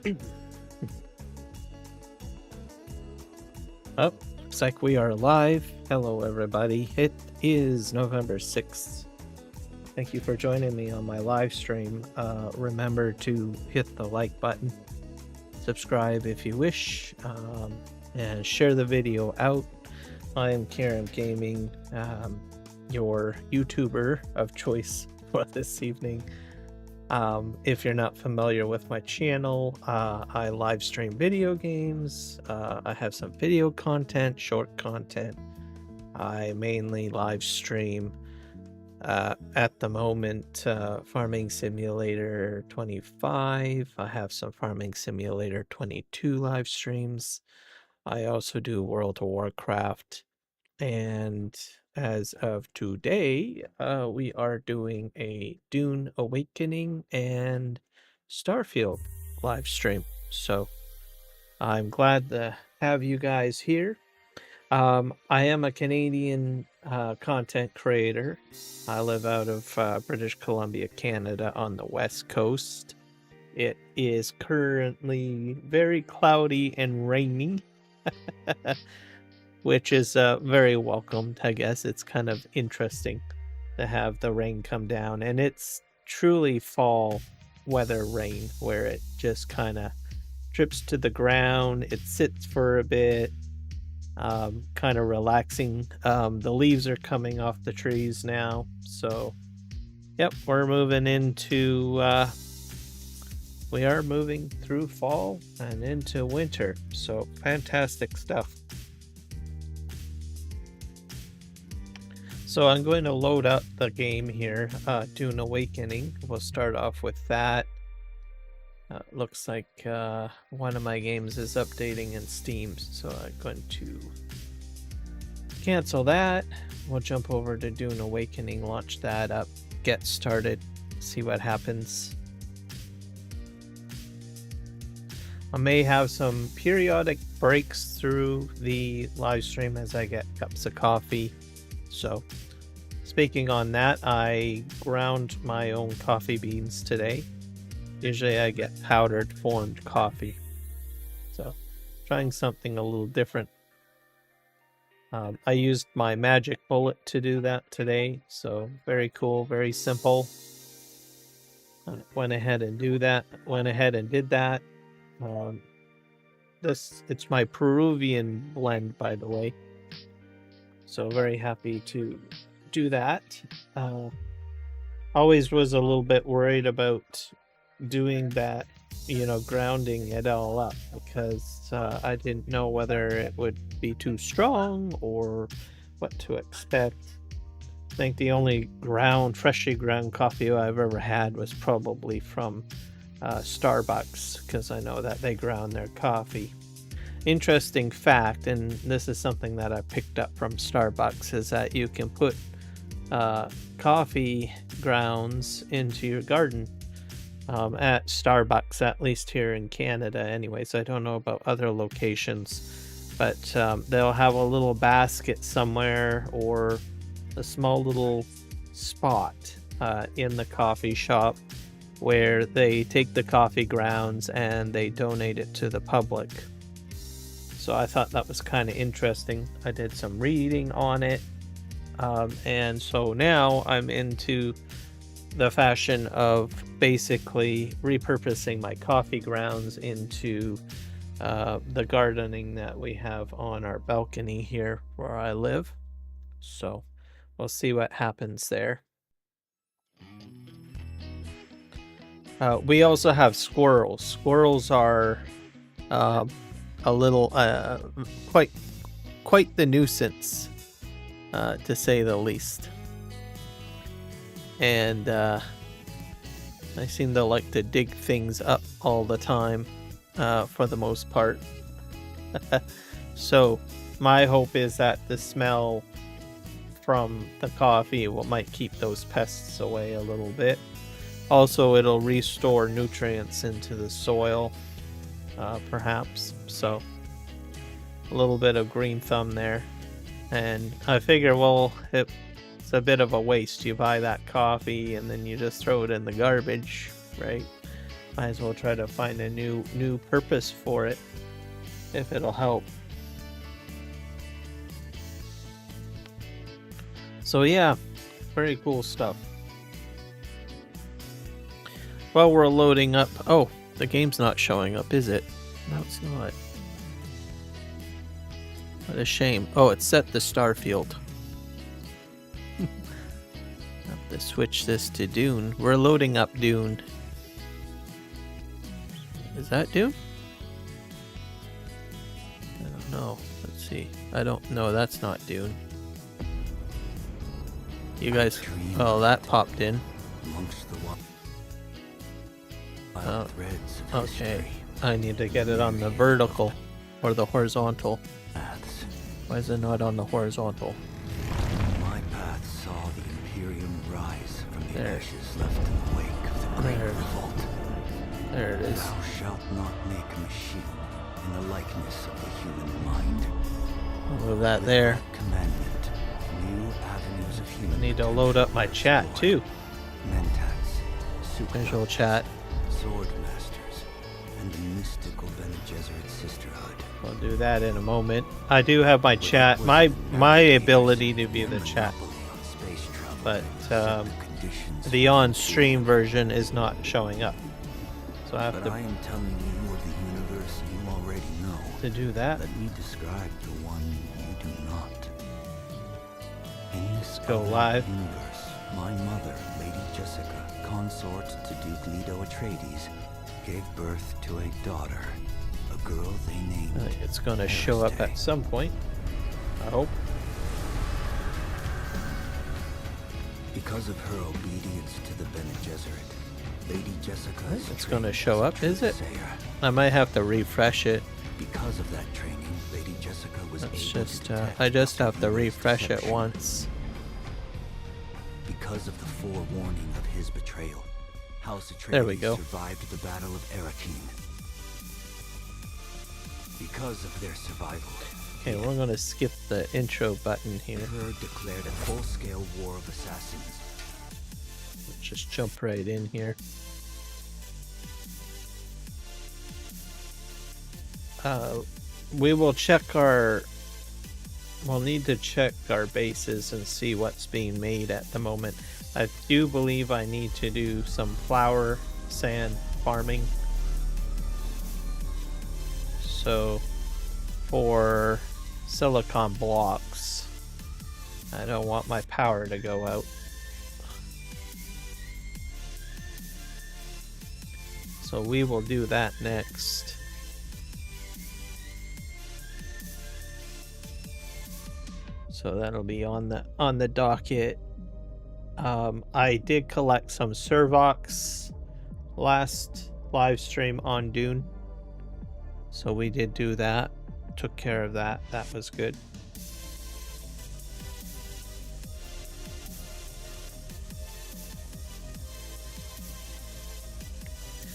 Oh, looks like we are live. Hello, everybody. It is November 6th. Thank you for joining me on my live stream. Remember to hit the like button, subscribe if you wish, and share the video out. I am Kiram Gaming, your YouTuber of choice for this evening. If you're not familiar with my channel, I live stream video games. I have some video content, short content. I mainly live stream at the moment Farming Simulator 25. I have some Farming Simulator 22 live streams. I also do World of Warcraft, and as of today, we are doing a Dune Awakening and Starfield live stream. So I'm glad to have you guys here. I am a Canadian content creator. I live out of British Columbia, Canada, on the West Coast. It is currently very cloudy and rainy. Which is very welcomed, I guess. It's kind of interesting to have the rain come down, and it's truly fall weather rain, where it just kind of drips to the ground, it sits for a bit, kind of relaxing. The leaves are coming off the trees now, so yep, we're moving into we are moving through fall and into winter, so fantastic stuff. So I'm going to load up the game here, Dune Awakening. We'll start off with that. Looks like one of my games is updating in Steam, so I'm going to cancel that. We'll jump over to Dune Awakening, launch that up, get started, see what happens. I may have some periodic breaks through the live stream as I get cups of coffee. So, speaking on that, I ground my own coffee beans today. Usually I get powdered formed coffee. So, trying something a little different. I used my magic bullet to do that today. So, very cool, very simple. Went ahead and did that. It's my Peruvian blend, by the way. So very happy to do that. Always was a little bit worried about doing that, grounding it all up, because I didn't know whether it would be too strong or what to expect. I think the only freshly ground coffee I've ever had was probably from Starbucks, because I know that they ground their coffee. Interesting fact, and this is something that I picked up from Starbucks, is that you can put coffee grounds into your garden at Starbucks, at least here in Canada anyways. I don't know about other locations, but they'll have a little basket somewhere or a small little spot in the coffee shop where they take the coffee grounds and they donate it to the public. So I thought that was kind of interesting. I did some reading on it. And so now I'm into the fashion of basically repurposing my coffee grounds into the gardening that we have on our balcony here where I live. So we'll see what happens there. We also have squirrels. Squirrels are a little quite the nuisance, to say the least, and I seem to like to dig things up all the time, for the most part. So my hope is that the smell from the coffee might keep those pests away a little bit. Also, it'll restore nutrients into the soil, perhaps. So a little bit of green thumb there. And I figure, well, it's a bit of a waste. You buy that coffee and then you just throw it in the garbage, right? Might as well try to find a new purpose for it, if it'll help. So yeah, very cool stuff. While we're loading up, oh, the game's not showing up, is it? No, it's not. What a shame. Oh, it's set to Starfield. Have to switch this to Dune. We're loading up Dune. Is that Dune? I don't know. Let's see. I don't know. That's not Dune. You guys. Oh, that popped in. Oh, okay. I need to get it on the vertical or the horizontal. Why is it not on the horizontal? My path saw the Imperium rise from the ashes left in the wake of the Great Revolt. There it is. Thou shalt not make a machine in the likeness of the human mind. Move that there. Commandment, new avenues of human. I need to load up my chat too. Mentats, Visual chat. sword masters, and the mystical Bene Gesserit sisterhood. I'll do that in a moment. I do have my chat, my ability to be the chat, but the on-stream version is not showing up. So I have to. I am telling you of the universe you already know. To do that, Let me describe the one you do not. In this go live. universe, my mother, Lady Jessica, consort to Duke Leto Atreides, gave birth to a daughter, a girl they named. It's going to show up at some point. I hope. Because of her obedience to the Bene Gesserit, Lady Jessica. It's going to show up, is it? I might have to refresh it. Because of that training, Lady Jessica was Let's able just, to detect I just have to refresh it deception. once. Because of the forewarning of his betrayal, House Atreides There we go. survived the Battle of Arrakeen. Because of their survival, Okay, we're going to skip the intro button here. Emperor declared a full-scale war of assassins. Let's just jump right in here. We will check our... We'll need to check our bases and see what's being made at the moment. I do believe I need to do some flower sand farming. So, for silicon blocks, I don't want my power to go out. So we will do that next. So that'll be on the docket. I did collect some Servox last live stream on Dune. So we did do that. Took care of that. That was good.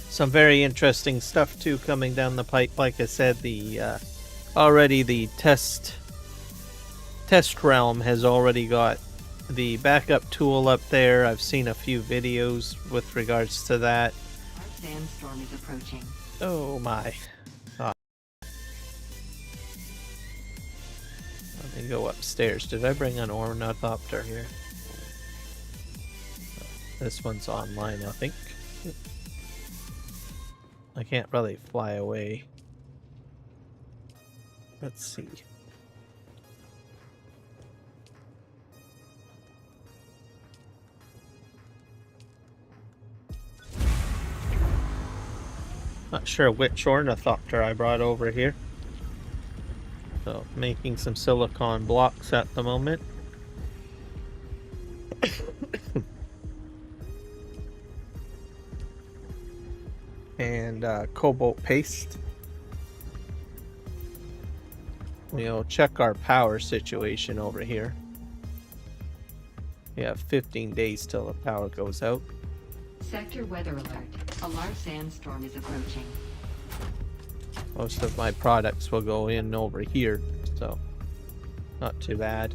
Some very interesting stuff too coming down the pipe. Like I said, the already the test realm has already got the backup tool up there. I've seen a few videos with regards to that. Our sandstorm is approaching. Oh my. Let me go upstairs. Did I bring an ornithopter here? This one's online, I think. I can't really fly away. Let's see. Not sure which ornithopter I brought over here. So, making some silicon blocks at the moment. And cobalt paste. We'll check our power situation over here. We have 15 days till the power goes out. Sector weather alert. A large sandstorm is approaching. Most of my products will go in over here, so not too bad.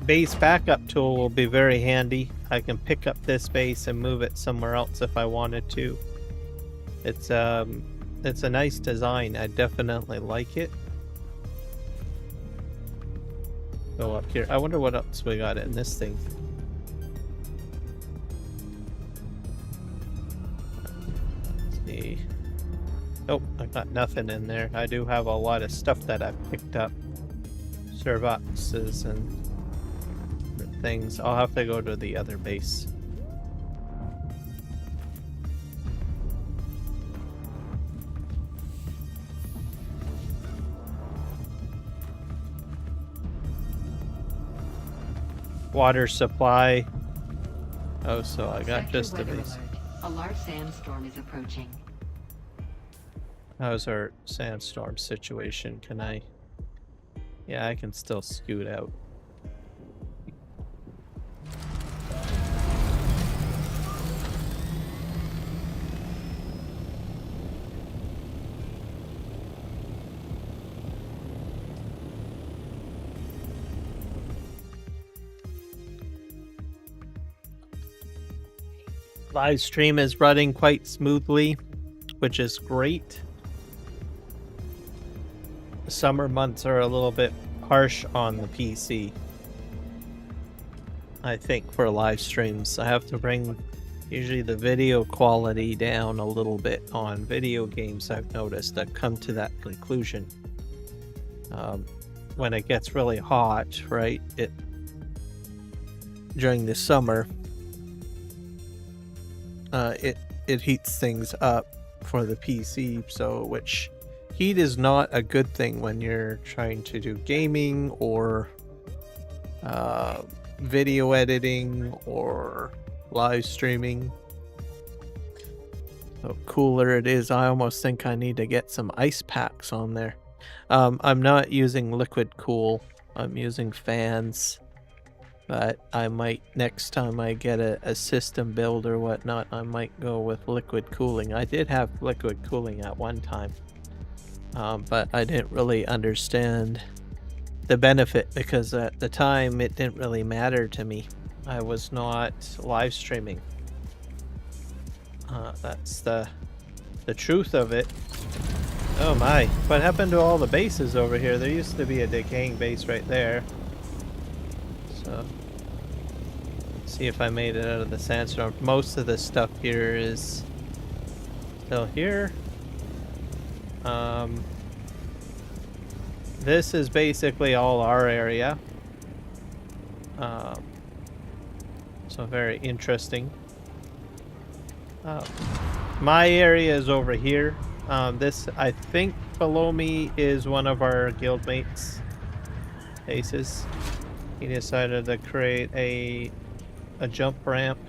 Base backup tool will be very handy. I can pick up this base and move it somewhere else if I wanted to. It's a nice design. I definitely like it. Go up here. I wonder what else we got in this thing. Let's see. Oh, I got nothing in there. I do have a lot of stuff that I've picked up. Servoxes and things. I'll have to go to the other base. Water supply. Oh, so I got Sector just a weather base. alert. A large sandstorm is approaching. How's our sandstorm situation? Can I... Yeah, I can still scoot out. Live stream is running quite smoothly, which is great. The summer months are a little bit harsh on the PC. I think for live streams, I have to bring usually the video quality down a little bit on video games. I've noticed I've come to that conclusion. When it gets really hot, right? During the summer. It heats things up for the PC, so which heat is not a good thing when you're trying to do gaming or video editing or live streaming. So cooler it is. I almost think I need to get some ice packs on there. I'm not using liquid cool. I'm using fans. But I might, next time I get a system build or whatnot, I might go with liquid cooling. I did have liquid cooling at one time, but I didn't really understand the benefit because at the time it didn't really matter to me. I was not live streaming. That's the truth of it. Oh my, what happened to all the bases over here? There used to be a decaying base right there. So, see if I made it out of the sandstorm. Most of the stuff here is still here. This is basically all our area. So very interesting. My area is over here. This, I think, below me is one of our guildmates' bases. He decided to create a jump ramp.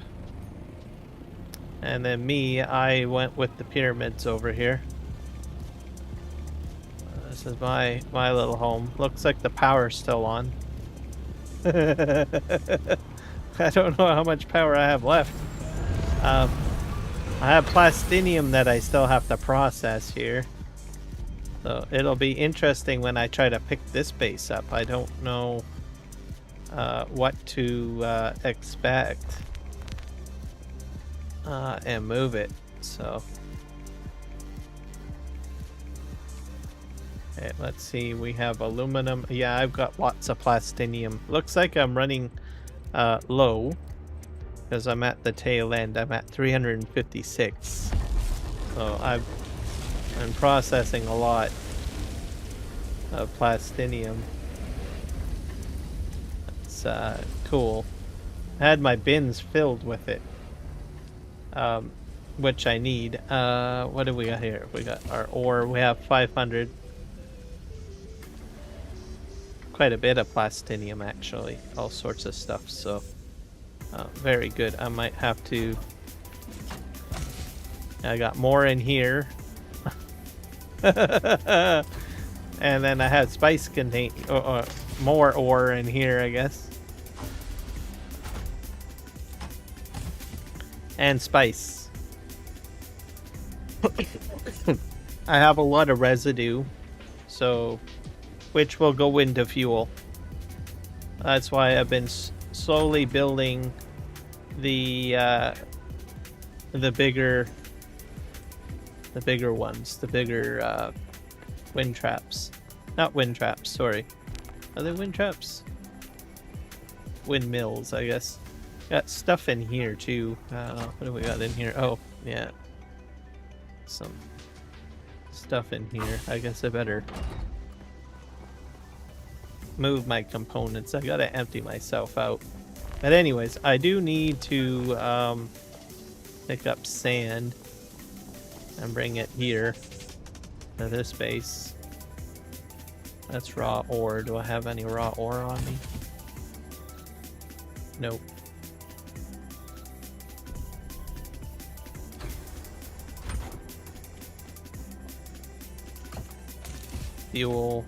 And then me, I went with the pyramids over here. This is my little home. Looks like the power's still on. I don't know how much power I have left. I have plastinium that I still have to process here. So it'll be interesting when I try to pick this base up. I don't know what to expect and move it. So okay, let's see, we have aluminum. Yeah, I've got lots of plastinium. Looks like I'm running low because I'm at the tail end. I'm at 356, so I'm processing a lot of plastinium. It's cool. I had my bins filled with it, which I need. What do we got here? We got our ore. We have 500. Quite a bit of plastinium, actually. All sorts of stuff. So very good. I might have to. I got more in here. And then I have spice contain or more ore in here, I guess. And spice. I have a lot of residue, so which will go into fuel. That's why I've been slowly building the bigger ones, the bigger wind traps. Not wind traps, sorry. Are they wind traps? Windmills, I guess. Got stuff in here too. What do we got in here? Oh, yeah. Some stuff in here. I guess I better move my components. I gotta empty myself out. But anyways, I do need to pick up sand and bring it here to this base. That's raw ore. Do I have any raw ore on me? Nope. Fuel.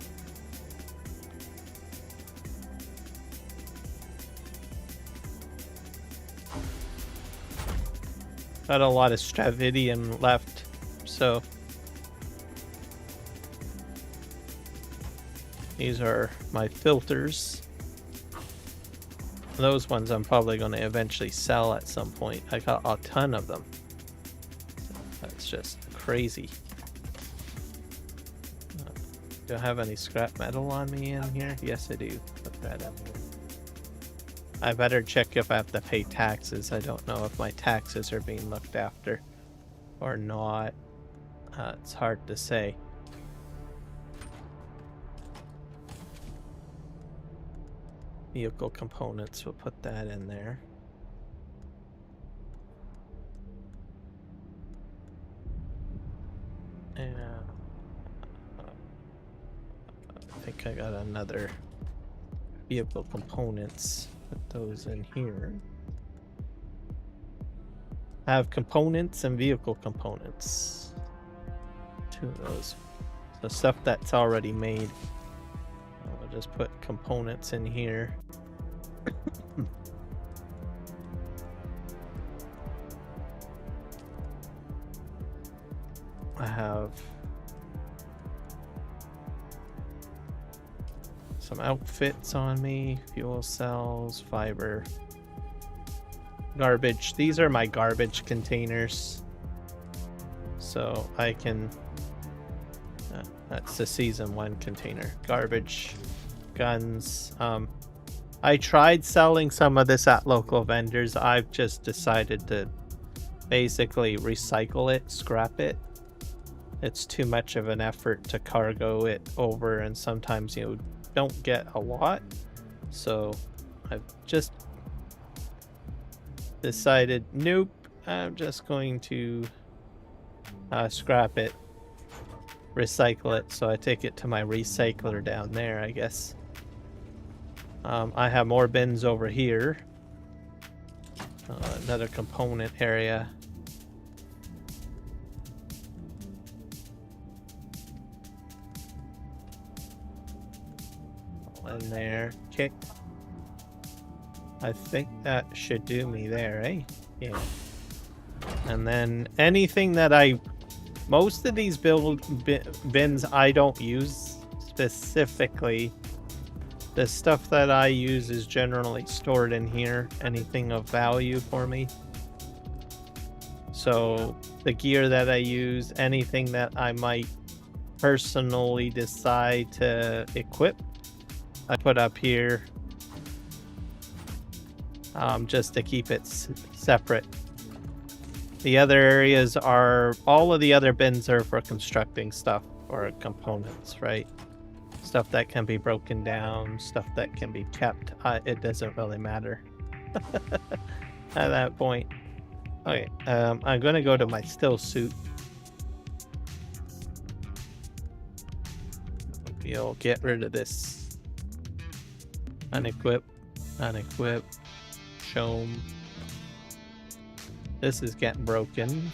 Got a lot of stravidium left, so these are my filters. Those ones I'm probably going to eventually sell at some point. I got a ton of them. That's just crazy. Do I have any scrap metal on me in here? Yes, I do. Put that in here. I better check if I have to pay taxes. I don't know if my taxes are being looked after or not. It's hard to say. Vehicle components, we'll put that in there. And I think I got another vehicle components. Put those in here. I have components and vehicle components. Two of those. So stuff that's already made. I'll just put components in here. I have some outfits on me, fuel cells, fiber, garbage. These are my garbage containers. So I can, that's the season 1 container. Garbage, guns. I tried selling some of this at local vendors. I've just decided to basically recycle it, scrap it. It's too much of an effort to cargo it over, and sometimes you don't get a lot. So I've just decided, nope, I'm just going to scrap it, recycle it. So I take it to my recycler down there, I guess. I have more bins over here. Another component area. In there. Okay. I think that should do me there, eh? Yeah. And then anything that most of these bins I don't use specifically. The stuff that I use is generally stored in here. Anything of value for me. So the gear that I use, anything that I might personally decide to equip, I put up here just to keep it separate. The other areas are, all of the other bins are for constructing stuff or components, right? Stuff that can be broken down, stuff that can be kept. It doesn't really matter at that point. Okay, I'm going to go to my still suit. You'll get rid of this. Unequip, unequip, show 'em. This is getting broken.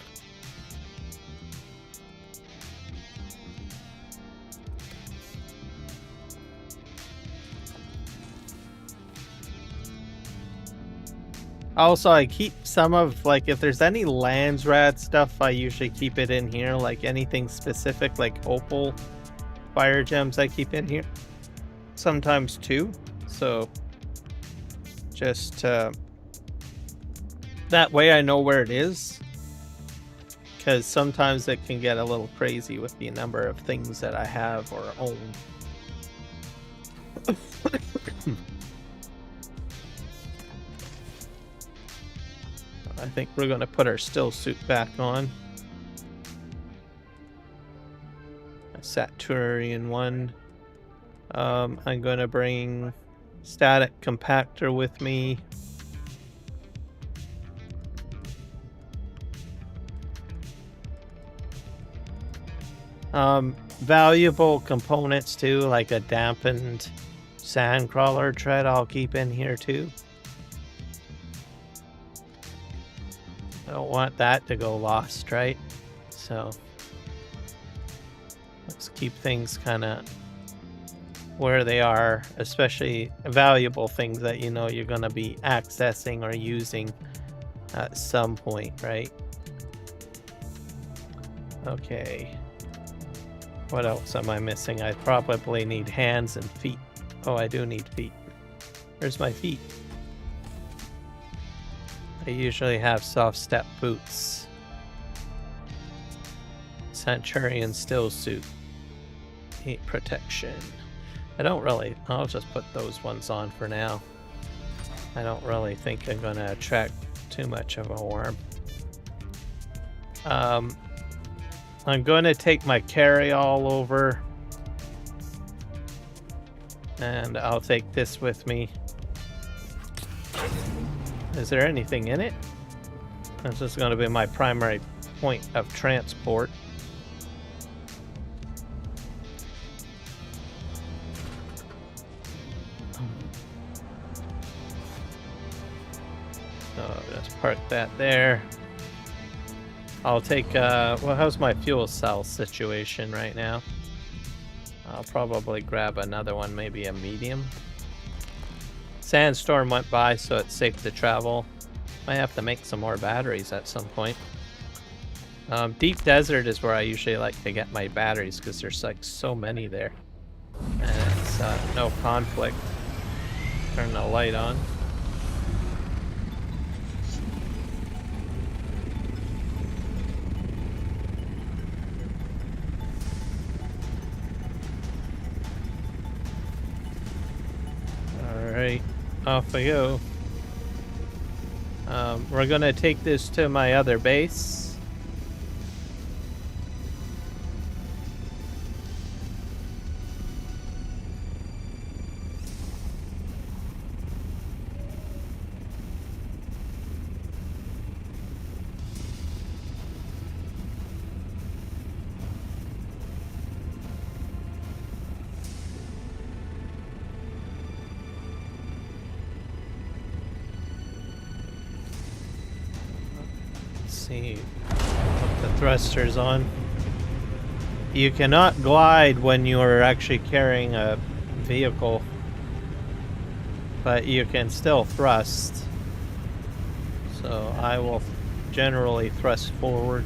Also, I keep some of, like, if there's any Landsrad stuff, I usually keep it in here. Like anything specific, like opal fire gems, I keep in here. Sometimes too. So just That way I know where it is. Because sometimes it can get a little crazy with the number of things that I have or own. I think we're going to put our still suit back on. A Saturnian one. I'm going to bring static compactor with me. Valuable components too, like a dampened sandcrawler tread I'll keep in here too. I don't want that to go lost, right? So let's keep things kind of where they are, especially valuable things that you know you're going to be accessing or using at some point, right? Okay. What else am I missing? I probably need hands and feet. Oh, I do need feet. Where's my feet? I usually have soft step boots. Centurion still suit. Heat protection. I'll just put those ones on for now. I don't really think I'm gonna attract too much of a worm. I'm going to take my carry-all over, and I'll take this with me. Is there anything in it? This is going to be my primary point of transport. So just park that there. I'll take, well, how's my fuel cell situation right now? I'll probably grab another one, maybe a medium. Sandstorm went by, so it's safe to travel. Might have to make some more batteries at some point. Deep Desert is where I usually like to get my batteries, because there's like so many there. And it's no conflict. Turn the light on. Alright, off we go. We're gonna take this to my other base. See, put the thrusters on. You cannot glide when you are actually carrying a vehicle, but you can still thrust. So I will generally thrust forward.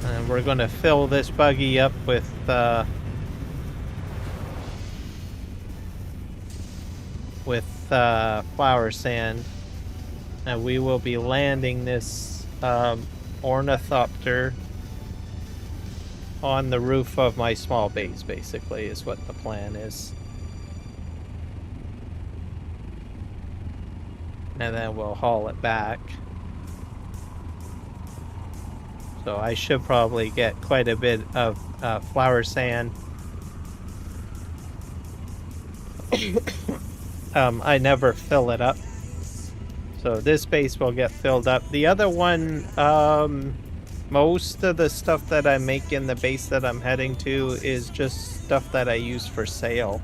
And we're going to fill this buggy up with flower sand, and we will be landing this ornithopter on the roof of my small base, basically, is what the plan is. And then we'll haul it back. So I should probably get quite a bit of flower sand. I never fill it up. So this base will get filled up. The other one, most of the stuff that I make in the base that I'm heading to is just stuff that I use for sale.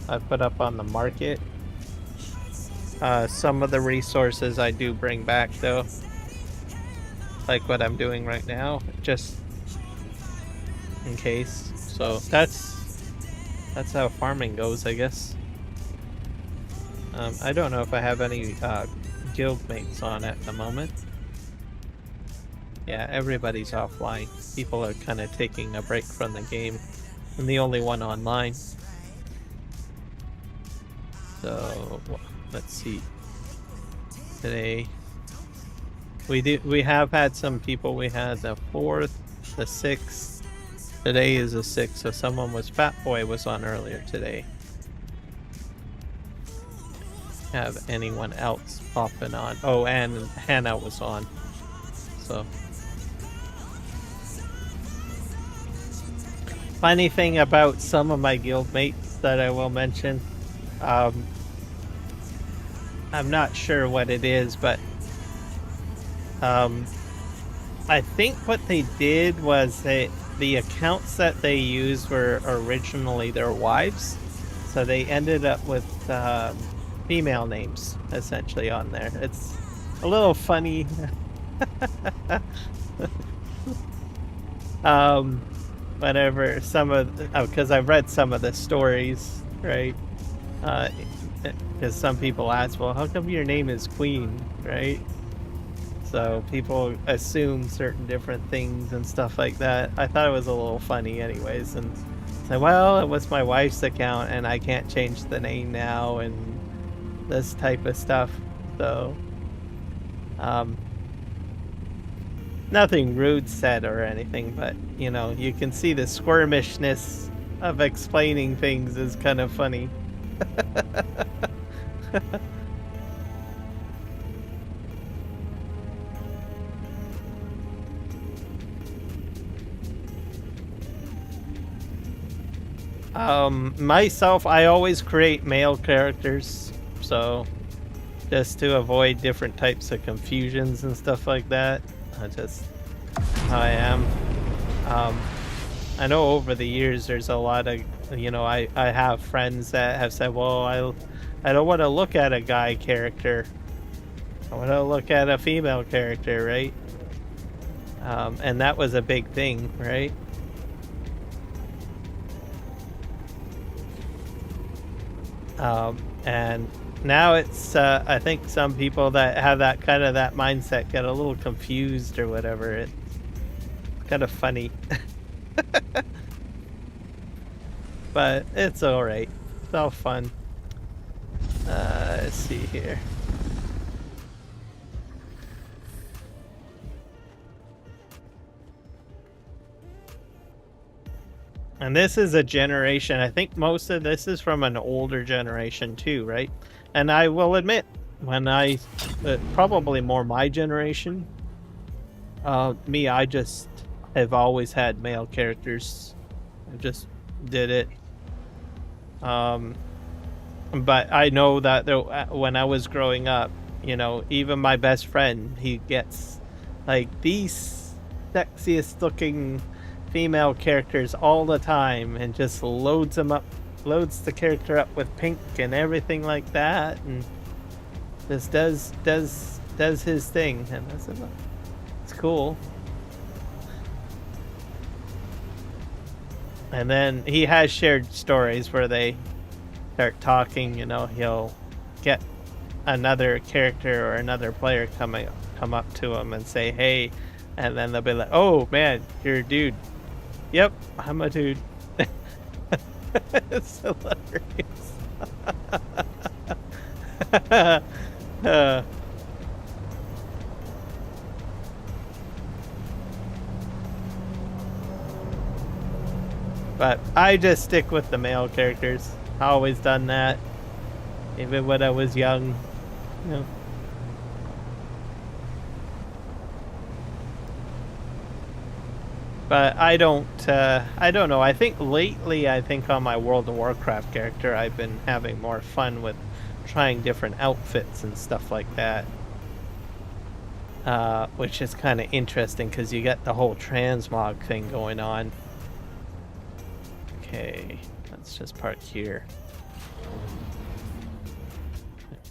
I put up on the market. Some of the resources I do bring back though. Like what I'm doing right now, just in case. So that's how farming goes, I guess. I don't know if I have any guild mates on at the moment. Yeah, everybody's offline. People are kind of taking a break from the game. I'm the only one online. So let's see. Today we have had some people. We had the 4th, the 6th. Today is the 6th, so someone was Fat Boy was on earlier today. Have anyone else popping on? Oh, and Hannah was on. So funny thing about some of my guildmates that I will mention, I'm not sure what it is, but I think what they did was the accounts that they used were originally their wives, so they ended up with female names essentially on there. It's a little funny. Whatever, some of because I've read some of the stories, right? Because some people ask, well, how come your name is Queen, right? So people assume certain different things and stuff like that. I thought it was a little funny anyways, and say, well, it was my wife's account and I can't change the name now and this type of stuff. So nothing rude said or anything, but you know, you can see the squirmishness of explaining things is kind of funny. Myself, I always create male characters, so just to avoid different types of confusions and stuff like that. Just how I am. I know over the years there's a lot of, you know, I have friends that have said, well, I don't want to look at a guy character. I want to look at a female character, right? And that was a big thing, right? And now it's I think some people that have that kind of that mindset get a little confused or whatever. It's kind of funny. But it's alright. It's all fun. Let's see here. And this is a generation, I think most of this is from an older generation too, right? And I will admit, when I, probably more my generation, I just have always had male characters. I just did it. But I know that when I was growing up, you know, even my best friend, he gets like these sexiest looking female characters all the time and just loads them up, loads the character up with pink and everything like that, and just does his thing, and that's it. It's cool. And then he has shared stories where they start talking, you know, he'll get another character or another player come up to him and say, hey, and then they'll be like, oh man, you're a dude. Yep, I'm a dude. It's hilarious. But I just stick with the male characters. I always done that, even when I was young. You know. But I don't know. I think lately, on my World of Warcraft character, I've been having more fun with trying different outfits and stuff like that. Which is kind of interesting because you get the whole transmog thing going on. Okay, let's just park here.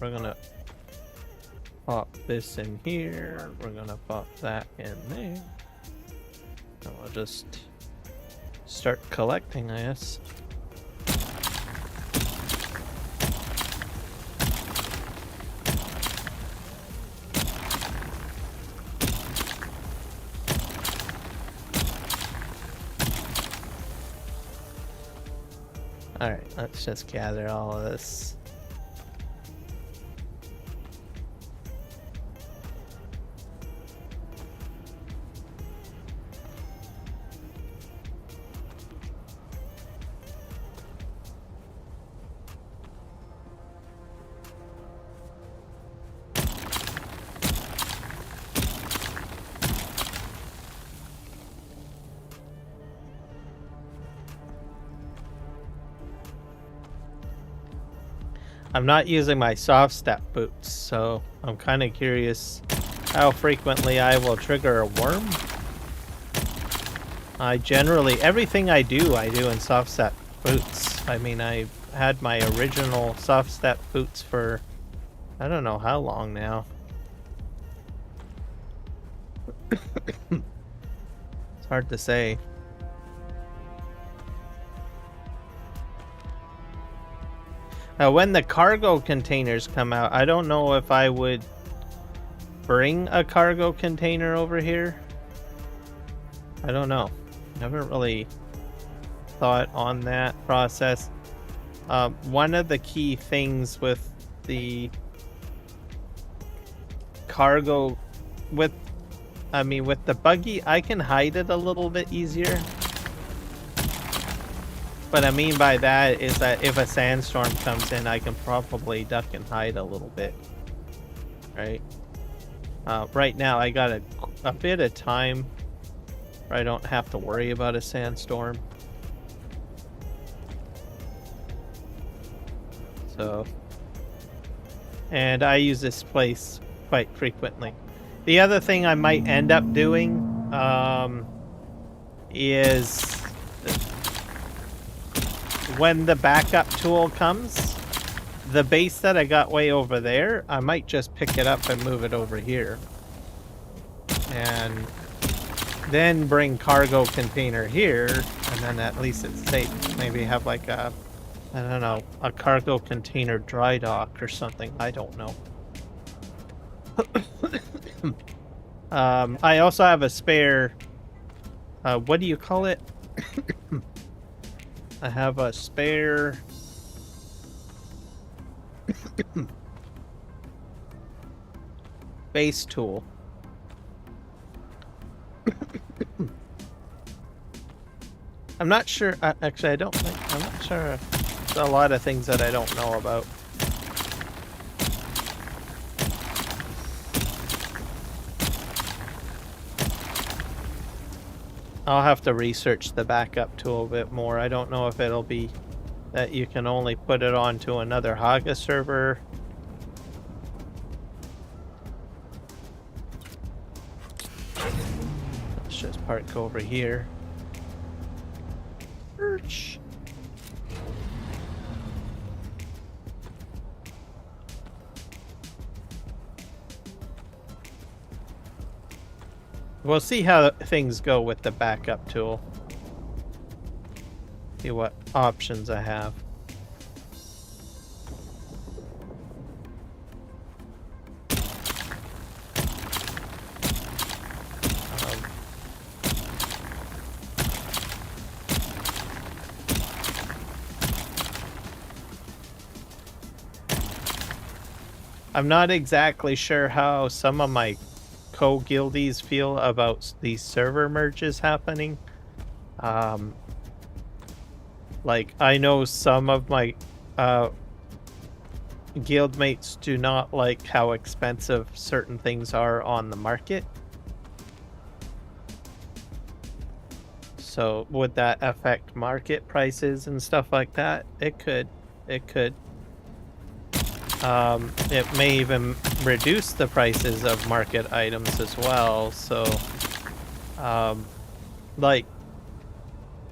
We're gonna pop this in here. We're gonna pop that in there. And we'll just start collecting, I guess. Alright, let's just gather all of this. I'm not using my soft step boots, so I'm kind of curious how frequently I will trigger a worm. I generally, everything I do in soft step boots. I mean, I had my original soft step boots for I don't know how long now. It's hard to say. When the cargo containers come out, I don't know if I would bring a cargo container over here. I don't know. I haven't really thought on that process. One of the key things with the cargo, with the buggy, I can hide it a little bit easier. What I mean by that is that if a sandstorm comes in, I can probably duck and hide a little bit, right? Right now, I got a bit of time where I don't have to worry about a sandstorm. So, and I use this place quite frequently. The other thing I might end up doing is when the backup tool comes, the base that I got way over there, I might just pick it up and move it over here. And then bring cargo container here, and then at least it's safe. Maybe have like a, I don't know, a cargo container dry dock or something. I don't know. I also have a spare, what do you call it? I have a spare base tool. I'm not sure, actually I don't think, I'm not sure. There's a lot of things that I don't know about. I'll have to research the backup tool a bit more. I don't know if it'll be that you can only put it onto another Haga server. Let's just park over here. Perch. We'll see how things go with the backup tool. See what options I have. I'm not exactly sure how some of my co-guildies feel about these server merges happening. Like, I know some of my guildmates do not like how expensive certain things are on the market. So would that affect market prices and stuff like that? It could. It could. It may even reduce the prices of market items as well. So, like,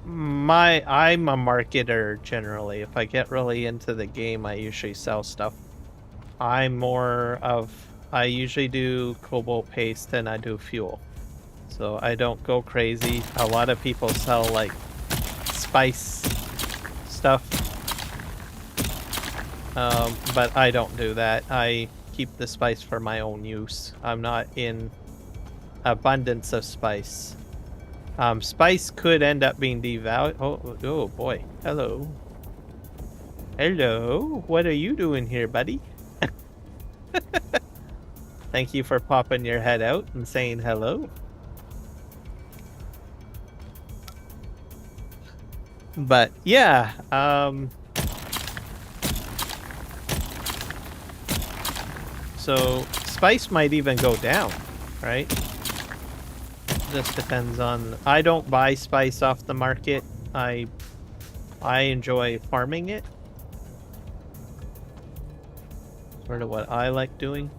I'm a marketer generally. If I get really into the game, I usually sell stuff. I'm more of, I usually do cobalt paste and I do fuel. So I don't go crazy. A lot of people sell like spice stuff. But I don't do that. I keep the spice for my own use. I'm not in abundance of spice. Spice could end up being devalued. Oh boy. Hello. Hello. What are you doing here, buddy? Thank you for popping your head out and saying hello. But yeah, so spice might even go down, right? Just depends on. I don't buy spice off the market. I enjoy farming it. sort of what I like doing.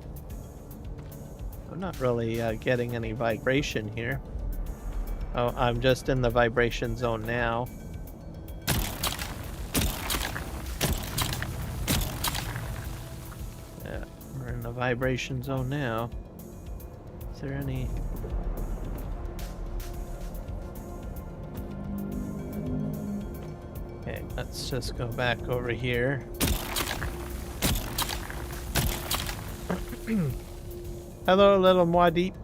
I'm not really getting any vibration here. Oh, I'm just in the vibration zone now. Yeah, we're in the vibration zone now. Is there any... Okay, let's just go back over here. Hello, little Muad'Dib.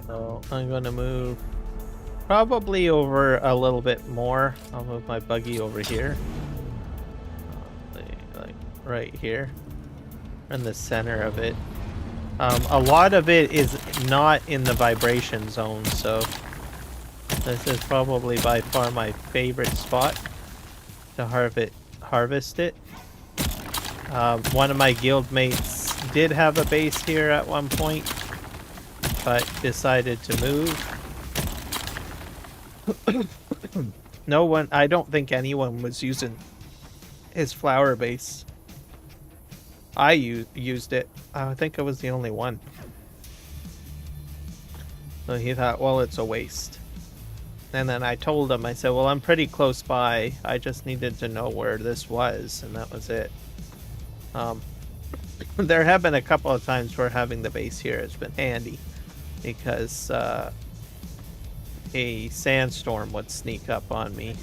So I'm gonna move probably over a little bit more. I'll move my buggy over here. Like right here. In the center of it. A lot of it is not in the vibration zone, so this is probably by far my favorite spot to harvest it. One of my guildmates did have a base here at one point, but decided to move. No one, I don't think anyone was using his flower base. I used it. I think I was the only one. So he thought, well, it's a waste. And then I told him, I said, well, I'm pretty close by. I just needed to know where this was, and that was it. There have been a couple of times where having the base here has been handy, because a sandstorm would sneak up on me.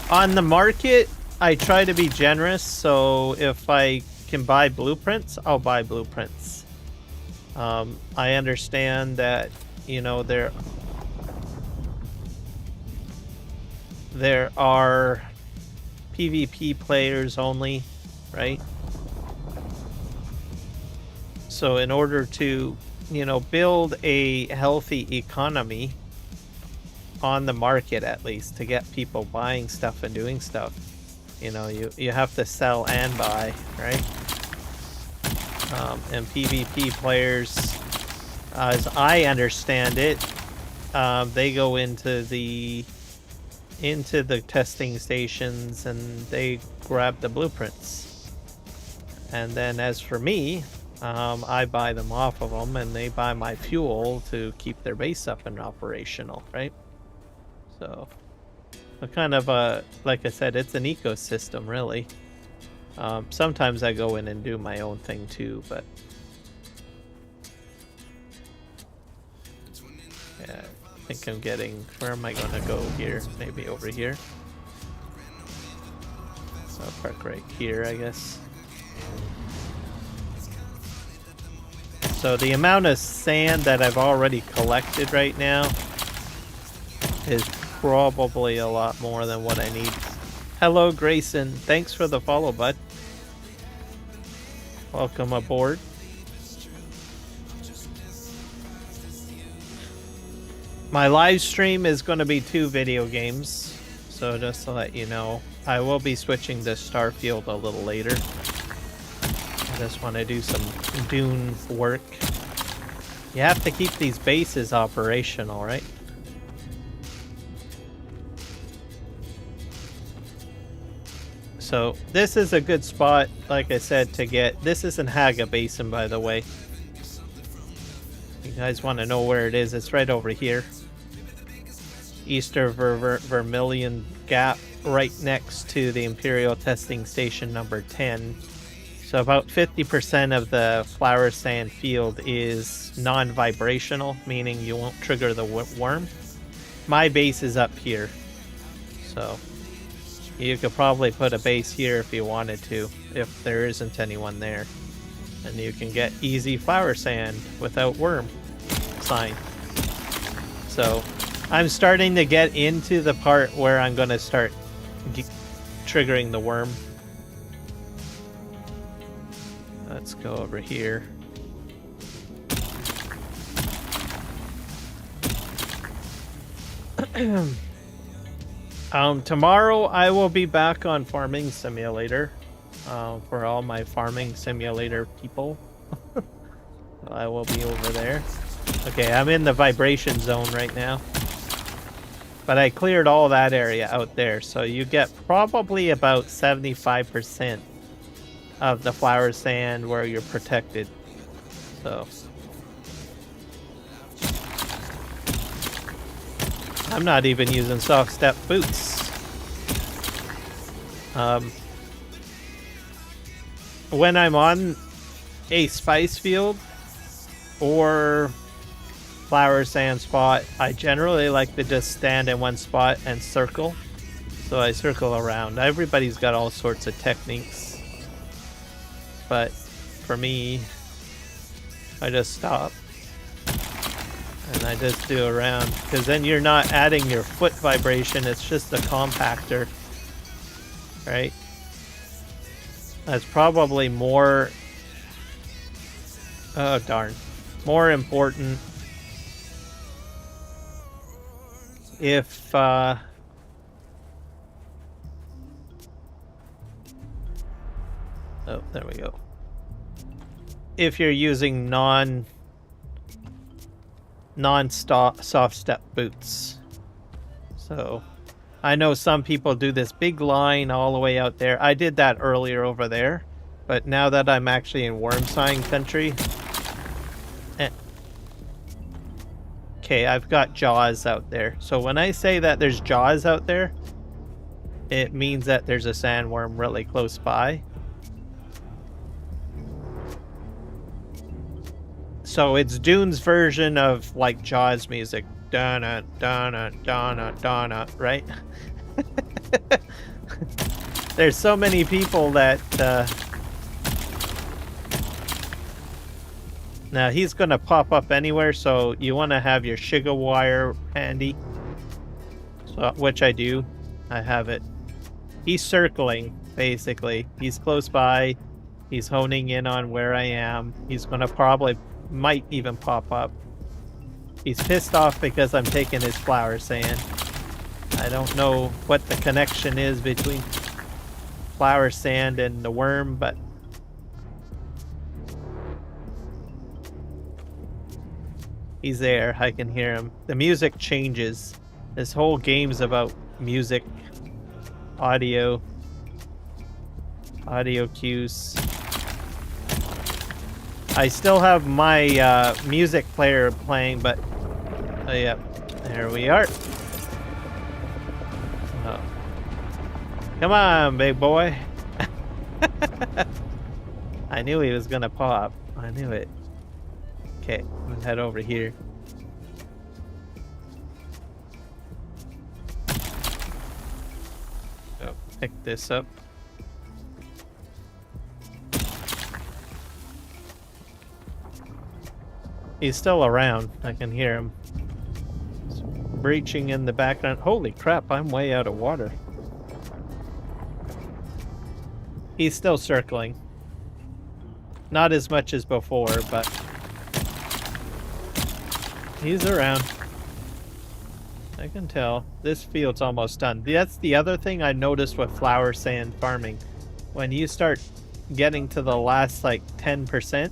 On the market, I try to be generous, so if I can buy blueprints, I'll buy blueprints. I understand that, you know, there are PvP players only, right? So in order to, you know, build a healthy economy on the market, at least, to get people buying stuff and doing stuff, you know, you have to sell and buy, right? And PvP players, as I understand it, they go into the testing stations and they grab the blueprints, and then as for me, I buy them off of them, and they buy my fuel to keep their base up and operational, right? So, kind of like I said, it's an ecosystem, really. Sometimes I go in and do my own thing too, but yeah, I think I'm getting, where am I going to go here? Maybe over here. So I'll park right here, I guess. So the amount of sand that I've already collected right now is probably a lot more than what I need. Hello, Grayson. Thanks for the follow, bud. Welcome aboard. My live stream is going to be 2 video games, so just to let you know, I will be switching to Starfield a little later. I just want to do some Dune work. You have to keep these bases operational, right? So this is a good spot, like I said, to get... This is in Haga Basin, by the way. You guys want to know where it is? It's right over here. Easter Vermilion Gap, right next to the Imperial Testing Station number 10. So about 50% of the flower sand field is non-vibrational, meaning you won't trigger the worm. My base is up here, so you could probably put a base here if you wanted to, if there isn't anyone there. And you can get easy flower sand without worm sign. So I'm starting to get into the part where I'm going to start triggering the worm. Let's go over here. Tomorrow I will be back on Farming Simulator. For all my Farming Simulator people. I will be over there. Okay, I'm in the vibration zone right now. But I cleared all that area out there, so you get probably about 75% of the flower sand where you're protected. So I'm not even using soft step boots. When I'm on a spice field or flower sand spot, I generally like to just stand in one spot and circle. So I circle around. Everybody's got all sorts of techniques. But for me, I just stop. And I just do around. Because then you're not adding your foot vibration. It's just a compactor. Right? That's probably more... Oh, darn. More important if... Oh, there we go. If you're using non-soft step boots. So... I know some people do this big line all the way out there. I did that earlier over there. But now that I'm actually in worm sign country... Okay, I've got jaws out there. So when I say that there's jaws out there, it means that there's a sandworm really close by. So it's Dune's version of like Jaws music. Donna, Donna, Donna, Donna, right? There's so many people that now he's gonna pop up anywhere, so you want to have your sugar wire handy. So, which I do. I have it. He's circling, basically. He's close by. He's honing in on where I am. He's gonna might even pop up. He's pissed off because I'm taking his flower sand. I don't know what the connection is between flower sand and the worm, but he's there. I can hear him. The music changes. This whole game's about music, audio cues. I still have my music player playing, but oh yeah, there we are. Oh. Come on, big boy. I knew he was gonna pop. I knew it. Okay, I'm gonna head over here. Oh, pick this up. He's still around. I can hear him. He's breaching in the background. Holy crap, I'm way out of water. He's still circling. Not as much as before, but he's around. I can tell. This field's almost done. That's the other thing I noticed with flower sand farming. When you start getting to the last like 10%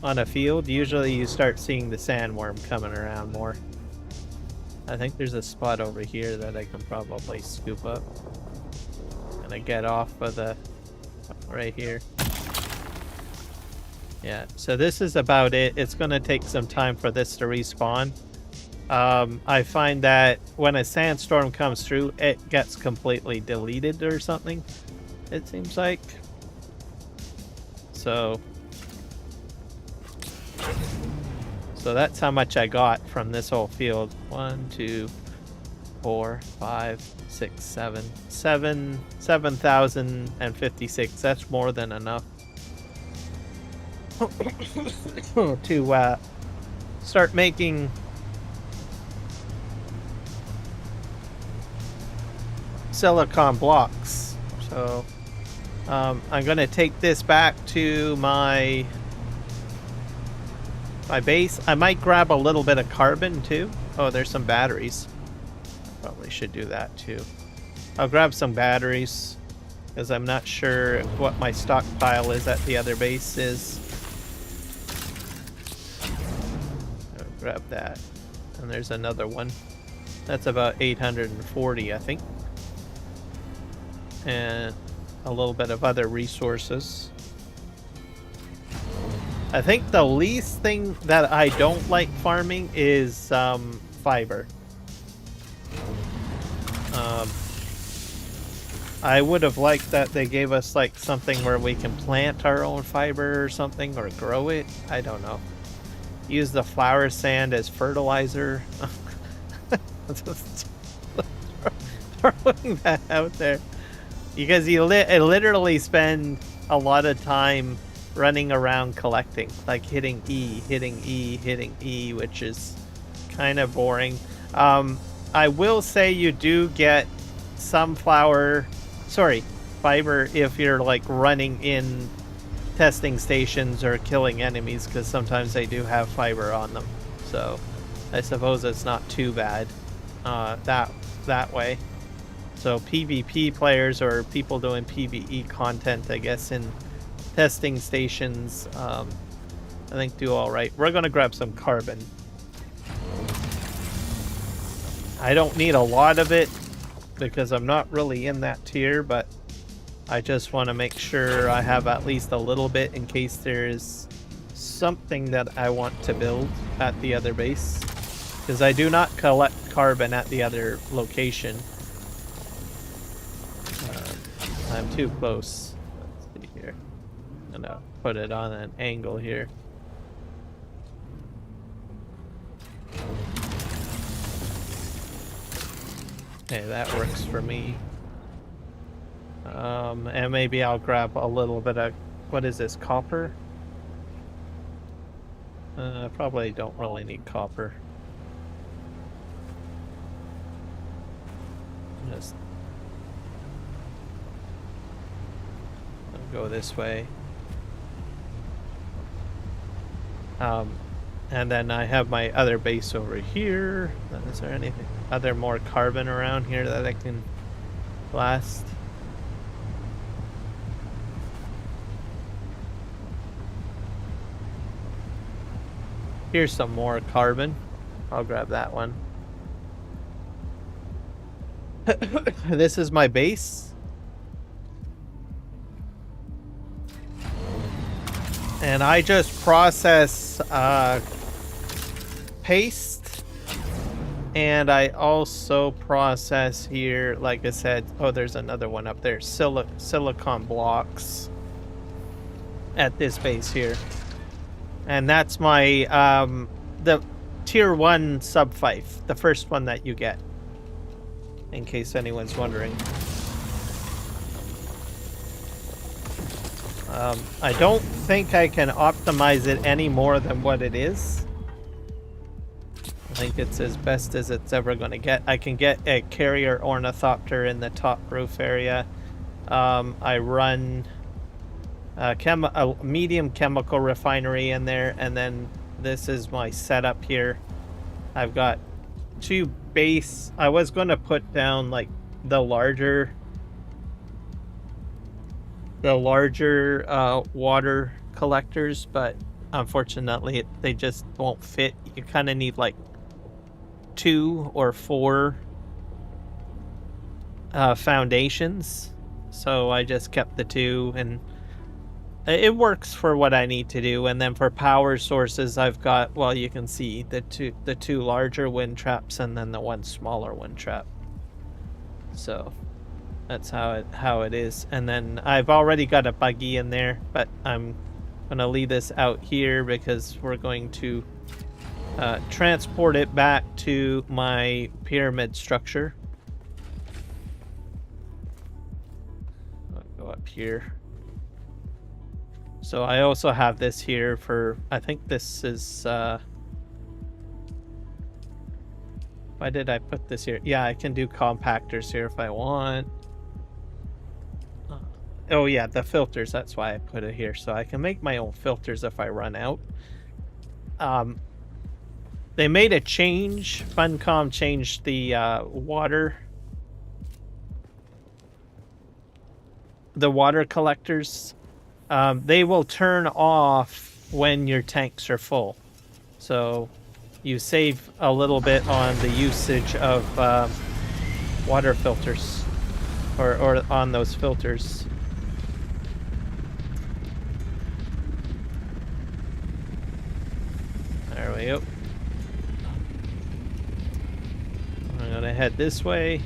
on a field, usually you start seeing the sandworm coming around more. I think there's a spot over here that I can probably scoop up. Gonna get off of the right here. Yeah, so this is about it. It's gonna take some time for this to respawn. I find that when a sandstorm comes through, it gets completely deleted or something, it seems like. So that's how much I got from this whole field. 1, 2, 4, 5, 6, 7. 7,056. That's more than enough to start making silicon blocks. So I'm gonna take this back to my base. I might grab a little bit of carbon too. Oh, there's some batteries. probably should do that too. I'll grab some batteries, because I'm not sure what my stockpile is at the other base is. I'll grab that. And there's another one. That's about 840, I think. And a little bit of other resources. I think the least thing that I don't like farming is fiber. I would have liked that they gave us like something where we can plant our own fiber or something, or grow it. I don't know. Use the flower sand as fertilizer. Just throwing that out there. Because you literally spend a lot of time running around collecting, like hitting E, which is kind of boring. I will say you do get some fiber if you're like running in testing stations or killing enemies, because sometimes they do have fiber on them. So I suppose it's not too bad that way. So PvP players or people doing PvE content, I guess, in testing stations, I think do all right. We're gonna grab some carbon. I don't need a lot of it because I'm not really in that tier, but I just want to make sure I have at least a little bit in case there's something that I want to build at the other base, because I do not collect carbon at the other location. I'm too close. Let's see here. I'm gonna put it on an angle here. Okay, that works for me. And maybe I'll grab a little bit of, what is this, copper? Probably don't really need copper. Just go this way. And then I have my other base over here. Is there anything other more carbon around here that I can blast? Here's some more carbon. I'll grab that one. This is my base. And I just process paste, and I also process here, like I said, oh, there's another one up there, silicon blocks at this base here. And that's my the tier 1 sub-fife, the first one that you get, in case anyone's wondering. I don't think I can optimize it any more than what it is. I think it's as best as it's ever going to get. I can get a carrier ornithopter in the top roof area. I run a medium chemical refinery in there, and then this is my setup here. I've got 2 base. I was going to put down like the larger water collectors, but unfortunately they just won't fit. You kind of need like 2 or 4 foundations, so I just kept the 2, and it works for what I need to do. And then for power sources, I've got, well, you can see the two larger wind traps and then the 1 smaller wind trap. So that's how it is. And then I've already got a buggy in there, but I'm gonna leave this out here because we're going to transport it back to my pyramid structure. I'll go up here. So I also have this here for, I think this is, why did I put this here? Yeah, I can do compactors here if I want. Oh yeah, the filters, that's why I put it here. So I can make my own filters if I run out. they made a change. Funcom changed the water collectors. They will turn off when your tanks are full. So you save a little bit on the usage of water filters or on those filters. There we go. I'm gonna head this way.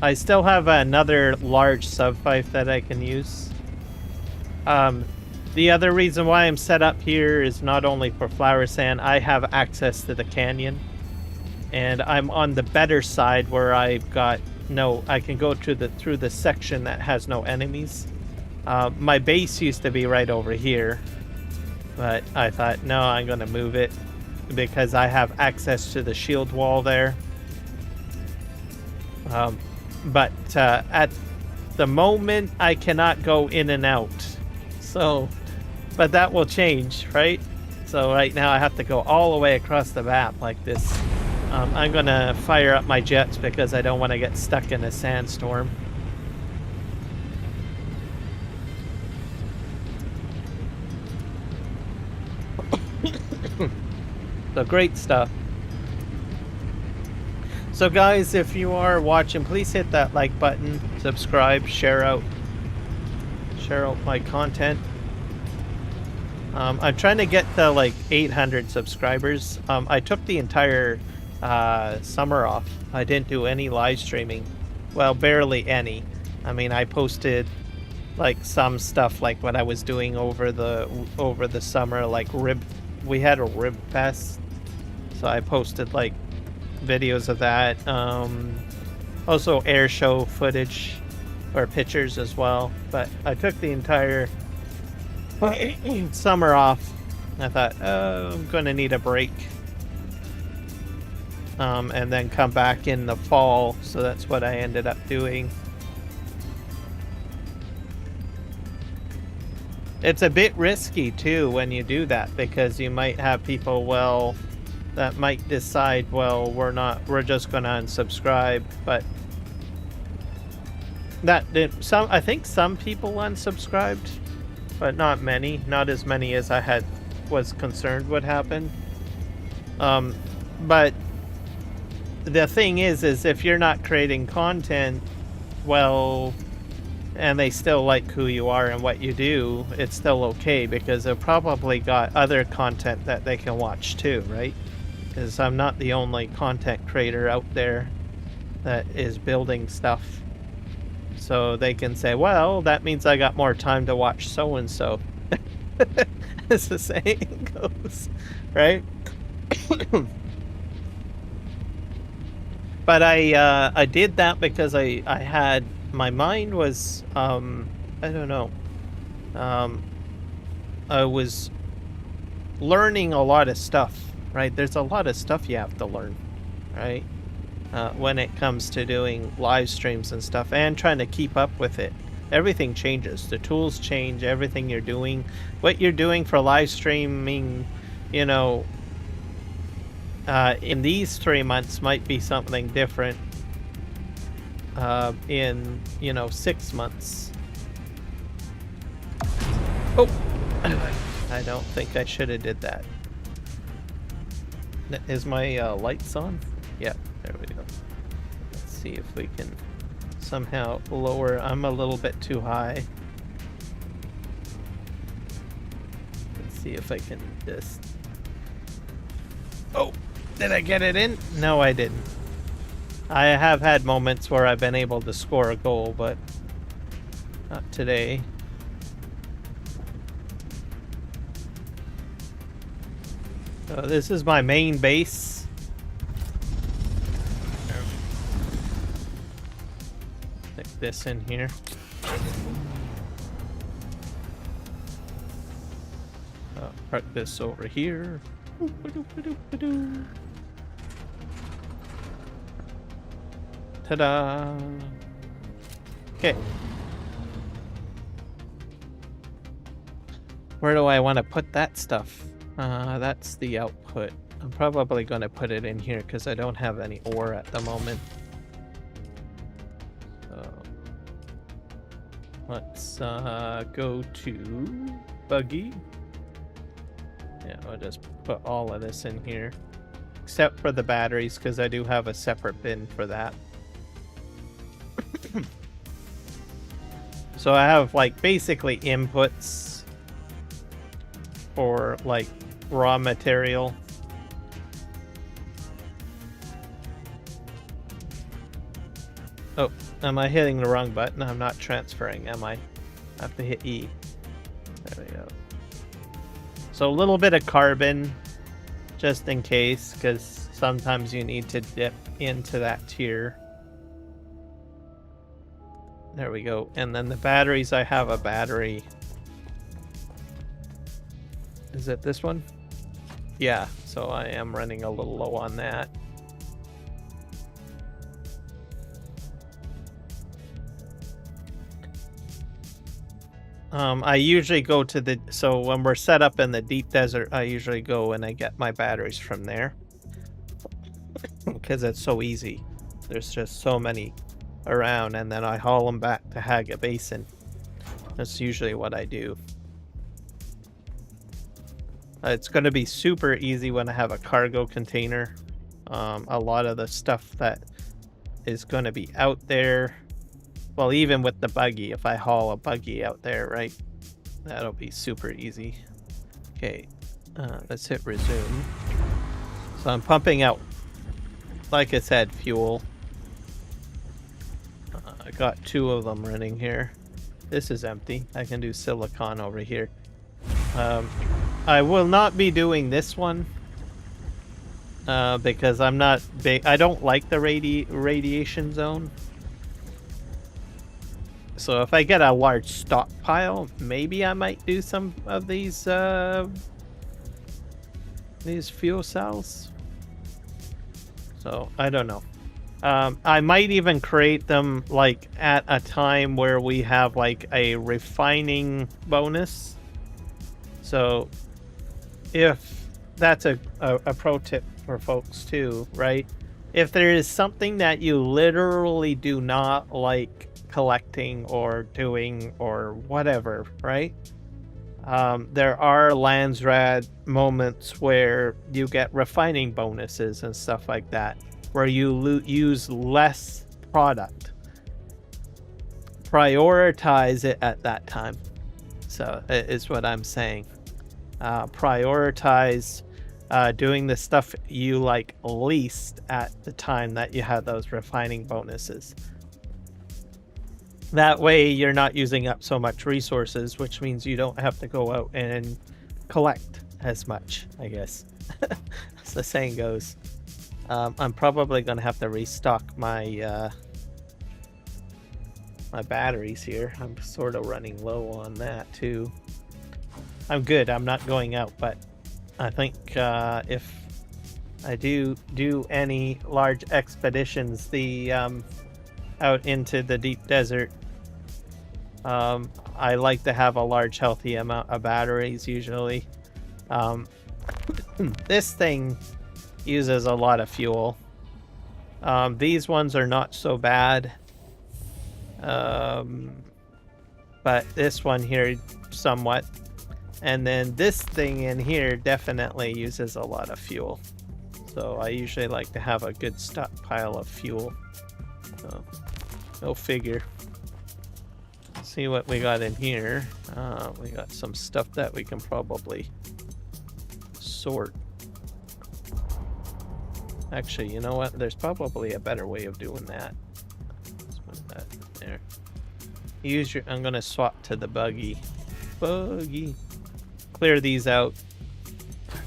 I still have another large sub-pipe that I can use. The other reason why I'm set up here is not only for flower sand, I have access to the canyon. And I'm on the better side where I've got I can go through the section that has no enemies. My base used to be right over here, but I thought, no, I'm gonna move it because I have access to the shield wall there. But at the moment, I cannot go in and out. So, but that will change, right? So right now I have to go all the way across the map like this. I'm gonna fire up my jets because I don't want to get stuck in a sandstorm. So great stuff. So guys, if you are watching, please hit that like button, subscribe, share out my content. I'm trying to get to like 800 subscribers. I took the entire summer off. I didn't do any live streaming. Well, barely any. I mean, I posted like some stuff like what I was doing over the summer, like we had a rib fest. So I posted like videos of that. Also air show footage or pictures as well. But I took the entire summer off. I thought, oh, I'm gonna need a break. And then come back in the fall. So that's what I ended up doing. It's a bit risky too when you do that because you might have people, that might decide, we're just gonna unsubscribe, but I think some people unsubscribed, but not many, not as many as I was concerned would happen. But the thing is if you're not creating content, and they still like who you are and what you do, it's still okay because they've probably got other content that they can watch too, right? Because I'm not the only content creator out there that is building stuff. So they can say, well, that means I got more time to watch so-and-so. As the saying goes, right? But I did that because I had, my mind was, I don't know. I was learning a lot of stuff. Right, there's a lot of stuff you have to learn, right? When it comes to doing live streams and stuff and trying to keep up with it. Everything changes. The tools change, everything you're doing. What you're doing for live streaming, in these 3 months might be something different in, 6 months. Oh! I don't think I should have did that. Is my lights on? Yeah, there we go. Let's see if we can somehow lower. I'm a little bit too high. Let's see if I can just... Oh! Did I get it in? No, I didn't. I have had moments where I've been able to score a goal, but not today. So this is my main base. Stick this in here. Park this over here. Ta-da! Okay. Where do I want to put that stuff? That's the output. I'm probably going to put it in here because I don't have any ore at the moment. So let's go to buggy. Yeah, I'll just put all of this in here. Except for the batteries, because I do have a separate bin for that. So I have, like, basically inputs for, like, raw material. Oh, am I hitting the wrong button? I'm not transferring, am I? I have to hit E. There we go. So a little bit of carbon, just in case, because sometimes you need to dip into that tier. There we go. And then the batteries, I have a battery. Is it this one? Yeah, so I am running a little low on that. I usually go to the... So when we're set up in the deep desert, I usually go and I get my batteries from there. Because it's so easy. There's just so many around, and then I haul them back to Haga Basin. That's usually what I do. It's going to be super easy when I have a cargo container. A lot of the stuff that is going to be out there, well, even with the buggy, if I haul a buggy out there, right, that'll be super easy. Okay, let's hit resume. So I'm pumping out, like I said, fuel. I got 2 of them running here. This is empty. I can do silicon over here. I will not be doing this one because I'm not big. I don't like the radiation zone. So if I get a large stockpile, maybe I might do some of these fuel cells. So I don't know. I might even create them like at a time where we have like a refining bonus. So if that's a pro tip for folks too, right? If there is something that you literally do not like collecting or doing or whatever, right? There are Landsrad moments where you get refining bonuses and stuff like that, where you use less product. Prioritize it at that time. So is what I'm saying. Prioritize doing the stuff you like least at the time that you have those refining bonuses. That way you're not using up so much resources, which means you don't have to go out and collect as much, I guess. As the saying goes. I'm probably going to have to restock my my batteries here. I'm sort of running low on that too. I'm good. I'm not going out, but I think if I do any large expeditions, out into the deep desert, I like to have a large healthy amount of batteries usually. This thing uses a lot of fuel. These ones are not so bad. But this one here somewhat. And then this thing in here definitely uses a lot of fuel. So I usually like to have a good stockpile of fuel. So go figure. See what we got in here. We got some stuff that we can probably sort. Actually, you know what? There's probably a better way of doing that. Let's put that there. I'm gonna swap to the buggy. Clear these out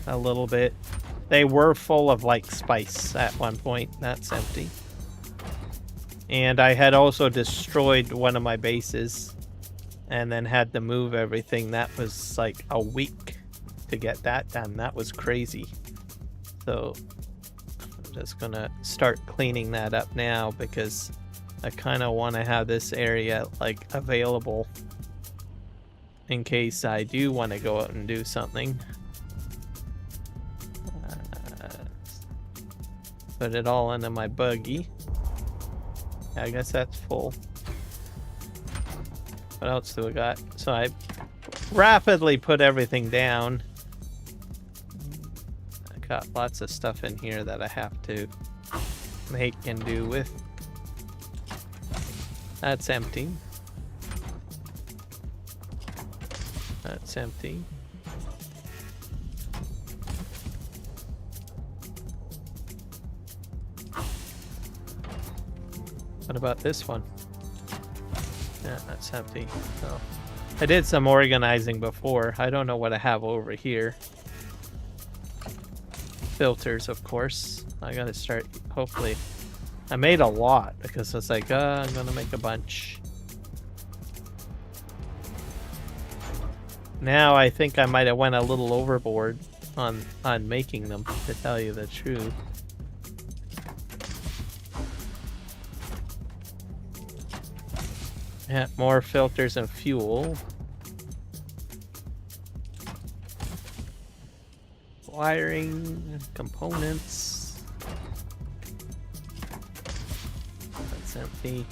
a little bit. They were full of like spice at one point. That's empty. And I had also destroyed one of my bases and then had to move everything. That was like a week to get that done. That was crazy. So I'm just gonna start cleaning that up now because I kind of want to have this area like available in case I do want to go out and do something. Put it all into my buggy. Yeah, I guess that's full. What else do we got? So I rapidly put everything down. I got lots of stuff in here that I have to make and do with. That's empty. That's empty. What about this one? Yeah, that's empty. So I did some organizing before. I don't know what I have over here. Filters, of course. I gotta start, hopefully. I made a lot because it's like, I'm gonna make a bunch. Now I think I might have went a little overboard on making them, to tell you the truth. Yeah, more filters and fuel. Wiring, components. That's empty.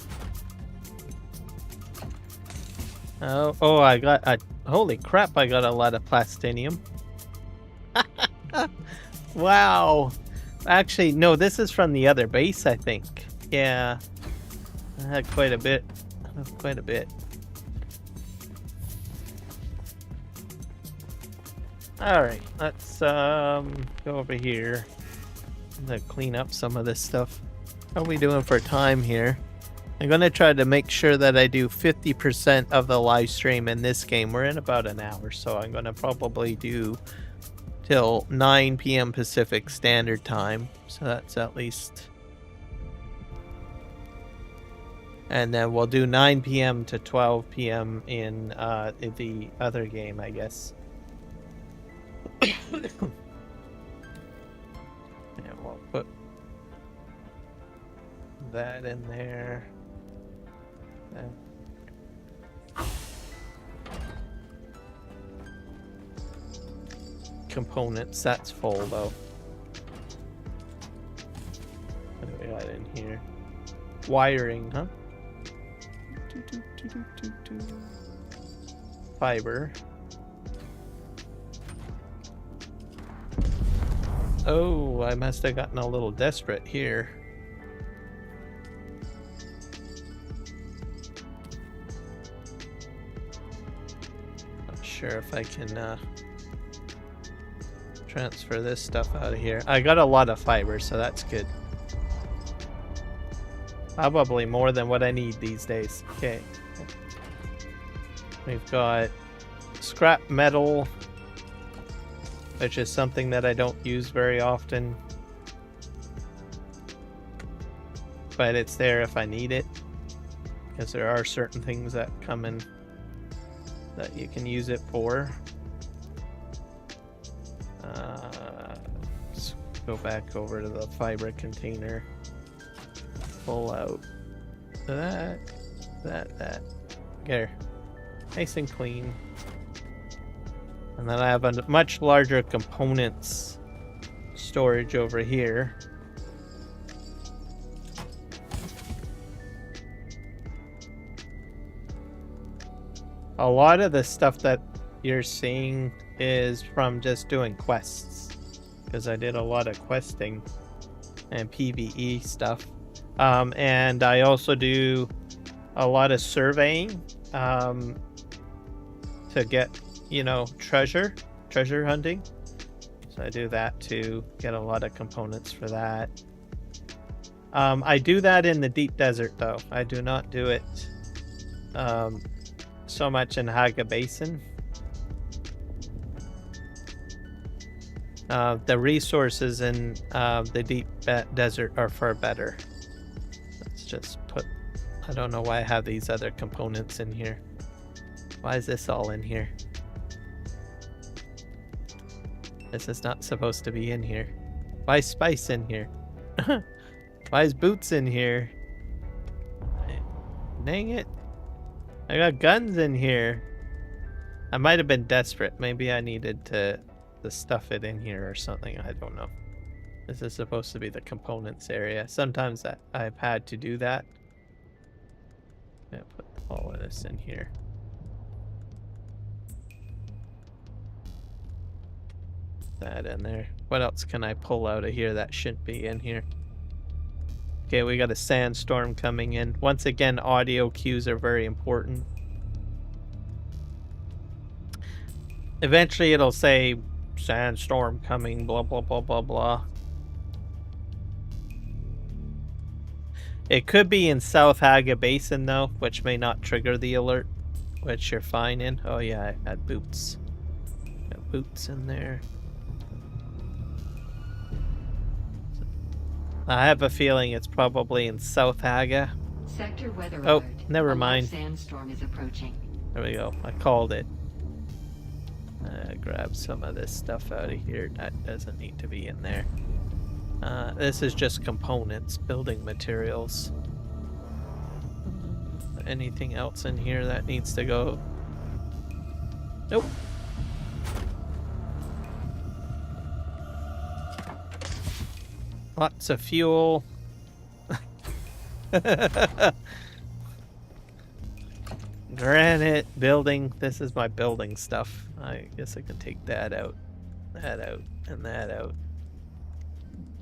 Oh, I got holy crap, I got a lot of plastinium. Wow. Actually, no, this is from the other base, I think. Yeah. I had quite a bit. Quite a bit. Alright, let's go over here. I'm gonna clean up some of this stuff. How are we doing for time here? I'm gonna try to make sure that I do 50% of the live stream in this game. We're in about an hour, so I'm gonna probably do till 9 p.m. Pacific Standard Time. So that's at least... And then we'll do 9 p.m. to 12 p.m. in the other game, I guess. And we'll put that in there. Components, that's full though. What do we got in here? Wiring, huh? Fiber. Oh, I must have gotten a little desperate here. Not sure if I can transfer this stuff out of here. I got a lot of fiber, so that's good. Probably more than what I need these days. Okay. We've got scrap metal, which is something that I don't use very often. But it's there if I need it. Because there are certain things that come in that you can use it for. Let's go back over to the fiber container. Pull out that. There. Nice and clean. And then I have a much larger components storage over here. A lot of the stuff that you're seeing is from just doing quests. Because I did a lot of questing and PvE stuff. And I also do a lot of surveying to get, you know, treasure hunting. So I do that to get a lot of components for that. I do that in the deep desert though. I do not do it so much in Haga Basin. The resources in the deep desert are far better. Just put, I don't know why I have these other components in here. Why is this all in here? This is not supposed to be in here. Why is spice in here? Why is boots in here? Dang it. I got guns in here. I might have been desperate. Maybe I needed to stuff it in here or something. I don't know. This is supposed to be the components area. Sometimes I've had to do that. Yeah, put all of this in here. That in there. What else can I pull out of here that shouldn't be in here? Okay, we got a sandstorm coming in. Once again, audio cues are very important. Eventually it'll say sandstorm coming, blah, blah, blah, blah, blah. It could be in South Haga Basin, though, which may not trigger the alert, which you're fine in. Oh, yeah, I had boots. Got boots in there. I have a feeling it's probably in South Haga. Sector weather Oh, alert. never A large mind. sandstorm is approaching. There we go. I called it. Grab some of this stuff out of here. That doesn't need to be in there. This is just components, building materials. Anything else in here that needs to go? Nope. Lots of fuel. Granite, building. This is my building stuff. I guess I can take that out, and that out.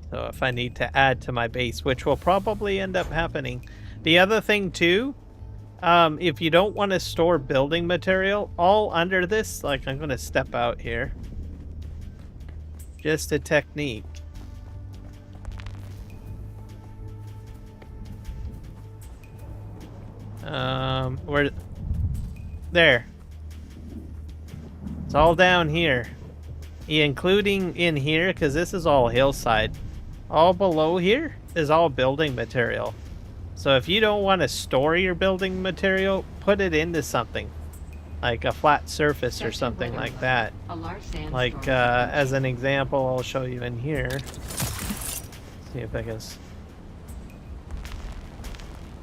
So if I need to add to my base, which will probably end up happening. The other thing too, if you don't want to store building material, all under this, like I'm going to step out here. Just a technique. Where? There. It's all down here. Including in here, because this is all hillside. All below here is all building material. So if you don't want to store your building material, put it into something. Like a flat surface or something like that. A large sandstorm. Like, as an example, I'll show you in here. See if I can...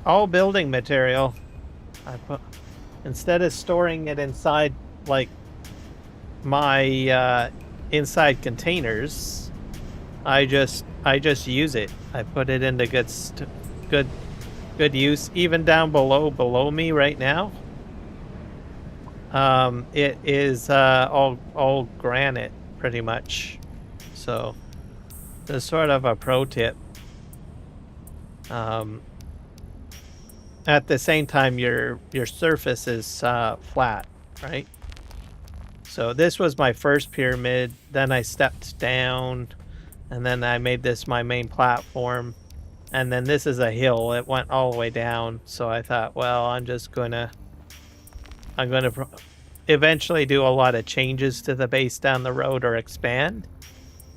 All building material. I put... Instead of storing it inside, like, my, inside containers, I just use it. I put it into good use. Even down below me right now, it is all granite pretty much. So there's sort of a pro tip. At the same time, your surface is flat, right? So this was my first pyramid. Then I stepped down, and then I made this my main platform. And then this is a hill. It went all the way down. So I thought, well, I'm gonna eventually do a lot of changes to the base down the road or expand,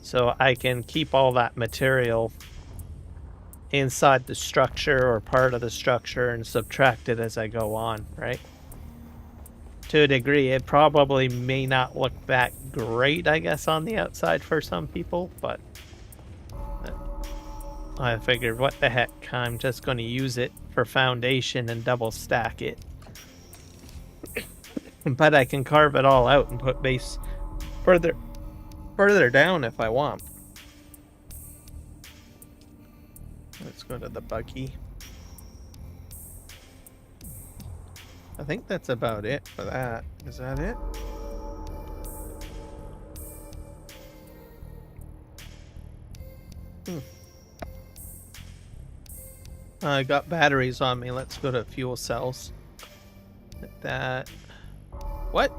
so I can keep all that material inside the structure or part of the structure and subtract it as I go on, right? To a degree, it probably may not look that great, I guess, on the outside for some people, but I figured, what the heck, I'm just going to use it for foundation and double stack it. But I can carve it all out and put base further down if I want. Let's go to the buggy. I think that's about it for that. Is that it? I got batteries on me. Let's go to fuel cells. Hit that. What?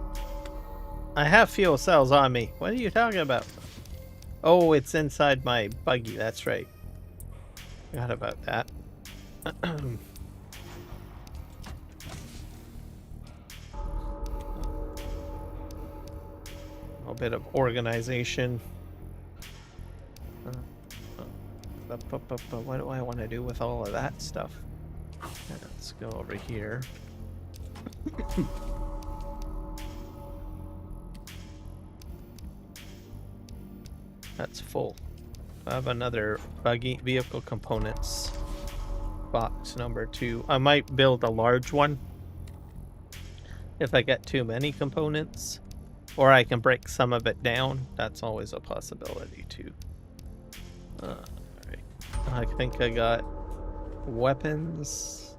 I have fuel cells on me. What are you talking about? Oh, it's inside my buggy. That's right. Forgot about that. A bit of organization. What do I want to do with all of that stuff? Let's go over here. That's full. I have another buggy vehicle components box number 2. I might build a large one if I get too many components, or I can break some of it down. That's always a possibility too. Alright. I think I got weapons.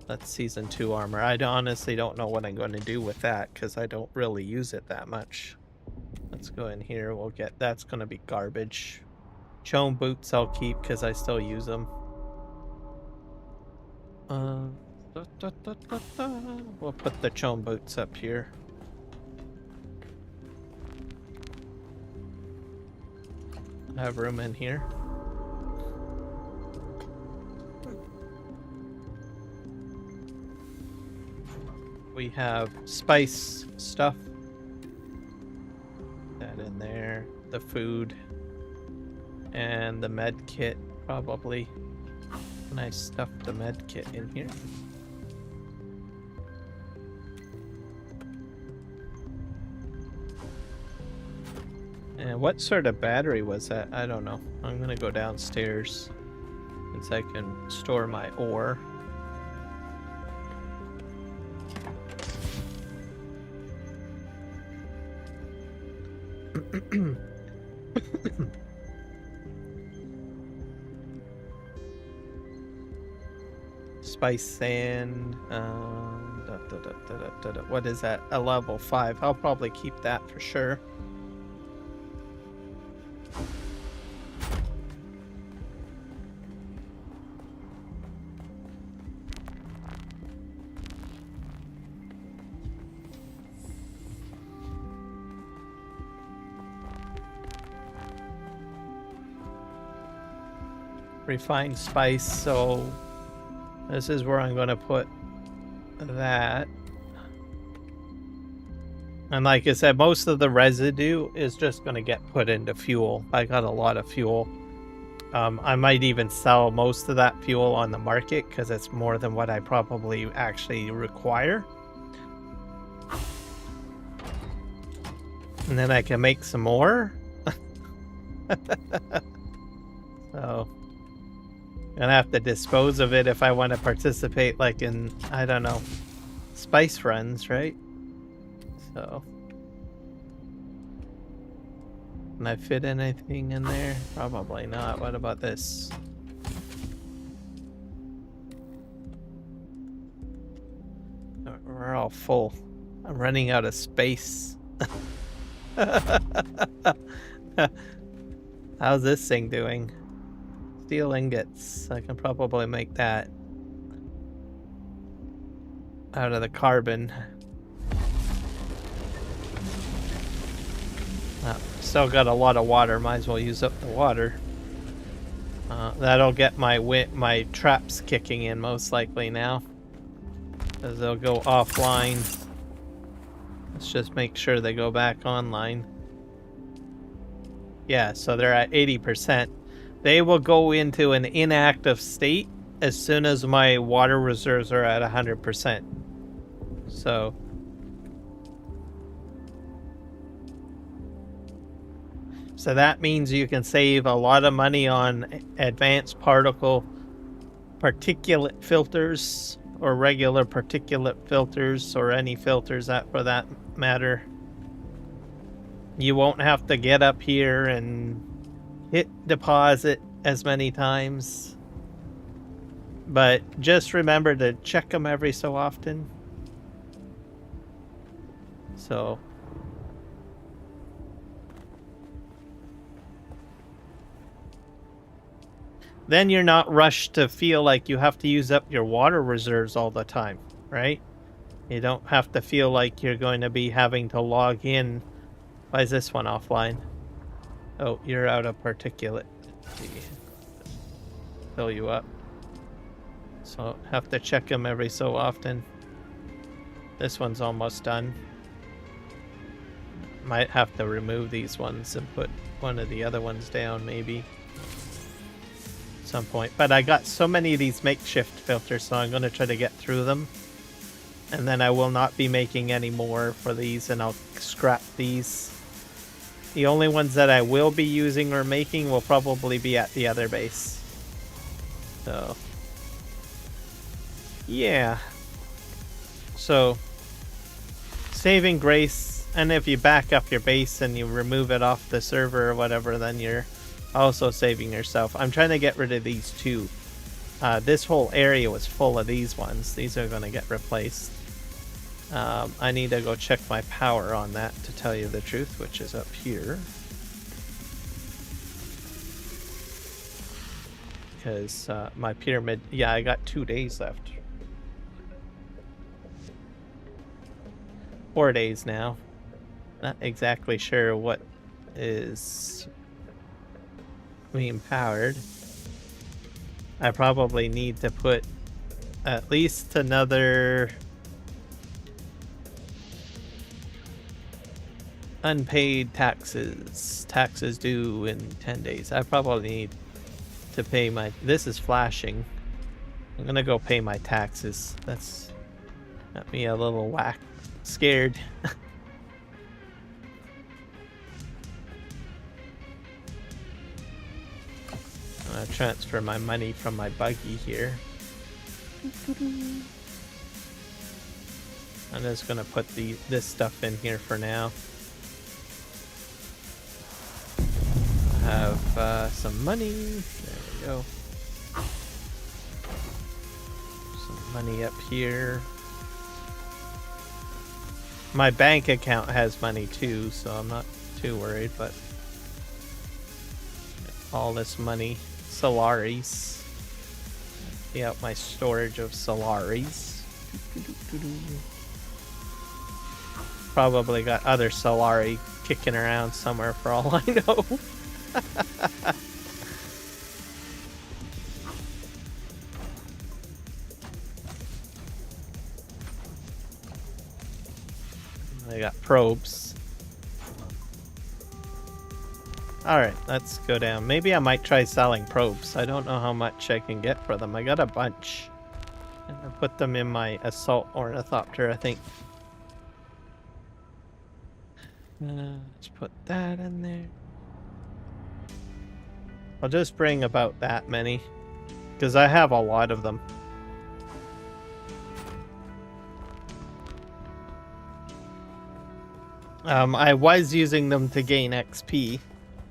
That's season 2 armor. I honestly don't know what I'm going to do with that because I don't really use it that much. Let's go in here. We'll get... That's going to be garbage. Chone boots I'll keep because I still use them. We'll put the chone boots up here. I have room in here. We have spice stuff. That in there. The food. And the med kit, probably. And I stuffed the med kit in here. And what sort of battery was that? I don't know. I'm gonna go downstairs since I can store my ore. Spice sand. What is that? A level 5. I'll probably keep that for sure. Refined spice, so this is where I'm going to put that. And like I said, most of the residue is just going to get put into fuel. I got a lot of fuel. I might even sell most of that fuel on the market because it's more than what I probably actually require. And then I can make some more. So... gonna have to dispose of it if I want to participate, like in, I don't know, spice runs, right? So, can I fit anything in there? Probably not. What about this? We're all full. I'm running out of space. How's this thing doing? Steel ingots. I can probably make that out of the carbon. Still got a lot of water. Might as well use up the water. That'll get my traps kicking in most likely now, as they'll go offline. Let's just make sure they go back online. Yeah, so they're at 80%. They will go into an inactive state as soon as my water reserves are at 100%. So that means you can save a lot of money on advanced particulate filters, or regular particulate filters, or any filters that for that matter. You won't have to get up here and hit deposit as many times, but just remember to check them every so often. So then you're not rushed to feel like you have to use up your water reserves all the time, right? You don't have to feel like you're going to be having to log in. Why is this one offline? Oh, you're out of particulate. Fill you up. So have to check them every so often. This one's almost done. Might have to remove these ones and put one of the other ones down maybe at some point. But I got so many of these makeshift filters, so I'm going to try to get through them. And then I will not be making any more for these, and I'll scrap these. The only ones that I will be using or making will probably be at the other base. So, yeah. So, saving grace, and if you back up your base and you remove it off the server or whatever, then you're Also saving yourself. I'm trying to get rid of these two. This whole area was full of these ones. These are going to get replaced. I need to go check my power on that, to tell you the truth, which is up here. Because my pyramid... Yeah, I got 2 days left. 4 days now. Not exactly sure what is being powered. I probably need to put at least another unpaid taxes due in 10 days. I probably need to pay my... This is flashing. I'm gonna go pay my taxes. That's got me a little scared. I'm gonna transfer my money from my buggy here. I'm just gonna put this stuff in here for now. I have some money. There we go. Some money up here. My bank account has money too, so I'm not too worried, but all this money. Solaris. See out my storage of Solaris. Probably got other Solari kicking around somewhere for all I know. I got probes. Alright, let's go down. Maybe I might try selling probes. I don't know how much I can get for them. I got a bunch. And I put them in my assault ornithopter, I think. Let's put that in there. I'll just bring about that many, because I have a lot of them. I was using them to gain XP,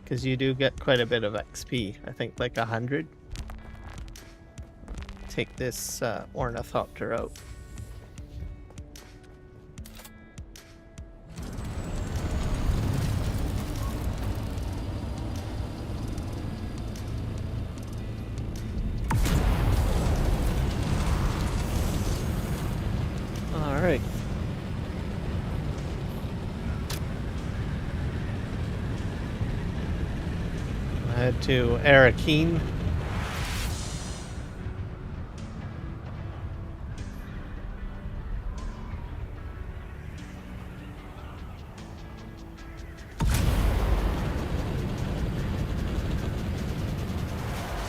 because you do get quite a bit of XP. I think like 100. Take this ornithopter out. Alright. Head to Arakeen.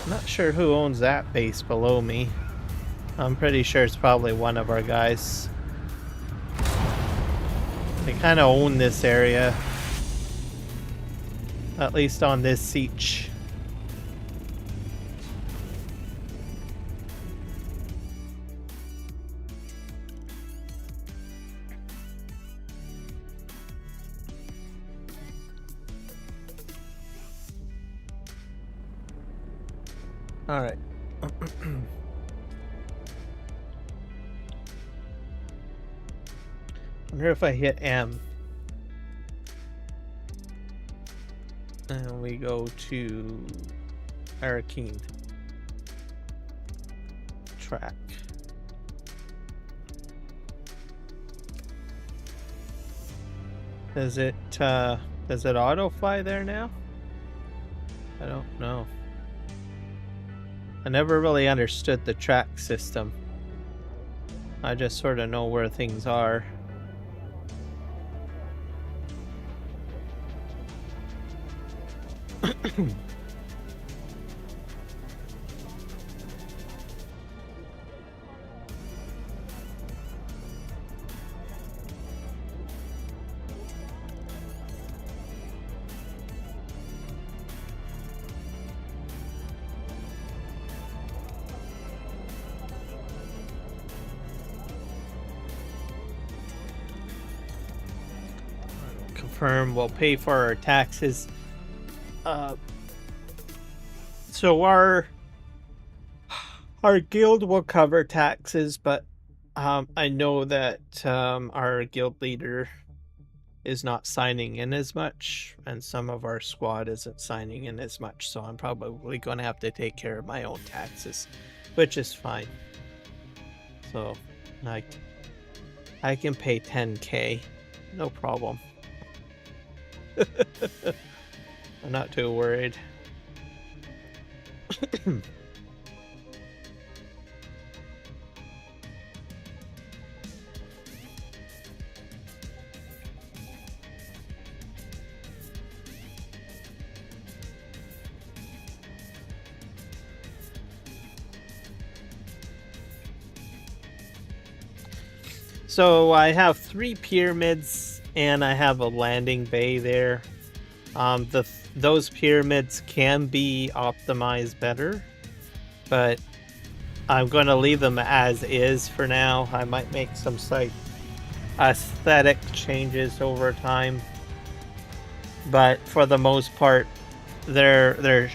Not sure who owns that base below me. I'm pretty sure it's probably one of our guys. They kind of own this area. At least on this siege. All right. Wonder if I hit M. And we go to Arakeen. Track. Does it auto fly there now? I don't know. I never really understood the track system. I just sort of know where things are. Confirm we'll pay for our taxes. So our guild will cover taxes, but I know that our guild leader is not signing in as much, and some of our squad isn't signing in as much, so I'm probably going to have to take care of my own taxes, which is fine. So I can pay 10k, no problem. I'm not too worried. So I have 3 pyramids and I have a landing bay there. Those pyramids can be optimized better, but I'm going to leave them as is for now. I might make some slight aesthetic changes over time, but for the most part, they're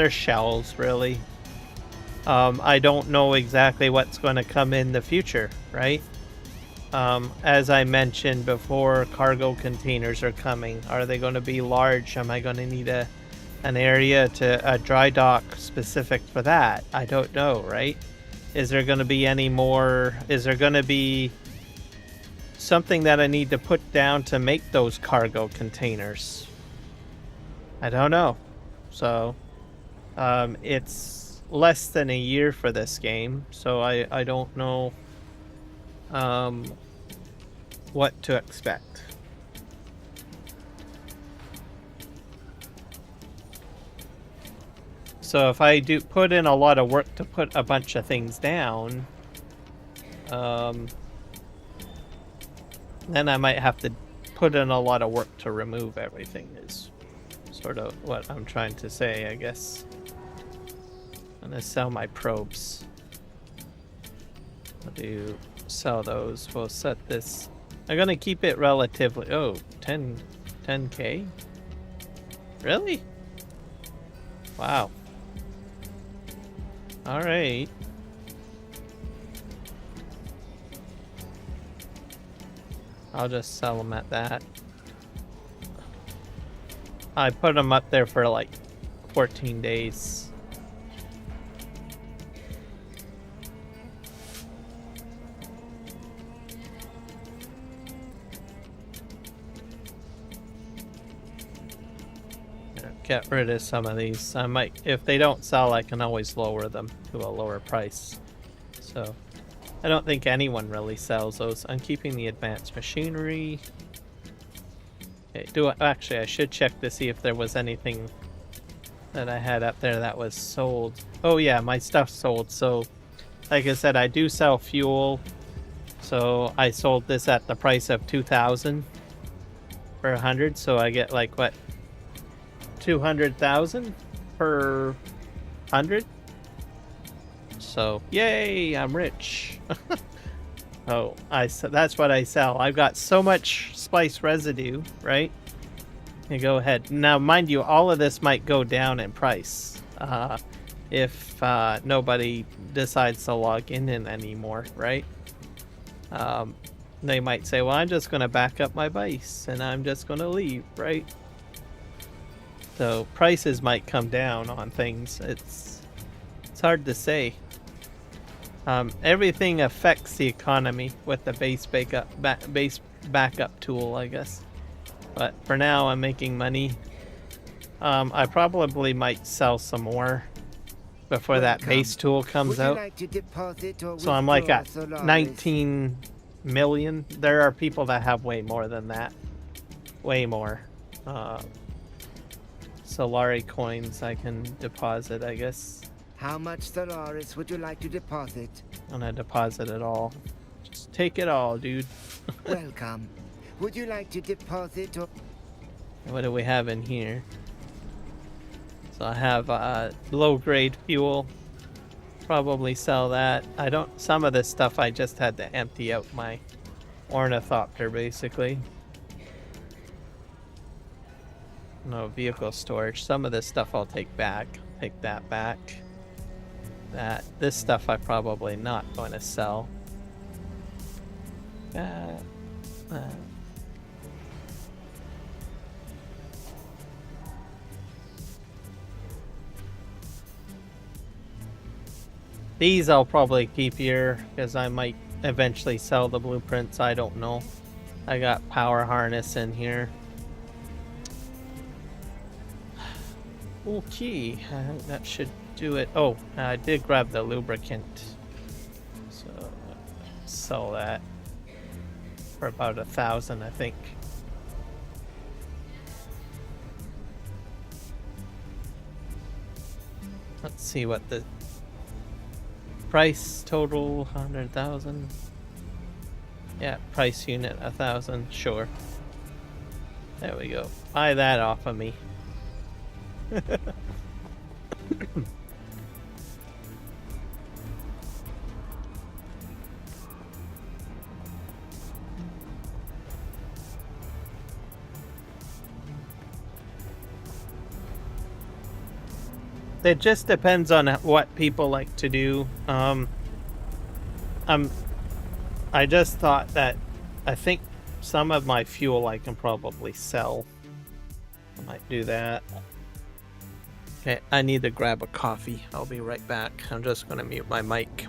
shells really. I don't know exactly what's going to come in the future, right? As I mentioned before, cargo containers are coming. Are they going to be large? Am I going to need an area to a dry dock specific for that? I don't know, right? Is there going to be any more? Is there going to be something that I need to put down to make those cargo containers? I don't know. So, it's less than a year for this game, so I don't know what to expect. So if I do put in a lot of work to put a bunch of things down, then I might have to put in a lot of work to remove everything, is sort of what I'm trying to say, I guess. I'm gonna sell my probes. I'll do sell those. We'll set this. I'm gonna keep it relatively. Oh, 10k? Really? Wow. All right. I'll just sell them at that. I put them up there for like 14 days. Get rid of some of these. I might, if they don't sell, I can always lower them to a lower price. So I don't think anyone really sells those. I'm keeping the advanced machinery. Okay, actually I should check to see if there was anything that I had up there that was sold. Oh yeah, my stuff sold. So like I said, I do sell fuel. So I sold this at the price of 2,000 for 100. So I get like what? 200,000 per 100. So yay, I'm rich. Oh, that's what I sell. I've got so much spice residue, right? You go ahead. Now, mind you, all of this might go down in price if nobody decides to log in anymore, right? They might say, well, I'm just going to back up my base and I'm just going to leave, right? So prices might come down on things. It's hard to say. Everything affects the economy with the base backup tool, I guess. But for now, I'm making money. I probably might sell some more before that base tool comes out. So I'm like at 19 million. There are people that have way more than that. Way more. Solari coins I can deposit, I guess. How much Solaris would you like to deposit? I'm gonna deposit it all. Just take it all, dude. Welcome. Would you like to deposit or... What do we have in here? So I have low-grade fuel. Probably sell that. I don't... Some of this stuff I just had to empty out my ornithopter, basically. No vehicle storage. Some of this stuff I'll take back. take that back. This stuff I'm probably not going to sell. These I'll probably keep here because I might eventually sell the blueprints. I don't know. I got power harness in here. Okay, I think that should do it. Oh, I did grab the lubricant. So sell that for about 1,000, I think. Let's see what the price total 100,000. Yeah, price unit 1,000. Sure. There we go. Buy that off of me. It just depends on what people like to do. I just thought that I think some of my fuel I can probably sell. I might do that. Okay, I need to grab a coffee. I'll be right back. I'm just gonna mute my mic.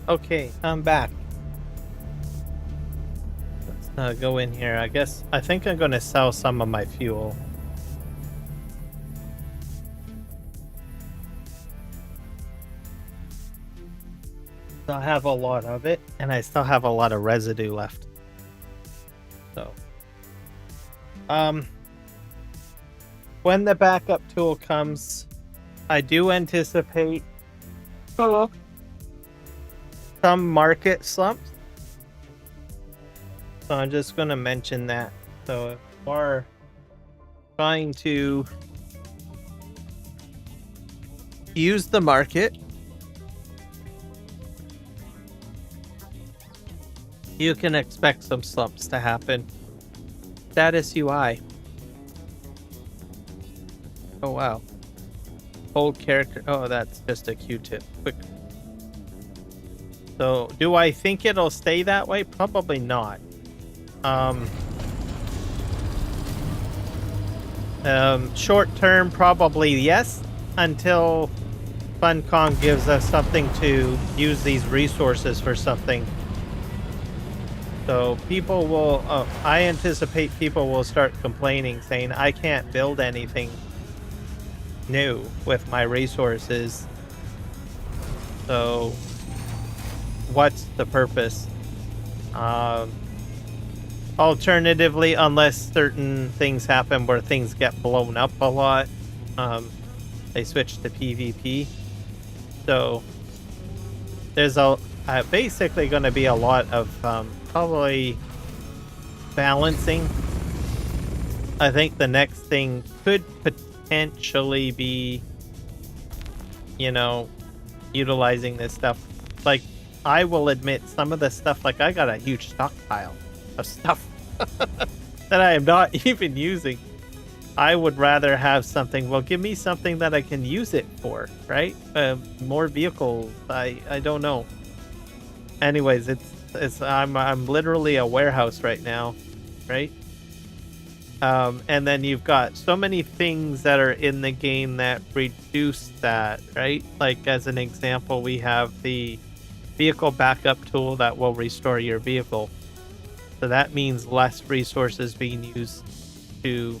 Okay, I'm back. Let's go in here. I think I'm gonna sell some of my fuel. I have a lot of it, and I still have a lot of residue left. So, when the backup tool comes, I do anticipate some market slumps. So I'm just going to mention that. So if you are trying to use the market, you can expect some slumps to happen. Status UI. Oh wow. Hold character. Oh, that's just a Q-tip. Quick. So, do I think it'll stay that way? Probably not. Short term, probably yes, until Funcom gives us something to use these resources for something. So people will, I anticipate people will start complaining, saying, I can't build anything new with my resources. So what's the purpose? Alternatively, unless certain things happen where things get blown up a lot, they switch to PvP. So there's basically going to be a lot of probably balancing. I think the next thing could potentially be, you know, utilizing this stuff. Like, I will admit, some of the stuff, like, I got a huge stockpile of stuff that I am not even using. I would rather have something, well, give me something that I can use it for, right? More vehicles. I don't know. Anyways, I'm literally a warehouse right now, right? And then you've got so many things that are in the game that reduce that, right? Like, as an example, we have the vehicle backup tool that will restore your vehicle. So that means less resources being used to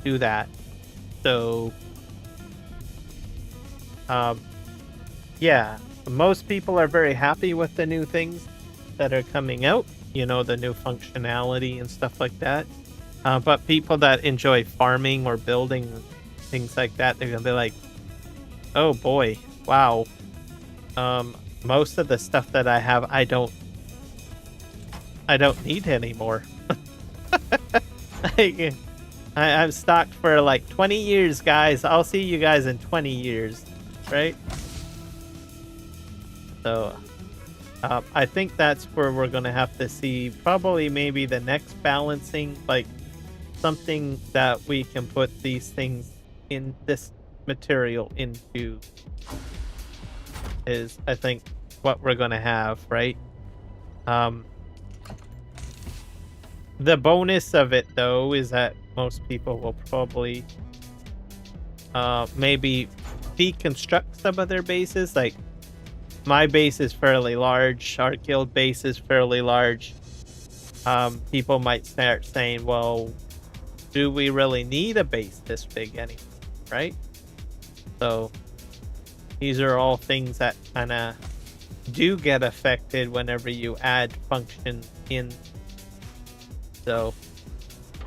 do that. So, yeah, most people are very happy with the new things that are coming out, you know, the new functionality and stuff like that. But people that enjoy farming or building things like that, they're gonna be like, oh boy, wow. Most of the stuff that I have, I don't need anymore. I'm stocked for like 20 years, guys. I'll see you guys in 20 years, right? So, I think that's where we're gonna have to see probably maybe the next balancing, like something that we can put these things in, this material into, is I think what we're gonna have, right? The bonus of it though is that most people will probably maybe deconstruct some of their bases. Like, my base is fairly large, our guild base is fairly large. People might start saying, well, do we really need a base this big anymore, right? So these are all things that kind of do get affected whenever you add function in. So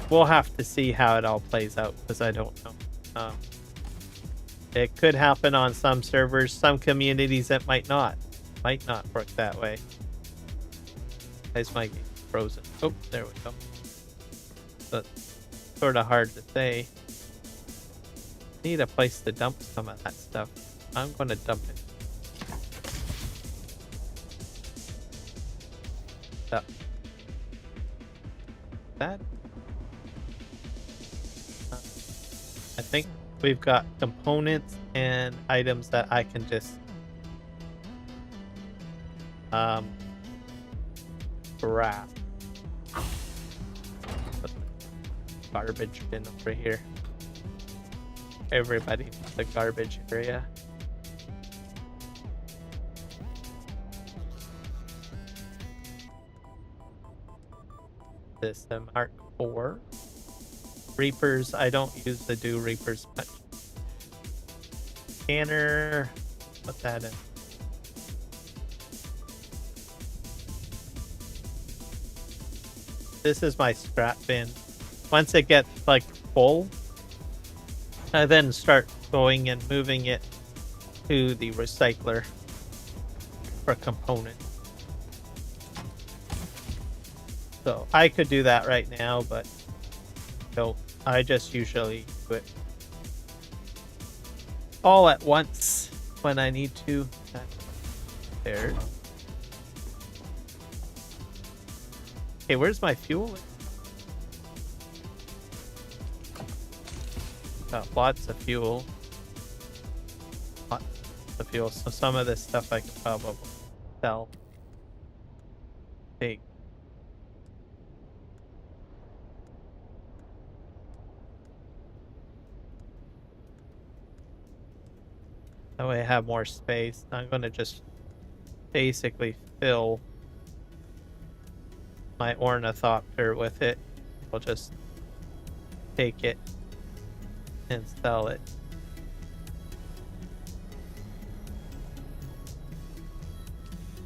we'll have to see how it all plays out, because I don't know. It could happen on some servers, some communities it might not work that way. Is my game frozen? Oh, there we go. But sort of hard to say. Need a place to dump some of that stuff. I'm gonna dump it. Up. That. I think we've got components and items that I can just grab. Put the garbage bin over here. Everybody needs the garbage area. This Mark IV. Reapers, I don't use the do Reapers much. Scanner, put that in. This is my scrap bin. Once it gets like full, I then start going and moving it to the recycler for components. So I could do that right now, but don't. I just usually do it all at once when I need to. There. Okay, where's my fuel? Got lots of fuel. Lots of fuel. So some of this stuff I could probably sell. Take. That way I have more space. I'm going to just basically fill my ornithopter with it. We'll just take it and sell it.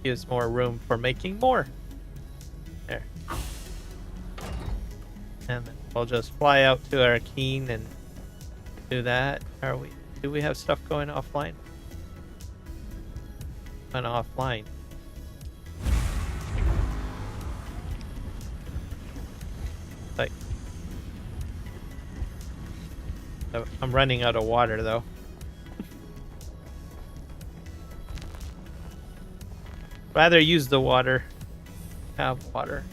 Gives more room for making more. There. And then we'll just fly out to Arkeen and do that. Do we have stuff going offline? Going offline. Like, I'm running out of water though. Rather use the water. Have water.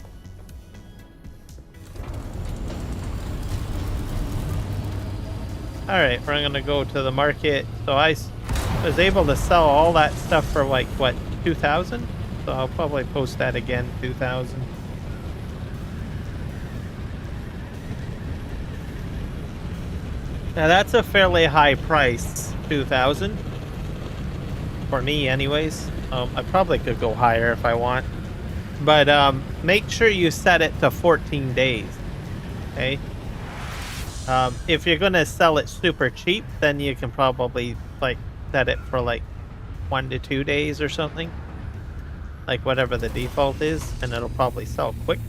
Alright, we're gonna go to the market. So I was able to sell all that stuff for like, what, 2,000? So I'll probably post that again, 2,000. Now that's a fairly high price, 2,000. For me anyways. I probably could go higher if I want. But make sure you set it to 14 days. Okay? If you're gonna sell it super cheap, then you can probably like set it for like 1 to 2 days or something. Like whatever the default is, and it'll probably sell quick.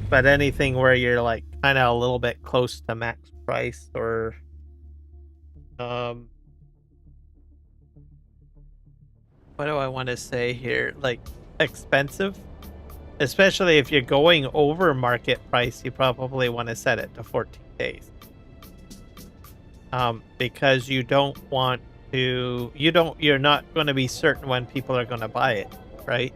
But anything where you're like kind of a little bit close to max price or what do I want to say here? Like expensive. Especially if you're going over market price, you probably want to set it to 14 days. Because you don't want to, you're not going to be certain when people are going to buy it, right?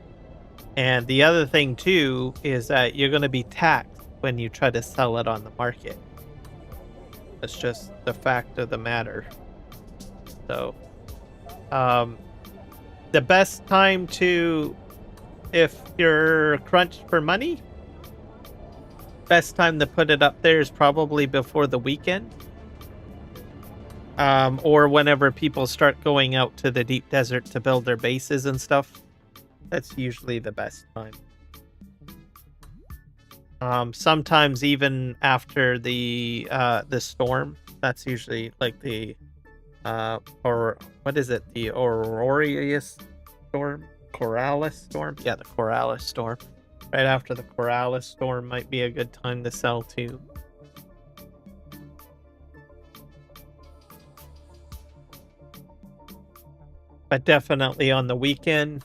And the other thing too is that you're going to be taxed when you try to sell it on the market. That's just the fact of the matter. So, the best time to, if you're crunched for money, best time to put it up there is probably before the weekend. Or whenever people start going out to the deep desert to build their bases and stuff. That's usually the best time. Sometimes even after the storm. That's usually like the or what is it? The Auroreus storm? Coralis storm? Yeah, the Coralis storm. Right after the Coralis storm might be a good time to sell too. But definitely on the weekend.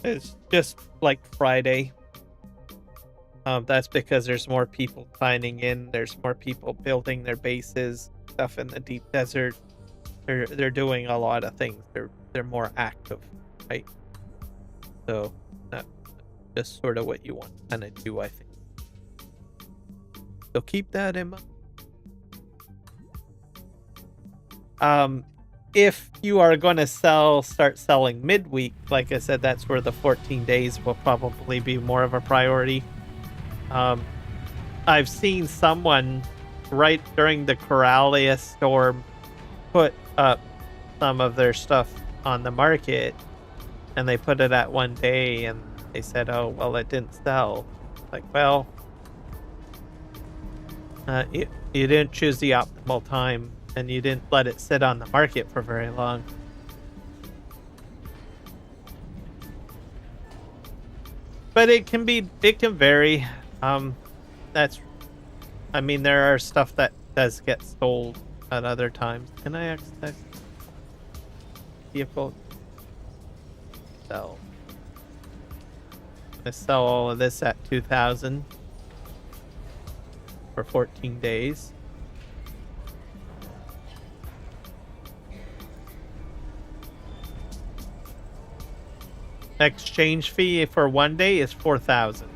It's just like Friday. That's because there's more people signing in. There's more people building their bases, stuff in the deep desert. They're doing a lot of things. They're more active, right? So that's just sort of what you want to kind of do, I think. So keep that in mind. If you are going to start selling midweek, like I said, that's where the 14 days will probably be more of a priority. I've seen someone right during the Coralis storm put up some of their stuff on the market, and they put it at 1 day, and they said, "Oh, well, it didn't sell." Like, well, you didn't choose the optimal time, and you didn't let it sit on the market for very long. But it can vary. I mean, there are stuff that does get sold at other times. Can I access vehicle? Sell. I sell all of this at 2,000 for 14 days. Exchange fee for 1 day is 4,000.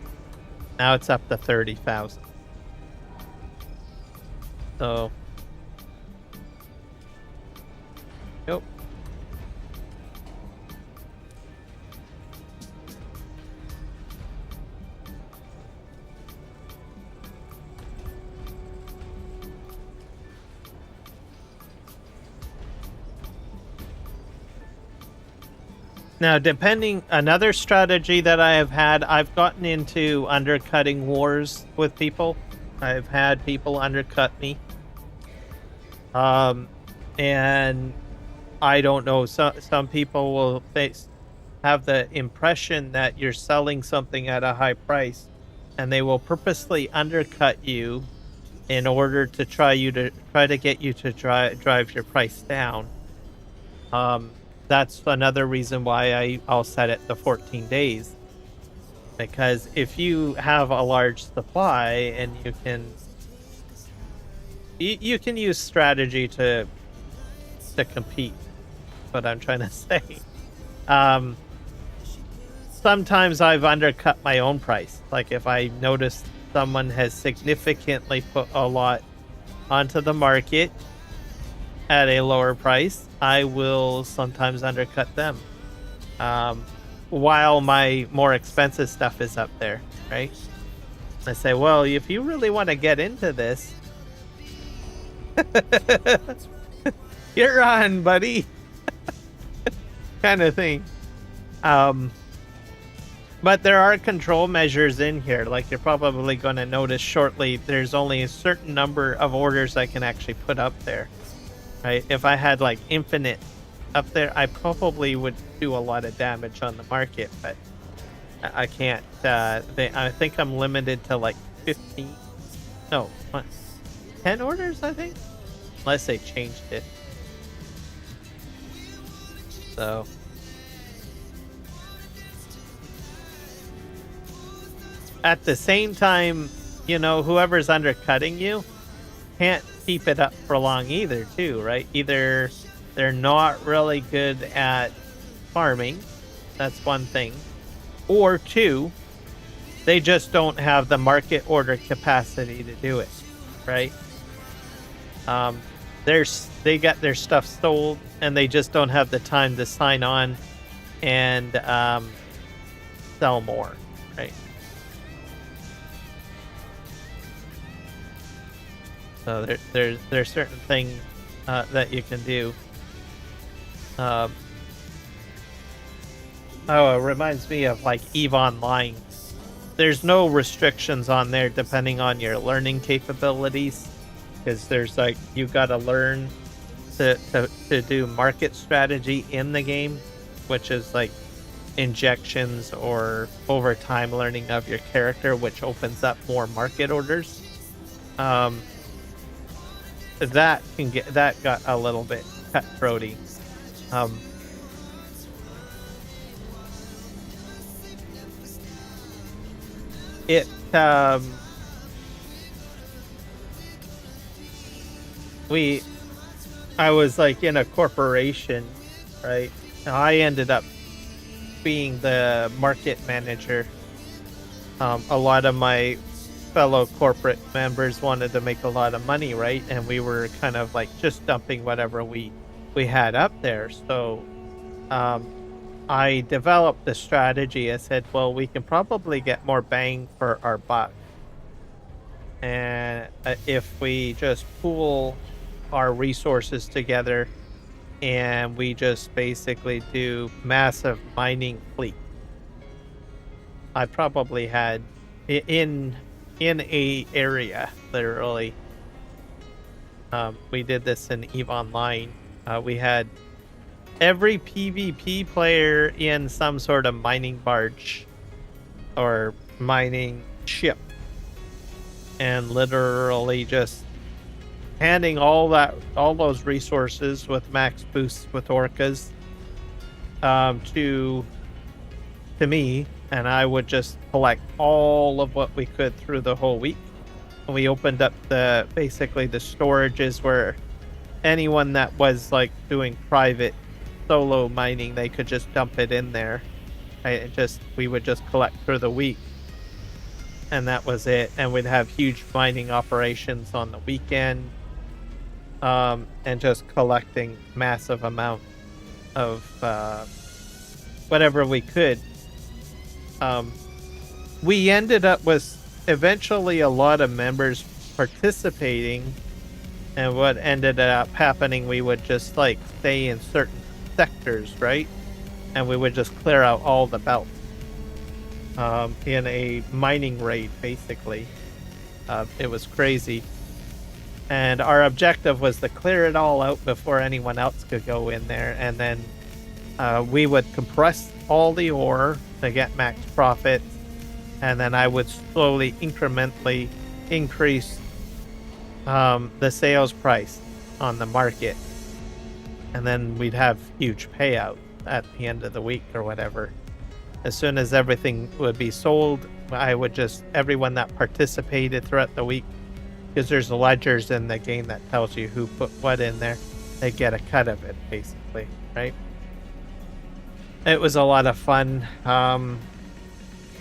Now it's up to 30,000. So, yep. Now, another strategy that I have had, I've gotten into undercutting wars with people. I've had people undercut me. And I don't know, some people will have the impression that you're selling something at a high price, and they will purposely undercut you in order to try to get you to drive your price down. That's another reason why I'll set it to 14 days. Because if you have a large supply and you can use strategy to compete, what I'm trying to say. Sometimes I've undercut my own price. Like if I notice someone has significantly put a lot onto the market at a lower price, I will sometimes undercut them. While my more expensive stuff is up there, right? I say, well, if you really want to get into this, you're on, buddy. Kind of thing. But there are control measures in here. Like you're probably going to notice shortly, there's only a certain number of orders I can actually put up there. Right? If I had like infinite up there, I probably would do a lot of damage on the market, but I can't. I think I'm limited to like 15. No, 10 orders, I think? Unless they changed it. So at the same time, you know, whoever's undercutting you can't keep it up for long either, too, right? Either they're not really good at farming, that's one thing, or two, they just don't have the market order capacity to do it, right? They got their stuff sold, and they just don't have the time to sign on and sell more, right? So there's certain things that you can do. Oh, it reminds me of like EVE Online. There's no restrictions on there depending on your learning capabilities, because there's like you got to learn to do market strategy in the game, which is like injections or over time learning of your character, which opens up more market orders. That got a little bit cutthroaty. I was like in a corporation, right? I ended up being the market manager. A lot of my fellow corporate members wanted to make a lot of money, right? And we were kind of like just dumping whatever we had up there. So I developed the strategy. I said, well, we can probably get more bang for our buck. And if we just pool our resources together and we just basically do massive mining fleet. I probably had in a area, literally. We did this in EVE Online. We had every PvP player in some sort of mining barge or mining ship, and literally just handing all those resources with max boosts with orcas to me, and I would just collect all of what we could through the whole week. And we opened up basically the storages where anyone that was like doing private solo mining, they could just dump it in there. We would just collect through the week, and that was it. And we'd have huge mining operations on the weekend, and just collecting massive amount of whatever we could. We ended up with eventually a lot of members participating, and what ended up happening, we would just like stay in certain sectors, right? And we would just clear out all the belts in a mining raid, basically. It was crazy. And our objective was to clear it all out before anyone else could go in there, and then we would compress all the ore to get max profit, and then I would slowly, incrementally increase the sales price on the market, and then we'd have huge payout at the end of the week or whatever. As soon as everything would be sold, I would just, everyone that participated throughout the week, because there's ledgers in the game that tells you who put what in there, they get a cut of it, basically, right? It was a lot of fun.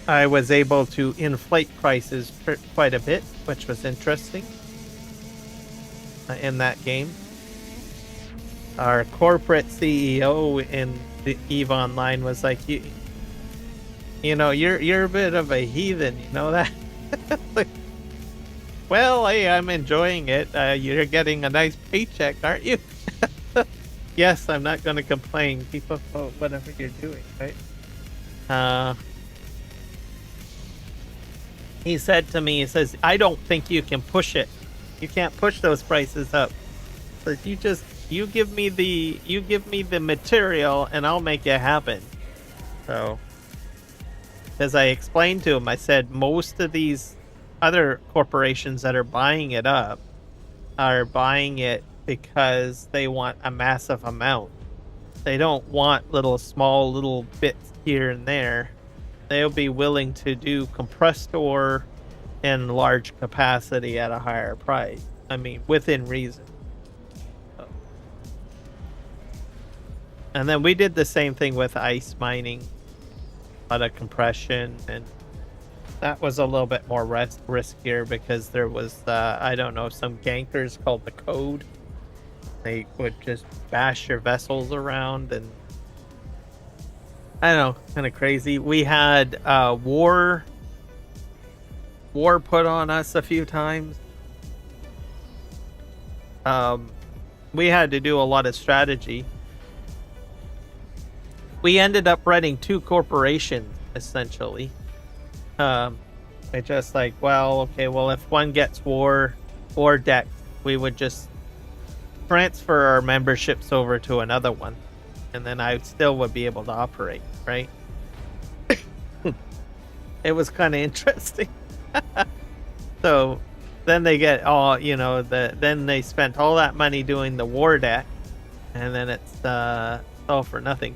I was able to inflate prices quite a bit, which was interesting in that game. Our corporate CEO in the EVE Online was like, you know, you're a bit of a heathen, you know that? Like, well, hey, I'm enjoying it. You're getting a nice paycheck, aren't you? Yes, I'm not going to complain. Keep up whatever you're doing, right? He said to me, he says, I don't think you can push it. You can't push those prices up. But you give me the material and I'll make it happen. So, as I explained to him, I said most of these other corporations that are buying it up are buying it because they want a massive amount. They don't want small little bits here and there. They'll be willing to do compressed ore in large capacity at a higher price. I mean, within reason. And then we did the same thing with ice mining. A lot of compression, and that was a little bit more riskier because there was, I don't know, some gankers called the Code. They would just bash your vessels around, and I don't know, kind of crazy. We had war put on us a few times. We had to do a lot of strategy. We ended up running two corporations, essentially. It's just like, well, okay, well, if one gets war deck, we would just transfer our memberships over to another one, and then I still would be able to operate, right? It was kind of interesting. So then they get all, you know, then they spent all that money doing the war deck, and then it's all for nothing.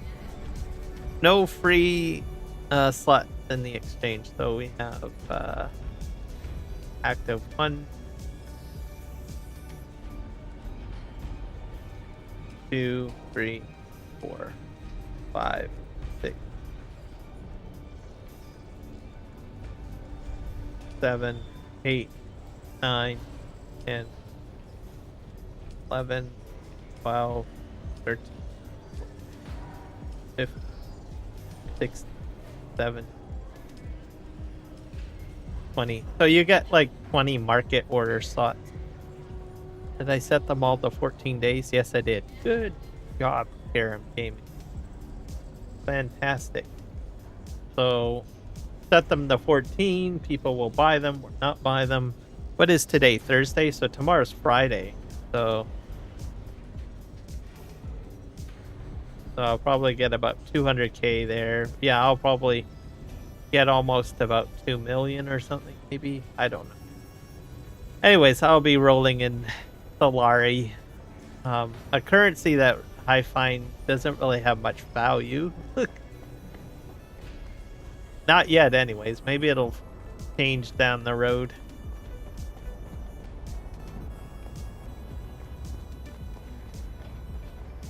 No free slots in the exchange, so we have active 1, 2, 3, 4, 5, 6, 7, 8, 9, 10, 11, 12, 13, 15, 16, 17, 20. So you get like 20 market order slots. Did I set them all to 14 days? Yes, I did. Good job, Kiram Gaming. Fantastic. So set them to 14. People will buy them or not buy them. What is today? Thursday? So tomorrow's Friday. So I'll probably get about 200k there. Yeah, I'll probably get almost about 2 million or something, maybe. I don't know. Anyways, I'll be rolling in Solari, a currency that I find doesn't really have much value. Not yet, anyways. Maybe it'll change down the road.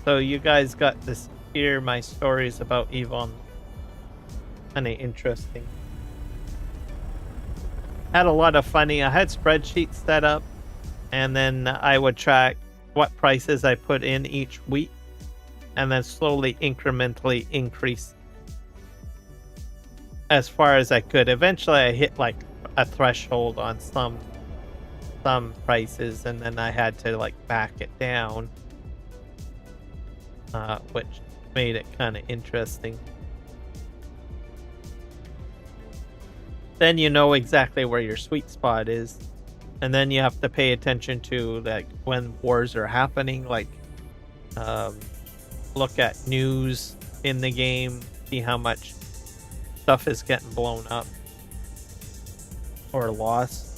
So you guys got to hear my stories about Yvonne. Kind of interesting. Had a lot of funny. I had spreadsheets set up, and then I would track what prices I put in each week, and then slowly, incrementally increase as far as I could. Eventually, I hit like a threshold on some prices, and then I had to like back it down, which made it kind of interesting. Then you know exactly where your sweet spot is, and then you have to pay attention to like when wars are happening, like look at news in the game, see how much stuff is getting blown up or lost.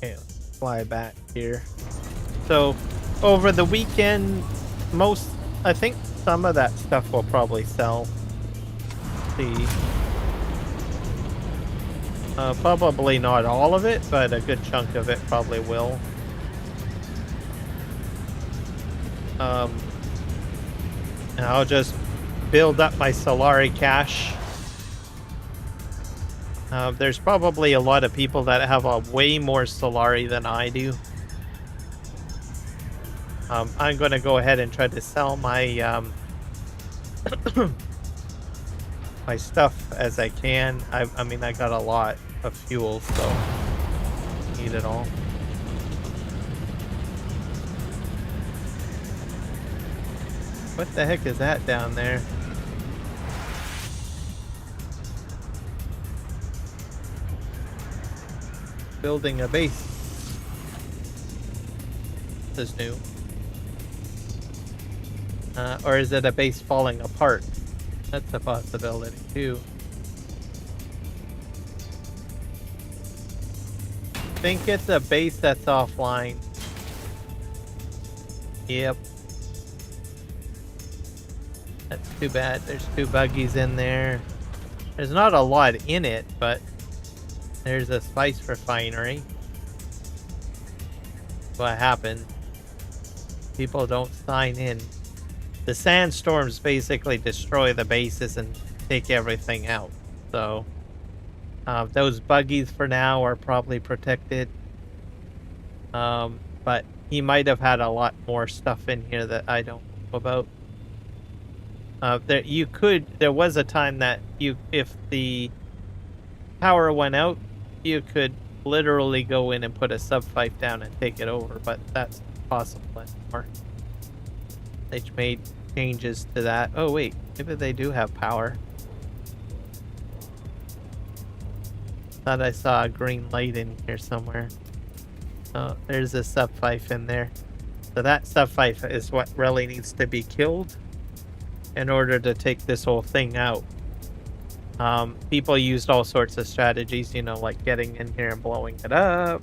Okay, let's fly back here. So, over the weekend, I think some of that stuff will probably sell. See, probably not all of it, but a good chunk of it probably will. And I'll just build up my Solari cache. There's probably a lot of people that have a way more Solari than I do. I'm going to go ahead and try to sell my my stuff as I can. I mean, I got a lot of fuel, so need it all. What the heck is that down there? Building a base. This is new. Or is it a base falling apart? That's a possibility too. I think it's a base that's offline. Yep. That's too bad. There's 2 buggies in there. There's not a lot in it, but there's a spice refinery. What happened? People don't sign in. The sandstorms basically destroy the bases and take everything out. So those buggies for now are probably protected. But he might have had a lot more stuff in here that I don't know about. There was a time that if the power went out, you could literally go in and put a sub-5 down and take it over, but that's possible anymore. They made changes to that. Oh wait, maybe they do have power. Thought I saw a green light in here somewhere. Oh, there's a sub-5 in there. So that sub-5 is what really needs to be killed in order to take this whole thing out. People used all sorts of strategies, you know, like getting in here and blowing it up,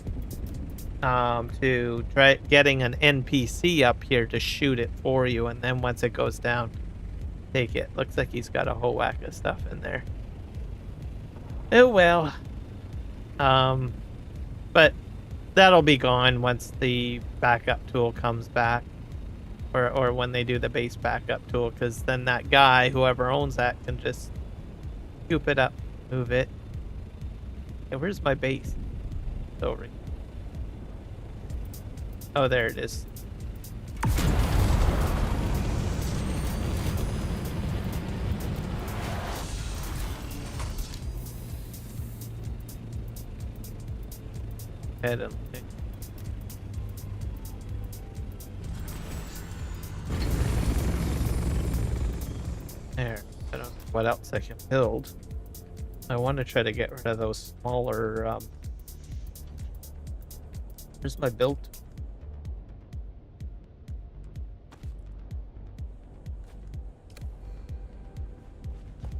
to try getting an NPC up here to shoot it for you, and then once it goes down, take it. Looks like he's got a whole whack of stuff in there. Oh well. But that'll be gone once the backup tool comes back. Or when they do the base backup tool, because then that guy, whoever owns that, can just scoop it up, move it. Hey, where's my base? It's over here. Oh, there it is. Head and look. There. I don't know what else I can build. I want to try to get rid of those smaller. Where's my build?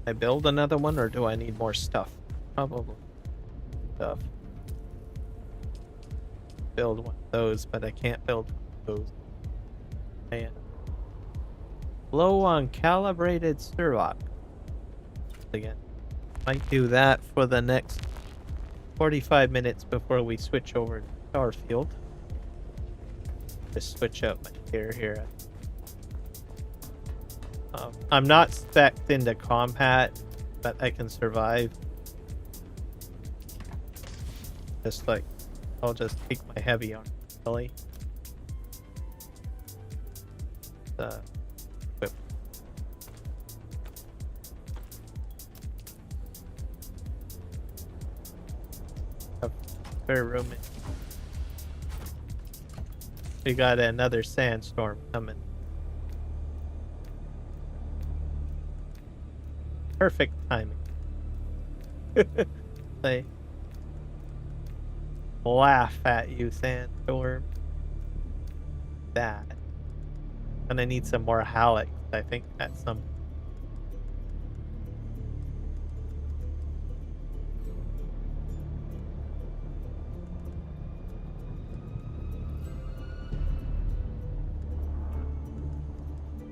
I build another one, or do I need more stuff? Probably stuff. Build one of those, but I can't build those. Man. Low on calibrated Sturrock. Again, might do that for the next 45 minutes before we switch over to Starfield. Just switch up my gear here. I'm not spec'd into combat, but I can survive. Just like, I'll just take my heavy on belly. Whip. Have spare room. We got another sandstorm coming. Perfect timing. They laugh at you, sandstorm. That. And I need some more halics, I think, at some.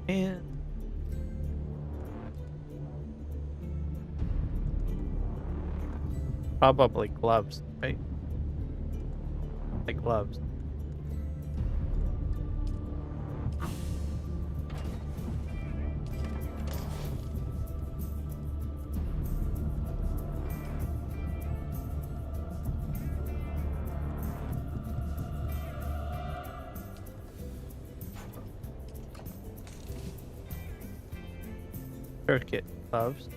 And probably gloves, right? Like gloves. Circuit gloves.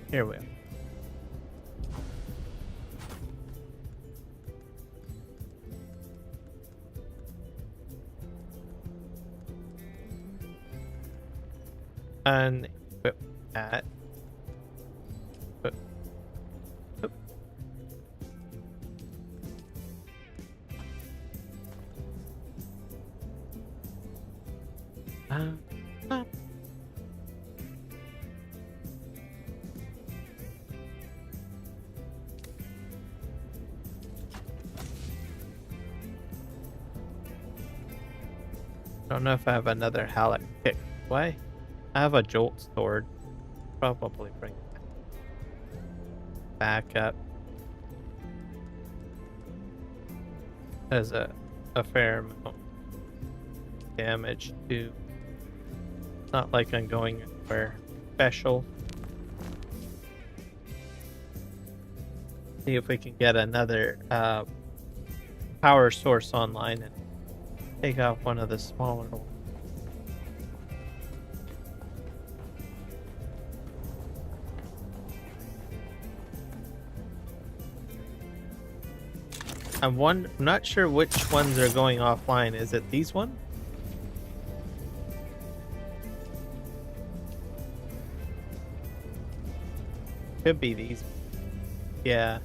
Here we are. And equip that. Equip. Oop. Ah. Don't know if I have another halic kick. Why? I have a jolt sword. Probably bring it back up. Has a fair amount of damage too. Not like I'm going anywhere special. See if we can get another power source online and take off one of the smaller ones. I'm not sure which ones are going offline. Is it these ones? Could be these. Yeah.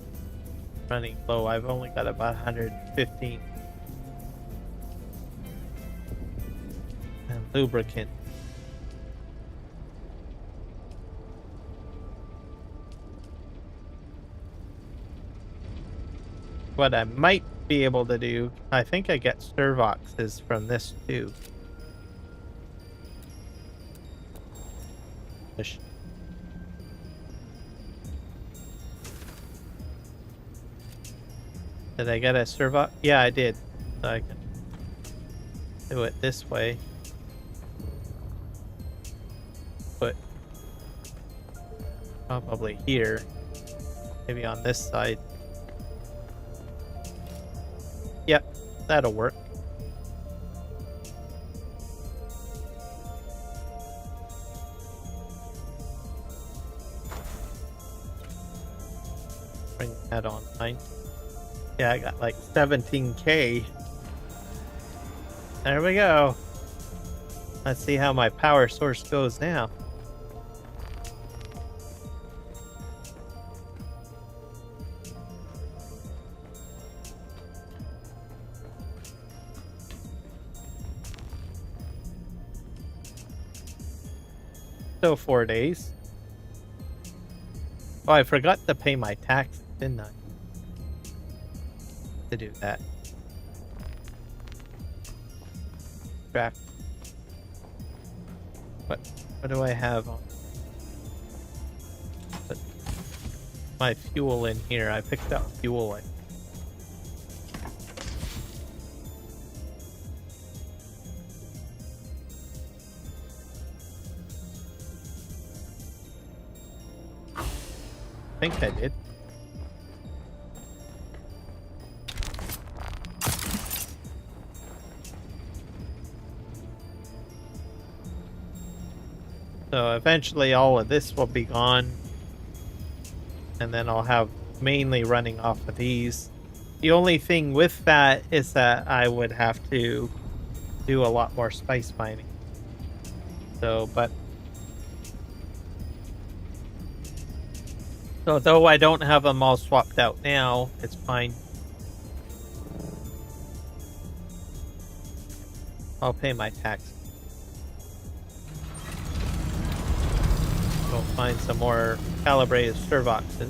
Running low. I've only got about 115. And lubricant. What I might be able to do, I think I get servoxes from this too. Did I get a servox? Yeah, I did. So I can do it this way. Put probably here. Maybe on this side. Yep, that'll work. Bring that online. Yeah, I got like 17k. There we go. Let's see how my power source goes now. So 4 days. Oh, I forgot to pay my tax, didn't I? To do that. Track. What do I have on? my fuel in here. I picked up fuel. I think I did. So eventually all of this will be gone. And then I'll have mainly running off of these. The only thing with that is that I would have to do a lot more spice mining. So, so though I don't have them all swapped out now, it's fine. I'll pay my tax. Go find some more calibrated servoxes.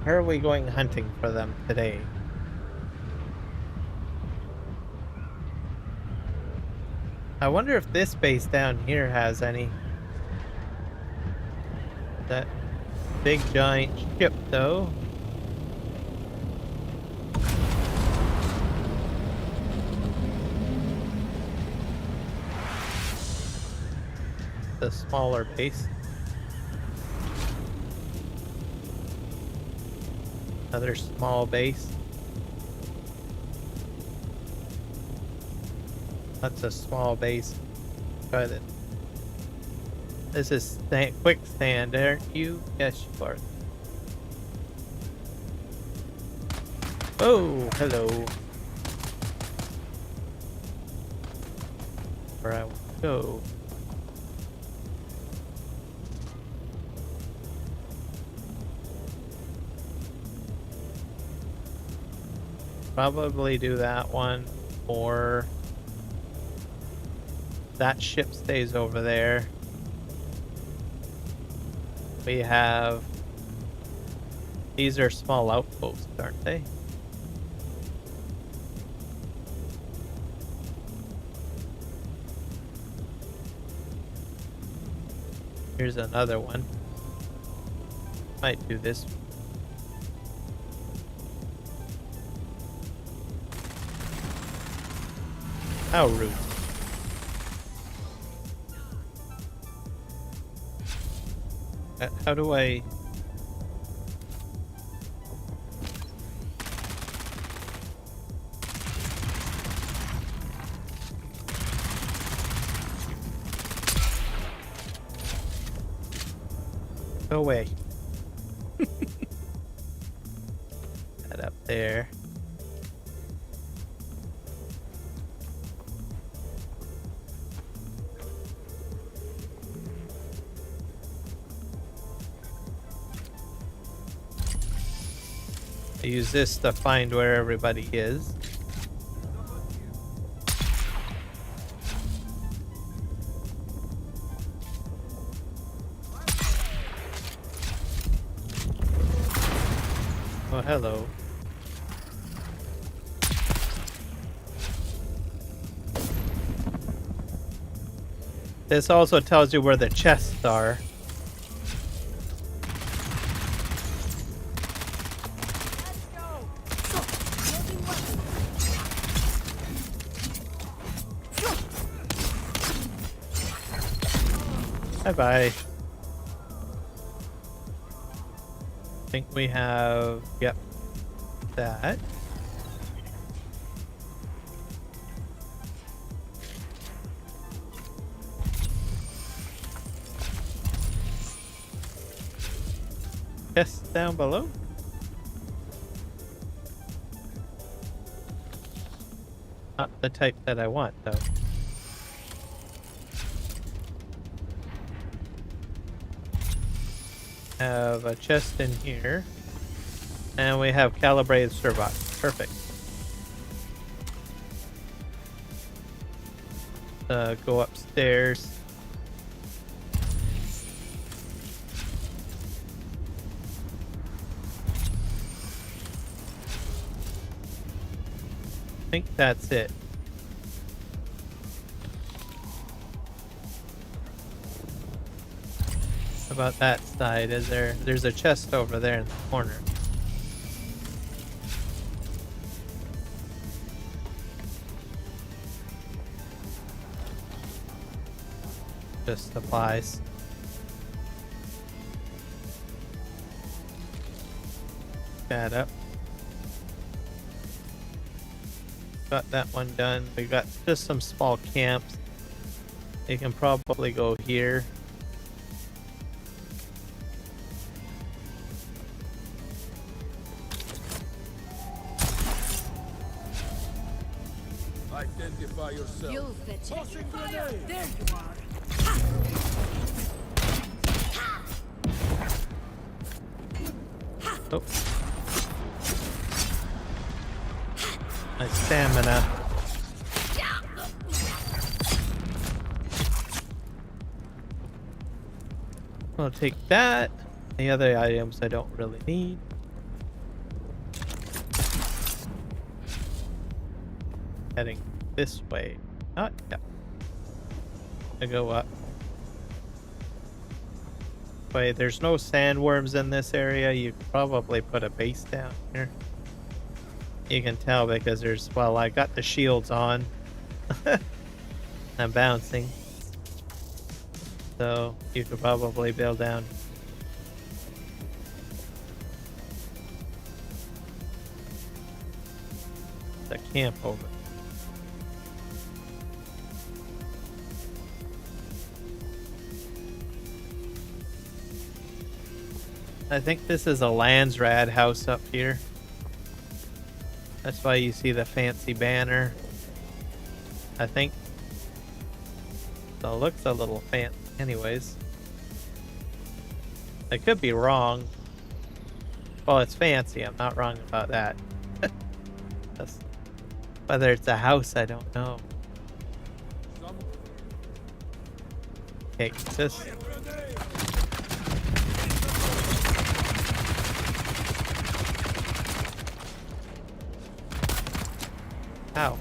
Where are we going hunting for them today? I wonder if this base down here has any. That big giant ship, though. The smaller base. Another small base. That's a small base. Try that. This is quicksand, aren't you? Yes, you are. Oh, hello. Where I want to go. Probably do that one, or that ship stays over there. We have, these are small outposts, aren't they? Here's another one. Might do this one. How rude. How do I... Go away. That up there. I use this to find where everybody is. Oh, hello. This also tells you where the chests are. Bye-bye. I think we have, yep, that. Chest down below. Not the type that I want, though. have a chest in here. And we have calibrated servox. Perfect. Go upstairs. I think that's it. How about that side? There's a chest over there in the corner. Just supplies. That up. Got that one done. We got just some small camps. You can probably go here. Identify yourself. You fetch it. There you are. Oh. My stamina. I'll take that. The other items I don't really need. Heading this way. Not yet. I go up. Wait, there's no sandworms in this area. You could probably put a base down here. You can tell because there's, well, I got the shields on. I'm bouncing. So you could probably build down. The camp over. I think this is a Landsrad house up here. That's why you see the fancy banner. I think. So it looks a little fancy anyways. I could be wrong. Well, it's fancy. I'm not wrong about that. Whether it's a house, I don't know. Okay, this. Ow.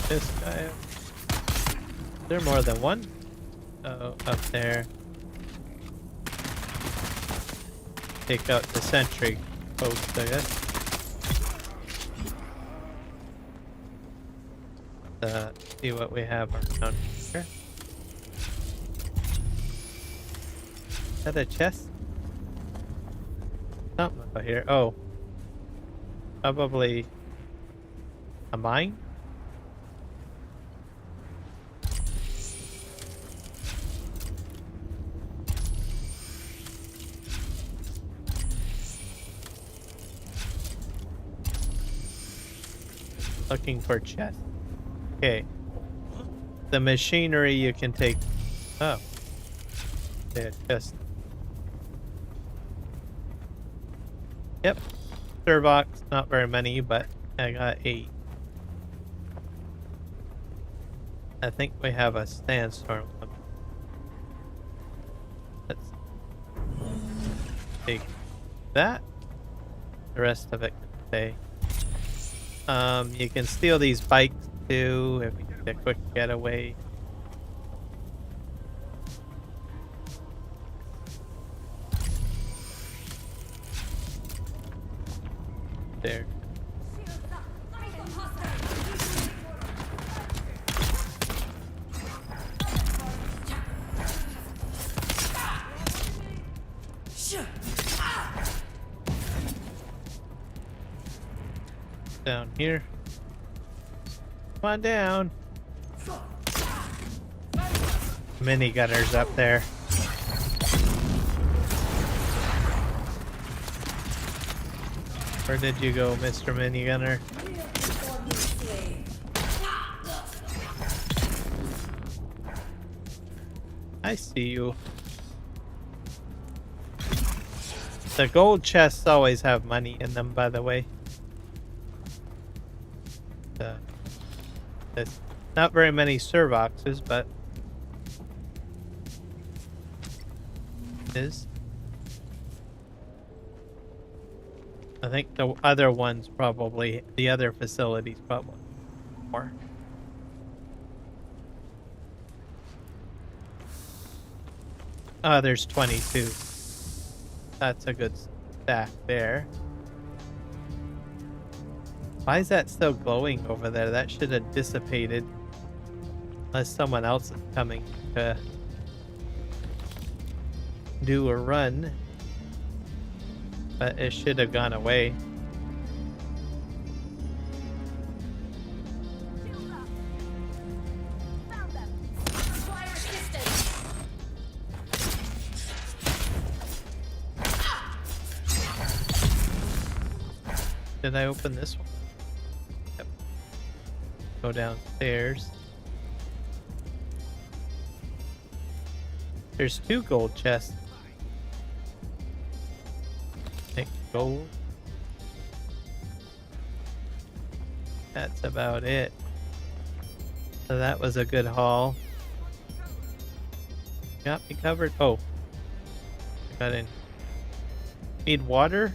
This guy. Is there more than one? Oh, up there. Take out the sentry post, I guess. See what we have around here. Is that a chest? Something about here. Oh. Probably a mine? Looking for chest. Okay. The machinery you can take. Oh. Yeah, chest. Yep. Servox, not very many, but I got 8. I think we have a sandstorm coming. Let's take that. The rest of it can stay. You can steal these bikes too if you need a quick getaway. There. Down here. Come on down. Mini gunners up there. Where did you go, Mr. Minigunner? I see you. The gold chests always have money in them, by the way. There's not very many Servoxes, but is. I think the other ones probably, the other facilities probably more. There's 22. That's a good stack there. Why is that still glowing over there? That should have dissipated. Unless someone else is coming to do a run. But it should have gone away. Did I open this one? Yep. Go downstairs. There's 2 gold chests. Take gold. That's about it. So that was a good haul. Got me covered. Oh. Got in. Need water?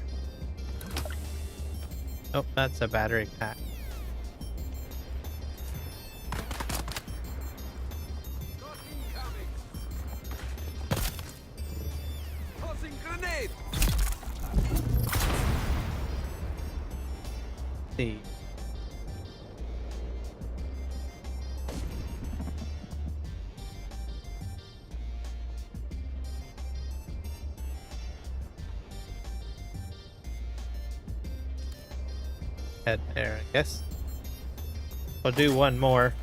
Oh, that's a battery pack. Tossing grenade. See. Head there, I guess. We'll do one more.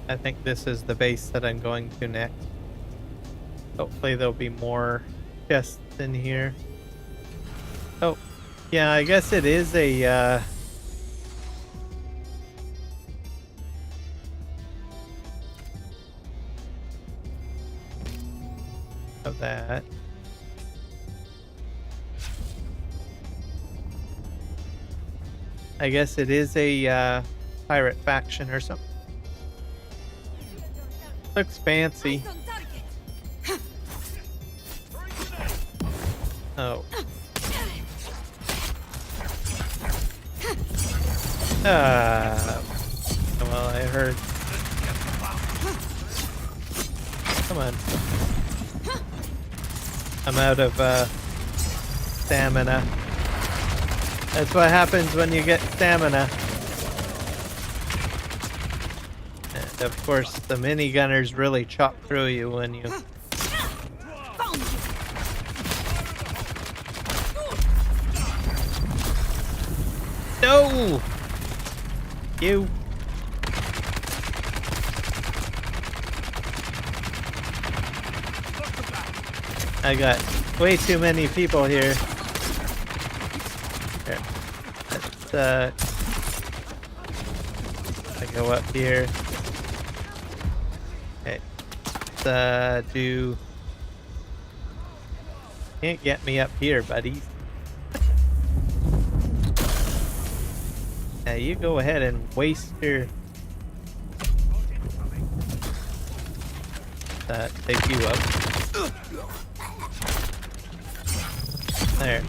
I think this is the base that I'm going to next. Hopefully there'll be more chests in here. Oh, yeah, I guess it is a of that. I guess it is a pirate faction or something. Looks fancy. Oh. Well, I heard. Come on. I'm out of stamina. That's what happens when you get stamina. And of course, the minigunners really chop through you when you... No! You. I got way too many people here. Here. Let's I go up here. Okay. Let's do... Can't get me up here, buddy. Yeah, you go ahead and waste your... take you up. There.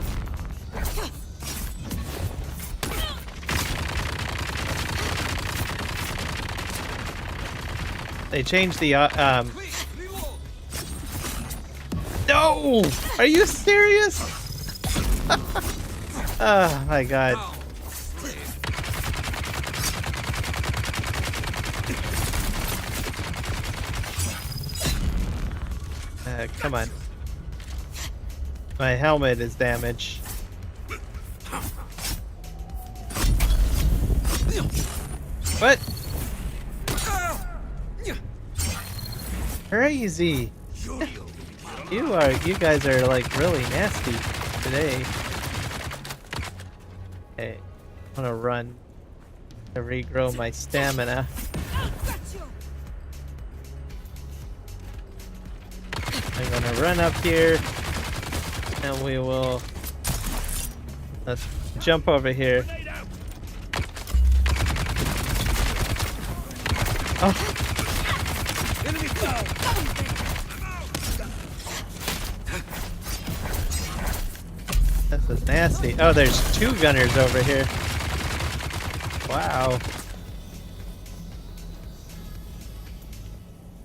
They changed the No! Are you serious? Oh my god. Come on. My helmet is damaged. What? Crazy. You guys are like really nasty today. Okay, I'm gonna run to regrow my stamina. I'm gonna run up here and we will let's jump over here. Oh. This is nasty. Oh, there's two gunners over here. Wow.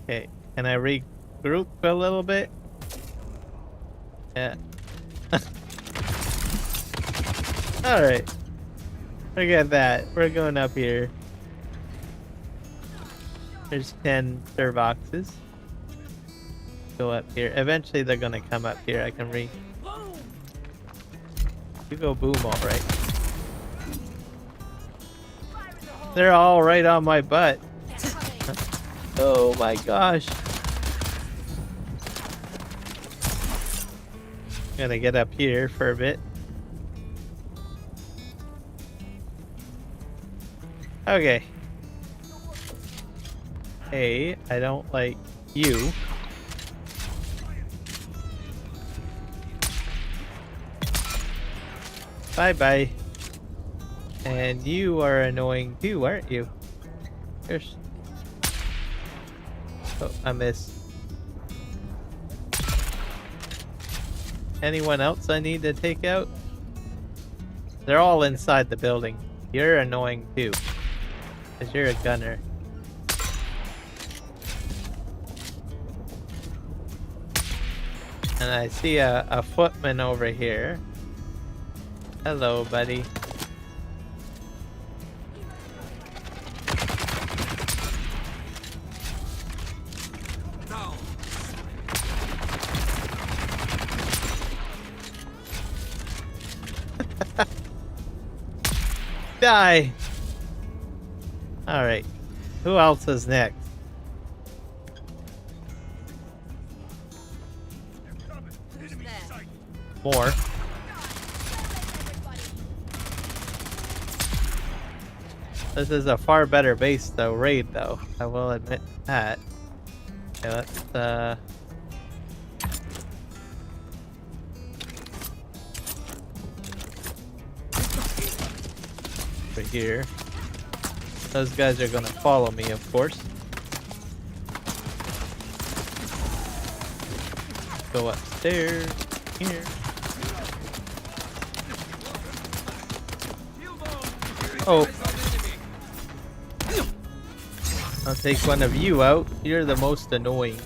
Okay, can I regroup a little bit? Yeah. Alright. Forget that. We're going up here. There's 10 boxes. Go up here. Eventually they're gonna come up here. I can You go boom, alright. They're all right on my butt. Oh my gosh. Gonna get up here for a bit. Okay. Hey, I don't like you. Bye-bye. And you are annoying too, aren't you? Here's... Oh, I missed. Anyone else I need to take out? They're all inside the building. You're annoying too. Because you're a gunner. And I see a footman over here. Hello, buddy. Die! Alright. Who else is next? More. This is a far better base though, raid though. I will admit that. Okay, let's over here. Those guys are gonna follow me, of course. Go upstairs. Here. Oh. I'll take one of you out. You're the most annoying.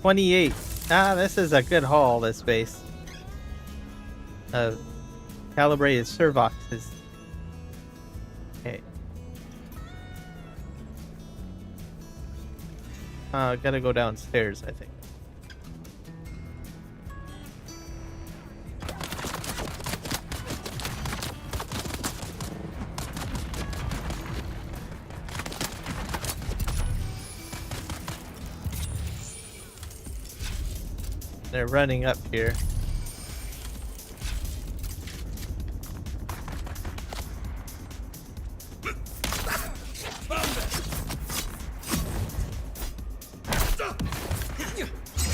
28. Ah, this is a good haul, this base. Calibrated servoxes. Okay. Gotta go downstairs, I think. They're running up here.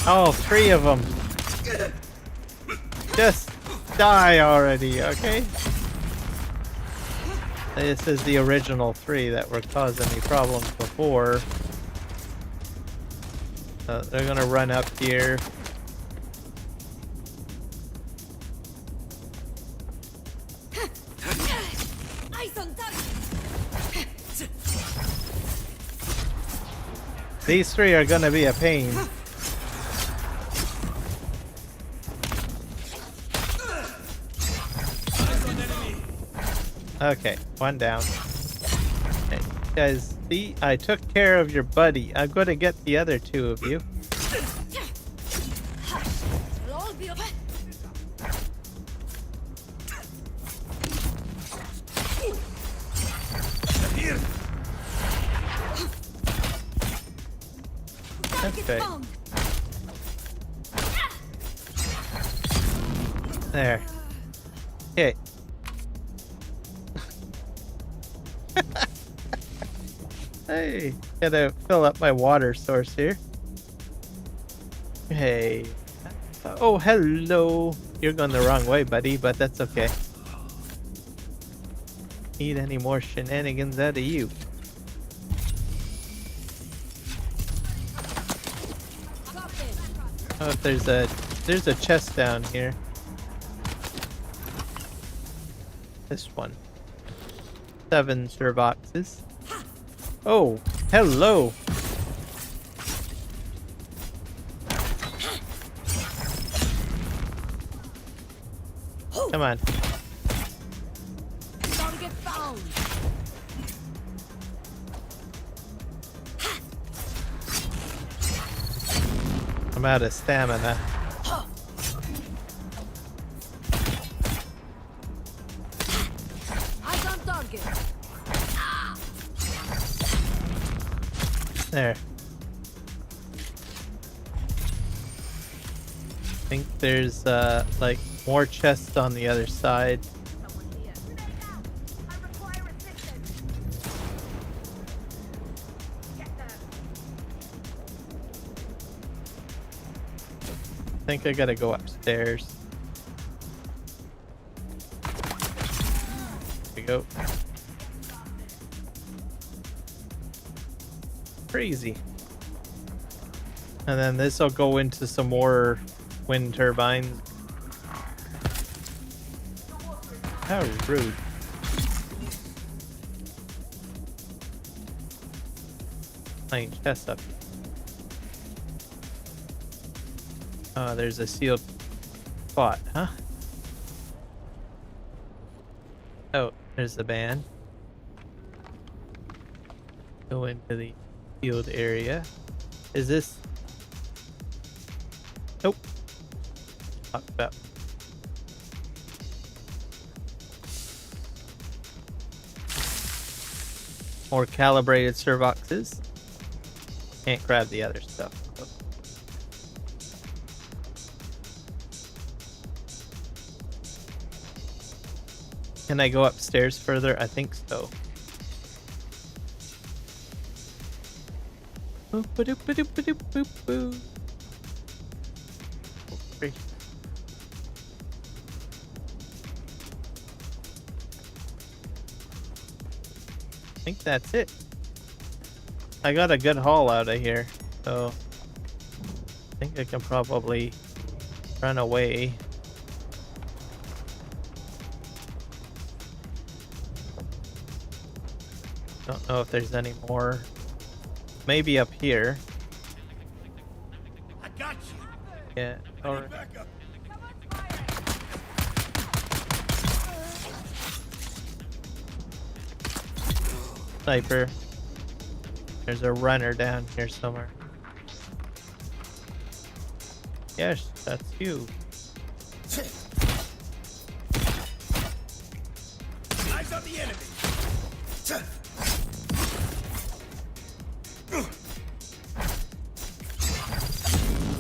Oh, 3 of them. Just die already, okay? This is the original 3 that were causing me problems before. They're gonna run up here. These 3 are gonna be a pain. Okay, one down. Okay. Guys, see, I took care of your buddy. I'm gonna get the other two of you. It'll all be okay. Okay. There. Okay. Hey, gotta fill up my water source here. Hey. Oh, hello. You're going the wrong way, buddy, but that's okay. Need any more shenanigans out of you? Oh, there's a chest down here. This one. 7 surboxes. Oh, hello. Come on. Gotta get found. I'm out of stamina. Eyes on target. There. I think there's like more chests on the other side. I think I gotta go upstairs. There we go. Crazy. And then this will go into some more wind turbines. How rude. Playing chess up. Oh, there's a sealed spot, huh? Oh, there's the band. Go into the field area. Is this? Nope. Talk about. More calibrated servoxes. Can't grab the other stuff. Can I go upstairs further? I think so. Boop, ba-doop, ba-doop, ba-doop, boop, boop. Great. I think that's it. I got a good haul out of here, so I think I can probably run away. Don't know if there's any more. Maybe up here. I got you. Yeah. All right. Back up. Sniper. There's a runner down here somewhere. Yes, that's you. Eyes on the enemy.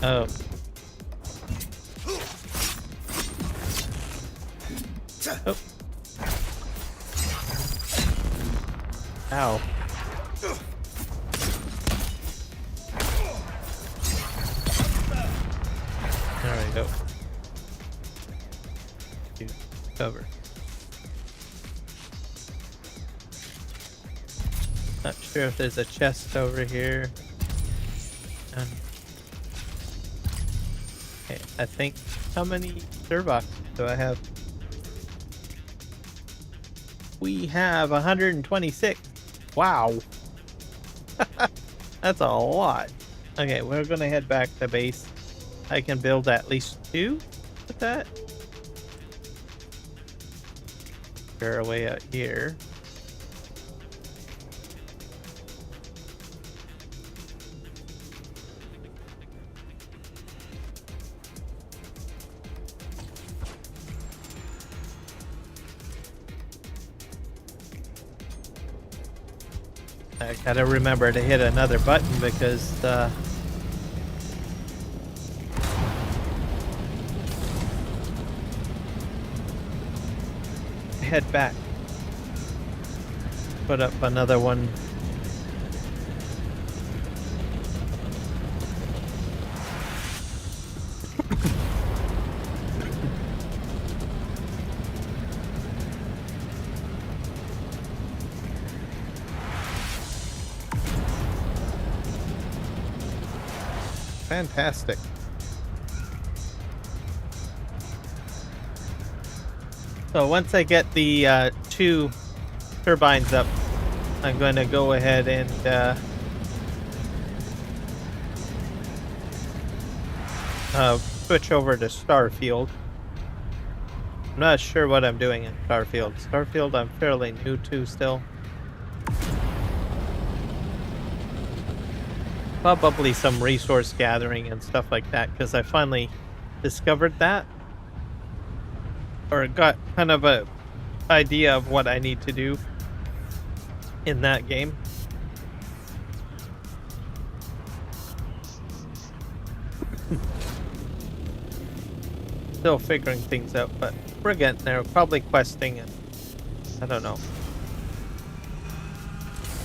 Oh. Oh. Ow. There we go. Cover. Not sure if there's a chest over here. Okay, I think. How many servox do I have? We have 126. Wow. That's a lot. Okay, we're gonna head back to base. I can build at least 2 with that. We're away out here. I gotta remember to hit another button because head back. Put up another one. Fantastic. So once I get the 2 turbines up, I'm going to go ahead and switch over to Starfield. I'm not sure what I'm doing in Starfield. Starfield I'm fairly new to still. Probably some resource gathering and stuff like that, because I finally discovered that. Or got kind of a idea of what I need to do in that game. Still figuring things out, but we're getting there. Probably questing and I don't know.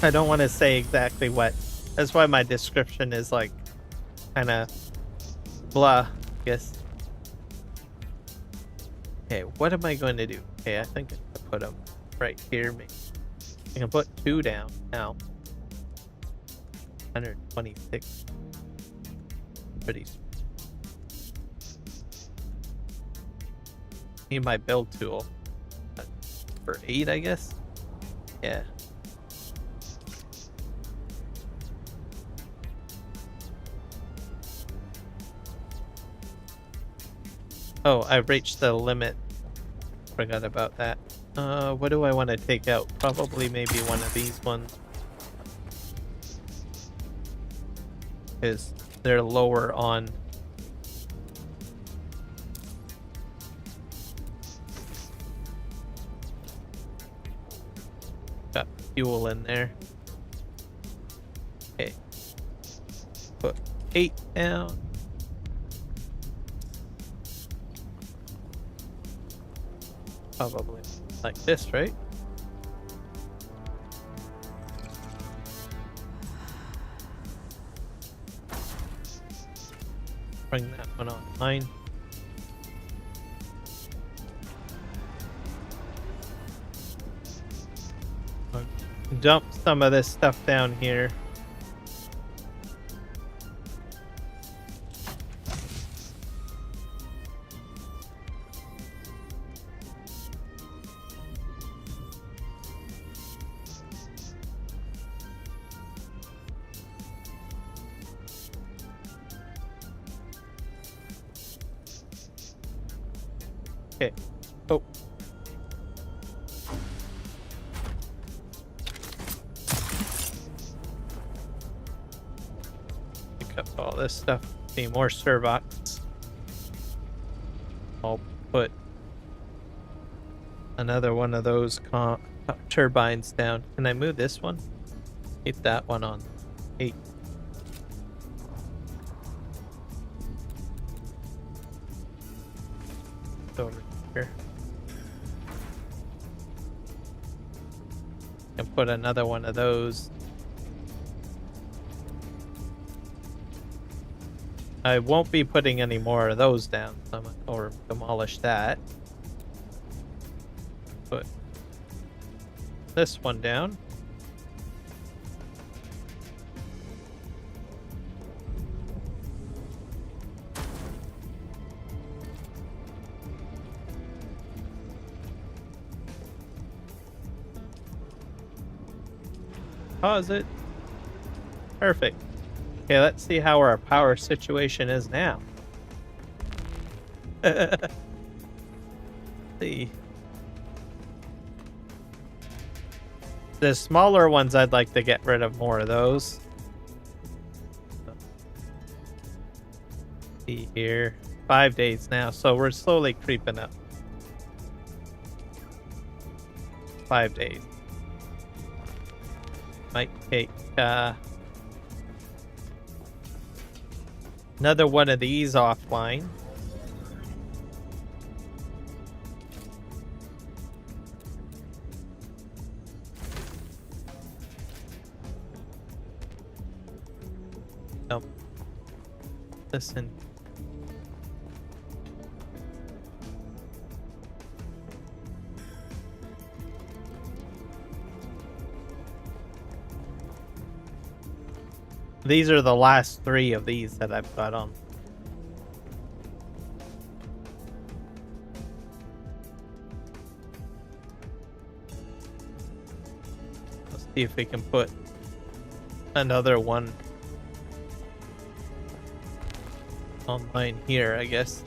I don't want to say exactly what. That's why my description is like kind of blah, I guess. Okay, what am I going to do? Okay, I think I can put them right here. Maybe I can put 2 down now. 126. Pretty. Need my build tool for 8, I guess. Yeah. Oh, I reached the limit. Forgot about that. What do I want to take out? Probably maybe one of these ones. Because they're lower on. Got fuel in there. Okay. Put 8 down. Probably like this, right? Bring that one online. Dump some of this stuff down here. Okay. Oh. Pick up all this stuff. Need more servox. I'll put another one of those turbines down. Can I move this one? Keep that one on 8. Over here. And put another one of those. I won't be putting any more of those down, or demolish that. Put this one down. Pause it. Perfect. Okay, let's see how our power situation is now. See. The smaller ones, I'd like to get rid of more of those. See here. 5 days now, so we're slowly creeping up. 5 days. Might take another one of these offline. Nope. Listen. These are the last 3 of these that I've got on. Let's see if we can put another one online here, I guess.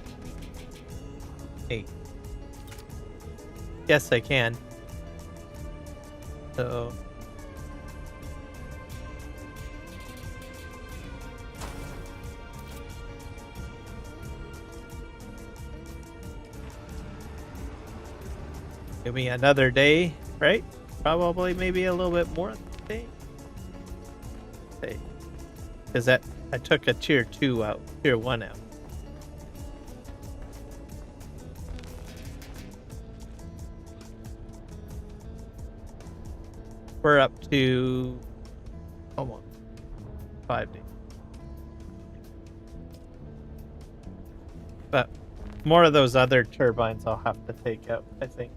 Hey. Yes, I can. So... give me another day, right? Probably maybe a little bit more day. Because that I took a tier 2 out, tier 1 out. We're up to almost 5 days. But more of those other turbines I'll have to take out, I think.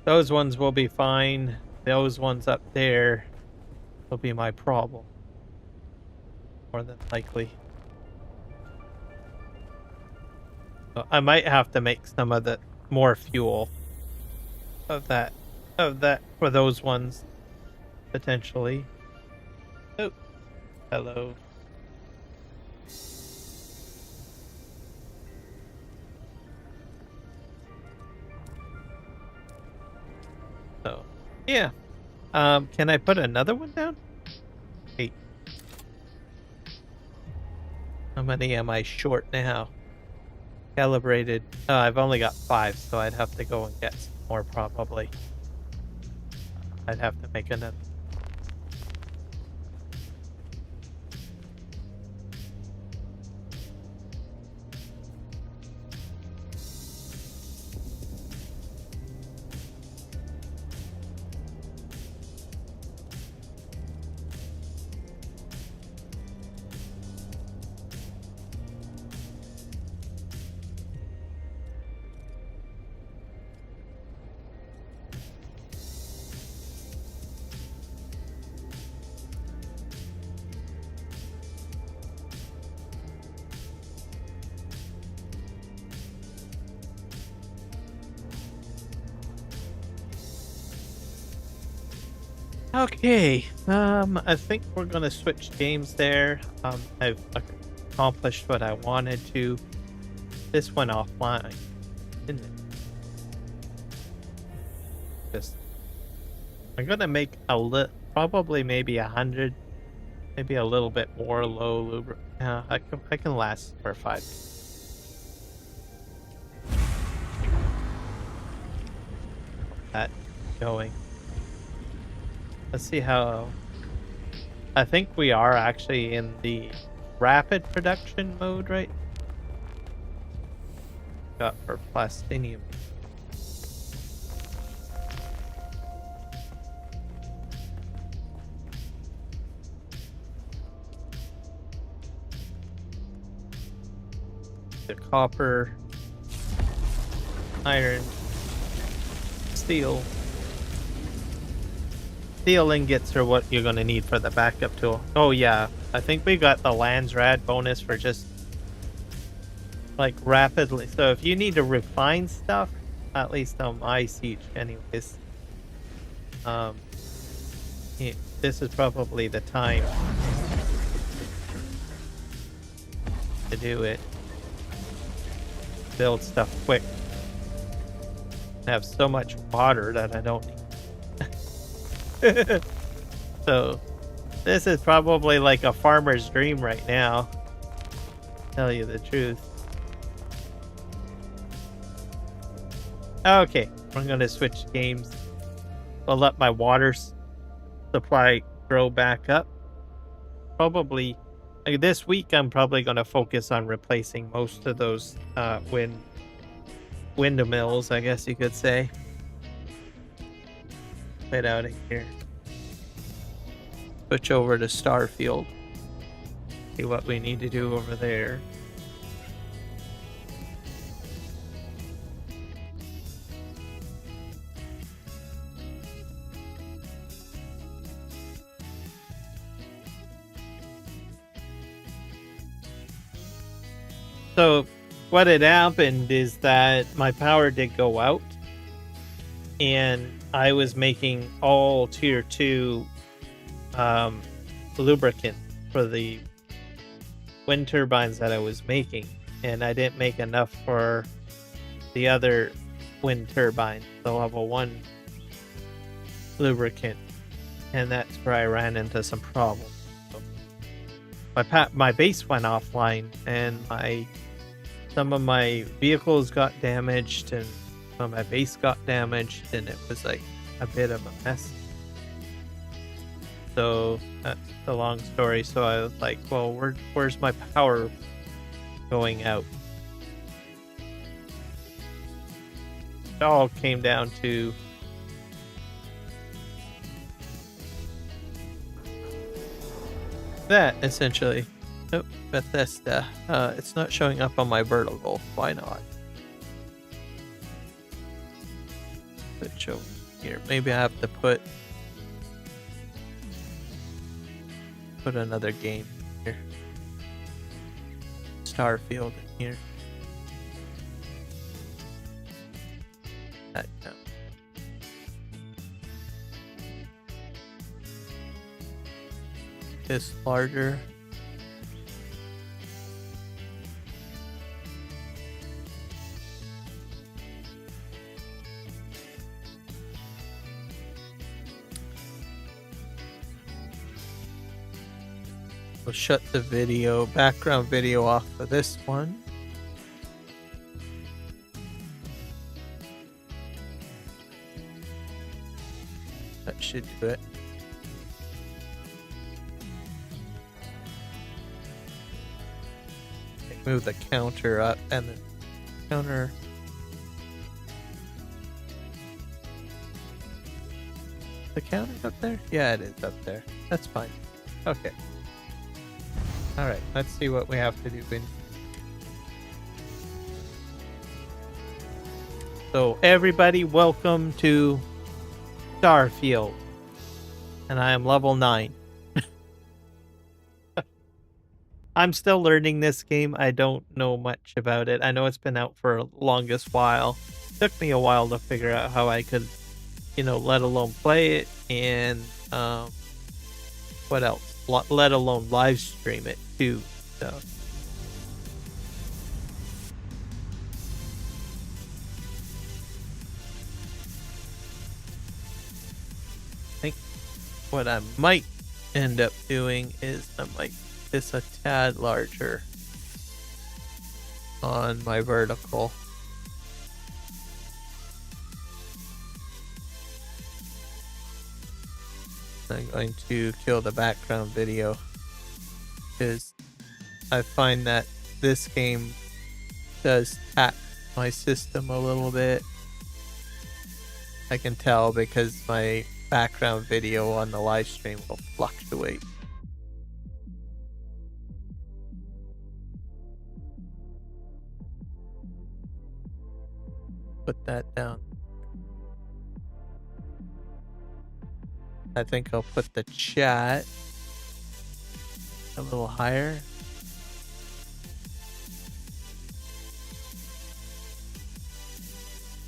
Those ones will be fine. Those ones up there will be my problem. More than likely. So I might have to make some of the more fuel of that for those ones potentially. Oh, hello. So, yeah. Can I put another one down? 8. How many am I short now? Calibrated. I've only got 5, so I'd have to go and get some more probably. I'd have to make another. Okay, I think we're gonna switch games there. I've accomplished what I wanted to. This went offline, didn't it? Just, I'm gonna make probably maybe 100, maybe a little bit more low lubri. I can last for 5. That going. Let's see how... I think we are actually in the rapid production mode, right? Got for plastinium. The copper, iron, steel. Steel ingots are what you're going to need for the backup tool. Oh yeah, I think we got the Lands Rad bonus for just like rapidly. So if you need to refine stuff, at least on my siege anyways, this is probably the time to do it. Build stuff quick. I have so much water that I don't need. So this is probably like a farmer's dream right now, tell you the truth. Okay, I'm gonna switch games. I'll let my water supply grow back up. Probably this week I'm probably gonna focus on replacing most of those windmills, I guess you could say. Get out of here. Switch over to Starfield. See what we need to do over there. So what had happened is that my power did go out, and I was making all tier 2 lubricant for the wind turbines that I was making, and I didn't make enough for the other wind turbine, the level 1 lubricant, and that's where I ran into some problems. So my base went offline, and some of my vehicles got damaged, and some of my base got damaged, and it was like a bit of a mess. So that's the long story. So I was like, well, where's my power going out? It all came down to that, essentially. Oh, Bethesda. It's not showing up on my vertical. Why not? Switch over here. Maybe I have to put another game here. Starfield in here. That counts. This larger. We'll shut the background video off for this one. That should do it. Move the counter up, and the counter. The counter's up there? Yeah, it is up there. That's fine. Okay. Alright, let's see what we have to do. So, everybody, welcome to Starfield. And I am level 9. I'm still learning this game. I don't know much about it. I know it's been out for the longest while. It took me a while to figure out how I could, let alone play it, and what else? Let alone live stream it too. So I think what I might end up doing is I might make this a tad larger on my vertical. I'm going to kill the background video because I find that this game does tax my system a little bit. I can tell because my background video on the live stream will fluctuate. Put that down. I think I'll put the chat a little higher.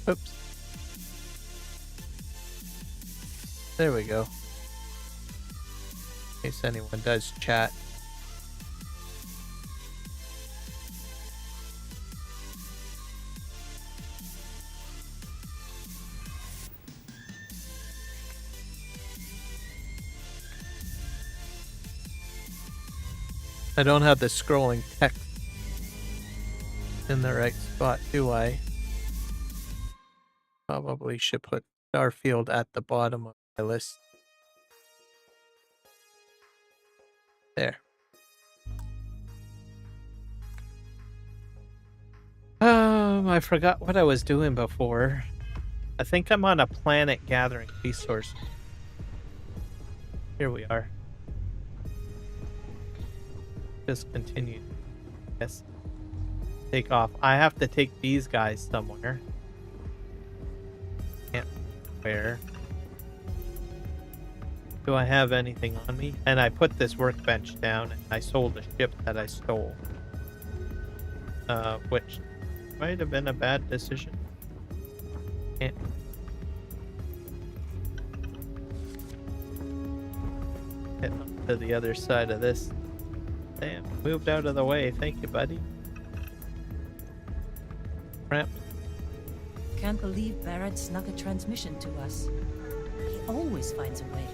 Oops. There we go. In case anyone does chat. I don't have the scrolling text in the right spot, do I? Probably should put Starfield at the bottom of my list. There. I forgot what I was doing before. I think I'm on a planet gathering resources. Here we are. Just continue. Yes. Take off. I have to take these guys somewhere. Can't where. Do I have anything on me? And I put this workbench down and I sold a ship that I stole. Which might have been a bad decision. Can't. Get up to the other side of this. Damn, moved out of the way. Thank you, buddy. Crap. Can't believe Barrett snuck a transmission to us. He always finds a way.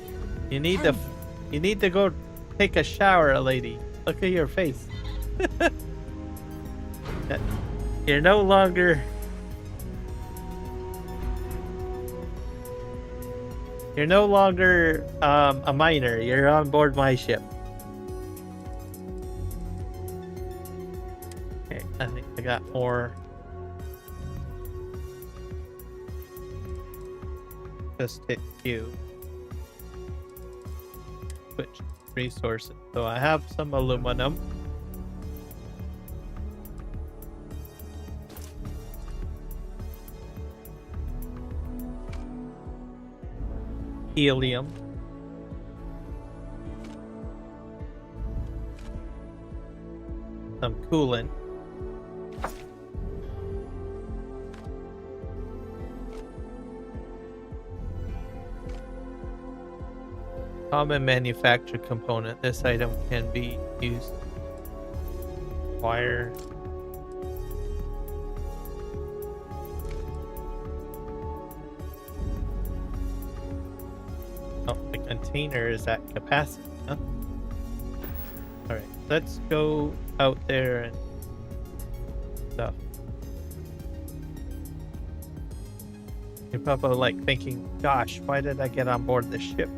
You need Tell to, me. you need to go take a shower, lady. Look at your face. You're no longer. You're no longer a miner. You're on board my ship. Okay, I think I got more. Just hit Q. Switch resources. So I have some aluminum. Helium. Some coolant. Common manufacture component. This item can be used. Wire. Oh, the container is at capacity, huh? Alright, let's go out there and stuff. You're probably like thinking, gosh, why did I get on board the ship?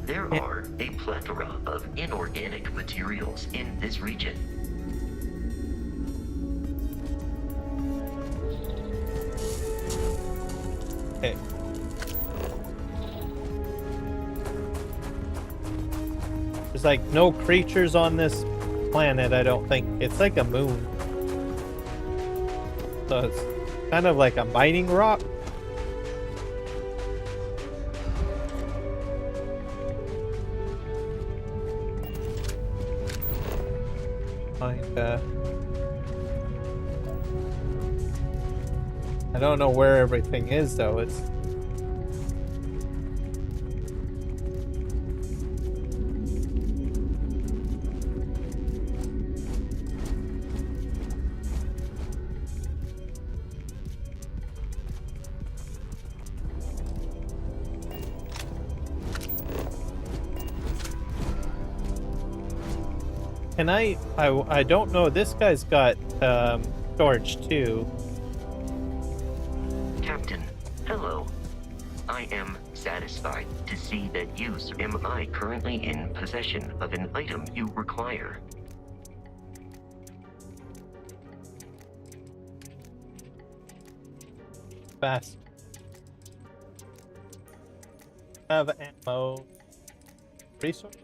There are a plethora of inorganic materials in this region. Okay. There's like no creatures on this planet, I don't think. It's like a moon. So it's kind of like a mining rock. I don't know where everything is though. It's Can I don't know. This guy's got storage too. Captain, hello. I am satisfied to see that you am I currently in possession of an item you require. Fast. Have ammo. Resource.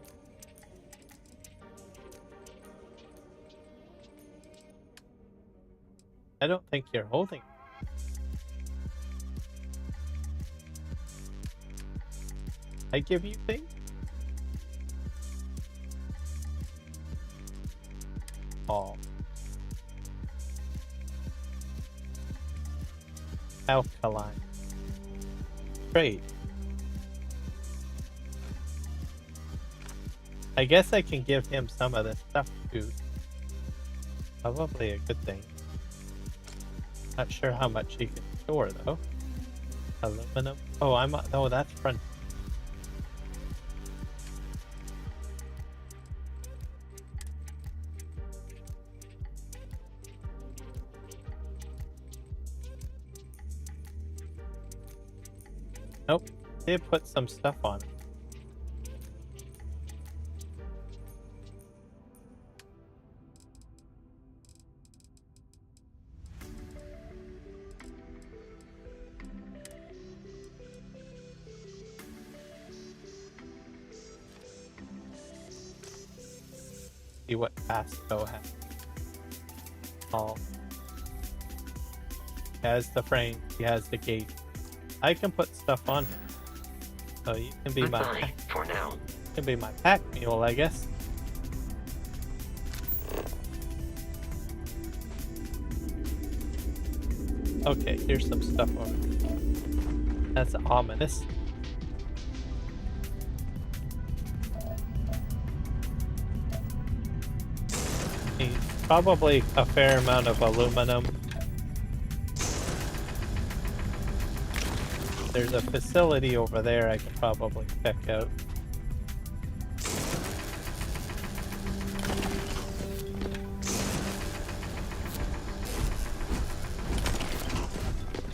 I don't think you're holding. I give you things? Oh. Alkaline. Trade. I guess I can give him some of this stuff too. Probably a good thing. Not sure how much he can store though. Aluminum. Oh, oh, that's front. Nope. They put some stuff on it. See what Pasco has. Oh. He has the frame. He has the gate. I can put stuff on him. So you can be my Goodbye for now. you can be my pack mule, I guess. Okay, here's some stuff over here. That's ominous. Needs probably a fair amount of aluminum. There's a facility over there I can probably check out.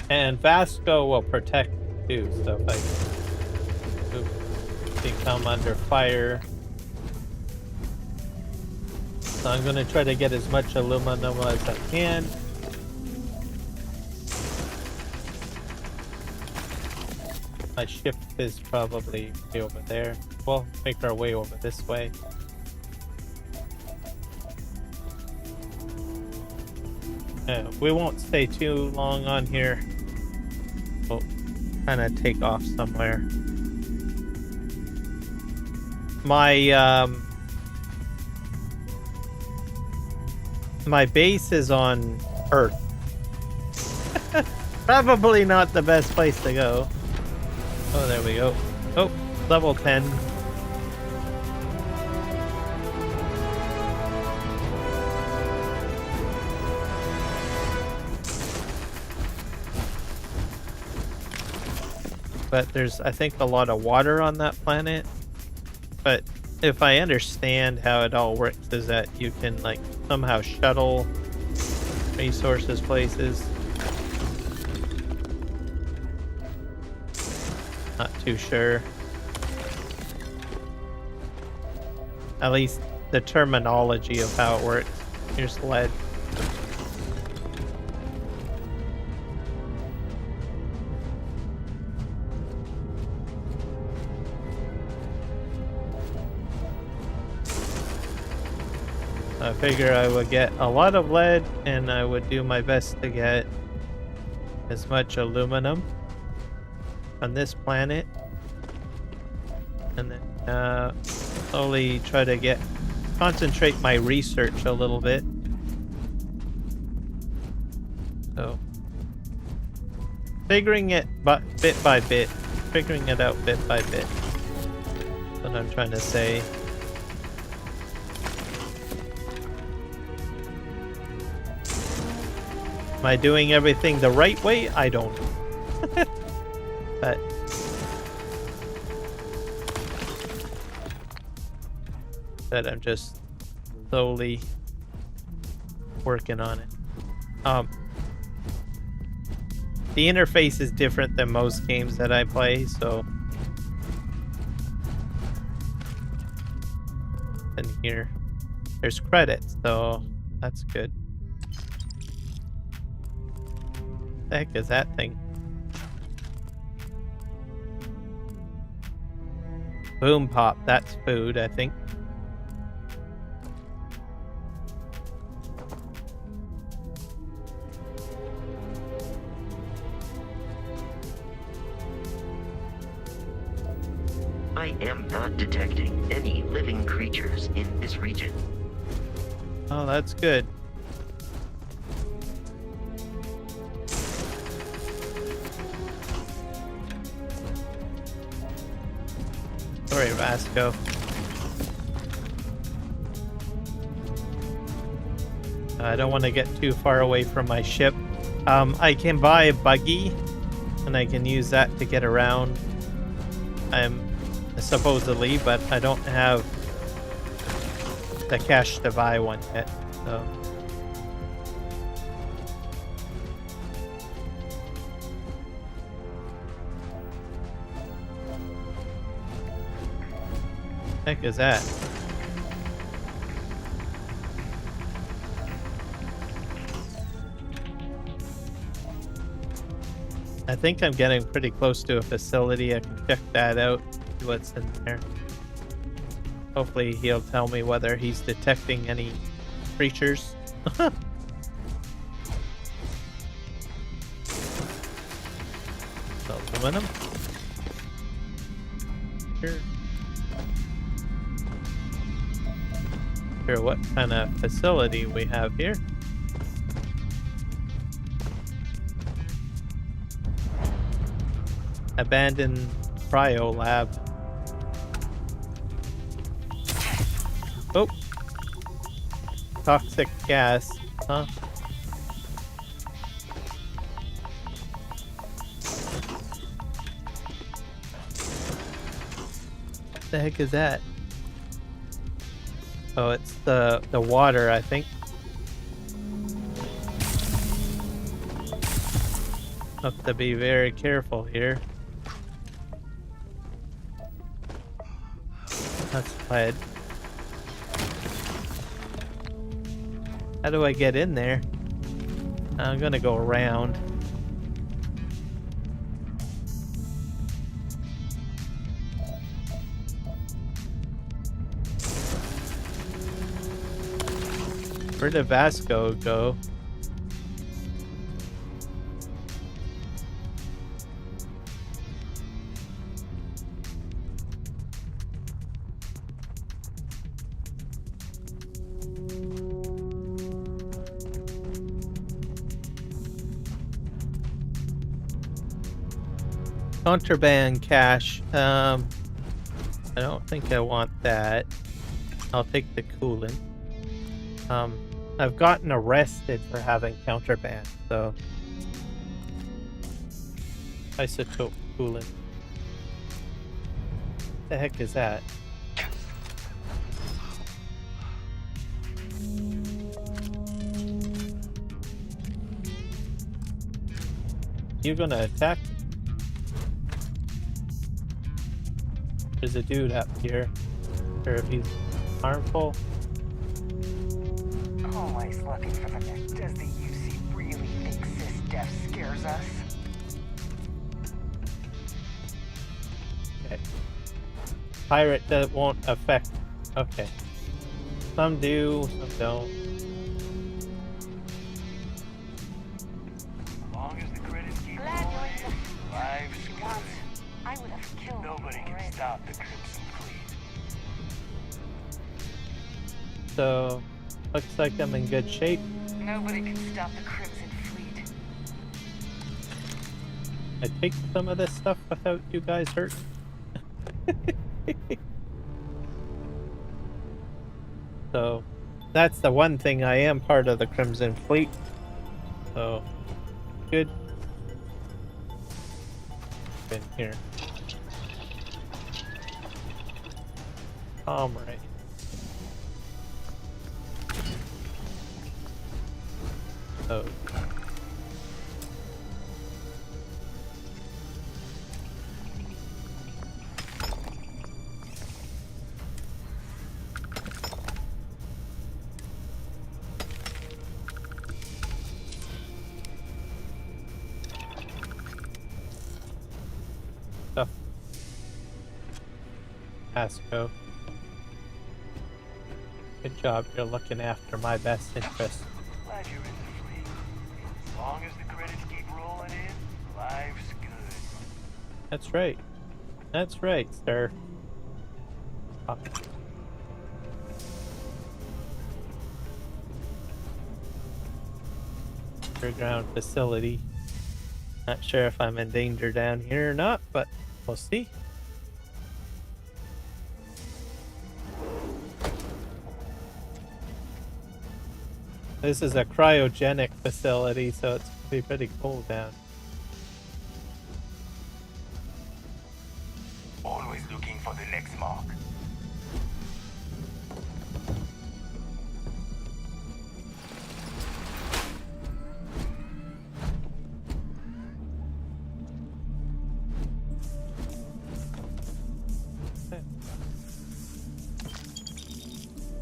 And Vasco will protect too, so if I become under fire. So I'm going to try to get as much aluminum as I can. My ship is probably way over there. We'll make our way over this way. We won't stay too long on here. We'll kind of take off somewhere. My base is on Earth. Probably not the best place to go. Oh, there we go. Oh, level 10. But there's, I think, a lot of water on that planet. But if I understand how it all works, is that you can, like, somehow shuttle resources places. Not too sure. At least the terminology of how it works. Here's lead. I figure I would get a lot of lead, and I would do my best to get as much aluminum on this planet, and then slowly try to concentrate my research a little bit. So figuring it bit by bit, figuring it out bit by bit. That's what I'm trying to say. Am I doing everything the right way? I don't know. But I'm just slowly working on it. The interface is different than most games that I play, so. And here, there's credits, so that's good. What the heck is that thing? Boom pop, that's food, I think. I am not detecting any living creatures in this region. Oh, that's good. Sorry, Vasco. I don't want to get too far away from my ship. I can buy a buggy, and I can use that to get around. Supposedly, but I don't have the cash to buy one yet, so. Heck is that? I think I'm getting pretty close to a facility. I can check that out, see what's in there. Hopefully he'll tell me whether he's detecting any creatures. Aluminum. Here. Sure, what kind of facility we have here? Abandoned cryo lab. Oh, toxic gas, huh? What the heck is that? Oh, it's the water, I think. Have to be very careful here. That's lead. How do I get in there? I'm gonna go around. Where did Vasco go? Contraband cache. I don't think I want that. I'll take the coolant. I've gotten arrested for having contraband, so isotope coolant. What the heck is that? You gonna attack? There's a dude up here. Sure if he's harmful. Always looking for the next. Does the UC really think cis death scares us? Okay. Pirate that won't affect. Okay. Some do, some don't. As long as the credits keep rolling, life's good. I would have killed Nobody you can already. stop the Crimson Fleet. So, looks like I'm in good shape. Nobody can stop the Crimson Fleet. I take some of this stuff without you guys hurt. So, that's the one thing. I am part of the Crimson Fleet. So, good. In here. Right. Oh. Stuff. Pasco. Good job, you're looking after my best interest. Glad you're in the fleet. As long as the credits keep rolling in, life's good. That's right. That's right, sir. Oh. Underground facility. Not sure if I'm in danger down here or not, but we'll see. This is a cryogenic facility, so it's gonna be pretty cold down. Always looking for the next mark.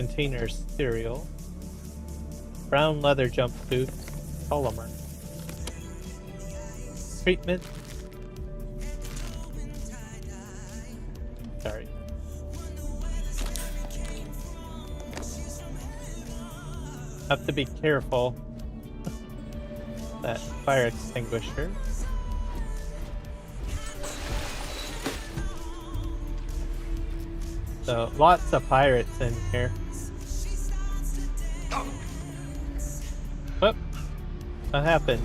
containers cereal. Brown leather jumpsuit. Polymer. Treatment. Sorry. Have to be careful. That fire extinguisher. So lots of pirates in here. Whoop! What happened?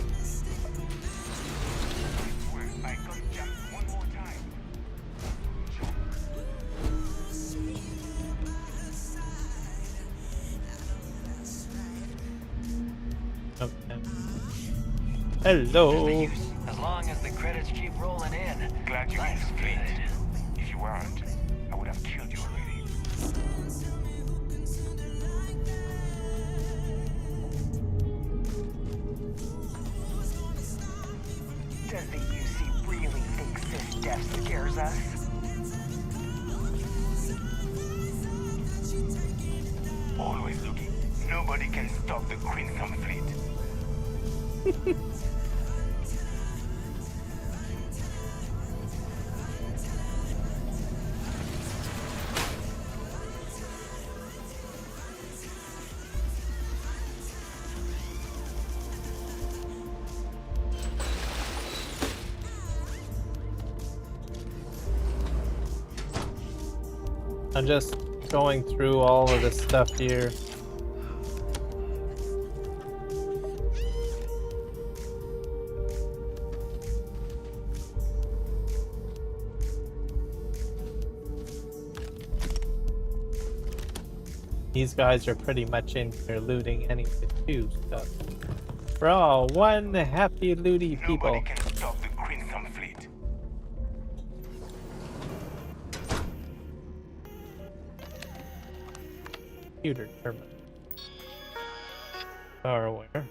I got jumped one more time. Okay. Hello. As long as the credits keep rolling in. Glad you're in Life's the fleet. good. If you weren't, I would have killed you already. Does the UC really think cis death scares us? Always looking. Nobody can stop the Crimson Fleet. I'm just going through all of this stuff here. These guys are pretty much in here looting anyway too, so we're all one happy looty people. Nobody can stop the Crimson Fleet. Computer terminal. Are aware.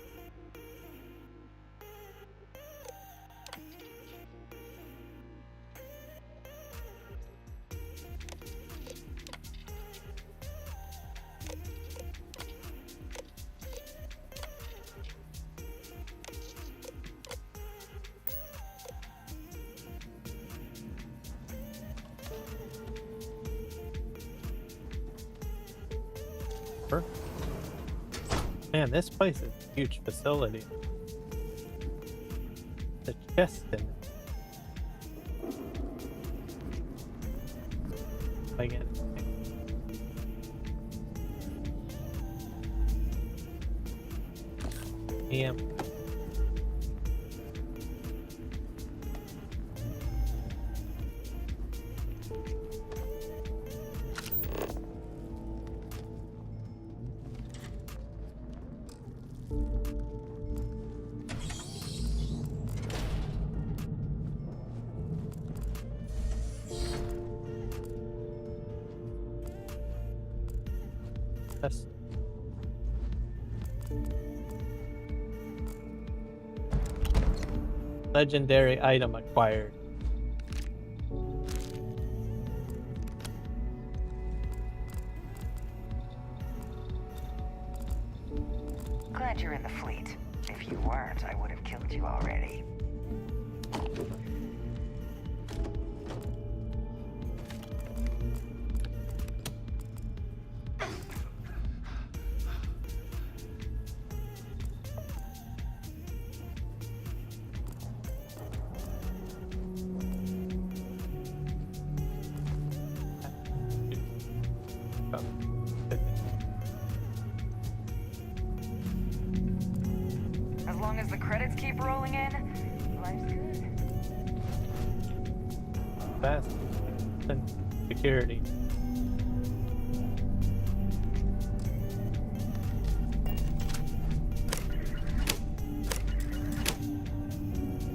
Man, this place is a huge facility. The chest in it. Again. EM. Yes. Legendary item acquired. Glad you're in the fleet. If you weren't, I would have killed you already. As long as the credits keep rolling in, life's good. Fast and security.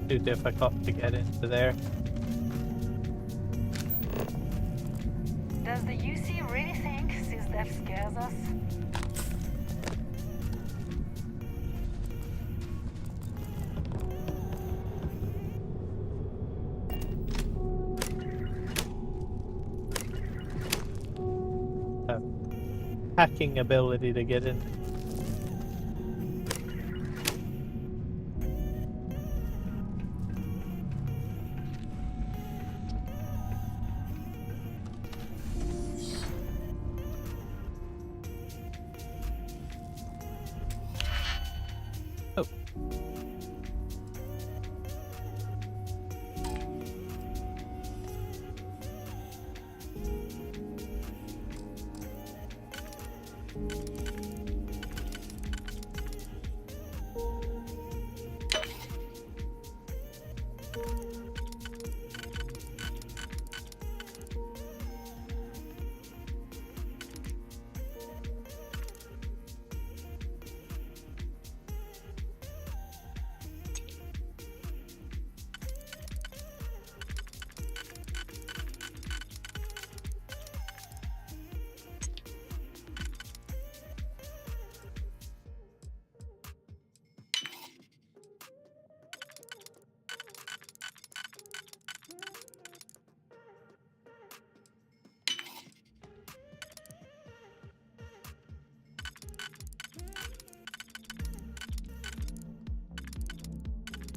Too difficult to get into there. Does the UC really think cis death scares us? hacking ability to get in. Oh.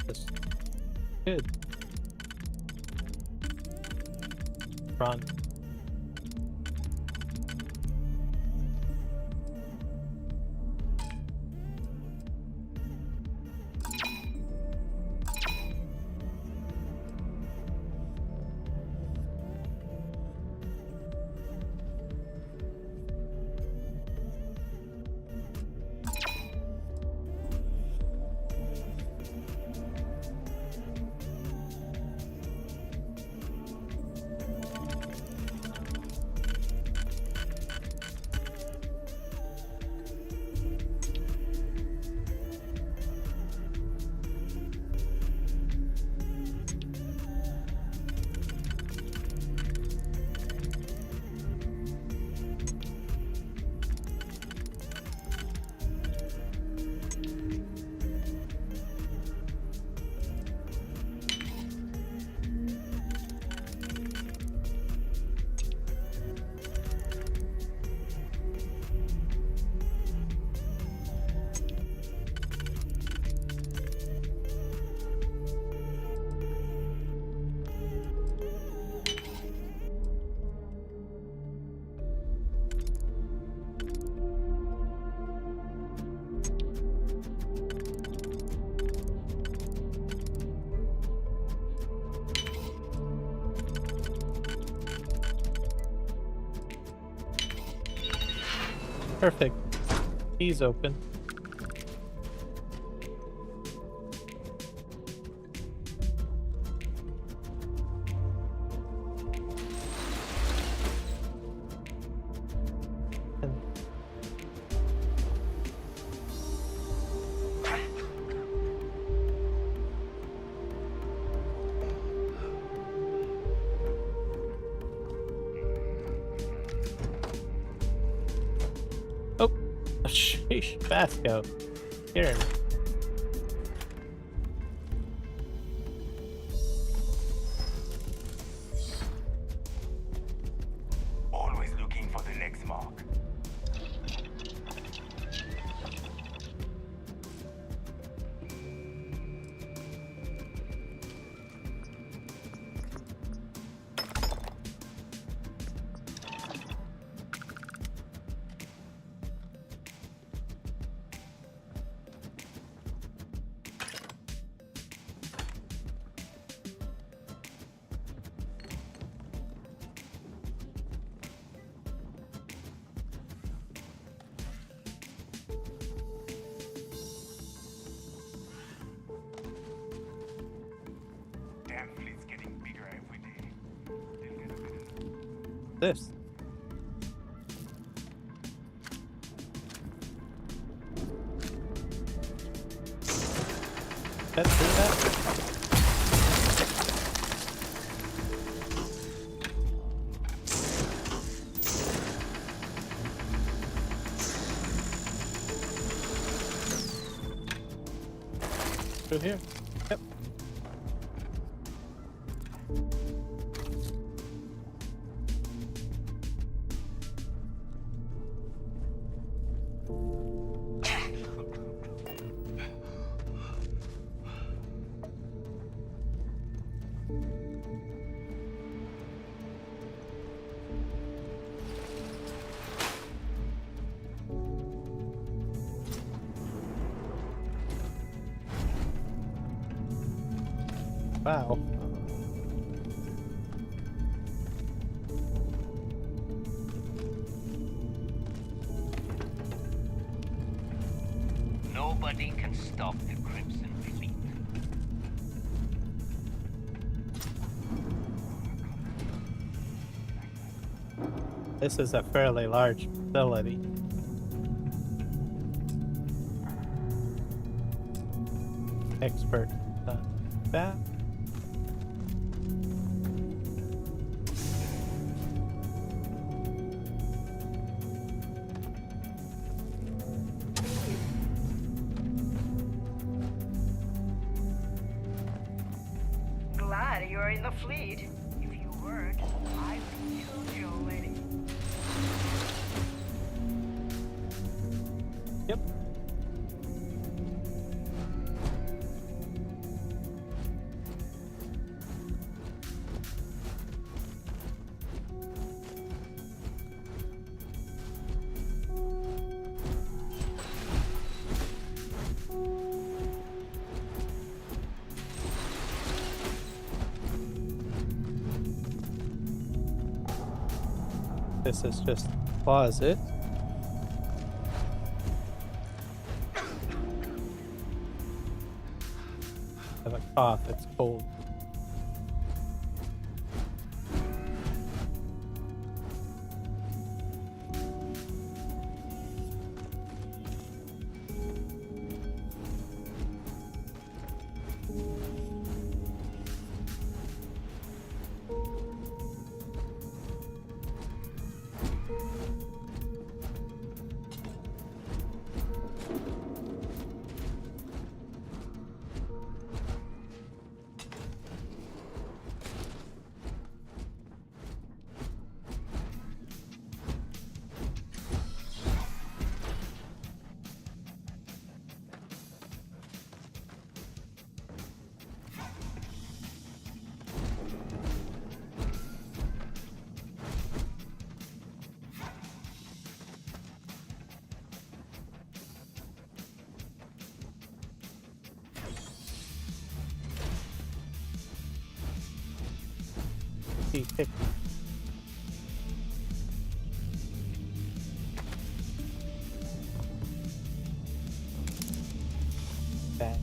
That's good. Run. Perfect. He's open. And oh, sheesh, Vasco. Kiram. Always looking for the next mark. Damn fleet's getting bigger every day. Still never good enough. This. That's that. Through here. Yep. Wow. Nobody can stop the Crimson Fleet. This is a fairly large facility. Expert. That. Glad you're in the fleet. If you weren't, I would kill you already. Yep. This is just a closet. I have a cough, it's cold. Pick. Back.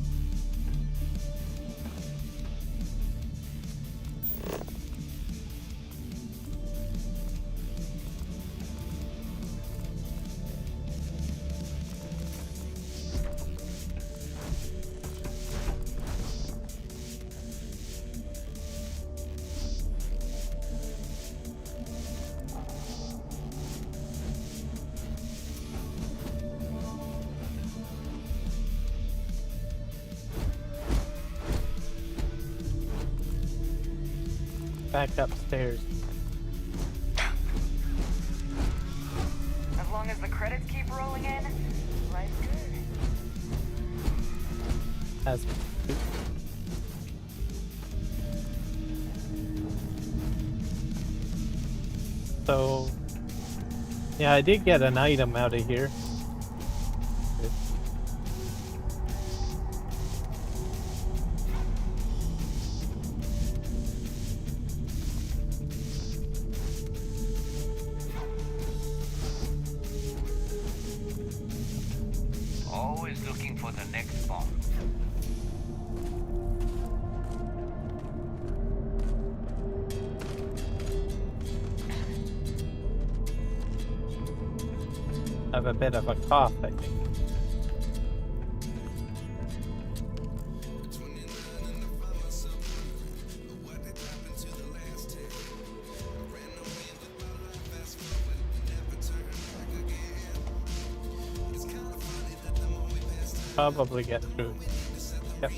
Back upstairs. As long as the credits keep rolling in, life's good. As so, yeah, I did get an item out of here. Always looking for the next bomb. I have a bit of a cough, I think. Probably get through. Yep.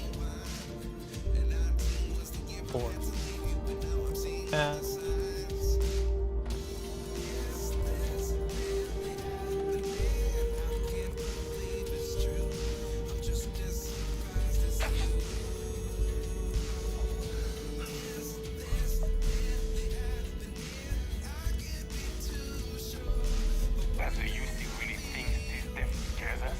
4. Pass. That's the UC really thinks this them together.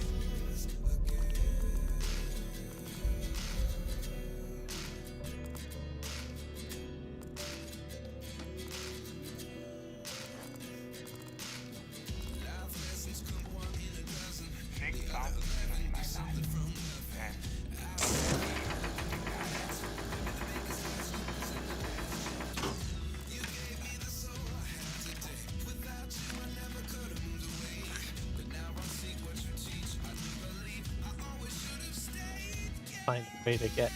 find a way to get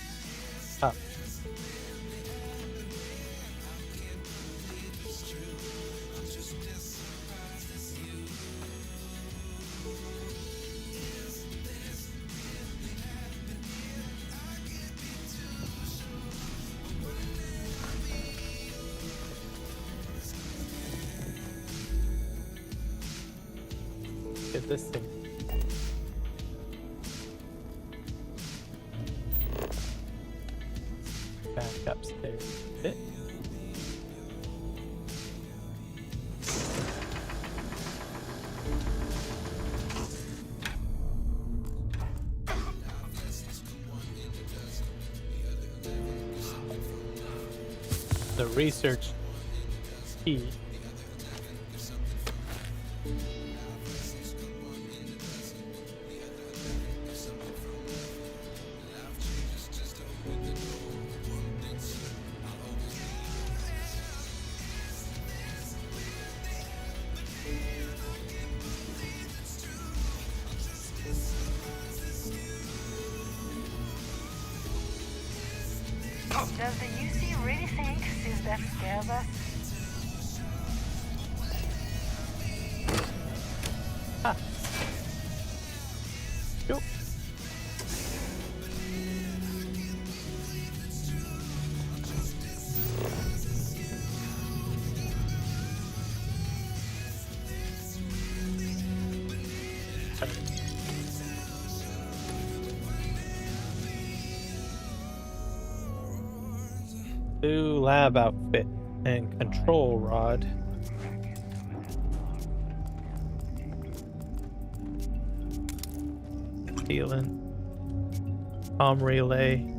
up. Get this thing. Back upstairs a bit. The research key. Does the UC really think this death scares us? Ah. Yo. New lab outfit and control rod. Sealant. Comm relay.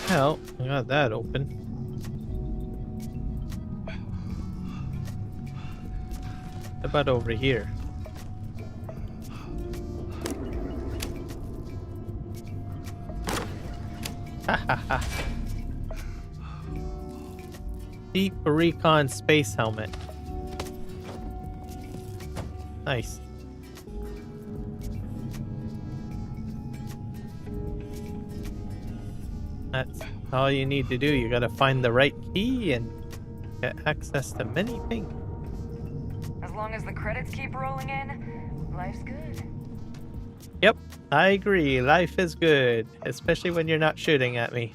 Hell, I got that open. How about over here? Ha ha ha. Deep Recon Space Helmet. Nice. That's all you need to do. You gotta find the right key and get access to many things. As long as the credits keep rolling in, life's good. Yep, I agree. Life is good, especially when you're not shooting at me.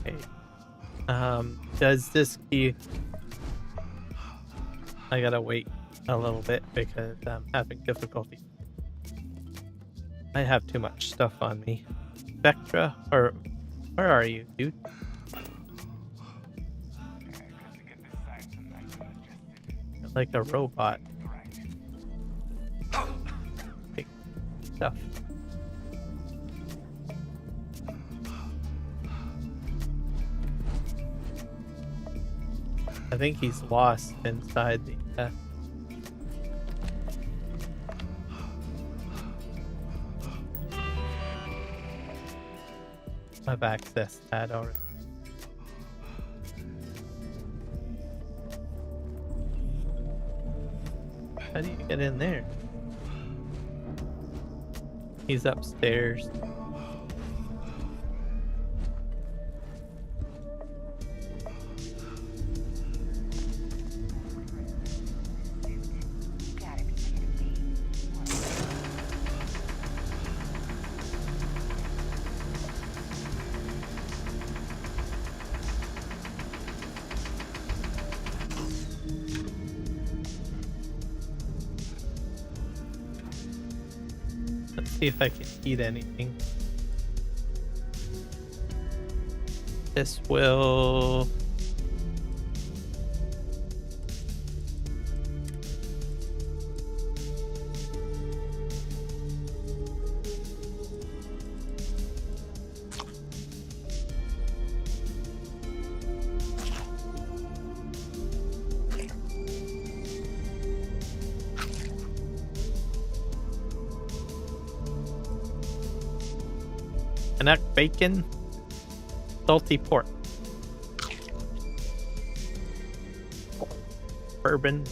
Okay. Does this key... I gotta wait a little bit because I'm having difficulty. I have too much stuff on me. Spectra, or where are you, dude? Like a robot. Big stuff. I think he's lost inside the I've accessed that already. How do you get in there? He's upstairs. See if I can eat anything. This will... Canuck bacon, salty pork, bourbon.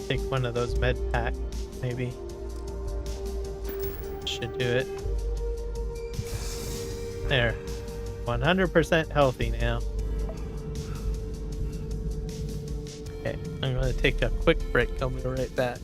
Take one of those med packs, maybe. Should do it. There. 100% healthy now. Okay, I'm gonna take a quick break. I'll be right back.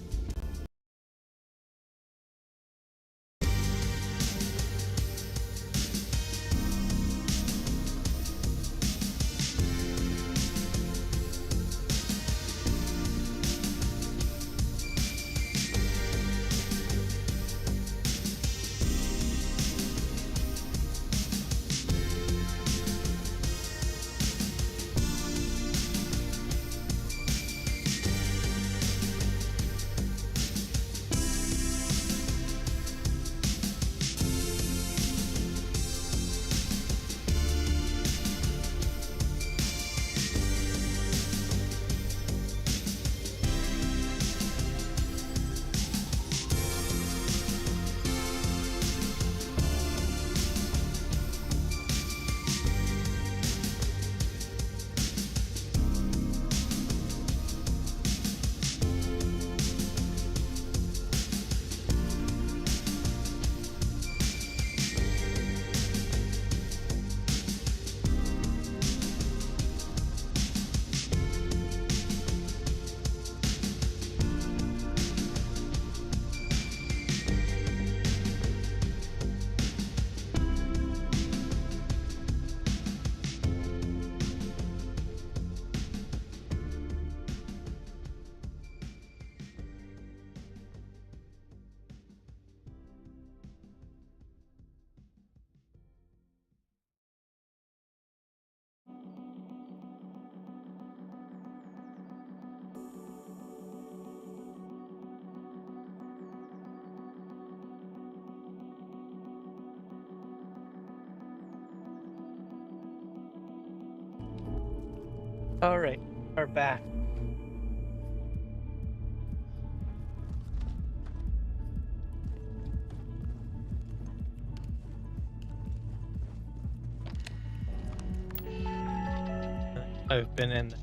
All right, we're back. I've been in.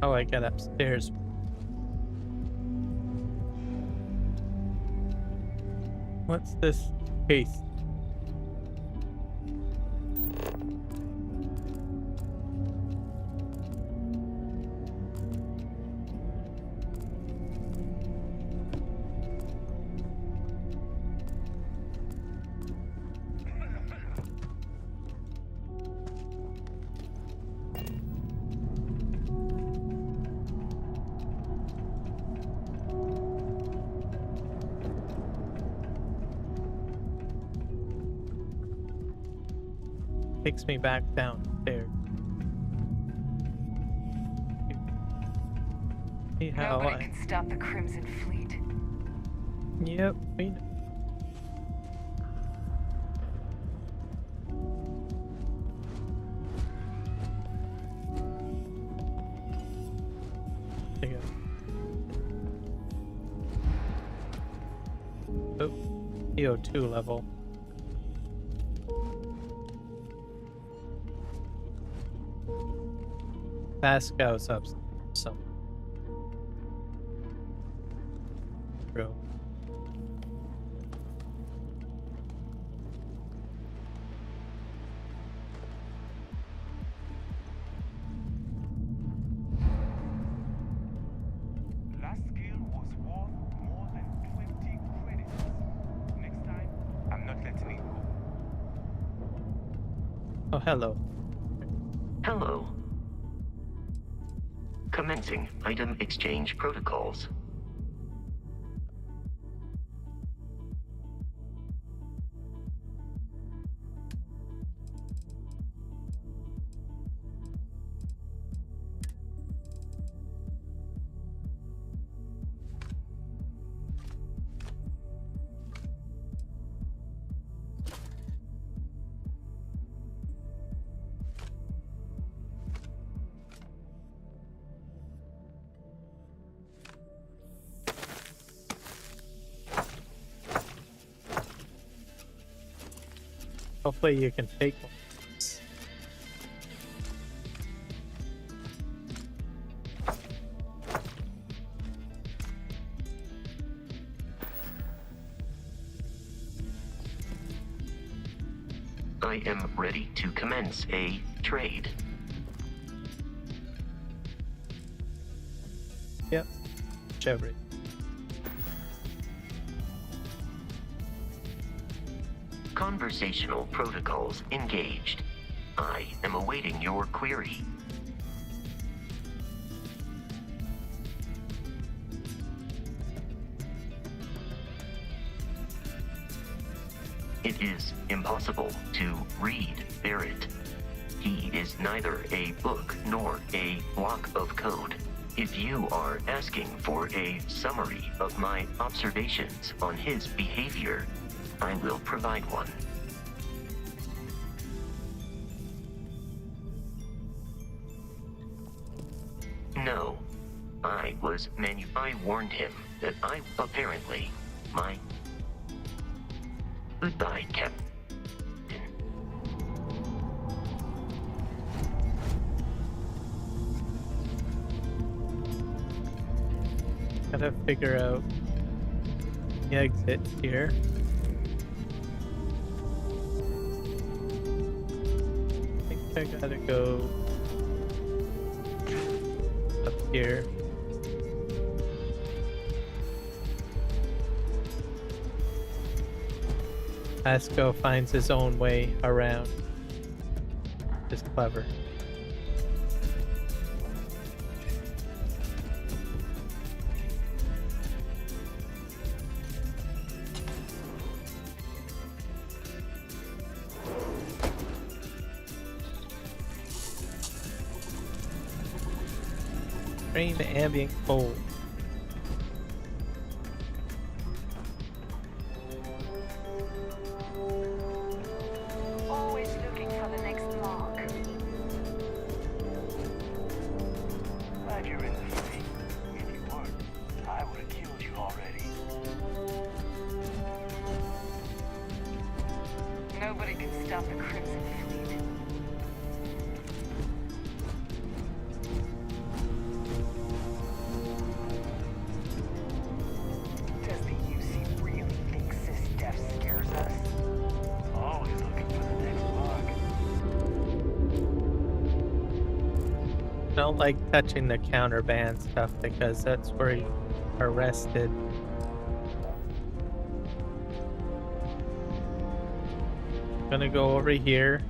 Oh, I got upstairs. What's this case? Takes me back downstairs. See how Nobody can stop the Crimson Fleet. Yep, we know. There you go. Oh, CO2 level. Pascal's up some. True. Last skill was worth more than 20 credits. Next time, I'm not letting it go. Oh, hello. Hello. Commencing item exchange protocols. Hopefully you can take one. I am ready to commence a trade. Yep. Whichever. Conversational protocols engaged. I am awaiting your query. It is impossible to read Barrett. He is neither a book nor a block of code. If you are asking for a summary of my observations on his behavior, I will provide one. No. I warned him that I apparently my goodbye, Captain. Gotta figure out the exit here. I think I gotta go up here. Asco finds his own way around. Just clever. Extreme ambient cold. Always looking for the next mark. Glad you're in the fray. If you weren't, I would have killed you already. Nobody can stop the Crimson Fleet. Does the UC really think sys-def scares us? Always looking for the next mark. Don't like touching the counterband stuff because that's where you're arrested. Gonna go over here.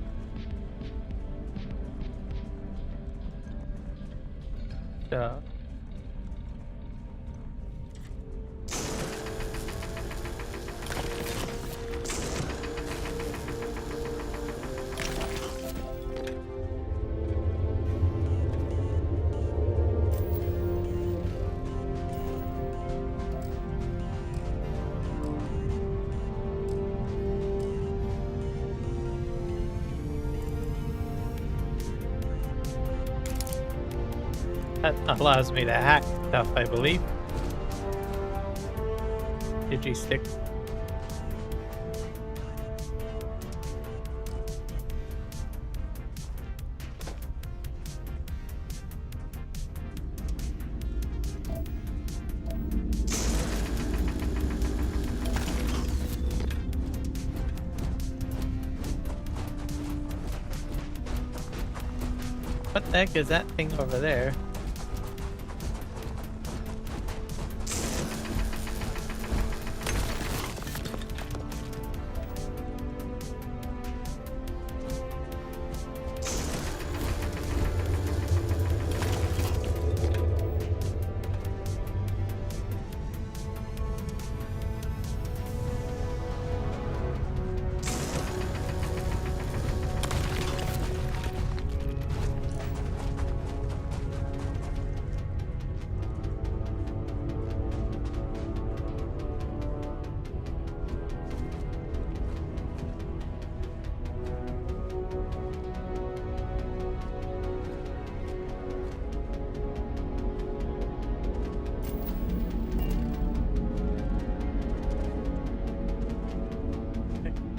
That allows me to hack stuff, I believe. Digi-stick. What the heck is that thing over there?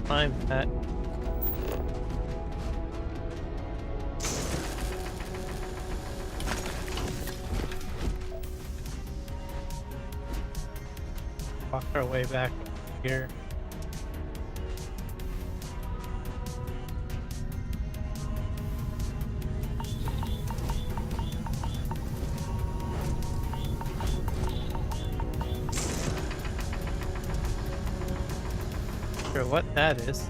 Climb that. Our way back here. Sure what that is.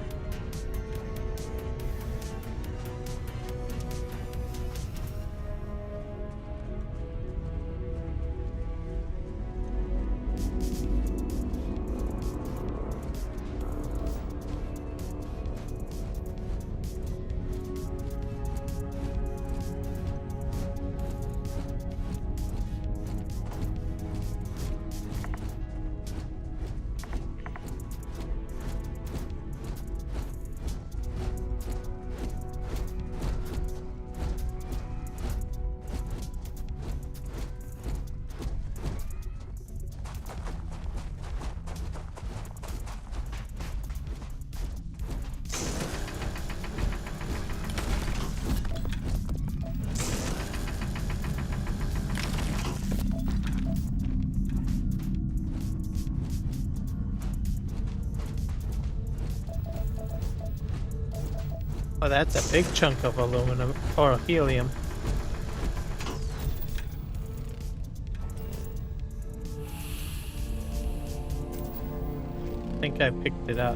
Oh, that's a big chunk of aluminum or helium. I think I picked it up.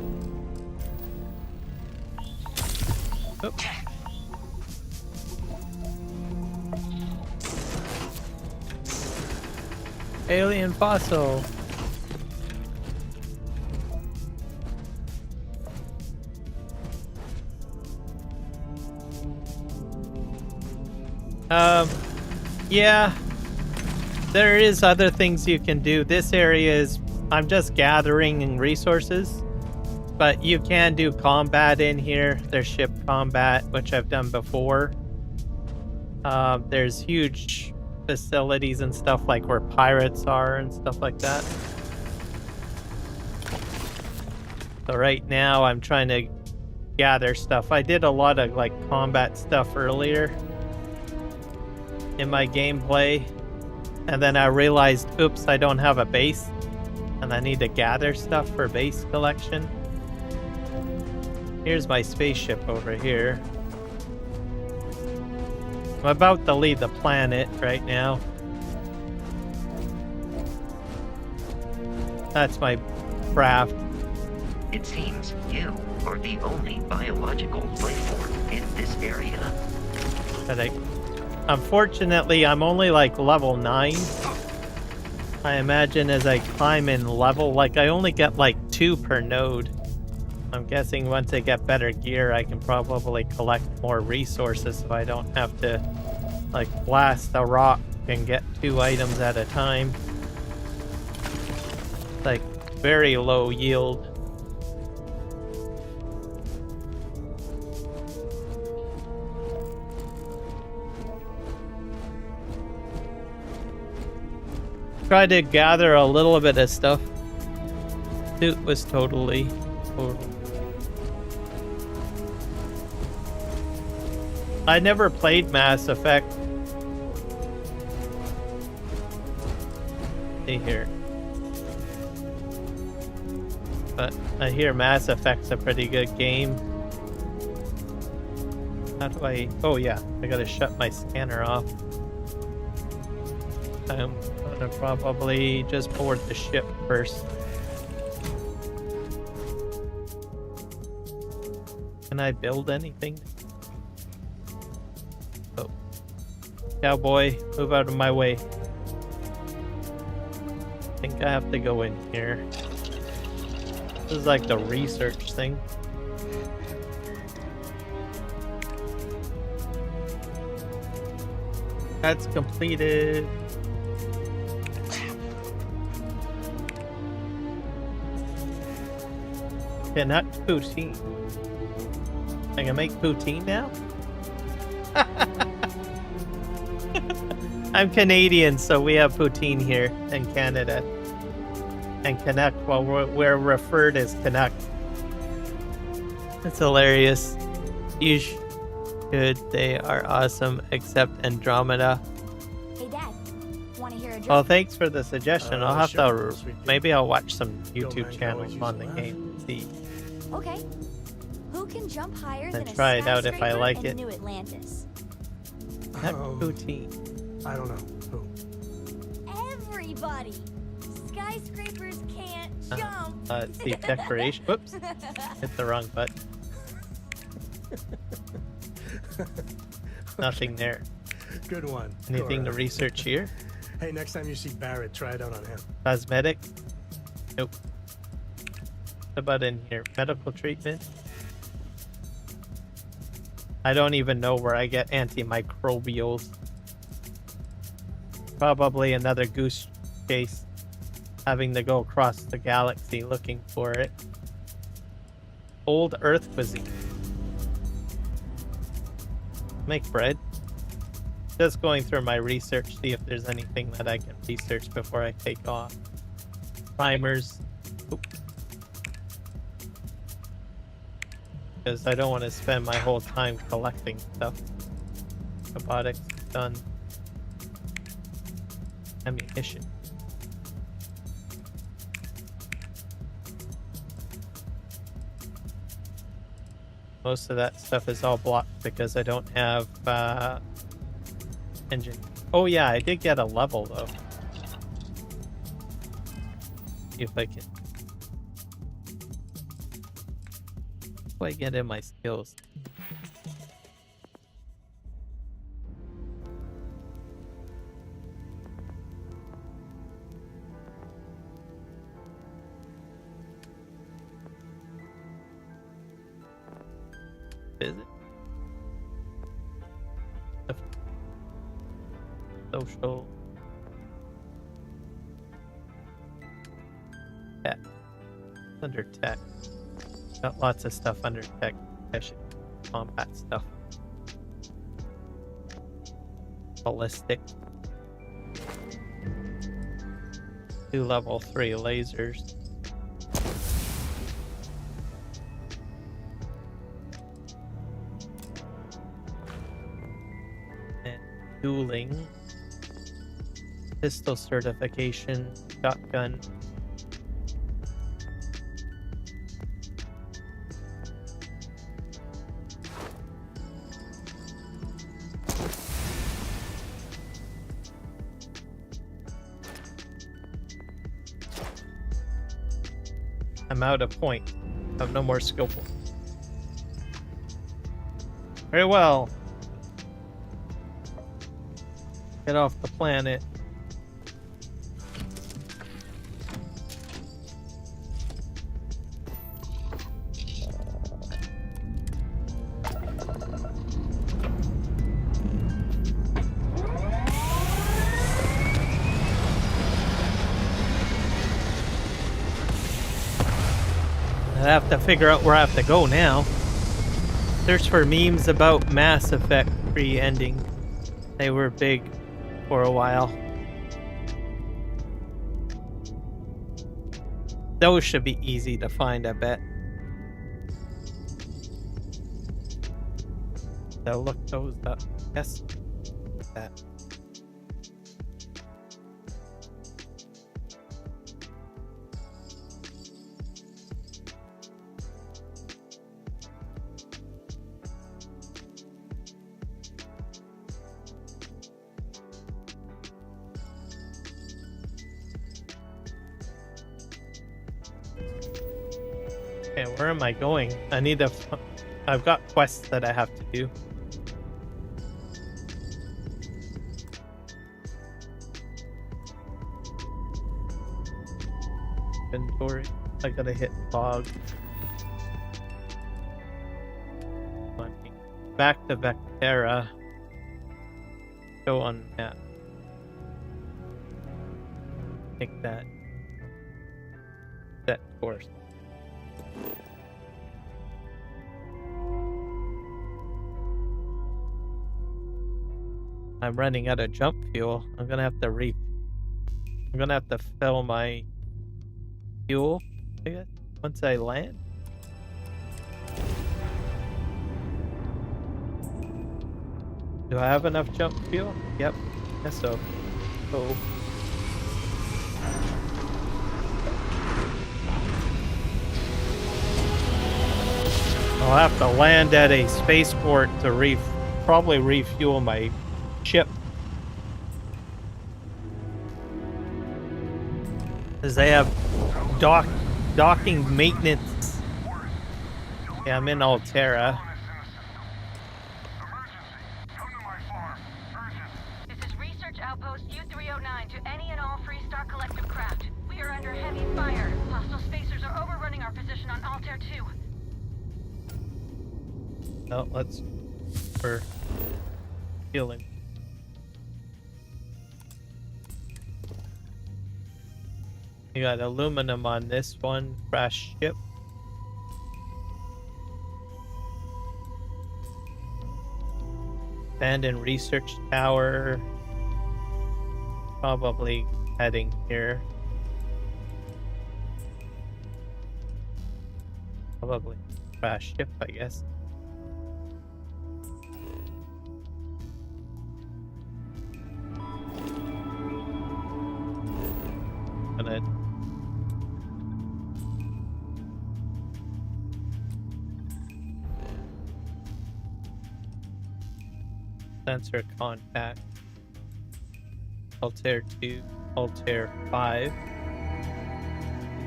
Oh. Alien fossil. Yeah, there is other things you can do. This area is, I'm just gathering resources, but you can do combat in here. There's ship combat, which I've done before. There's huge facilities and stuff like where pirates are and stuff like that. So right now I'm trying to gather stuff. I did a lot of like combat stuff earlier in my gameplay, and then I realized, oops, I don't have a base and I need to gather stuff for base collection. Here's my spaceship over here. I'm about to leave the planet right now. That's my craft. It seems you are the only biological life form in this area. Unfortunately, I'm only like level 9. I imagine as I climb in level, like I only get like 2 per node. I'm guessing once I get better gear, I can probably collect more resources so I don't have to like blast a rock and get 2 items at a time. Like very low yield. Tried to gather a little bit of stuff. It was totally I never played Mass Effect. See here. But I hear Mass Effect's a pretty good game. How do I... Oh yeah, I gotta shut my scanner off. I'm gonna probably just board the ship first. Can I build anything? Oh. Cowboy, move out of my way. I think I have to go in here. This is like the research thing. That's completed. Cannot poutine. I can make poutine now? I'm Canadian, so we have poutine here in Canada. And Canuck, well, we're referred as Canuck. It's hilarious. You should. They are awesome, except Andromeda. Hey, Dad. Want to hear a Well, jump? thanks for the suggestion. I'll have Sure. to. Sweet deal. Maybe I'll watch some Yo, YouTube man, can channels always on the use a game and see. Okay. Who can jump higher than a try it out if I skyscraper like in it. New Atlantis? That routine. I don't know. Who? Everybody. Skyscrapers can't jump. It's the decoration. Whoops. Hit the wrong button. Nothing there. Good one. Anything to Cora. research here? Hey, next time you see Barrett, try it out on him. Cosmetics? Nope. What about in here? Medical treatment? I don't even know where I get antimicrobials. Probably another goose chase. Having to go across the galaxy looking for it. Old Earth cuisine. Make bread. Just going through my research, see if there's anything that I can research before I take off. Primers. Because I don't want to spend my whole time collecting stuff. Robotics done. Ammunition. Most of that stuff is all blocked because I don't have engine. Oh yeah, I did get a level though. See if I can. How do I get in my skills? Is it? Social. Tech. Under tech. Got lots of stuff under tech. Combat stuff. Ballistic. 2 level 3 lasers. And dueling. Pistol certification. Shotgun. I'm out of point. I have no more skill points. Very well. Get off the planet. I have to figure out where I have to go now. Search for memes about Mass Effect pre-ending. They were big for a while. Those should be easy to find, I bet. So look those up. Yes. That. Okay, where am I going? I need to... I've got quests that I have to do. Inventory. I gotta hit log. Back to Vectera. Go on map. Take that. Set course. I'm running out of jump fuel. I'm gonna have to fill my fuel, I guess, once I land. Do I have enough jump fuel? Yep. Guess so. Oh. I'll have to land at a spaceport to probably refuel my ship. Because they have docking maintenance. Yeah, I'm in Altera. This is Research Outpost U-309 to any and all Freestar Collective craft. We are under heavy fire. Hostile spacers are overrunning our position on Altair 2. No, we're healing. You got aluminum on this one, crash ship. Abandoned research tower. Probably heading here. Probably crash ship, I guess. Gonna sensor contact. Altair 2, Altair 5.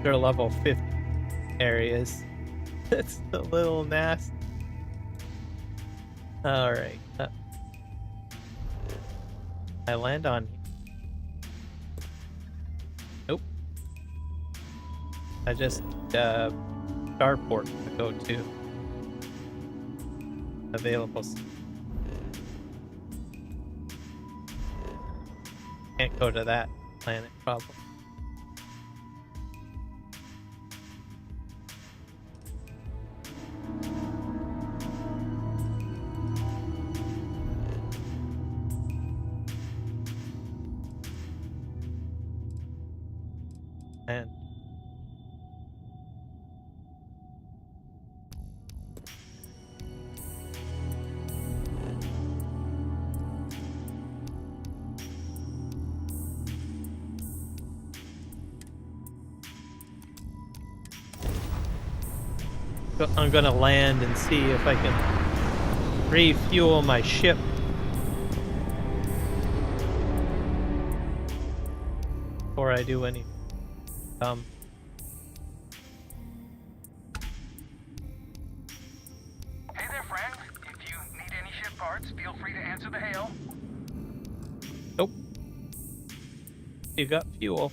They're level 50 areas. That's a little nasty. Alright. I land on. Nope. I just starport to go to. Available. Can't go to that planet, probably. And I'm gonna land and see if I can refuel my ship. Before I do anything. Hey there, friend. If you need any ship parts, feel free to answer the hail. Nope. You got fuel.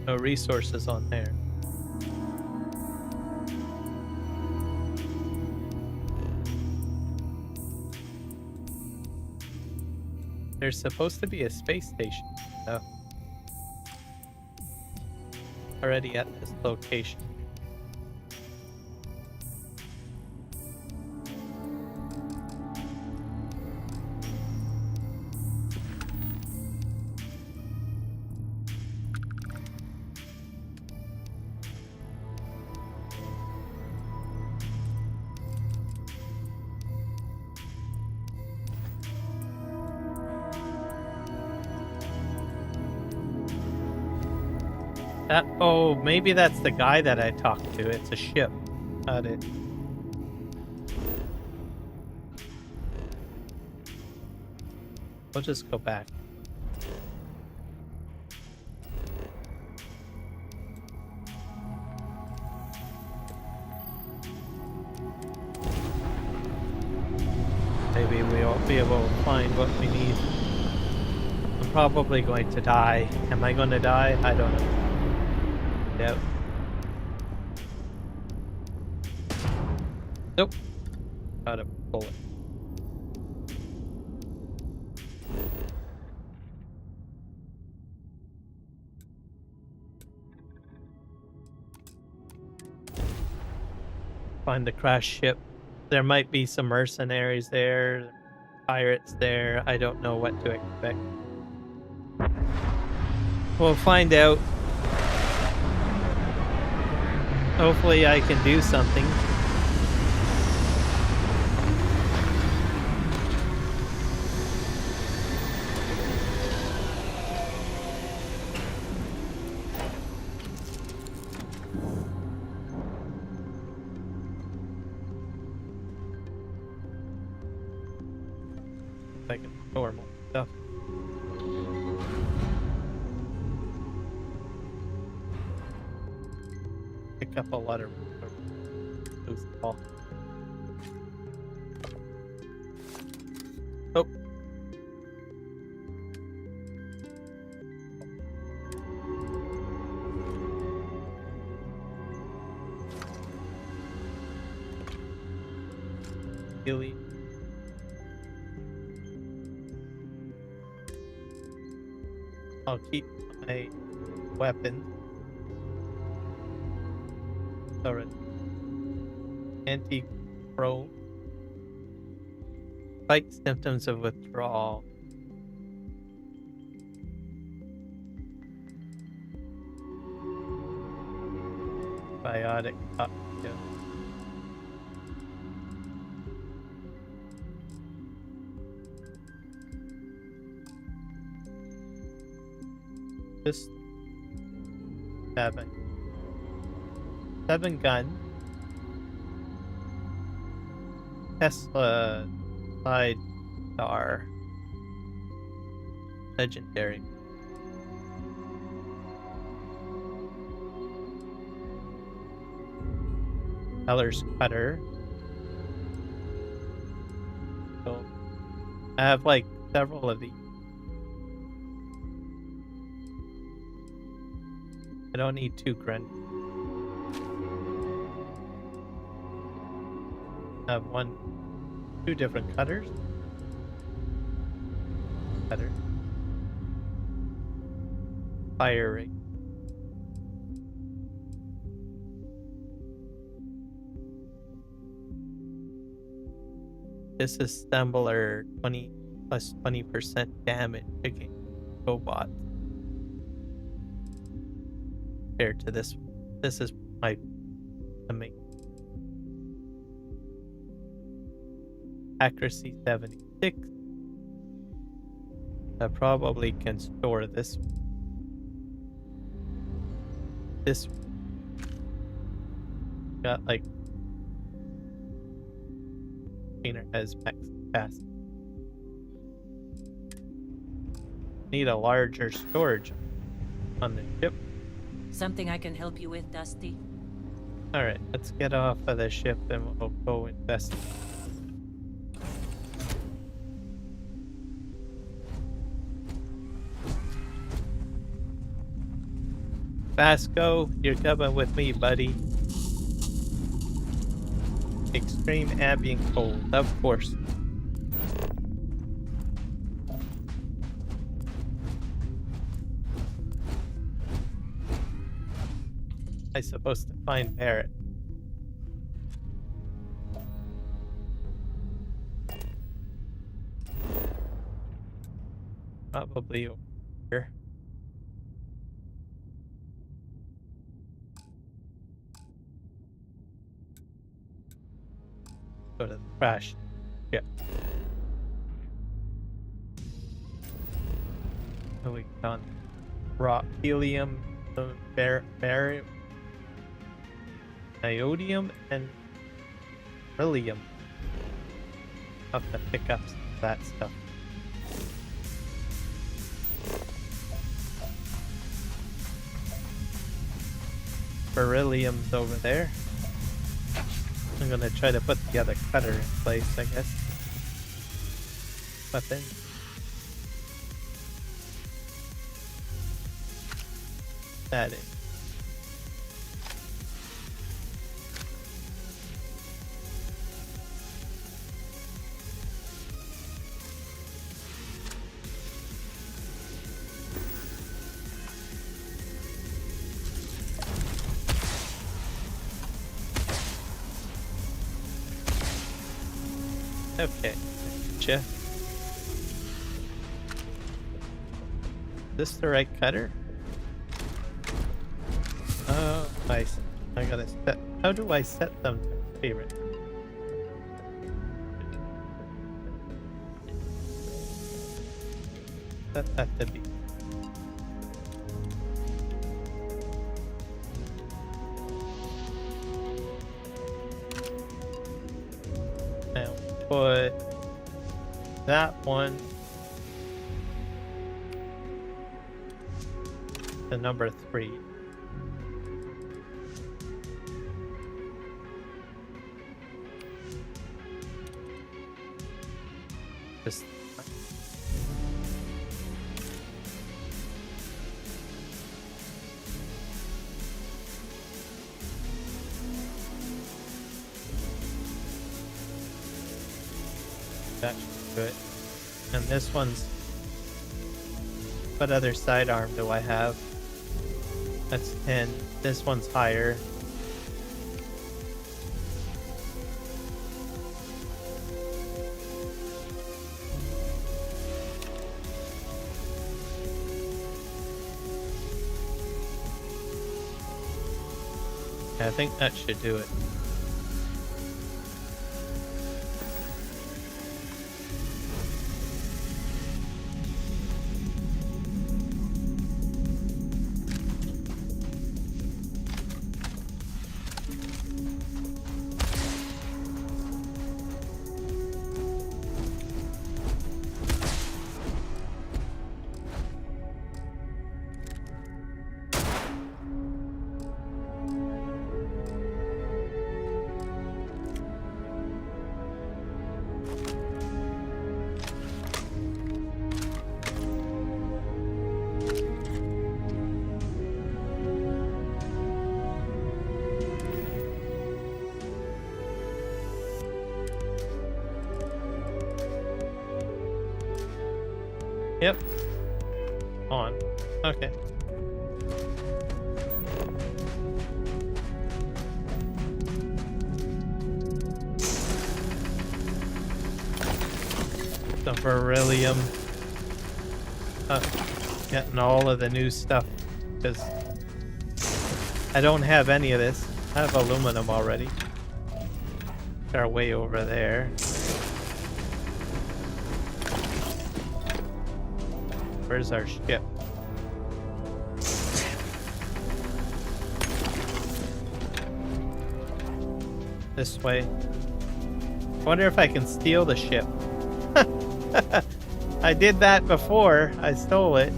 No resources on there. There's supposed to be a space station, though. Already at this location. Oh, maybe that's the guy that I talked to. It's a ship. Not it. We'll just go back. Maybe we'll be able to find what we need. I'm probably going to die. Am I going to die? I don't know. Yep. Nope. Got a bullet. Find the crash ship. There might be some mercenaries there, pirates there. I don't know what to expect. We'll find out. Hopefully I can do something. Like normal stuff. Pick up a lot of loose ball. Oh. Really? I'll keep my weapon. Alright. Anti-pro. Fight symptoms of withdrawal. Biotic cocktail. Just 7 gun. Tesla sidecar. Legendary. Colors cutter. So I have like several of these. I don't need 2 grenades. I have 2 different cutters. Cutter. Fire rate. Disassembler 20 plus 20% damage against robots. Compared to this one. This is my main. Accuracy 76. I probably can store this one. This one. Got like container has max capacity. Need a larger storage on the ship. Something I can help you with, Dusty? Alright, let's get off of the ship and we'll go investigate. Vasco, you're coming with me, buddy. Extreme ambient cold, of course. I'm supposed to find Barrett. Probably over here. Go to the crash. Yeah. So we found raw helium, barium, iodium, and beryllium. Have to pick up some of that stuff. Beryllium's over there. I'm gonna try to put the other cutter in place, I guess. Weapon. That is. Okay, gotcha. Is this the right cutter? Oh, I gotta set. How do I set them to favorite? Set that to be. Now put that one. The number 3. Just that should do it. And this one's, what other sidearm do I have? That's 10. This one's higher. Yeah, I think that should do it. Yep. On. Okay. The beryllium. Getting all of the new stuff because I don't have any of this. I have aluminum already. They're way over there. Where's our ship? This way. I wonder if I can steal the ship. I did that before. I stole it.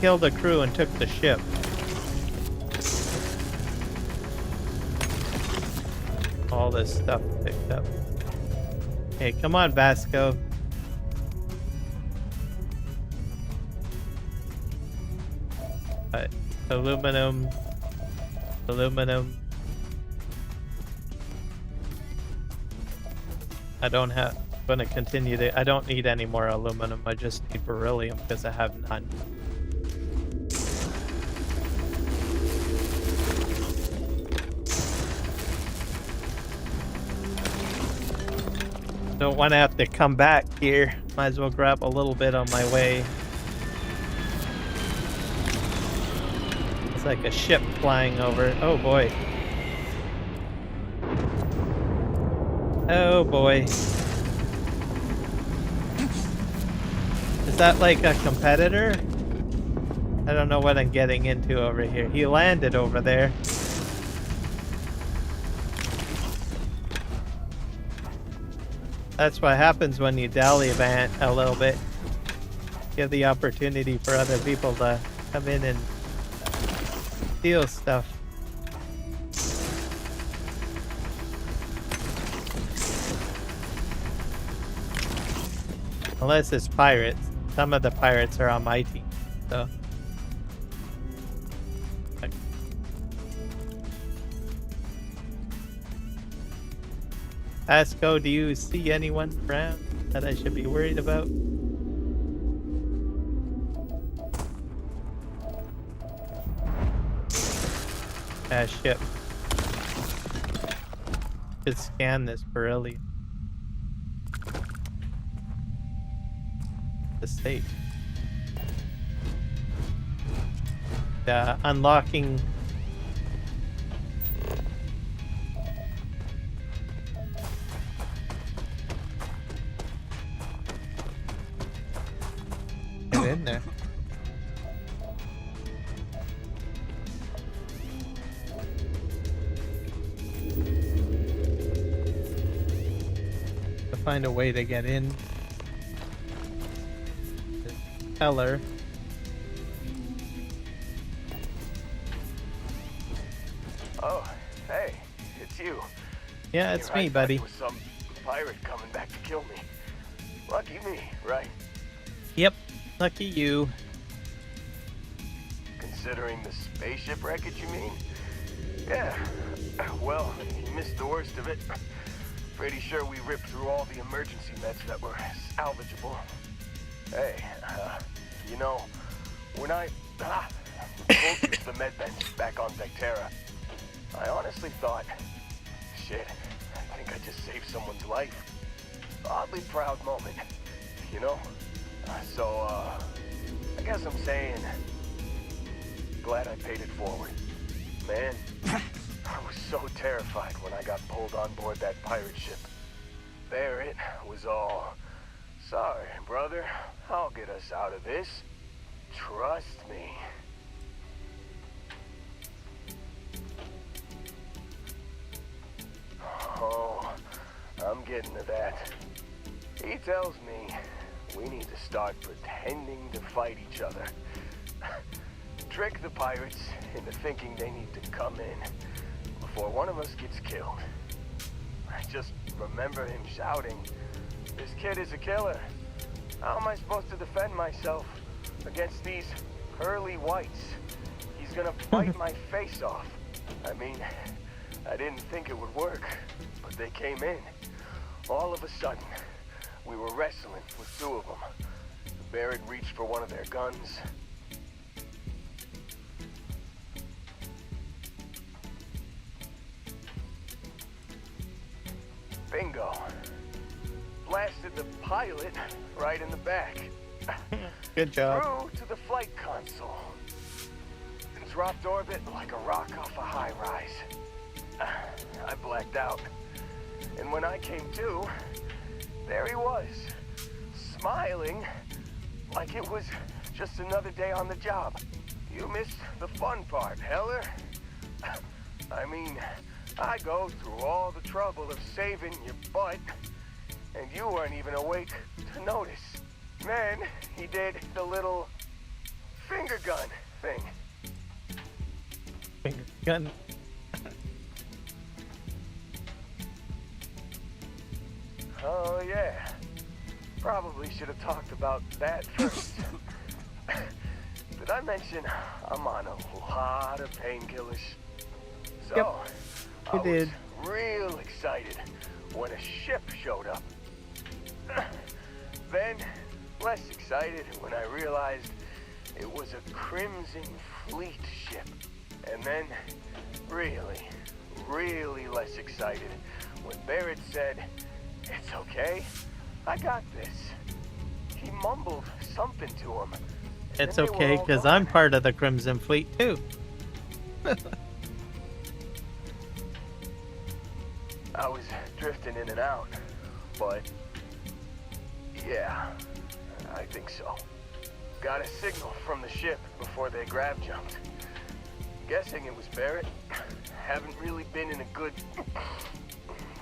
Killed the crew and took the ship. All this stuff picked up. Hey, come on, Vasco. Aluminum. Aluminum. I don't have. I'm gonna continue to. I don't need any more aluminum. I just need beryllium because I have none. Don't want to have to come back here. Might as well grab a little bit on my way. It's like a ship flying over. Oh boy. Oh boy. Is that like a competitor? I don't know what I'm getting into over here. He landed over there. That's what happens when you dallivant a little bit. Give the opportunity for other people to come in and steal stuff. Unless it's pirates. Some of the pirates are on my team, so. Vasco, do you see anyone around that I should be worried about? Ship. Should scan this beryllium. The state. Unlocking. Get in there. To find a way to get in. Heller. Oh, hey, it's you. Yeah, it's Here, me, I thought buddy. it was some pirate coming back to kill me. Lucky me, right? Yep, lucky you. Considering the spaceship wreckage, you mean? Yeah. Well, you missed the worst of it. Pretty sure we ripped through all the emergency meds that were salvageable. Hey, you know, when I pulled the med bench back on Vectera, I honestly thought, shit, I think I just saved someone's life. Oddly proud moment, you know? So, I guess I'm saying, glad I paid it forward. Man, I was so terrified when I got pulled on board that pirate ship. There it was all, sorry, brother, I'll get us out of this. Trust me. Oh, I'm getting to that. He tells me we need to start pretending to fight each other. Trick the pirates into thinking they need to come in before one of us gets killed. I just remember him shouting, "This kid is a killer. How am I supposed to defend myself against these pearly whites? He's gonna bite my face off." I mean, I didn't think it would work, but they came in. All of a sudden, we were wrestling with two of them. Barrett reached for one of their guns. Bingo. Blasted the pilot right in the back. Good job. Through to the flight console. And dropped orbit like a rock off a high rise. I blacked out. And when I came to, there he was, smiling like it was just another day on the job. You missed the fun part, Heller. I mean, I go through all the trouble of saving your butt, and you weren't even awake to notice. Then he did the little finger gun thing. Finger gun. Oh, yeah. Probably should have talked about that first. Did I mention I'm on a lot of painkillers? So, Yep, you I did. was real excited when a ship showed up. Then, less excited when I realized it was a Crimson Fleet ship. And then, really, really less excited when Barrett said, "It's okay, I got this." He mumbled something to him. It's Then they were okay, all because gone. I'm part of the Crimson Fleet, too. I was drifting in and out, but yeah, I think so. Got a signal from the ship before they grav jumped. Guessing it was Barrett. Haven't really been in a good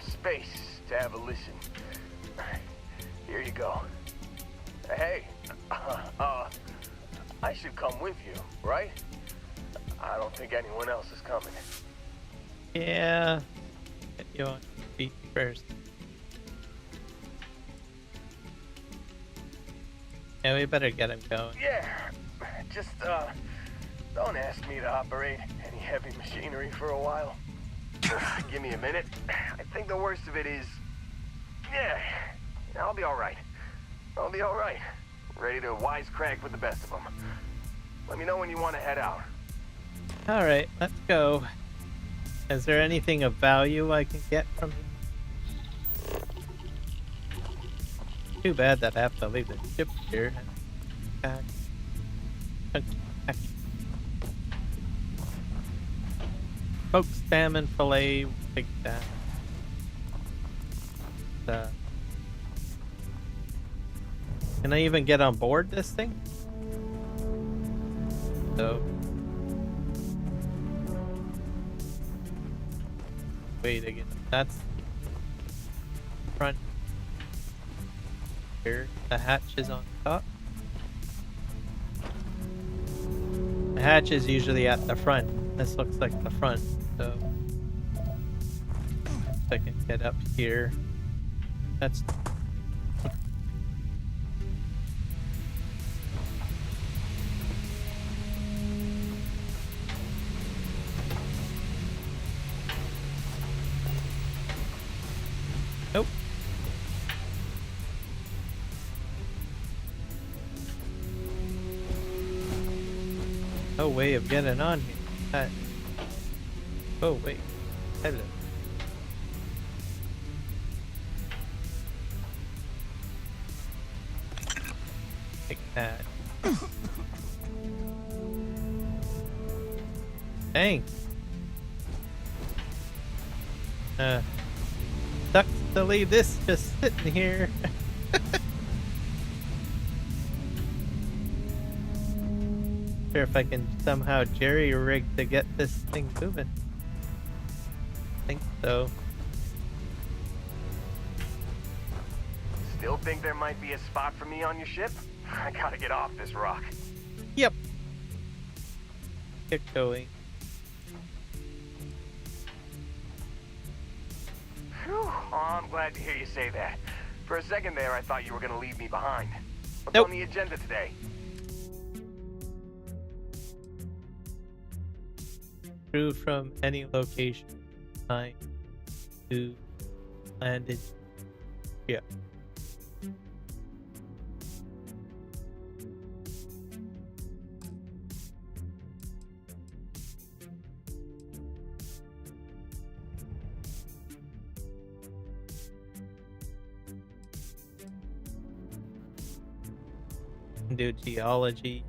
space to have a listen. Here you go. Hey, I should come with you, right? I don't think anyone else is coming. Yeah. Get you on your feet first. Yeah, we better get him going. Yeah, just, don't ask me to operate any heavy machinery for a while. Give me a minute. I think the worst of it is, yeah, I'll be all right. I'll be all right. Ready to wisecrack with the best of them. Let me know when you want to head out. All right, let's go. Is there anything of value I can get from here? Too bad that I have to leave the ship here. Back. Smoked salmon fillet, we'll take that. Can I even get on board this thing? So. Wait again. That's front. Here, the hatch is on top. The hatch is usually at the front. This looks like the front, so if I can get up here. That's nope. No way of getting on here. Oh wait. Hello. Take that. Dang. Sucks to leave this just sitting here. Sure if I can somehow jerry-rig to get this thing moving. I think so. Still think there might be a spot for me on your ship? I gotta get off this rock. Yep. Get going. Whew. Oh, I'm glad to hear you say that. For a second there, I thought you were gonna leave me behind. What's Nope. on the agenda today? Crew from any location. Time to landed. Yeah. Do geology.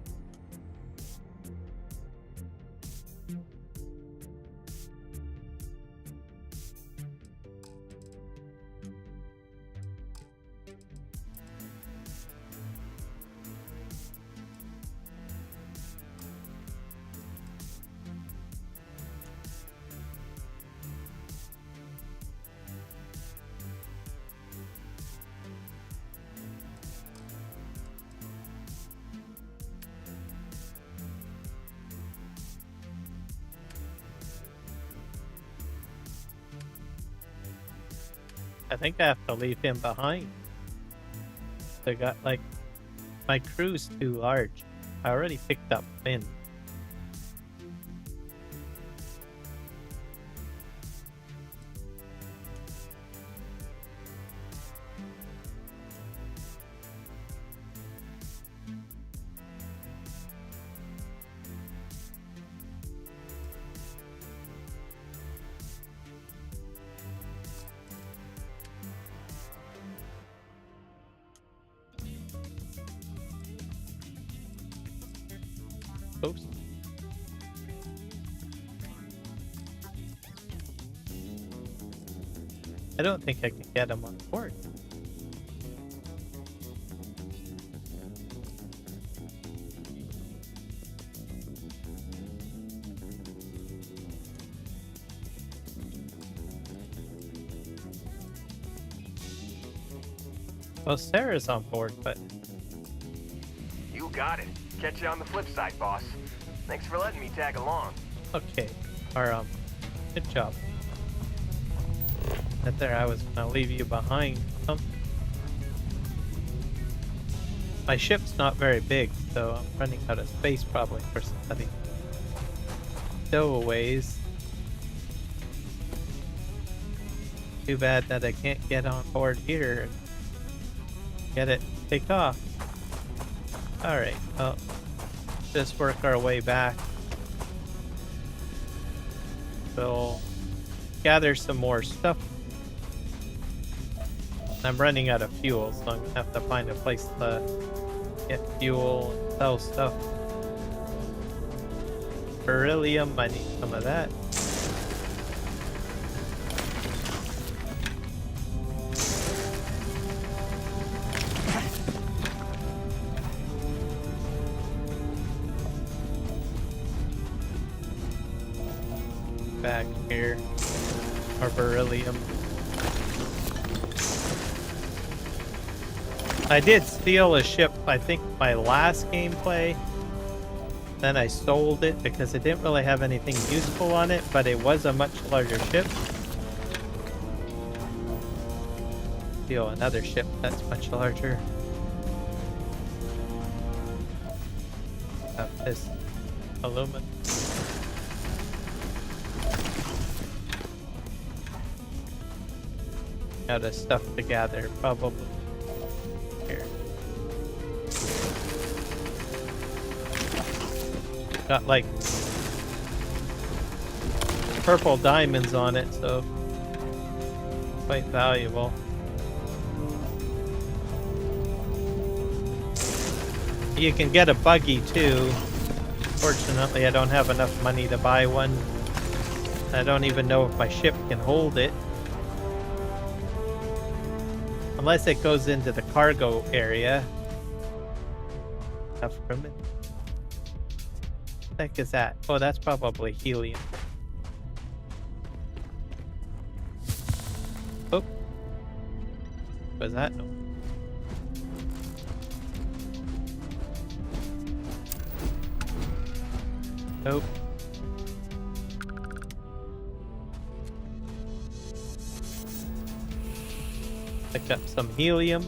I think I have to leave him behind. I got like my crew's too large. I already picked up Finn. Oops. I don't think I can get him on board. Well, Sarah's on board, but You got it. Catch you on the flip side, boss. Thanks for letting me tag along. okay. Or good job. Right there, I was gonna leave you behind. My ship's not very big, so I'm running out of space probably for somebody. Stowaways. Too bad that I can't get on board here and get it take off. Alright, well, just work our way back. We'll gather some more stuff. I'm running out of fuel, so I'm gonna have to find a place to get fuel and sell stuff. Beryllium, I need some of that. Back here, or beryllium. I did steal a ship, I think my last gameplay. Then I sold it because it didn't really have anything useful on it, but it was a much larger ship. Steal another ship that's much larger. This aluminum. Out of stuff to gather, probably. Here. Got like purple diamonds on it, so quite valuable. You can get a buggy too. Fortunately, I don't have enough money to buy one. I don't even know if my ship can hold it. Unless it goes into the cargo area. Enough room. What the heck is that? Oh, that's probably helium. Oh. What was that? No. Nope. Pick up some helium.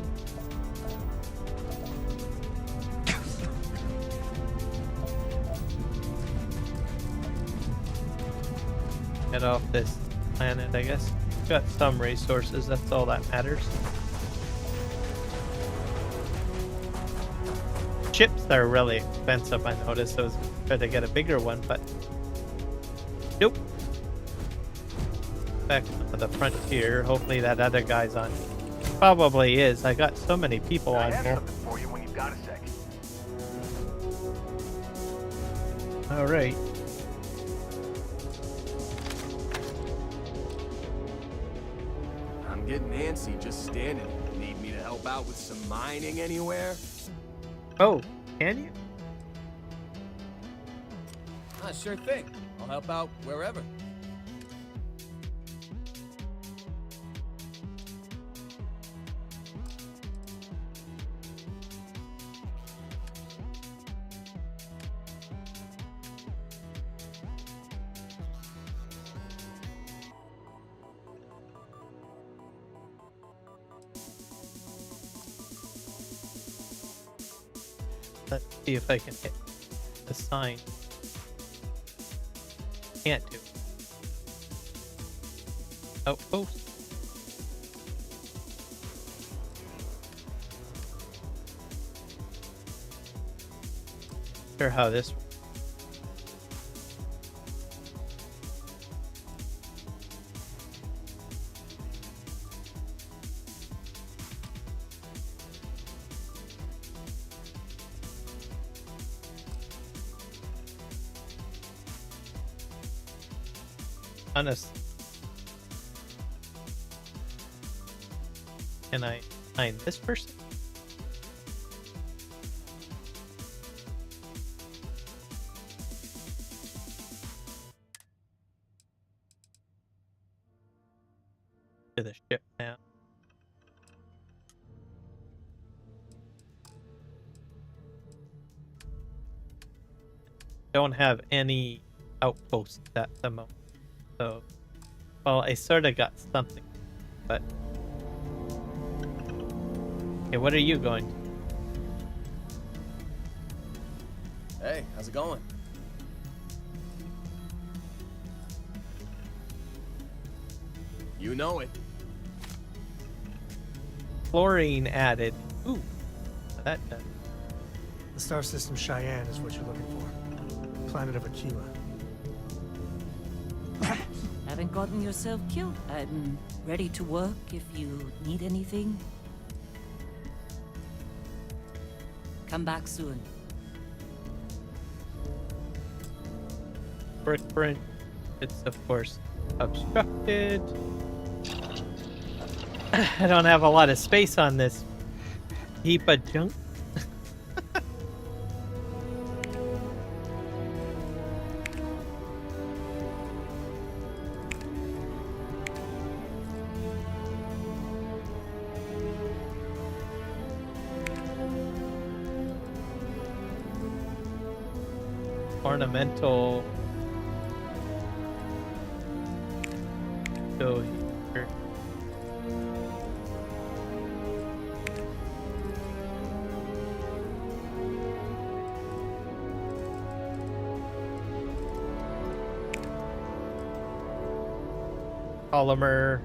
Get off this planet, I guess. Got some resources, that's all that matters. Chips are really expensive, I noticed. I was trying to get a bigger one, but nope. Back to the frontier. Hopefully that other guy's on. Probably is. I got so many people on here. For you when you've got a second. All right. I'm getting antsy just standing. Need me to help out with some mining anywhere? Oh, can you? Sure thing. I'll help out wherever. Let's see if I can hit the sign. Can't do. Outpost. Sure how this. Honest. Can I find this person? To the ship now. Don't have any outposts at the moment. So, well, I sort of got something, but okay, what are you going to? Hey, how's it going? You know it. Chlorine added. Ooh, that does. The star system Cheyenne is what you're looking for. Planet of Aquila. Haven't gotten yourself killed. I'm ready to work if you need anything. Come back soon. Footprint. It's of course obstructed. I don't have a lot of space on this heap of junk. ornamental. So here. Polymer.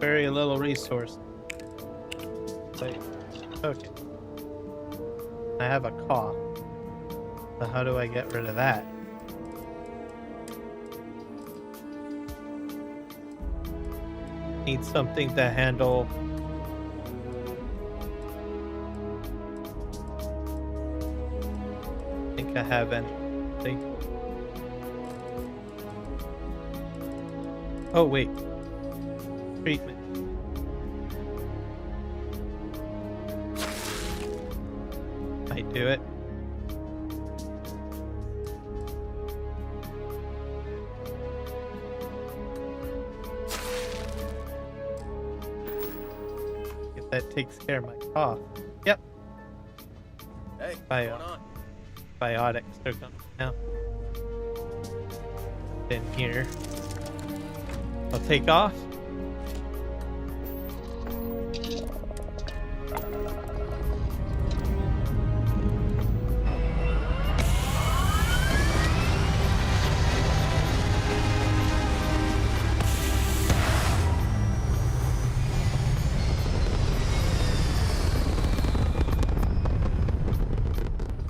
Very little resource. Wait. Okay. I have a cough. So how do I get rid of that? Need something to handle. I think I have anything. Oh wait. Treatment. Might do it. If that takes care of my cough. Yep. Hey, what's going on? Biotics are gone now. In here. I'll take off.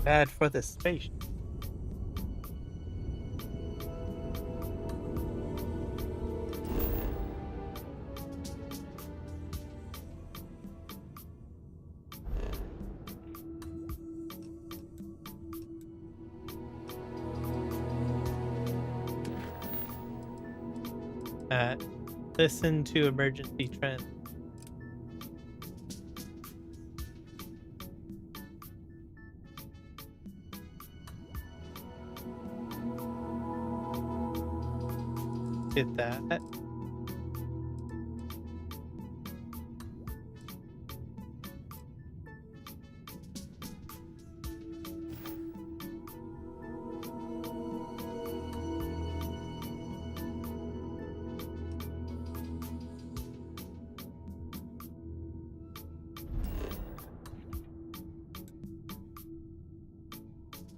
Bad for the space. Listen to emergency trends. Did that.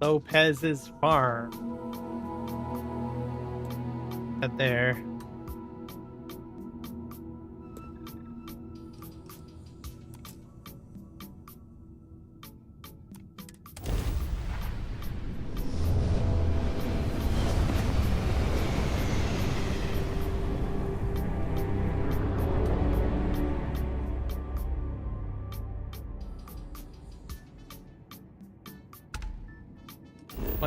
Lopez's farm. At there.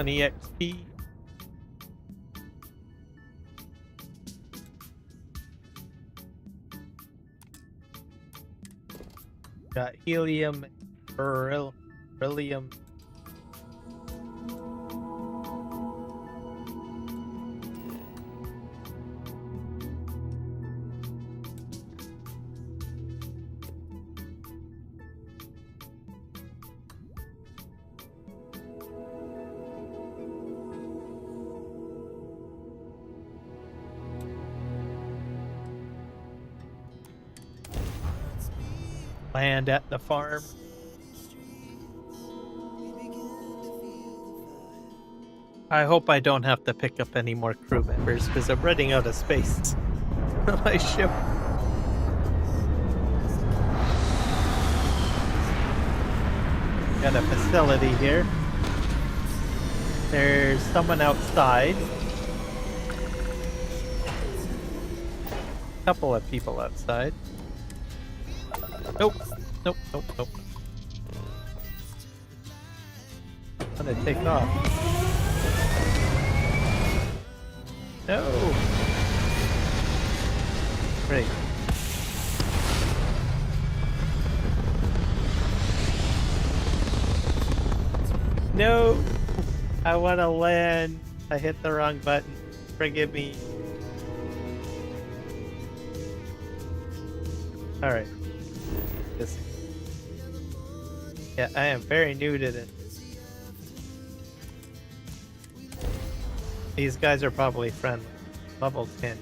XP. Got helium, beryllium. Land at the farm. I hope I don't have to pick up any more crew members because I'm running out of space on my ship. Got a facility here. There's someone outside. A couple of people outside. Nope. Nope, nope, nope. I'm gonna take off. No! Great. No! I want to land. I hit the wrong button. Forgive me. Alright. Yeah, I am very new to this. These guys are probably friendly. Level 10.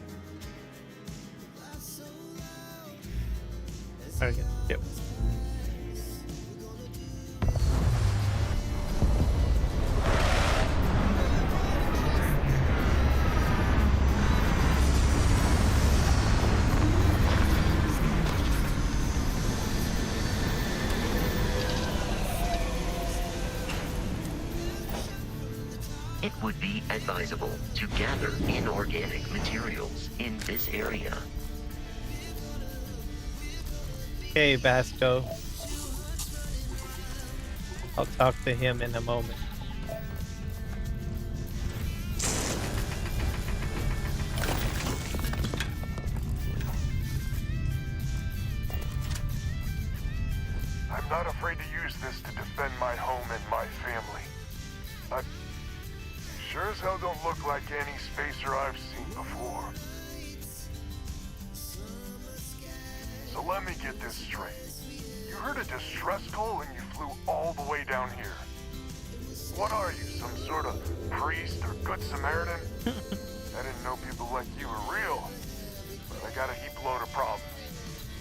Target. Yep. It would be advisable to gather inorganic materials in this area. Okay, Vasco. I'll talk to him in a moment. I'm not afraid to use this to defend my home and my family. But sure as hell don't look like any spacer I've seen before. So let me get this straight. You heard a distress call and you flew all the way down here. What are you, some sort of priest or good Samaritan? I didn't know people like you were real, but I got a heap load of problems.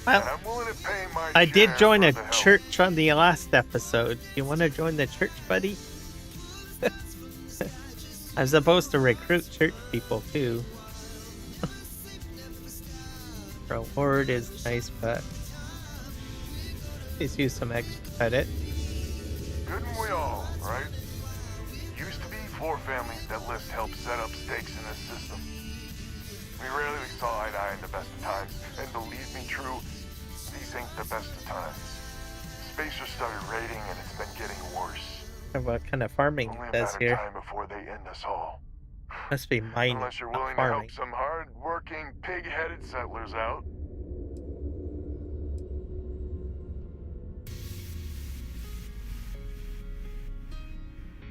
Well, and I'm willing to pay my I did share join for a the help. church on the last episode. You want to join the church, buddy? I'm supposed to recruit church people too. Reward is nice, but please use some extra credit. Good and we all, right? Used to be 4 families that list helped set up stakes in this system. We rarely saw eye to eye in the best of times, and believe me true, these ain't the best of times. Spacers started raiding and it's been getting worse. What kind of farming Only it a does matter here? of time before they end us all. Must be mining, Unless you're not willing to help farming. some hard-working, pig-headed settlers out.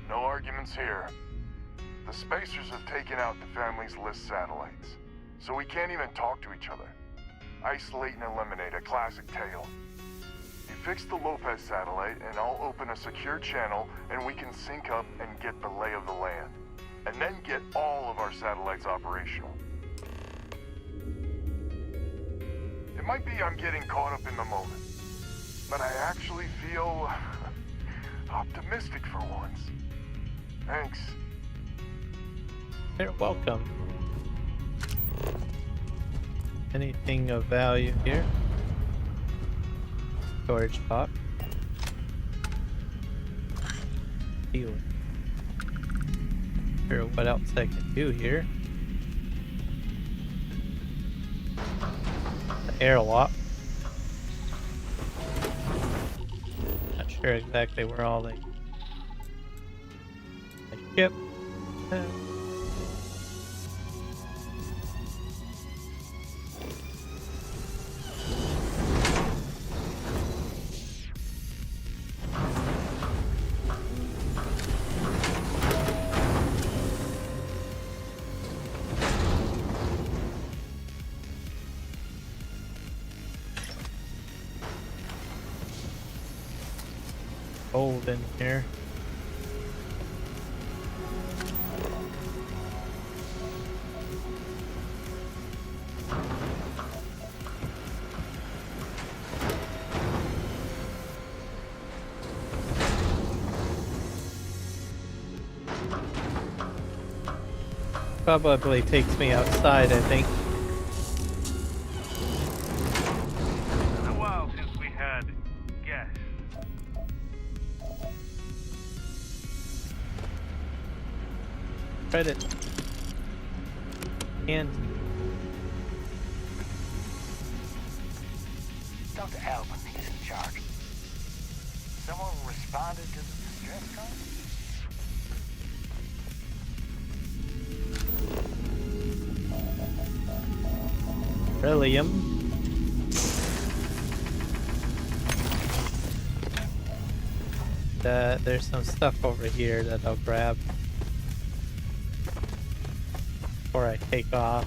No arguments here. The Spacers have taken out the family's list satellites, so we can't even talk to each other. Isolate and eliminate, a classic tale. You fix the Lopez satellite and I'll open a secure channel and we can sync up and get the lay of the land. And then get all of our satellites operational. It might be I'm getting caught up in the moment, but I actually feel optimistic for once. Thanks. You're welcome. Anything of value here? Storage pop. Healer. Sure, what else I can do here? The airlock. Not sure exactly where all the ship. Cold in here. Probably takes me outside, I think. It's been a while since we had guests. Credit. And Dr. Alvin is in charge. Someone responded to the distress call? beryllium. there's some stuff over here that I'll grab before I take off.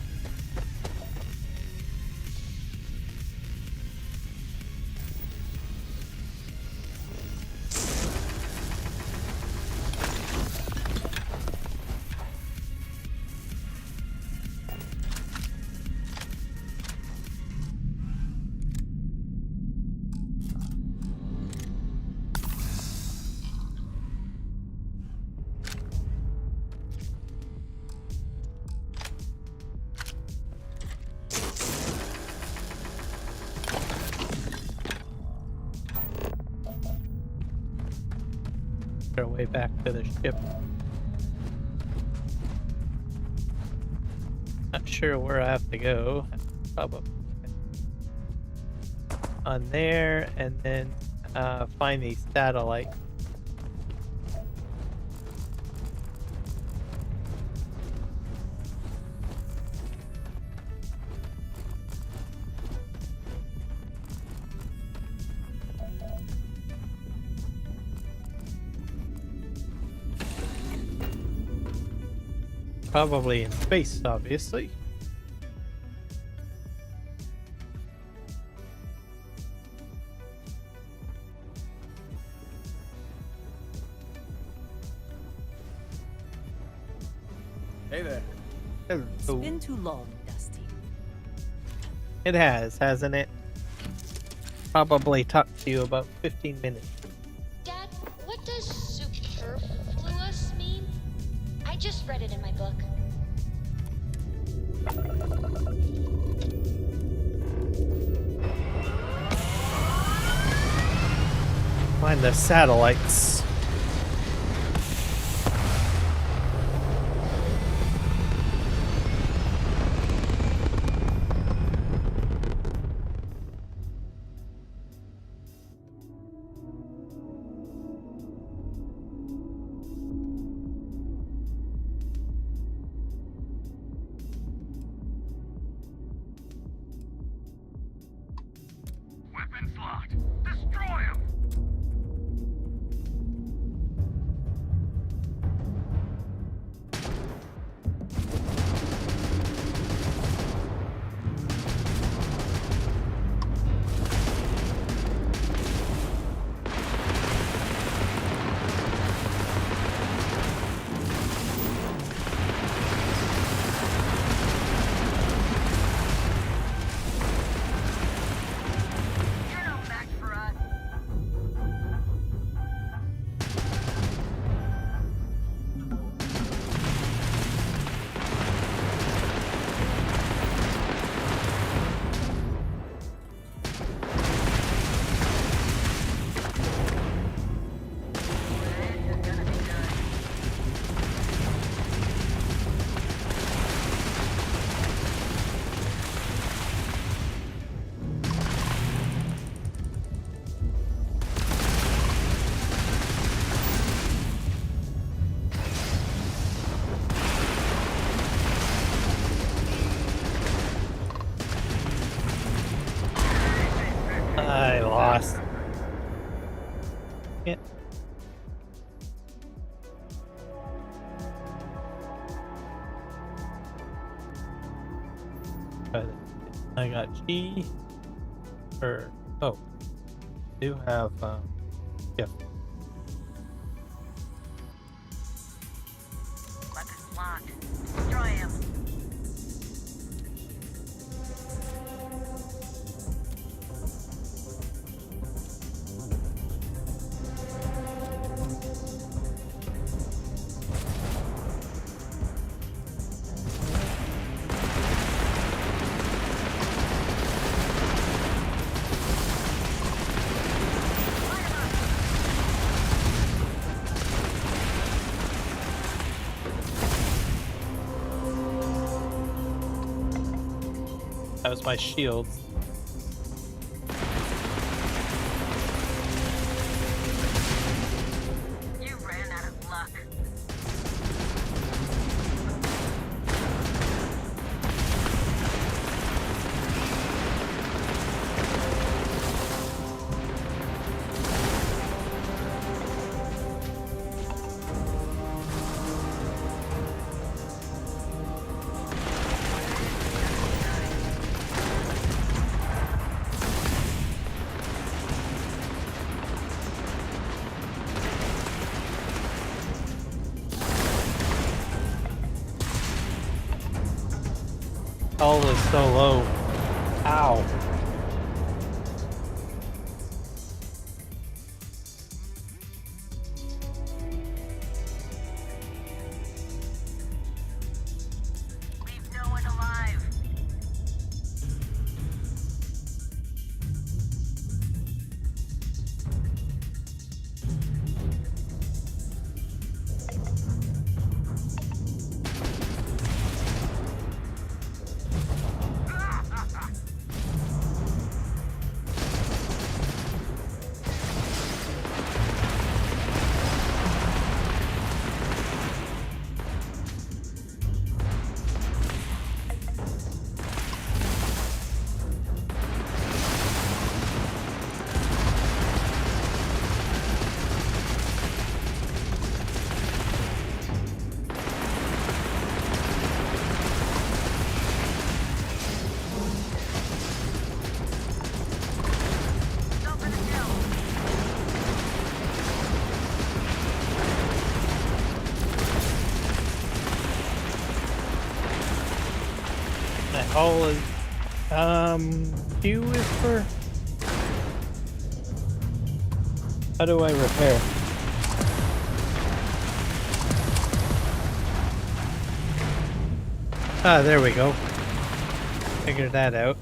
Our way back to the ship. Not sure where I have to go. Probably on there, and then find these satellites. Probably in space, obviously. Hey there. It's been too long, Dusty. It has, hasn't it? Probably talked to you about 15 minutes. Dad, what does superfluous mean? I just read it in my book. Find the satellites. Weapons locked. Destroy him! I lost. Yeah. I got G. Or oh, do have yeah. Weapons locked. Destroy him. That was my shield. You ran out of luck. hull is so low. Ow. Leave no one alive. The hull is Q is for. How do I repair? Ah, there we go. Figured that out.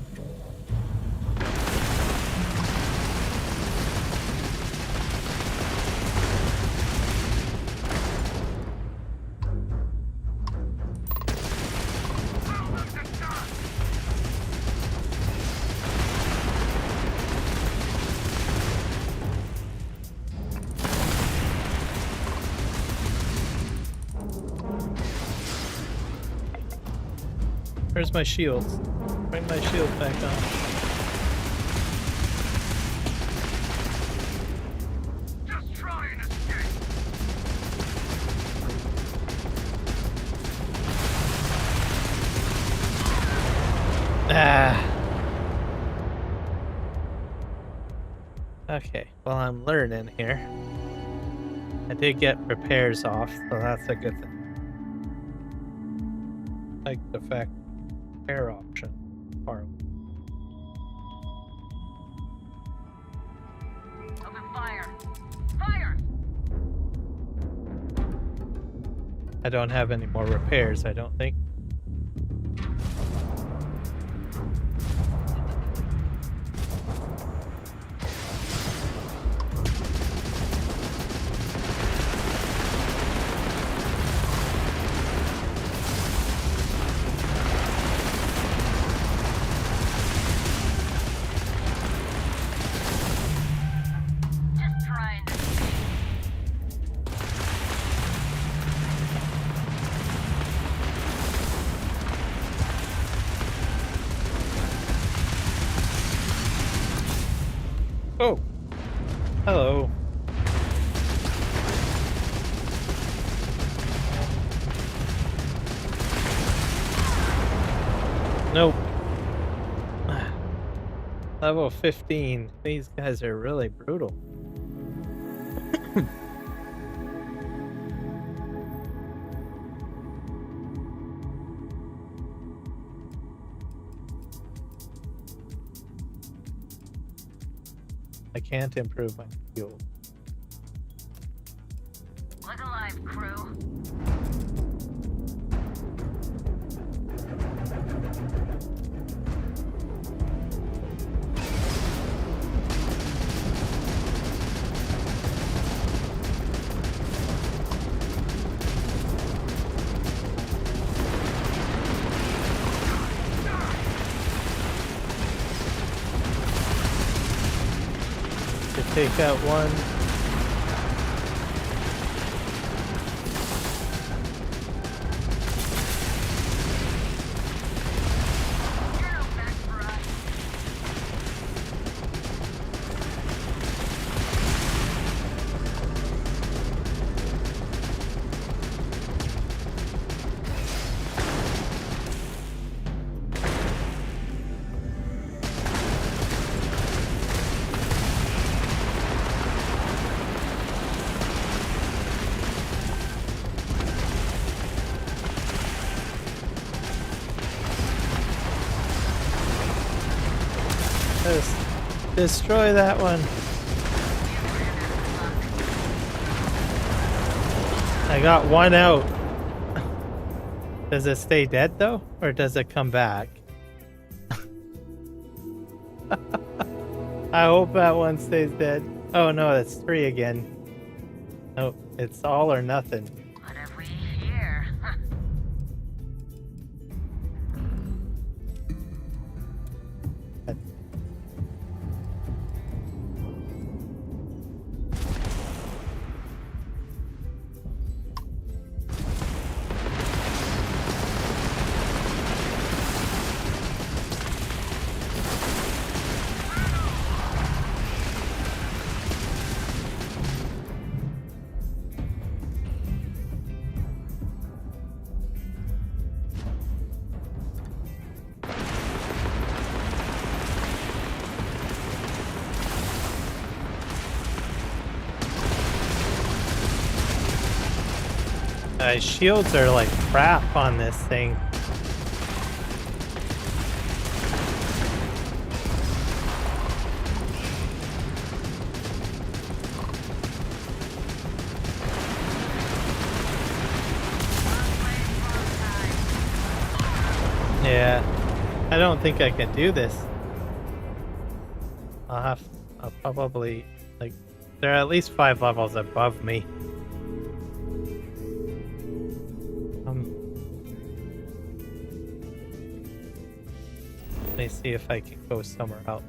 Where's my shield? Bring my shield back on. Just try and escape. Ah. Okay, well, I'm learning here. I did get repairs off, so that's a good thing. Like the fact repair option part. Open fire. Fire! I don't have any more repairs, I don't think. Just trying to escape. Oh! Hello. Nope. Level 15. These guys are really brutal. I can't improve my fuel. Look alive, crew. To take out one. You're no match for us. Destroy that one. I got one out. Does it stay dead though? Or does it come back? I hope that one stays dead. Oh no, that's 3 again. Nope, it's all or nothing. What have we here? Shields are like crap on this thing. Yeah, I don't think I can do this. I'll probably, like, they're at least 5 levels above me. Let me see if I can go somewhere else.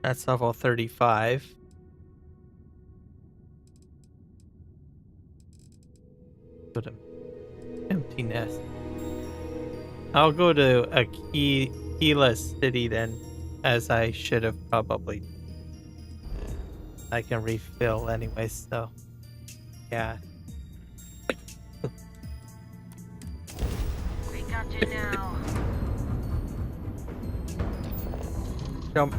That's level 35. Go to empty nest. I'll go to a keyless city then, as I should have probably. I can refill anyway, so yeah. We got you now. Jump.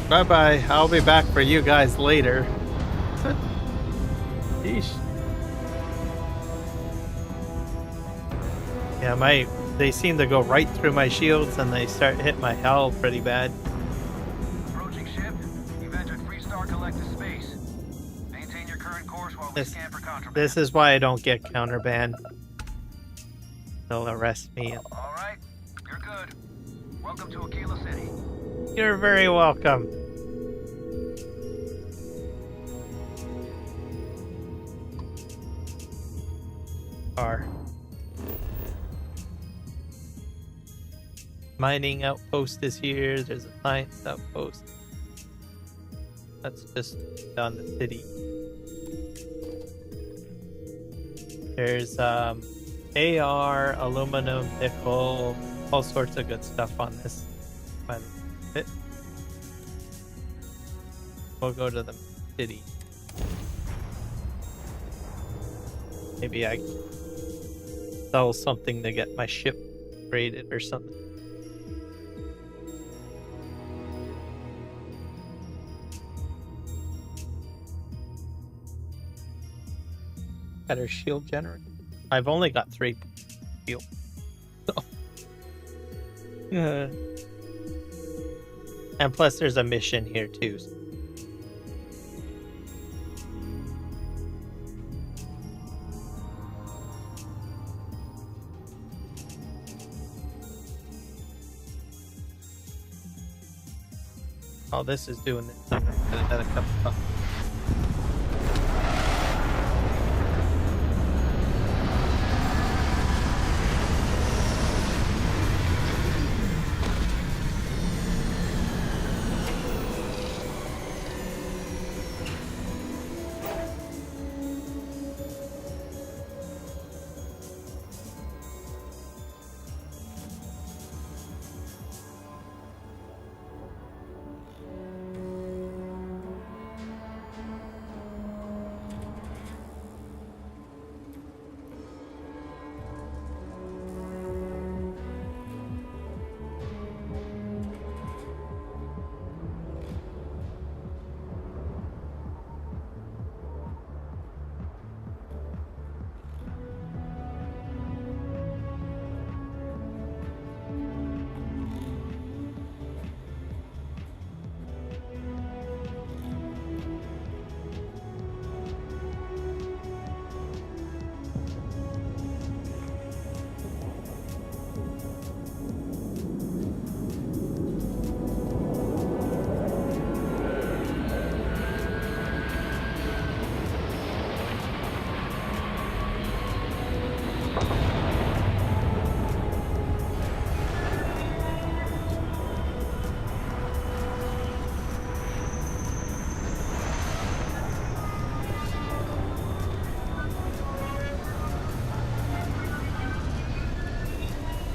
Bye-bye. I'll be back for you guys later. Yeesh. Yeah, they seem to go right through my shields and they start hitting my hull pretty bad. Approaching ship. You've entered Freestar Collective space. Maintain your current course while we scan for contraband. This is why I don't get counterband. They'll arrest me. All right, you're good. Welcome to Aquila City. You're very welcome. Mining outpost is here. There's a science outpost. That's just down the city. There's AR, aluminum, nickel, all sorts of good stuff on this. We'll go to the city. Maybe I sell something to get my ship rated or something. Better shield generator. I've only got 3 shield. And plus there's a mission here too. Oh, this is doing it. Another couple.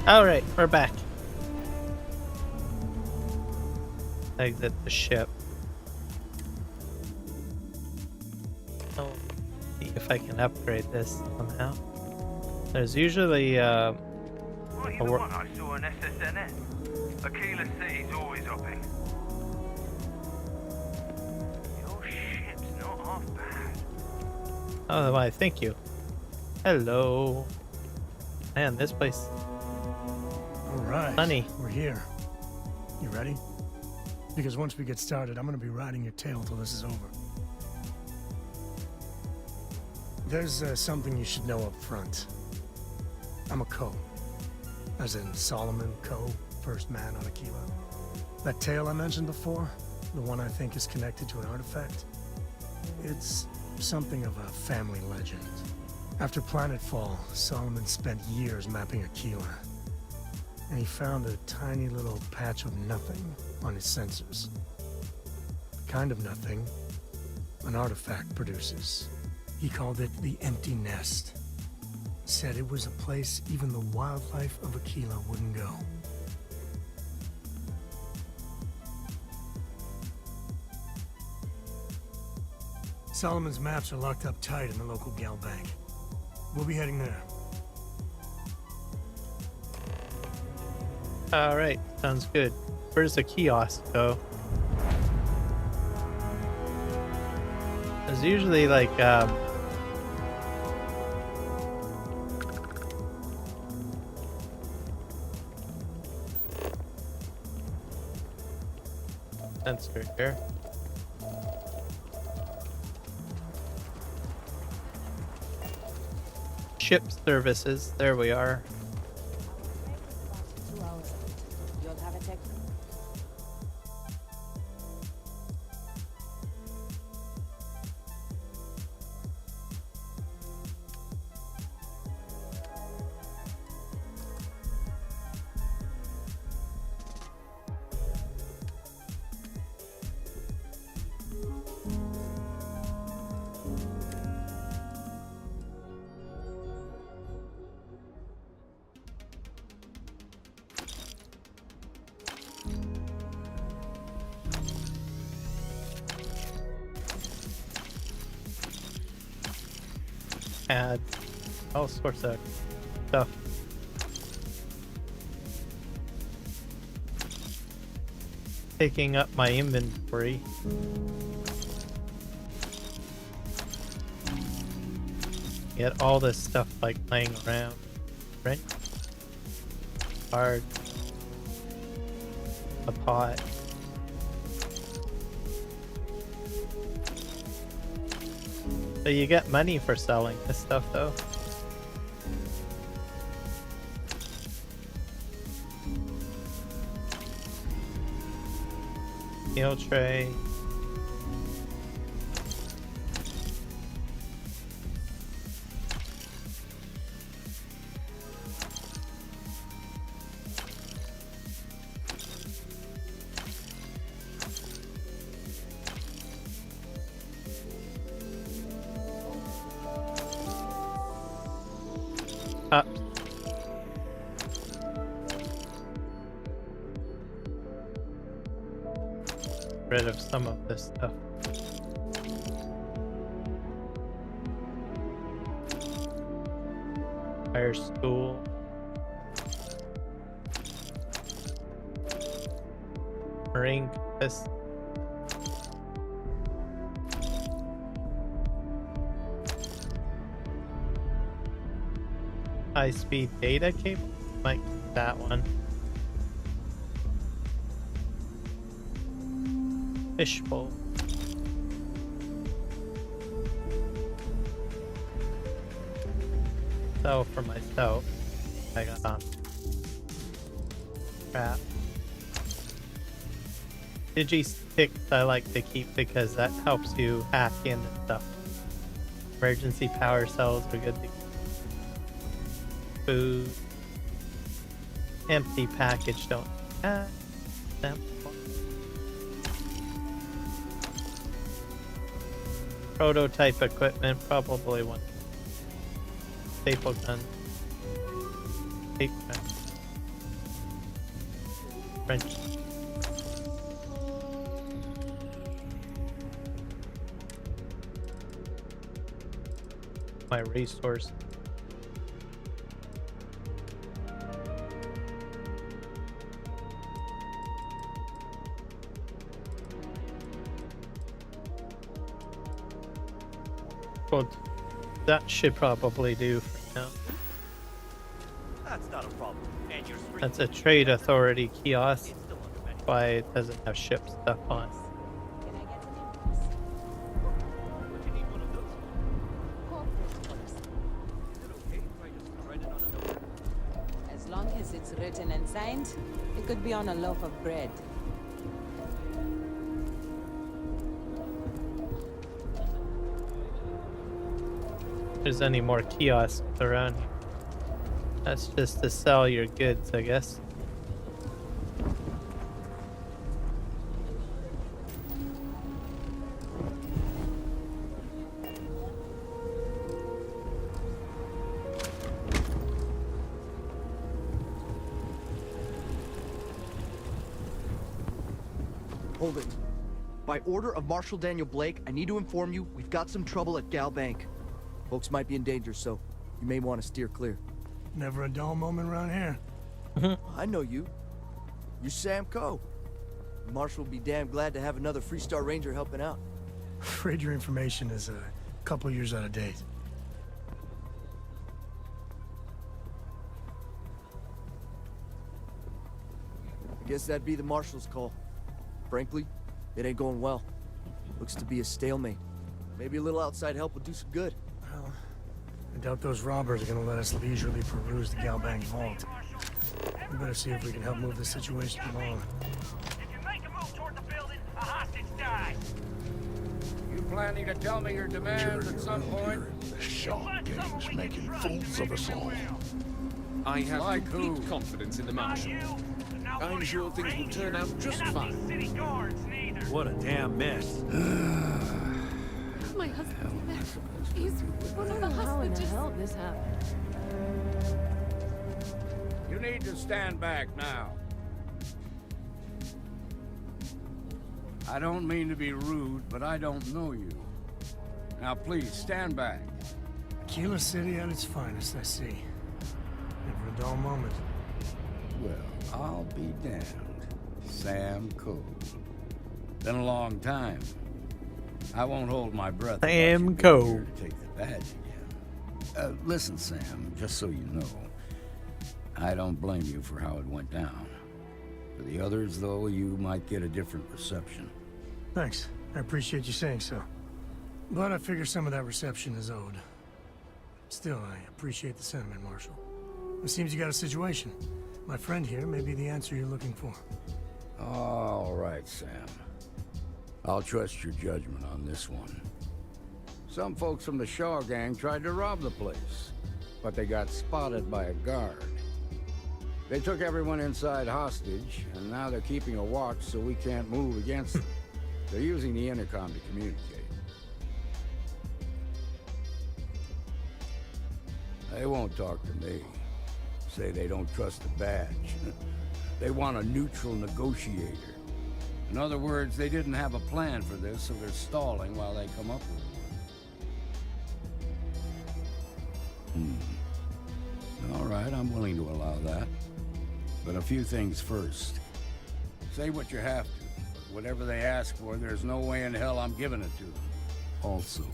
Alright, we're back. Exit the ship. Oh, see if I can upgrade this somehow. There's usually Oh, you know what? I saw an SSNS. Aquila City's always hopping. Your ship's not half bad. Oh, why, thank you. Hello. Man, this place. Alright, Sunny. we're here. You ready? Because once we get started, I'm gonna be riding your tail till this is over. There's something you should know up front. I'm a Co. As in Solomon Co., first man on Aquila. That tale I mentioned before, the one I think is connected to an artifact, it's something of a family legend. After planetfall, Solomon spent years mapping Aquila. And he found a tiny little patch of nothing on his sensors. The kind of nothing an artifact produces. He called it the Empty Nest. Said it was a place even the wildlife of Aquila wouldn't go. Solomon's maps are locked up tight in the local Gal Bank. We'll be heading there. Alright, sounds good. Where's the kiosk go? There's usually like sensor here. Ship services, there we are. Add all sorts of stuff. Taking up my inventory. Get all this stuff like laying around, right? Hard. A pot. So you get money for selling this stuff though. Meal tray. Up. Rid of some of this stuff. Fire stool. Marine compass. High-speed data cable? Might get that one. Fishbowl. So for myself, I got crap. Digi-sticks I like to keep because that helps you hack into stuff. Emergency power cells are good to keep. Food. Empty package, don't them. Prototype equipment, probably one. Staple gun. Tape gun. French. My resource. Well, that should probably do for now. That's not a problem. And you're free. That's a trade authority kiosk. Why it doesn't have ship stuff on. As long as it's written and signed, it could be on a loaf of bread. If there's any more kiosks around here. That's just to sell your goods, I guess. Hold it. By order of Marshal Daniel Blake, I need to inform you we've got some trouble at Gal Bank. Folks might be in danger, so you may want to steer clear. Never a dull moment around here. I know you. You're Sam Coe. Marshal will be damn glad to have another Freestar Ranger helping out. Afraid your information is a couple years out of date. I guess that'd be the Marshal's call. Frankly, it ain't going well. Looks to be a stalemate. Maybe a little outside help would do some good. Well, I doubt those robbers are gonna let us leisurely peruse the Galbank vault. We better see if we can help move the situation along. If you make a move toward the building, a hostage dies. You planning to tell me your demands at some point? The shark gang's making fools of us all. I have Like complete who? confidence in the Marshal. I'm sure things will turn out just fine. What a damn mess. My husband's there. He's one of the How in the hostages. hell this happened? You need to stand back now. I don't mean to be rude, but I don't know you. Now please, stand back. Kila City at its finest, I see. Never a dull moment. Well, I'll be damned. Sam Coe. Been a long time. I won't hold my breath. Sam Coe. To take the badge again. Listen, Sam, just so you know, I don't blame you for how it went down. For the others, though, you might get a different reception. Thanks. I appreciate you saying so. But I figure some of that reception is owed. Still, I appreciate the sentiment, Marshal. It seems you got a situation. My friend here may be the answer you're looking for. All right, Sam. I'll trust your judgment on this one. Some folks from the Shaw gang tried to rob the place, but they got spotted by a guard. They took everyone inside hostage, and now they're keeping a watch so we can't move against them. They're using the intercom to communicate. They won't talk to me. Say they don't trust the badge. They want a neutral negotiator. In other words, they didn't have a plan for this, so they're stalling while they come up with one. All right, I'm willing to allow that. But a few things first. Say what you have to, but whatever they ask for, there's no way in hell I'm giving it to them. Also,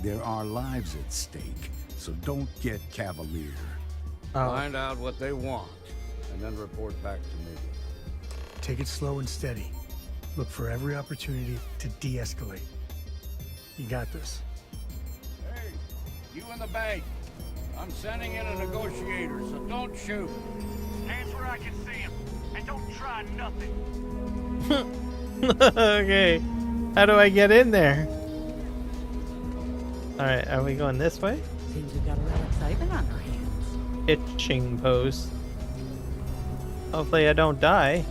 there are lives at stake, so don't get cavalier. Find out what they want, and then report back to me. Take it slow and steady. Look for every opportunity to de-escalate. You got this. Hey, you in the bank. I'm sending in a negotiator, so don't shoot. Hands where I can see him, and don't try nothing. Okay. How do I get in there? Alright, are we going this way? Seems we got a little excitement on our hands. Hitching post. Hopefully I don't die.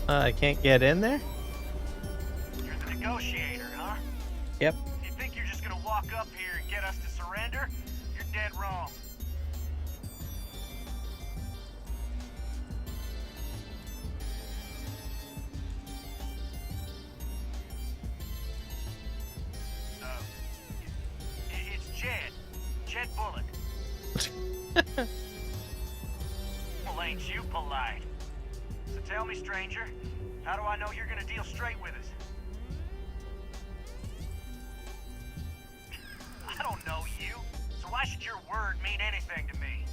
I can't get in there? You're the negotiator, huh? Yep. You think you're just gonna walk up here and get us to surrender? You're dead wrong. bullet. Well, ain't you polite? So tell me, stranger, how do I know you're gonna deal straight with us? I don't know you, so why should your word mean anything to me?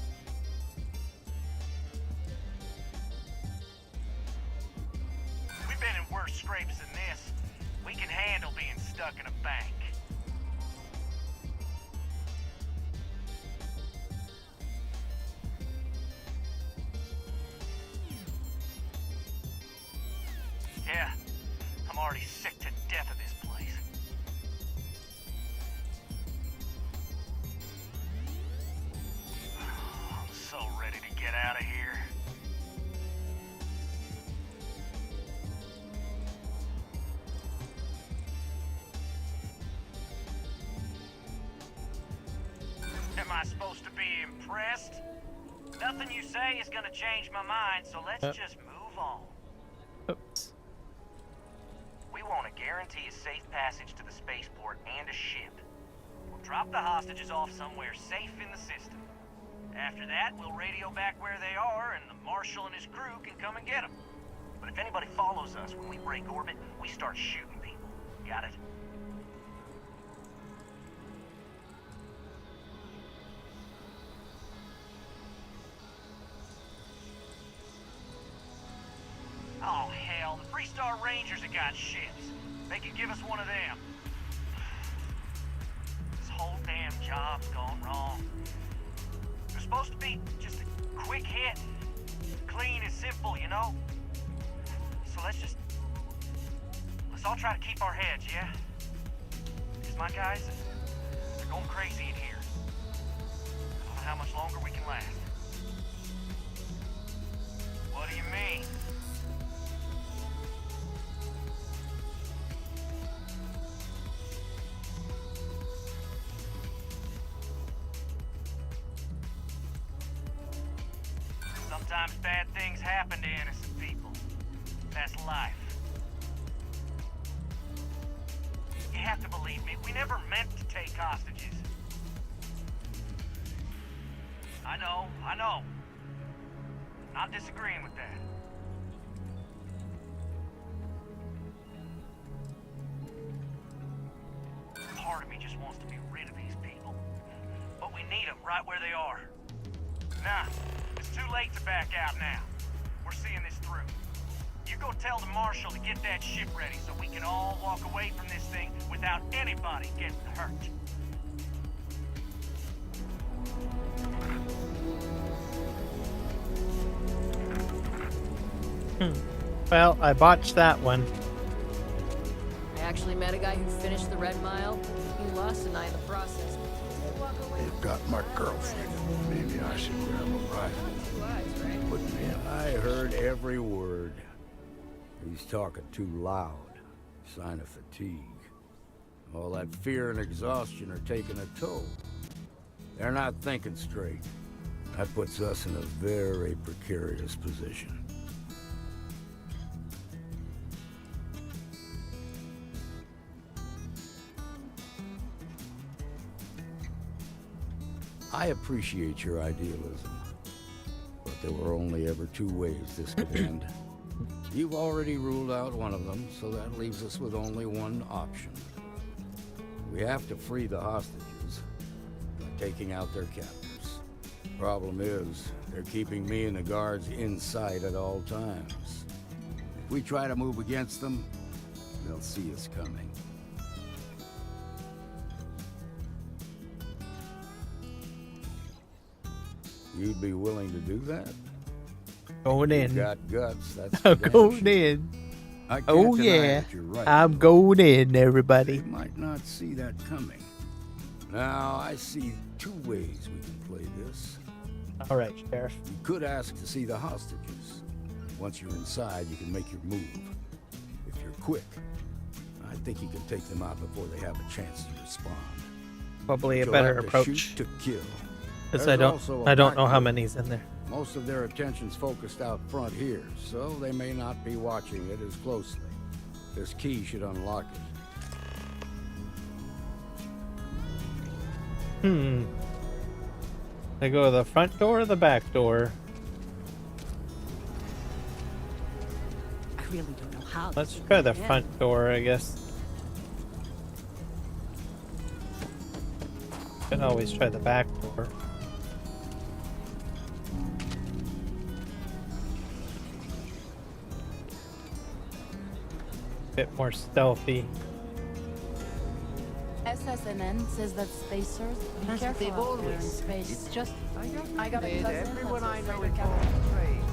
We've been in worse scrapes than this. We can handle being stuck in a bank. Yeah, I'm already sick to death of this place. I'm so ready to get out of here. Am I supposed to be impressed? Nothing you say is gonna change my mind, so let's just move on. Oops. We want to guarantee a safe passage to the spaceport and a ship. We'll drop the hostages off somewhere safe in the system. After that, we'll radio back where they are, and the Marshal and his crew can come and get them. But if anybody follows us when we break orbit, we start shooting people. Got it? Oh, hell, the Freestar Rangers have got ships. They could give us one of them. This whole damn job's gone wrong. They're supposed to be just a quick hit. Clean and simple, you know? So let's all try to keep our heads, yeah? Because my guys, they're going crazy in here. I don't know how much longer we can last. What do you mean? Sometimes bad things happen to innocent people. That's life. You have to believe me, we never meant to take hostages. I know. Not disagreeing with that. Part of me just wants to be rid of these people. But we need them right where they are. Nah. It's too late to back out now. We're seeing this through. You go tell the Marshal to get that ship ready so we can all walk away from this thing without anybody getting hurt. Well, I botched that one. I actually met a guy who finished the Red Mile. He lost an eye in the process. They've got my girlfriend. Maybe I should grab a rifle. Put me in. I heard every word. He's talking too loud. Sign of fatigue. All that fear and exhaustion are taking a toll. They're not thinking straight. That puts us in a very precarious position. I appreciate your idealism, but there were only ever two ways this could end. You've already ruled out one of them, so that leaves us with only one option. We have to free the hostages by taking out their captors. Problem is, they're keeping me and the guards in sight at all times. If we try to move against them, they'll see us coming. You'd be willing to do that? Going in. You've got guts, that's I'm for damn going sure. in. I can't Oh deny yeah, that you're right, I'm though. going in, everybody. They might not see that coming. Now, I see two ways we can play this. All right, Sheriff. You could ask to see the hostages. Once you're inside, you can make your move. If you're quick, I think you can take them out before they have a chance to respond. Probably a You'll better have to approach. shoot to kill. Because There's I also a don't know back how door. many's in there. Most of their attention's focused out front here, so they may not be watching it as closely. This key should unlock it. I go to the front door or the back door? I really don't know how. Let's try the front door, I guess. Can always try the back door. Bit more stealthy. SSNN says that spacers be That's what they've careful out there in always said. space. It's just I got a made cousin everyone that's I a know freighter involved captain. in trade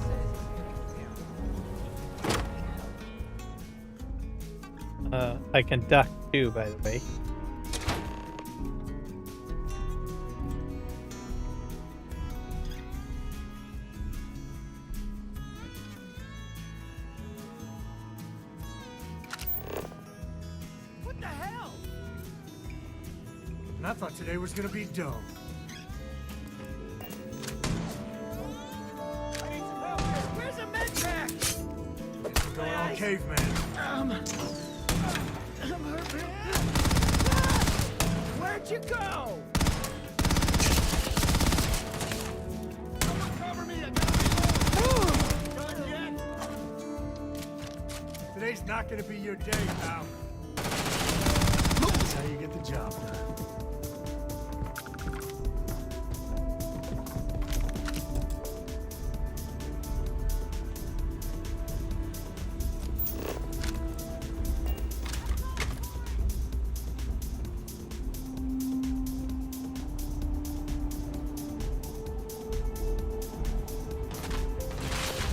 says. I can duck too, by the way. What the hell? And I thought today was gonna be dull. Where's a med pack? Going all caveman. I'm hurt. Where'd you go? Someone cover me! I gotta be home. Today's not gonna be your day, pal. That's how you get the job done.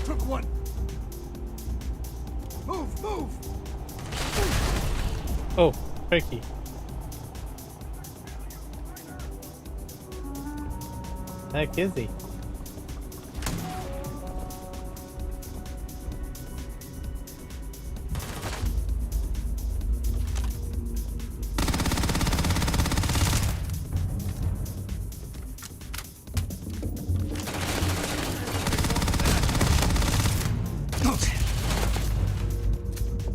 Took one. Move, move. Oh, tricky. Heck is he?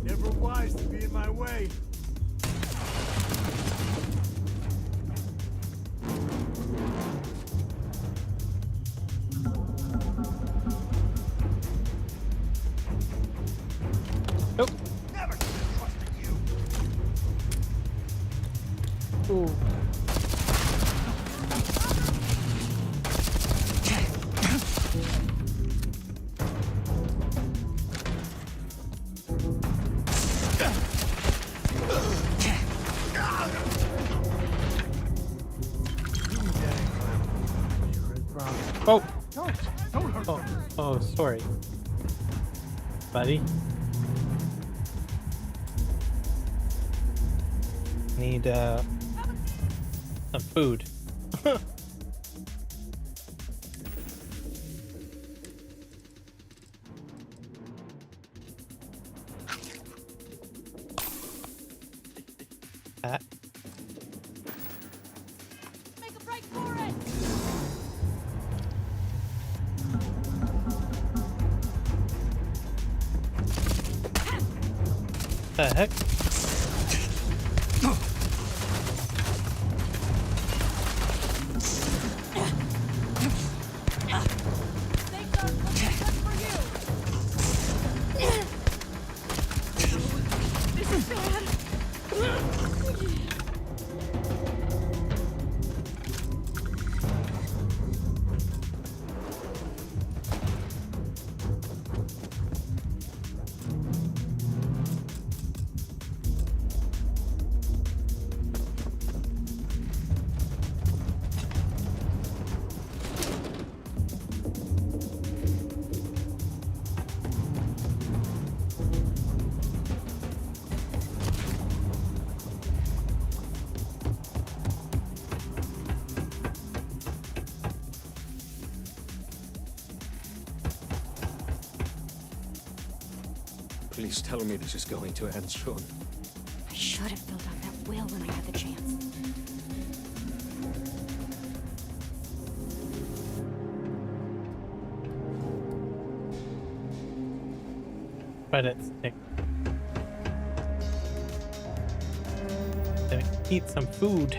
Never wise to be in my way. Nope. Never should have trusted you. Ooh. Oh. Don't hurt Oh. them. Oh, sorry, buddy. Need some food. Ah. Make a break for it! The heck? This is bad. Please tell me this is going to end soon. I should have filled out that will when I had the chance. Credit stick. Gonna eat some food.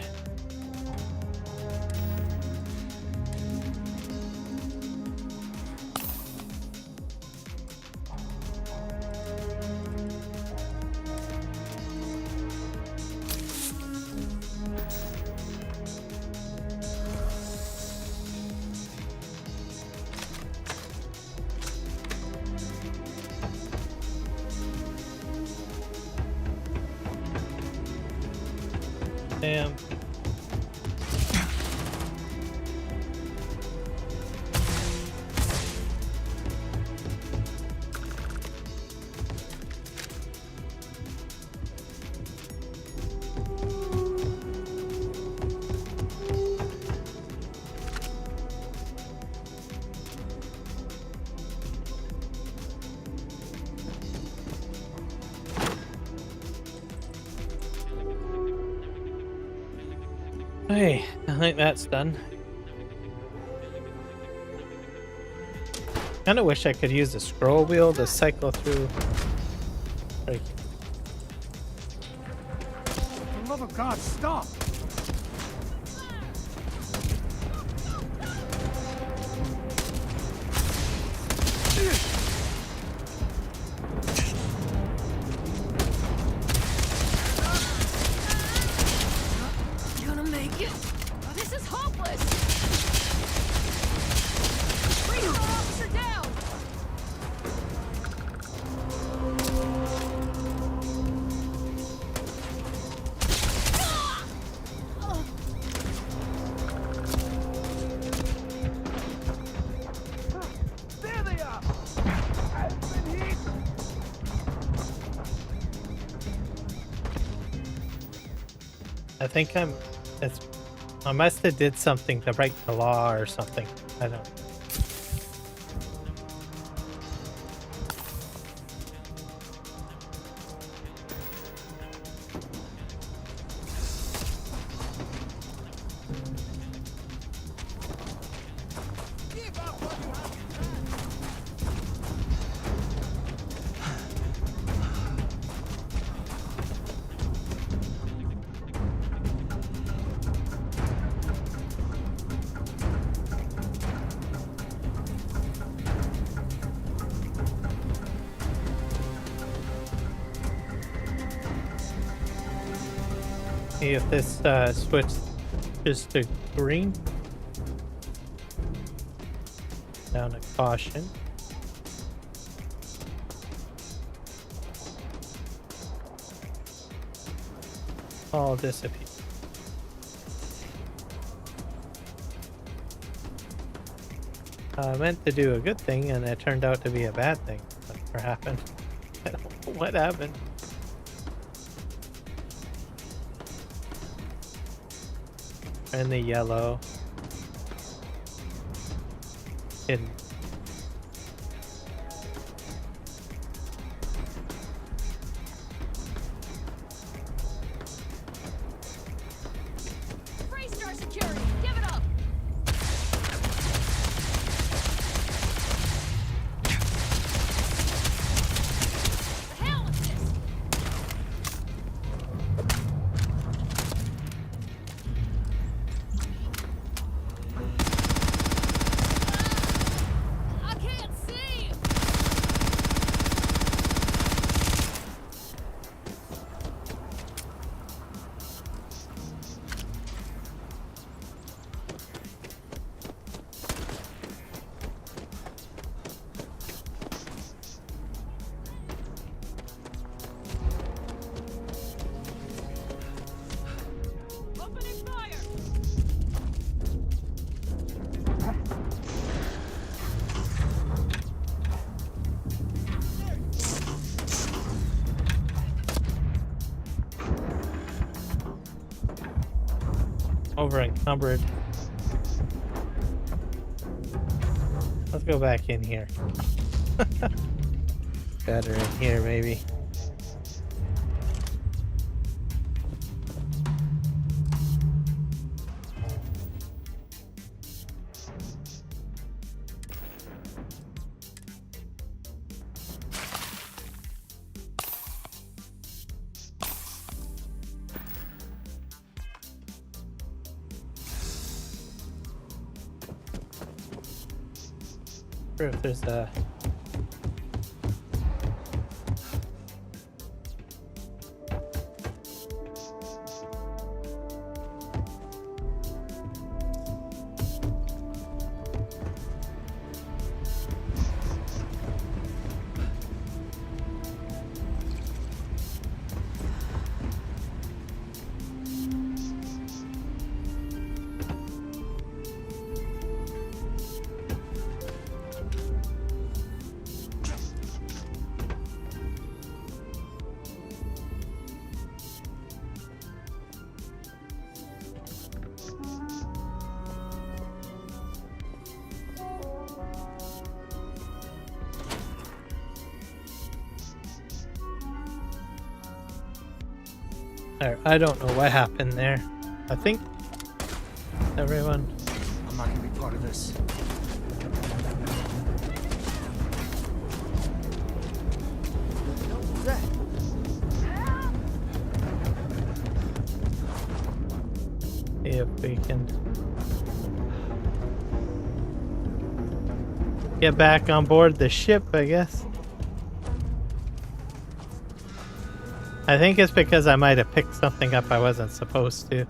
Damn. Hey, I think that's done. Kinda wish I could use the scroll wheel to cycle through. Like, For the love of God, stop! Gonna make it. This is hopeless. Reaper officer down. There they are! I've been hit! I think I must have did something to break the law or something. I don't. See if this switches to green. Down to caution. All disappear. I meant to do a good thing and it turned out to be a bad thing. What happened? I don't know what happened. And the yellow. Hidden. Freestar security. Give it up. The hell with this. I can't see. Opening fire. Over encumbered. Let's go back in here. Better in here, maybe. If there's a I don't know what happened there. I think everyone. I'm not gonna be part of this. What's that? See if we can get back on board the ship, I guess. I think it's because I might have picked something up I wasn't supposed to.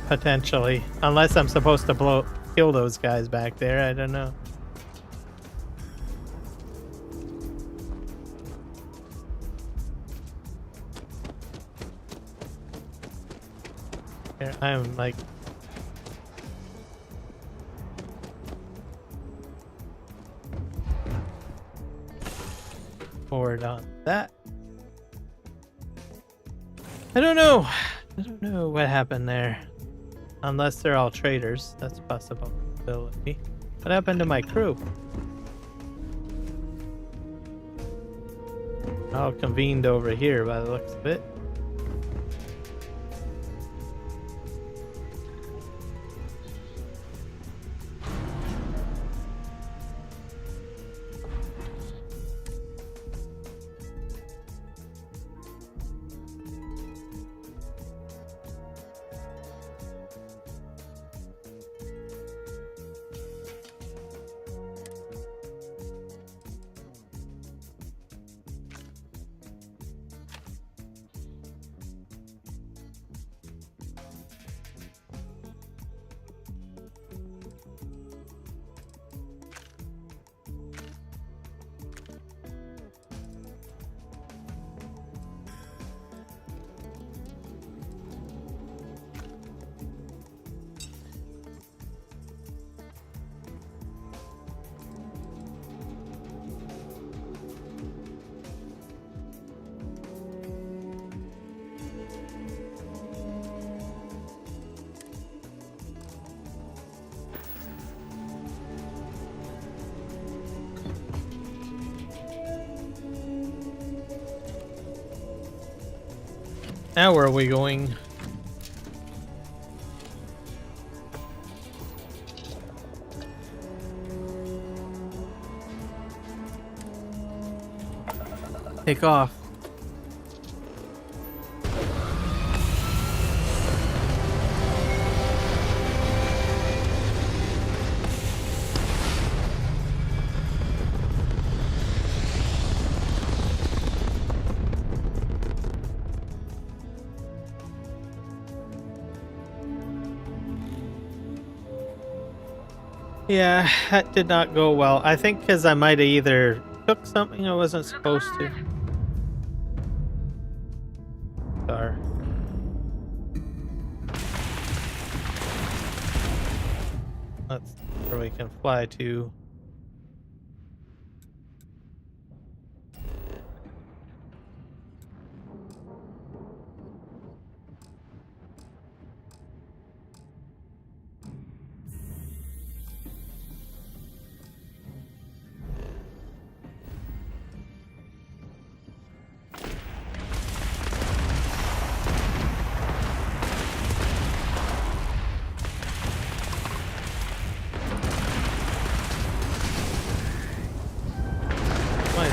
Potentially. Unless I'm supposed to kill those guys back there, I don't know. Here, I'm like... forward on that. I don't know. I don't know what happened there. Unless they're all traitors. That's a possibility. What happened to my crew? All convened over here by the looks of it. Now where are we going? Take off. Yeah, that did not go well. I think because I might have either took something I wasn't supposed to. Sorry. That's where we can fly to.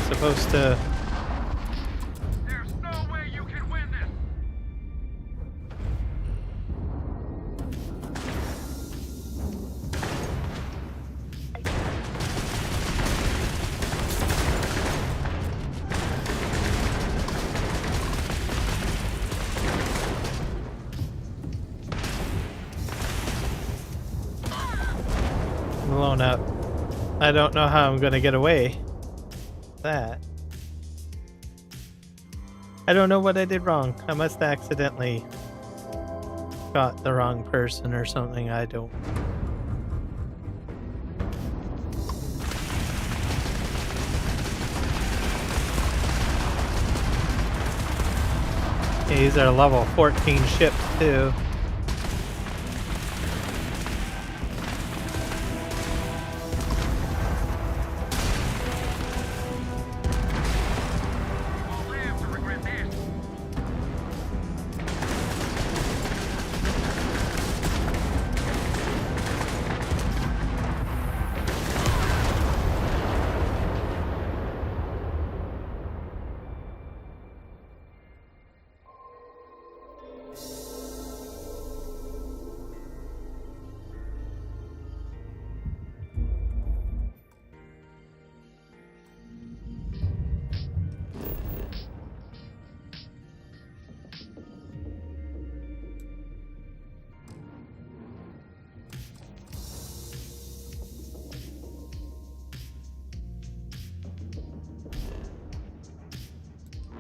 Supposed to. There's no way you can win this. Blown up. I don't know how I'm gonna get away. That. I don't know what I did wrong. I must have accidentally got the wrong person or something. I don't. These are level 14 ships too.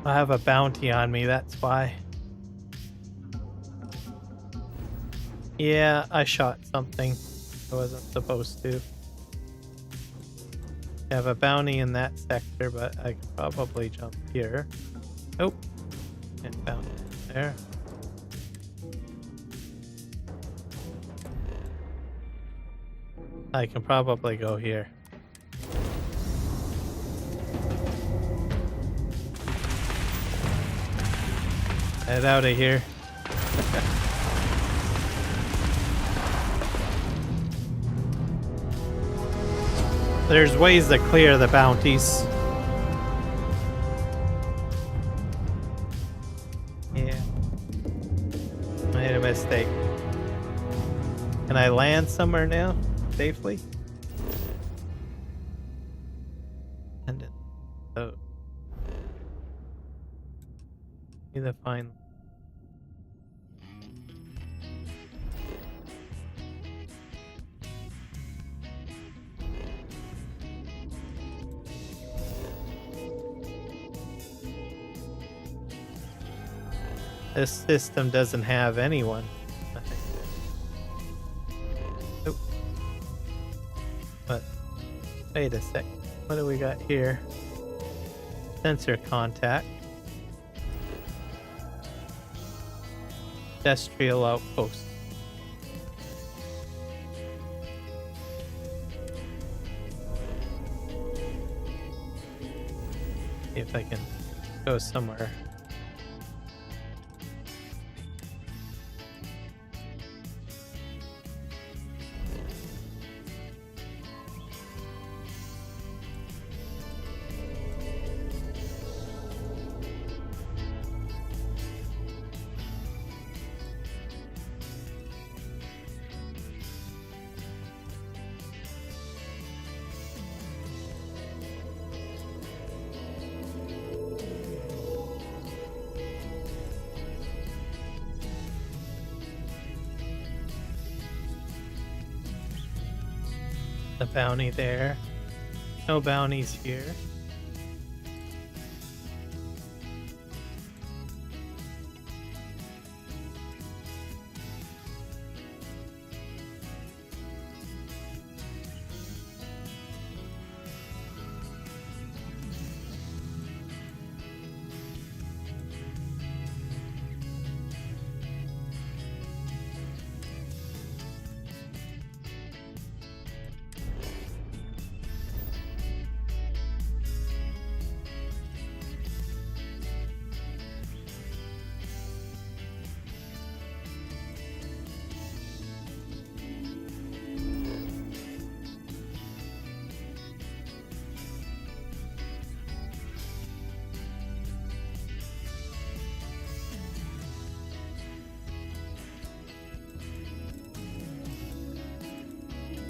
I have a bounty on me, that's why. Yeah, I shot something I wasn't supposed to. I have a bounty in that sector, but I could probably jump here. Oh, and bounty there. I can probably go here. Head out of here. There's ways to clear the bounties. Yeah. Made a mistake. Can I land somewhere now? Safely? And it, oh. Need to find. This system doesn't have anyone. Oh. But wait a sec. What do we got here? Sensor contact. Industrial outpost. See if I can go somewhere. The bounty there. No bounties here.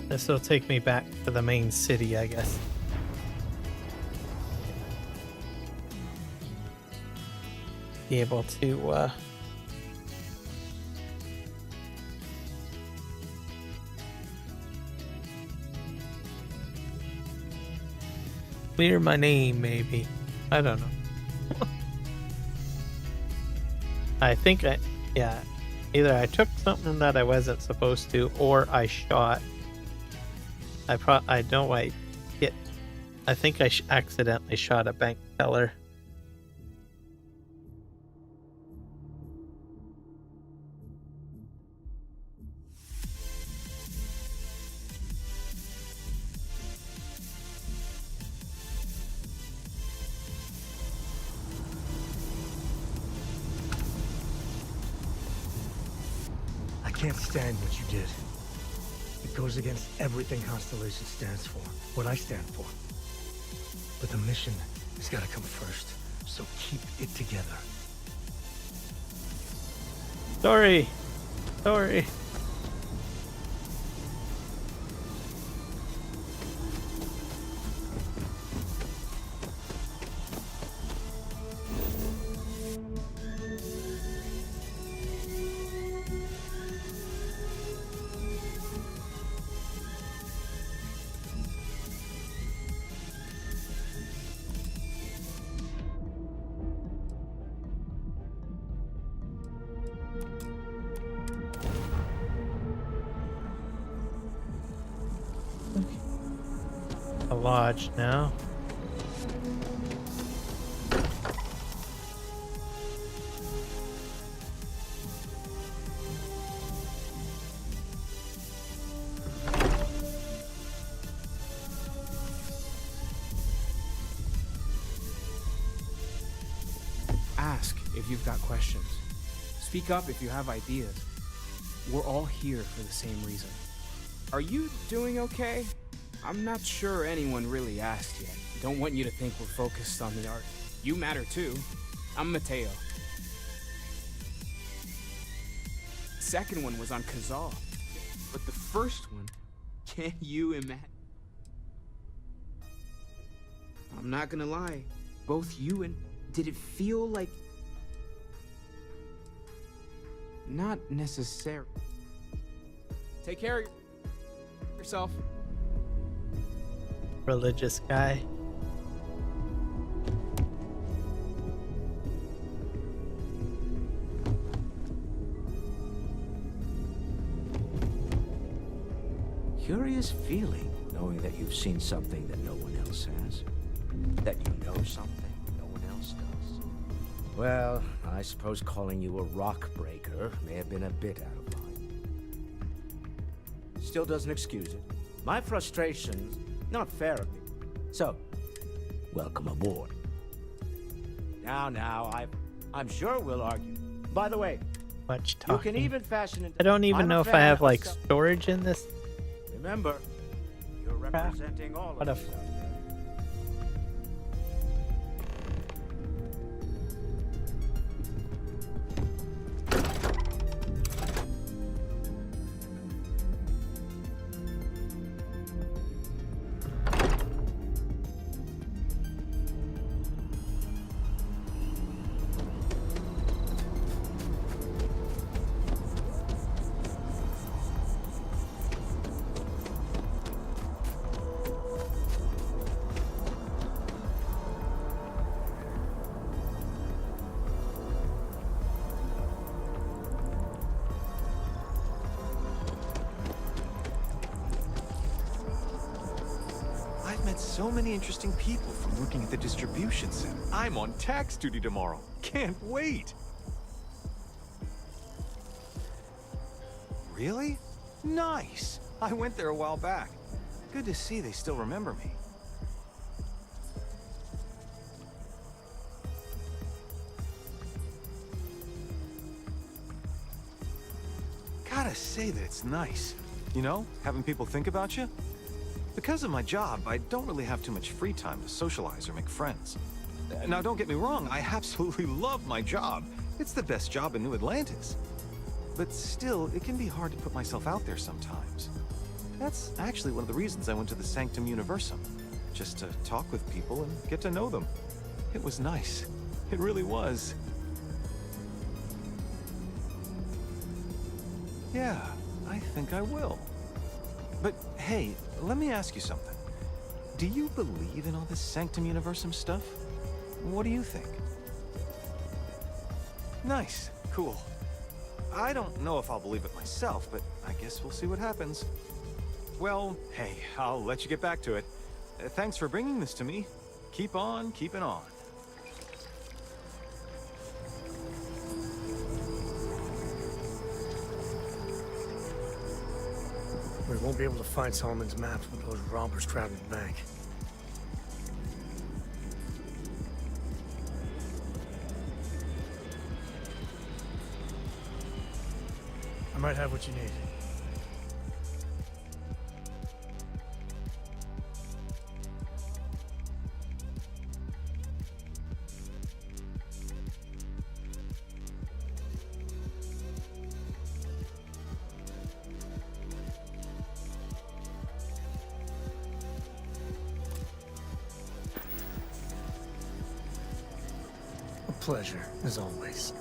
This will take me back to the main city, I guess. Be able to, clear my name, maybe. I don't know. I think yeah. Either I took something that I wasn't supposed to, or I shot. I don't like it. I think I accidentally shot a bank teller. I can't stand what you did. It goes against everything Constellation stands for, what I stand for. But the mission has got to come first, so keep it together. Sorry. Sorry. lodge now. Ask if you've got questions. Speak up if you have ideas. We're all here for the same reason. Are you doing okay? I'm not sure anyone really asked yet. Don't want you to think we're focused on the art. You matter too. I'm Mateo. Second one was on Kazal. But the first one, can you imagine? I'm not gonna lie. Both you and... Did it feel like... Not necessary. Take care of yourself. Religious guy. Curious feeling, knowing that you've seen something that no one else has. That you know something no one else does. Well, I suppose calling you a rock breaker may have been a bit out of line. Still doesn't excuse it. My frustration's not fair of me. So, welcome aboard. Now, I'm sure we'll argue. By the way, Much you talking. can even fashion it. I don't even I'm know a if I fan have of like some- storage in this. Remember, you're representing all What of a us out there. I've met so many interesting people from working at the distribution center. I'm on tax duty tomorrow. Can't wait. Really? Nice. I went there a while back. Good to see they still remember me. Gotta say that it's nice. You know, having people think about you. Because of my job, I don't really have too much free time to socialize or make friends. Now, don't get me wrong, I absolutely love my job. It's the best job in New Atlantis. But still, it can be hard to put myself out there sometimes. That's actually one of the reasons I went to the Sanctum Universum. Just to talk with people and get to know them. It was nice. It really was. Yeah, I think I will. But hey, let me ask you something. Do you believe in all this Sanctum Universum stuff? What do you think? Nice. Cool. I don't know if I'll believe it myself, but I guess we'll see what happens. Well, hey, I'll let you get back to it. Thanks for bringing this to me. Keep on keeping on. We won't be able to find Solomon's maps with those robbers trapped in the bank. I might have what you need. A pleasure, as always.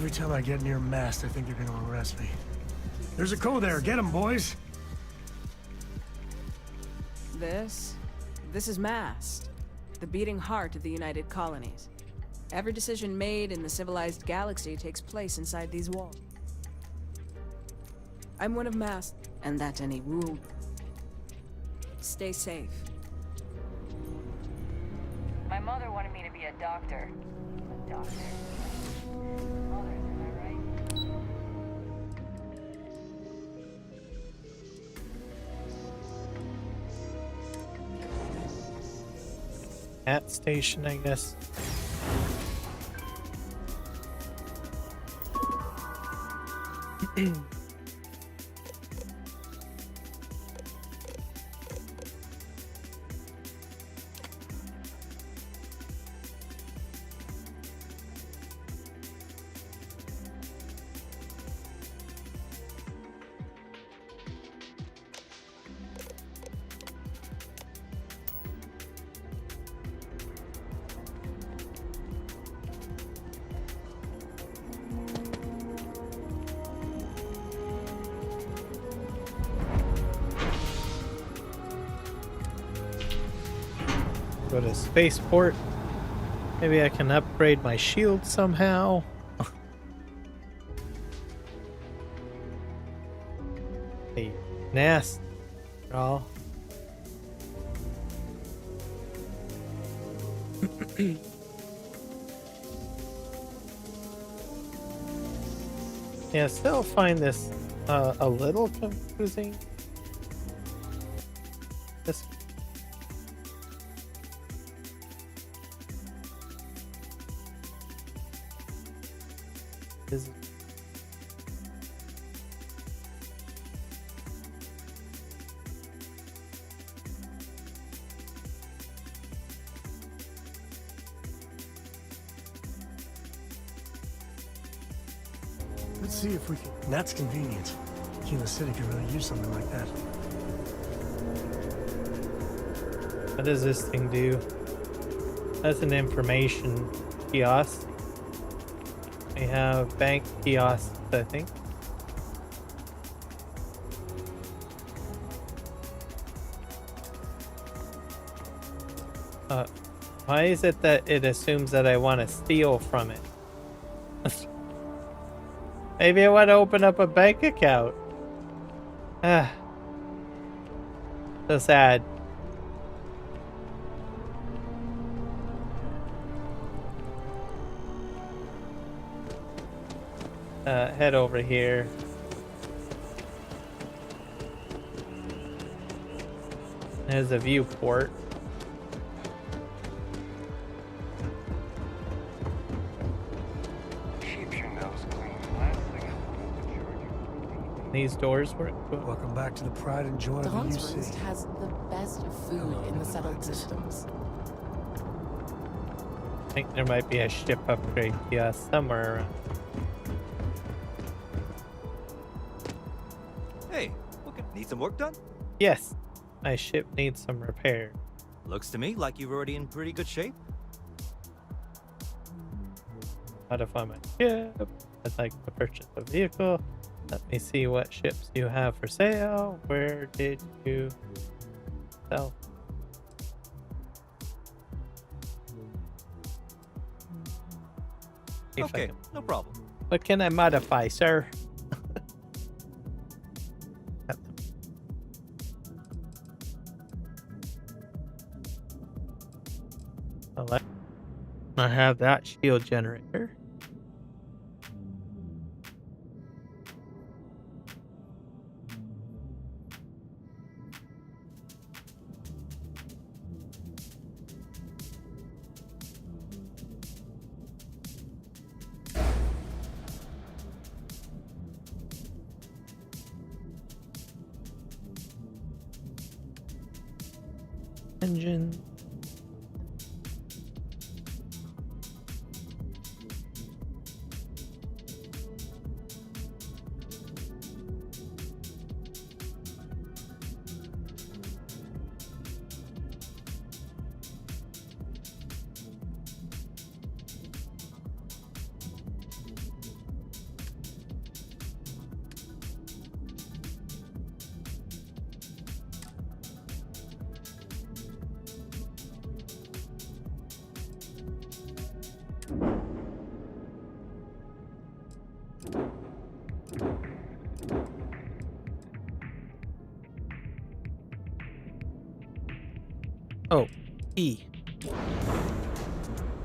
Every time I get near mast, I think they're gonna arrest me. There's a code there. Get him, boys. This is Mast, the beating heart of the United Colonies. Every decision made in the civilized galaxy takes place inside these walls. I'm one of Mast, and that's any rule. Stay safe. My mother wanted me to be a doctor. A doctor. Mothers, am I right? At station, I guess. Go to spaceport. Maybe I can upgrade my shield somehow. Hey, Nast. Oh. Yeah, I still find this a little confusing. This is Let's see if we can. That's convenient. Kila City could really use something like that. What does this thing do? That's an information kiosk. We have bank kiosks, I think. Why is it that it assumes that I want to steal from it? Maybe I want to open up a bank account. Ah. So sad. Head over here. There's a viewport. These doors work. Welcome back to the pride and joy of the Dawn's UC. Roost has the best food in the settled systems. I think there might be a ship upgrade kiosk somewhere around. Hey, need some work done? Yes, my ship needs some repair. Looks to me like you're already in pretty good shape. Modify my ship. I'd like to purchase a vehicle. Let me see what ships you have for sale. Where did you sell? Okay, no problem. What can I modify, sir? I have that shield generator. Engine. Oh, E.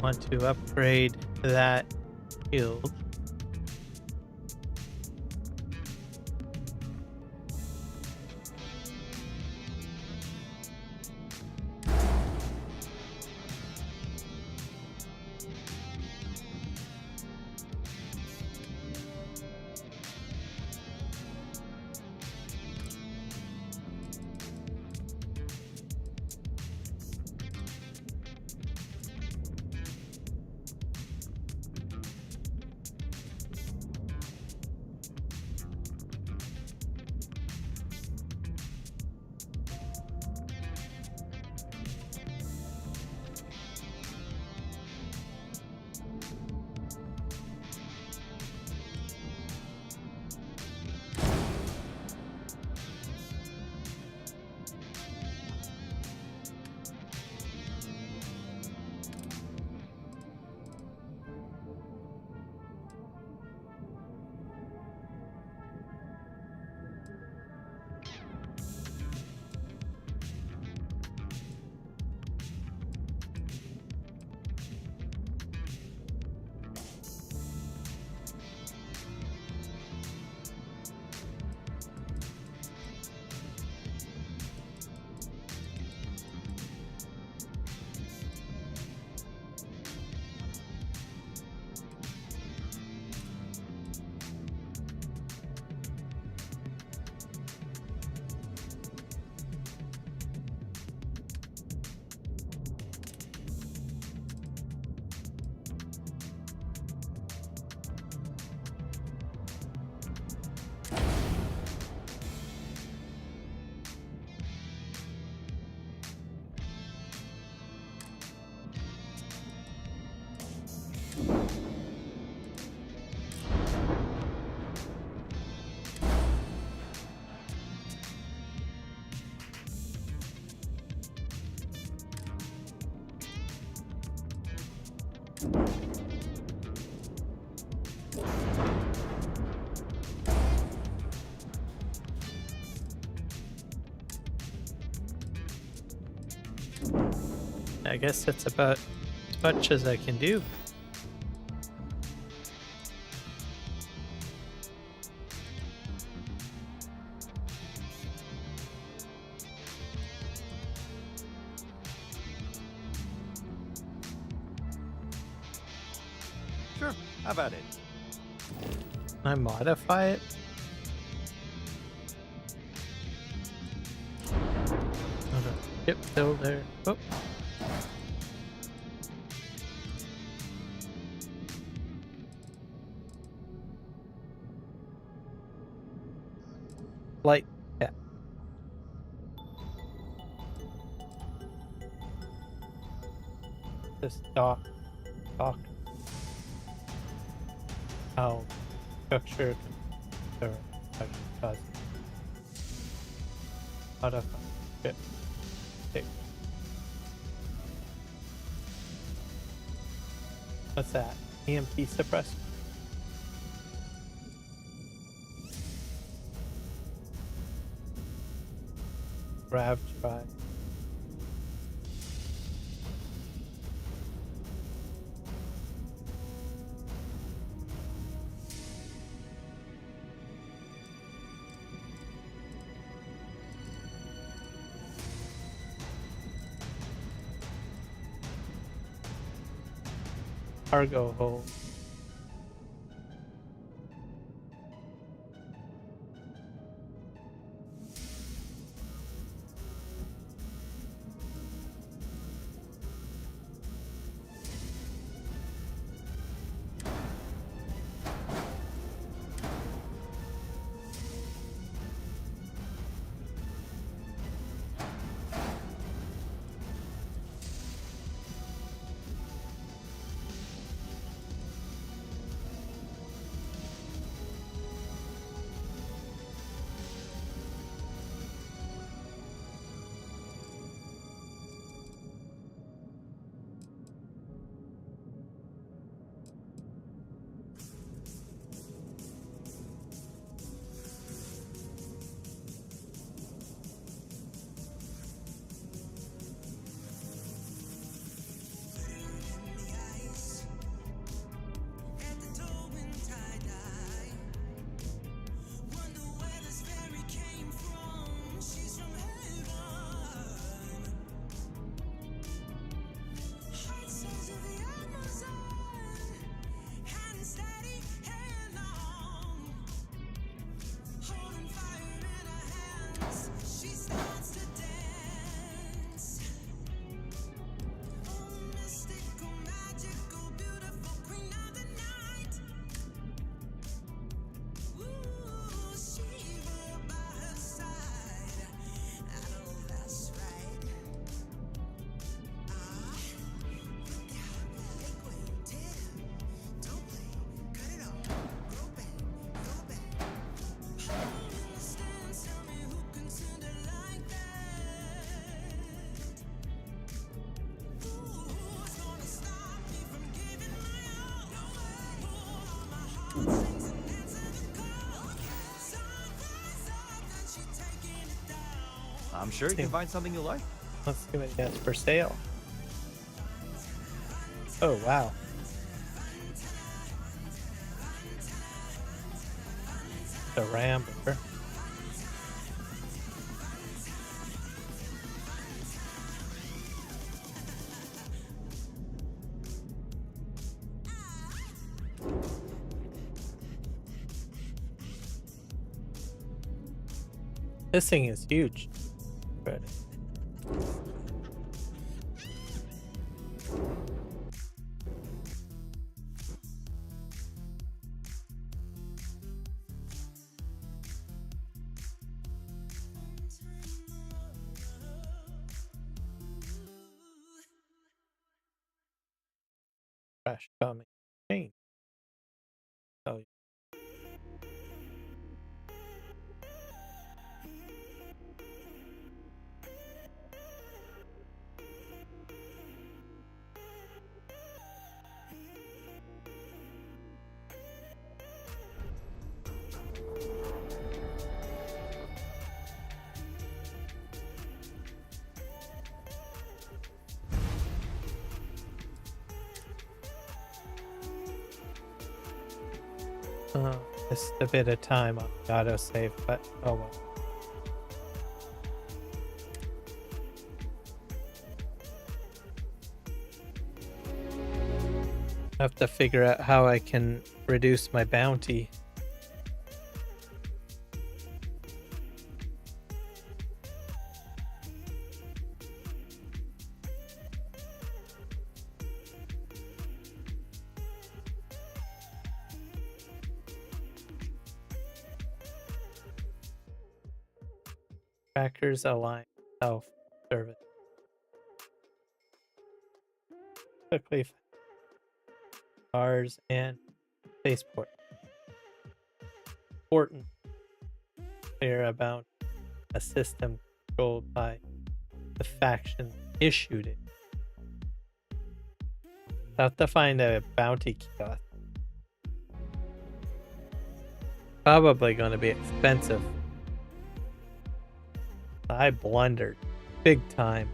Want to upgrade that shield. I guess that's about as much as I can do. Sure, how about it? Can I modify it? Oh, no. Yep, still there. Oh. Light. Yeah. This dock. How structured or cause modify it. Okay. What's that? EMP suppressor? Grav drive. Cargo hold. I'm sure you can find something you like. Let's see what he has for sale. Oh, wow. The Rambler. This thing is huge. But crash coming. Change. Oh, just a bit of time on the autosave, but oh well. I have to figure out how I can reduce my bounty. Trackers align self-service. Quickly cars and spaceport. Important. Clear about a system controlled by the faction issued it. I have to find a bounty kiosk. Probably going to be expensive. I blundered big time.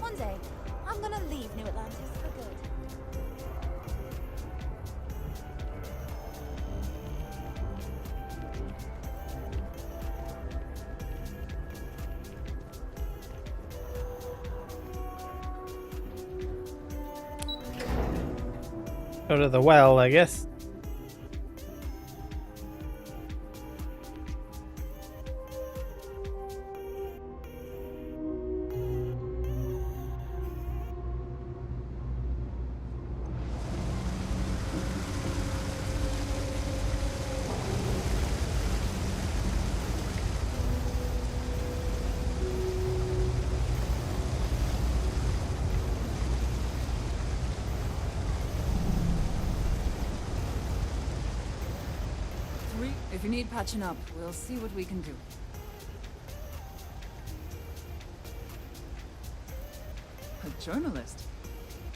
One day, I'm gonna leave New Atlantis for good. Go to the well, I guess. If you need patching up, we'll see what we can do. A journalist?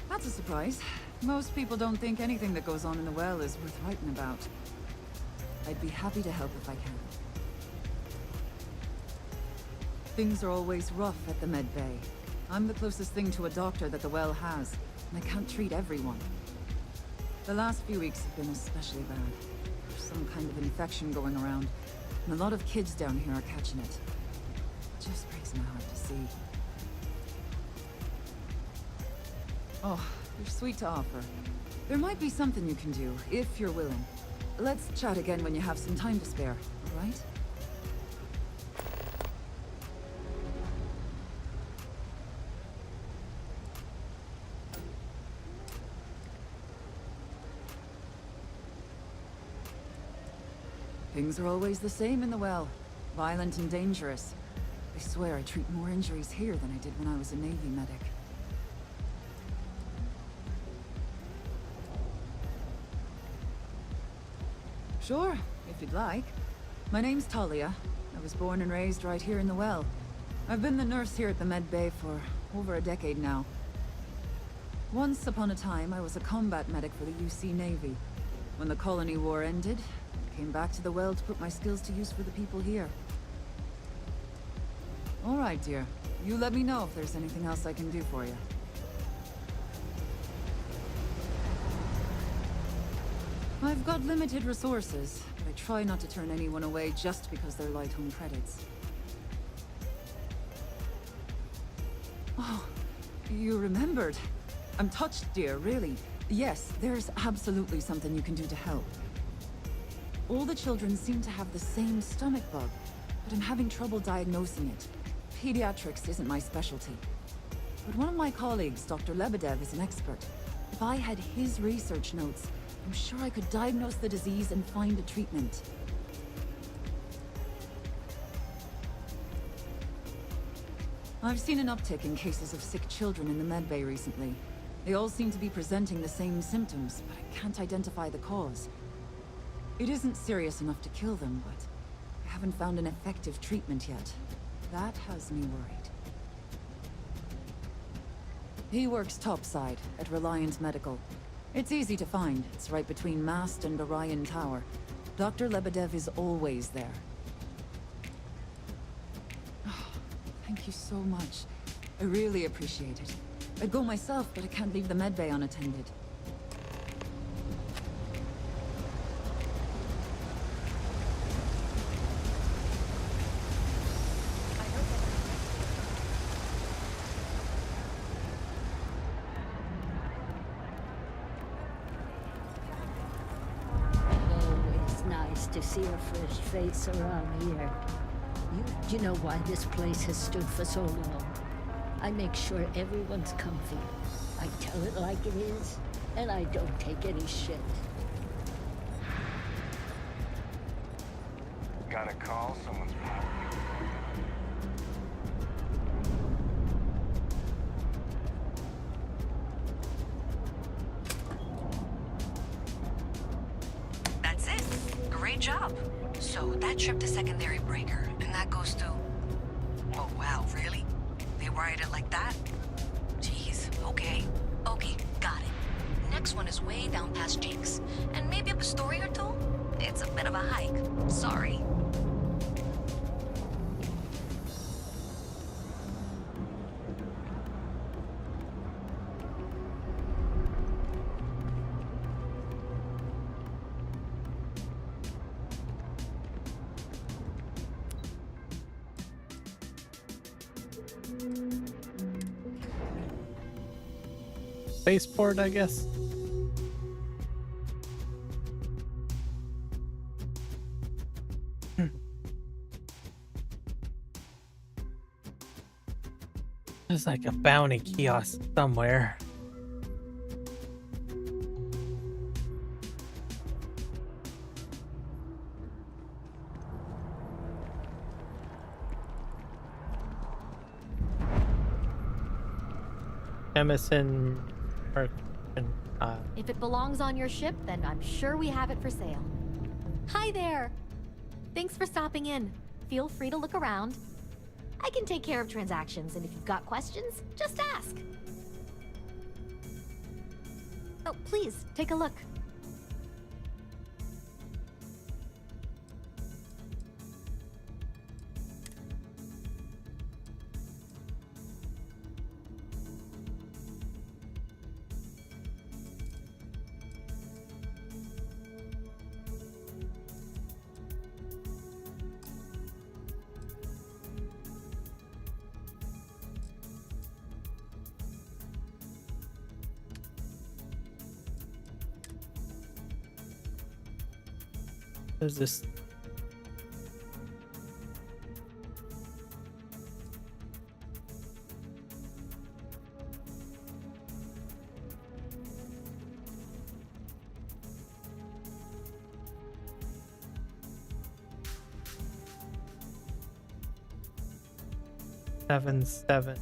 That's a surprise. Most people don't think anything that goes on in the well is worth writing about. I'd be happy to help if I can. Things are always rough at the med bay. I'm the closest thing to a doctor that the well has, and I can't treat everyone. The last few weeks have been especially bad. There's some kind of infection going around, and a lot of kids down here are catching it. It just breaks my heart to see. Oh, you're sweet to offer. There might be something you can do, if you're willing. Let's chat again when you have some time to spare, all right? Things are always the same in the well. Violent and dangerous. I swear I treat more injuries here than I did when I was a Navy medic. Sure, if you'd like. My name's Talia. I was born and raised right here in the well. I've been the nurse here at the Med Bay for over a decade now. Once upon a time, I was a combat medic for the UC Navy. When the colony war ended, I came back to the well to put my skills to use for the people here. All right, dear. You let me know if there's anything else I can do for you. I've got limited resources, but I try not to turn anyone away just because they're light on credits. Oh, you remembered. I'm touched, dear, really. Yes, there's absolutely something you can do to help. All the children seem to have the same stomach bug, but I'm having trouble diagnosing it. Pediatrics isn't my specialty. But one of my colleagues, Dr. Lebedev, is an expert. If I had his research notes, I'm sure I could diagnose the disease and find a treatment. I've seen an uptick in cases of sick children in the Med Bay recently. They all seem to be presenting the same symptoms, but I can't identify the cause. It isn't serious enough to kill them, but I haven't found an effective treatment yet. That has me worried. He works topside at Reliant Medical. It's easy to find. It's right between Mast and Orion Tower. Dr. Lebedev is always there. Oh, thank you so much. I really appreciate it. I'd go myself, but I can't leave the Med Bay unattended. To see a fresh face around here. You know why this place has stood for so long. I make sure everyone's comfy. I tell it like it is, and I don't take any shit. Got a call? Someone's That's it. Great job. So that tripped a secondary breaker, and that goes to... Oh, wow, really? They wired it like that? Jeez, okay. Okay, got it. Next one is way down past Jake's, and maybe up a story or two? It's a bit of a hike. Sorry. Spaceport, I guess. There's like a bounty kiosk somewhere. Emerson. If it belongs on your ship, then I'm sure we have it for sale. Hi there! Thanks for stopping in. Feel free to look around. I can take care of transactions, and if you've got questions, just ask. Oh, please, take a look. There's this. 7-7.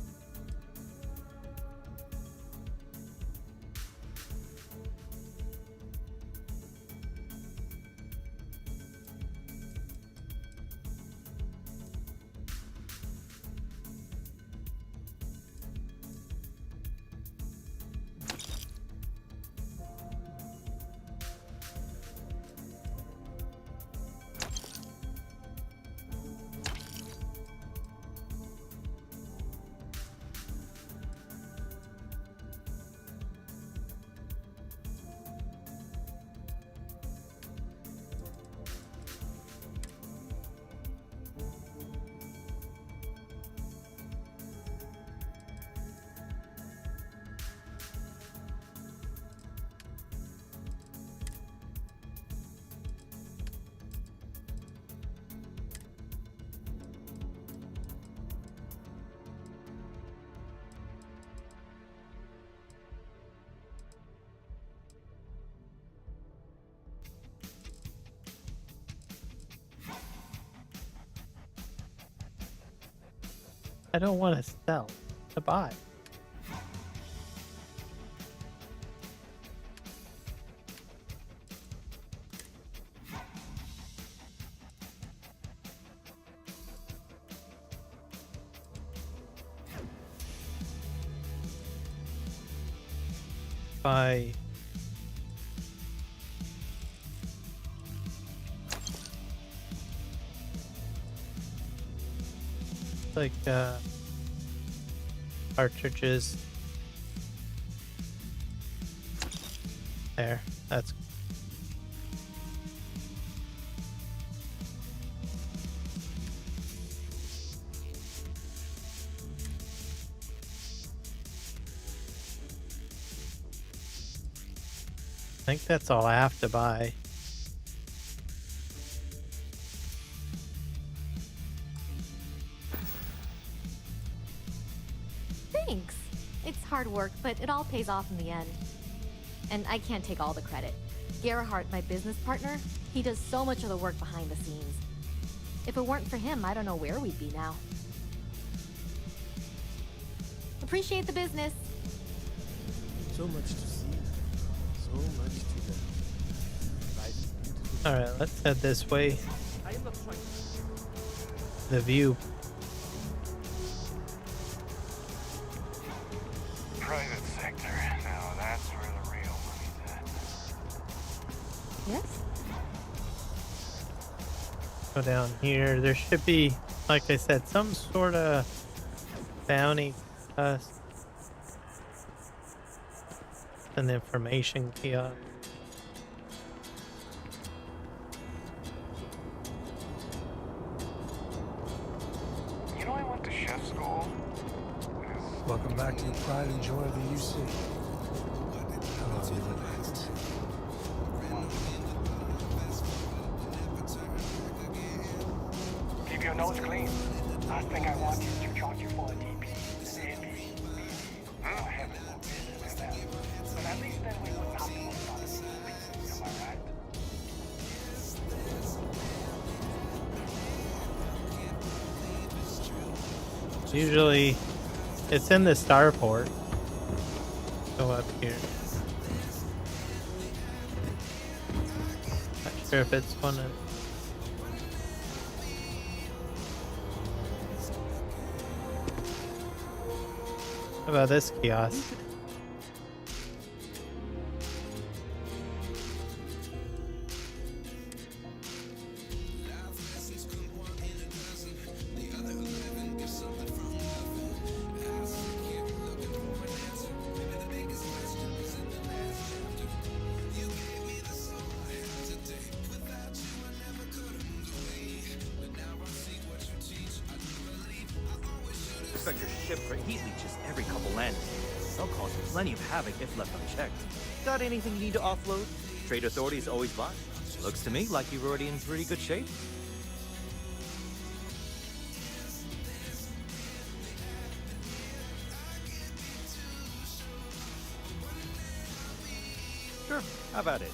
I don't want to sell, to buy. Buy. Like cartridges. There, that's I think that's all I have to buy. Thanks. It's hard work, but it all pays off in the end. And I can't take all the credit. Gerhardt, my business partner, he does so much of the work behind the scenes. If it weren't for him, I don't know where we'd be now. Appreciate the business. So much to see. So much to learn. Alright, let's head this way. The view. Private sector. Now that's where the real money's at. Yes? Go down here. There should be, like I said, some sort of bounty. An information kiosk. You know, I went to chef school. Welcome back to your pride and joy of the UC. Hello, relaxed. Keep your nose clean. Last thing I want is to charge you for a DP, an NP, heaven forbid, like that. But at least then we wouldn't have to work on it. Am I right? Usually, it's in the starport. Go up here. Not sure if it's one of. How about this kiosk? Inspector ship for heat leeches every couple landings. They'll cause plenty of havoc if left unchecked. Got anything you need to offload? Trade authorities always buy. Looks to me like you're already in pretty good shape. Sure, how about it?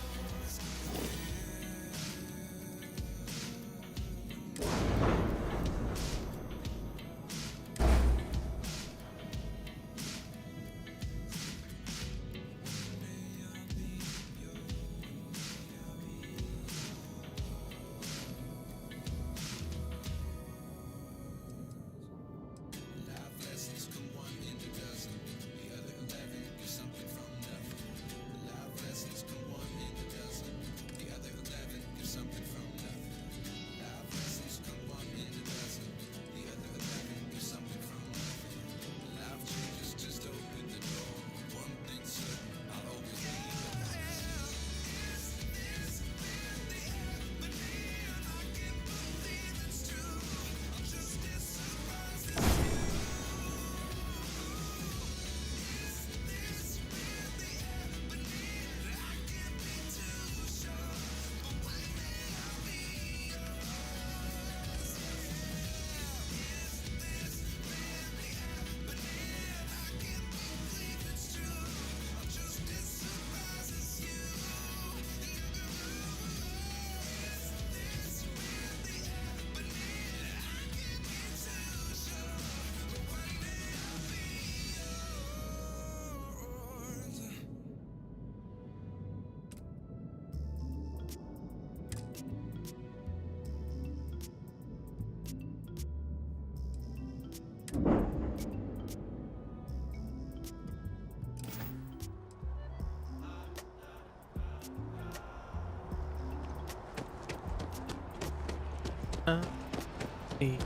See.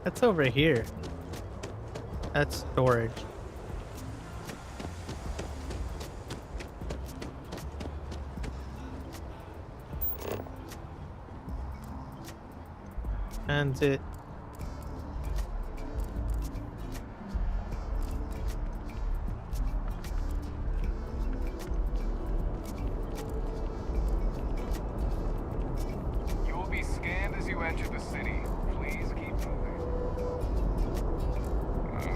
That's over here. That's storage. Transit. You will be scanned as you enter the city. Please keep moving.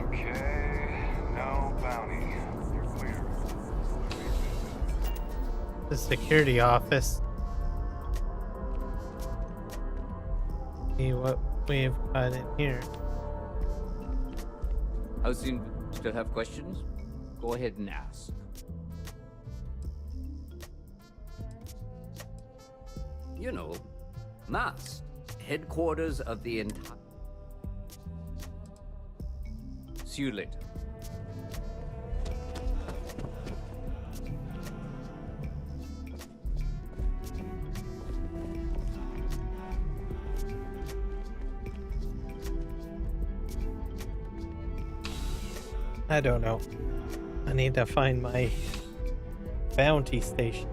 Okay, no bounty. You're clear. The security office. See what we've got in here. How soon? Still have questions? Go ahead and ask. You know, MAST, headquarters of the entire... See you later. I don't know. I need to find my bounty station.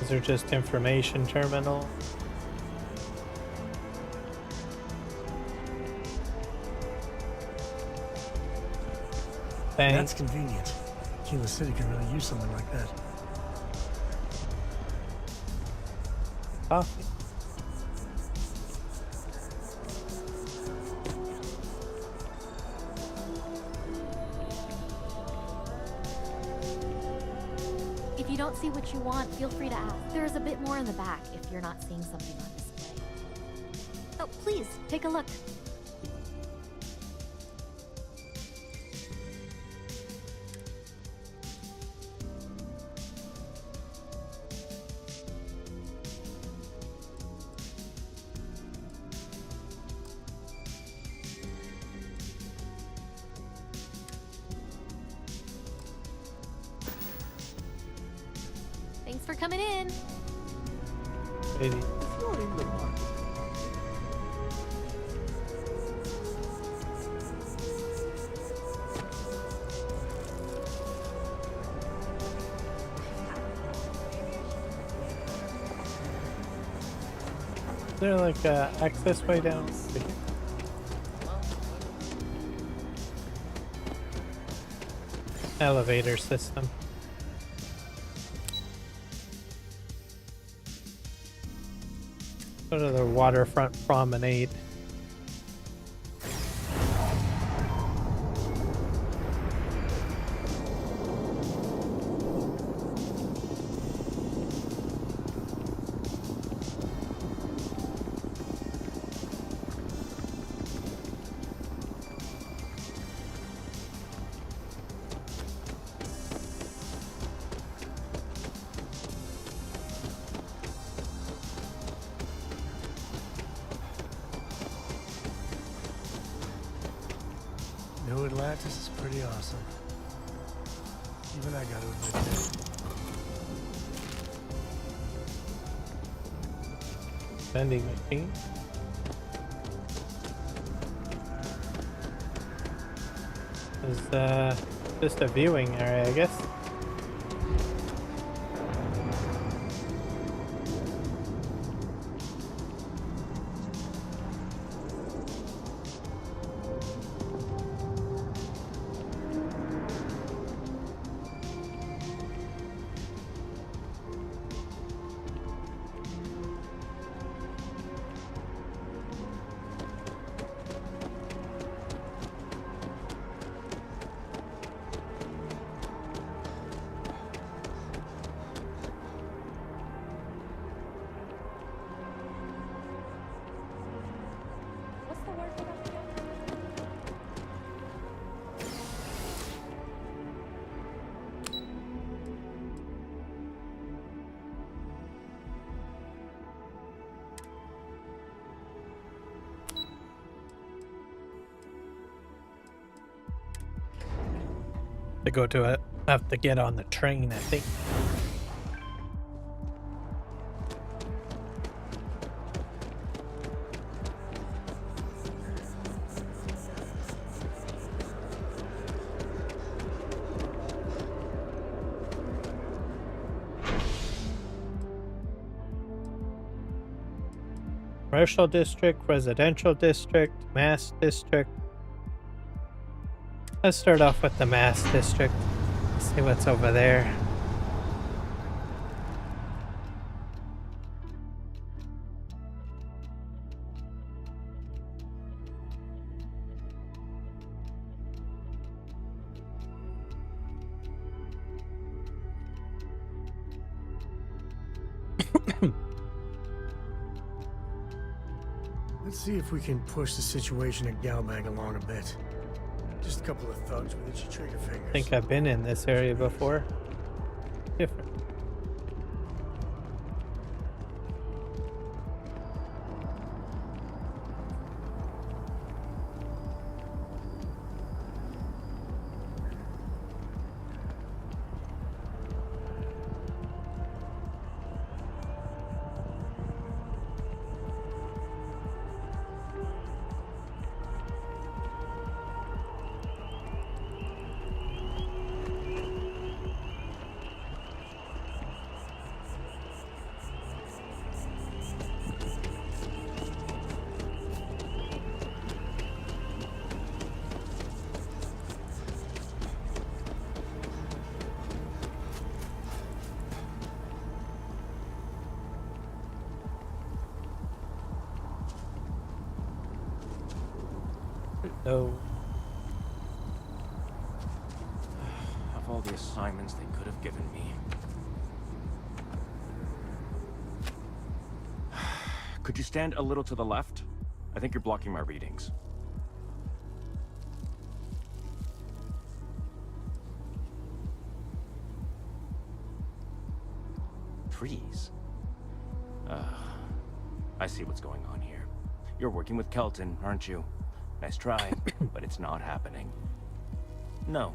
These are just information terminal. Thanks. That's convenient. Kila City can really use something like that. Coffee. If you don't see what you want, feel free to ask. There is a bit more in the back if you're not seeing something on display. Oh, please, take a look. Thanks for coming in. Maybe. If you're in the market. Is there like a access way down here? Elevator system. Go to the waterfront promenade. New Atlantis is pretty awesome. Even I gotta admit that. Vending machine. This is just a viewing area, I guess. to go to it. Have to get on the train, I think. Commercial district, residential district, mass district. Let's start off with the mass district. See what's over there. Let's see if we can push the situation at Galbank along a bit. Just a couple of thugs with itchy trigger fingers. I think I've been in this area before. Different. No. Of all the assignments they could have given me. Could you stand a little to the left? I think you're blocking my readings. Trees? I see what's going on here. You're working with Kelton, aren't you? Nice try, but it's not happening. No.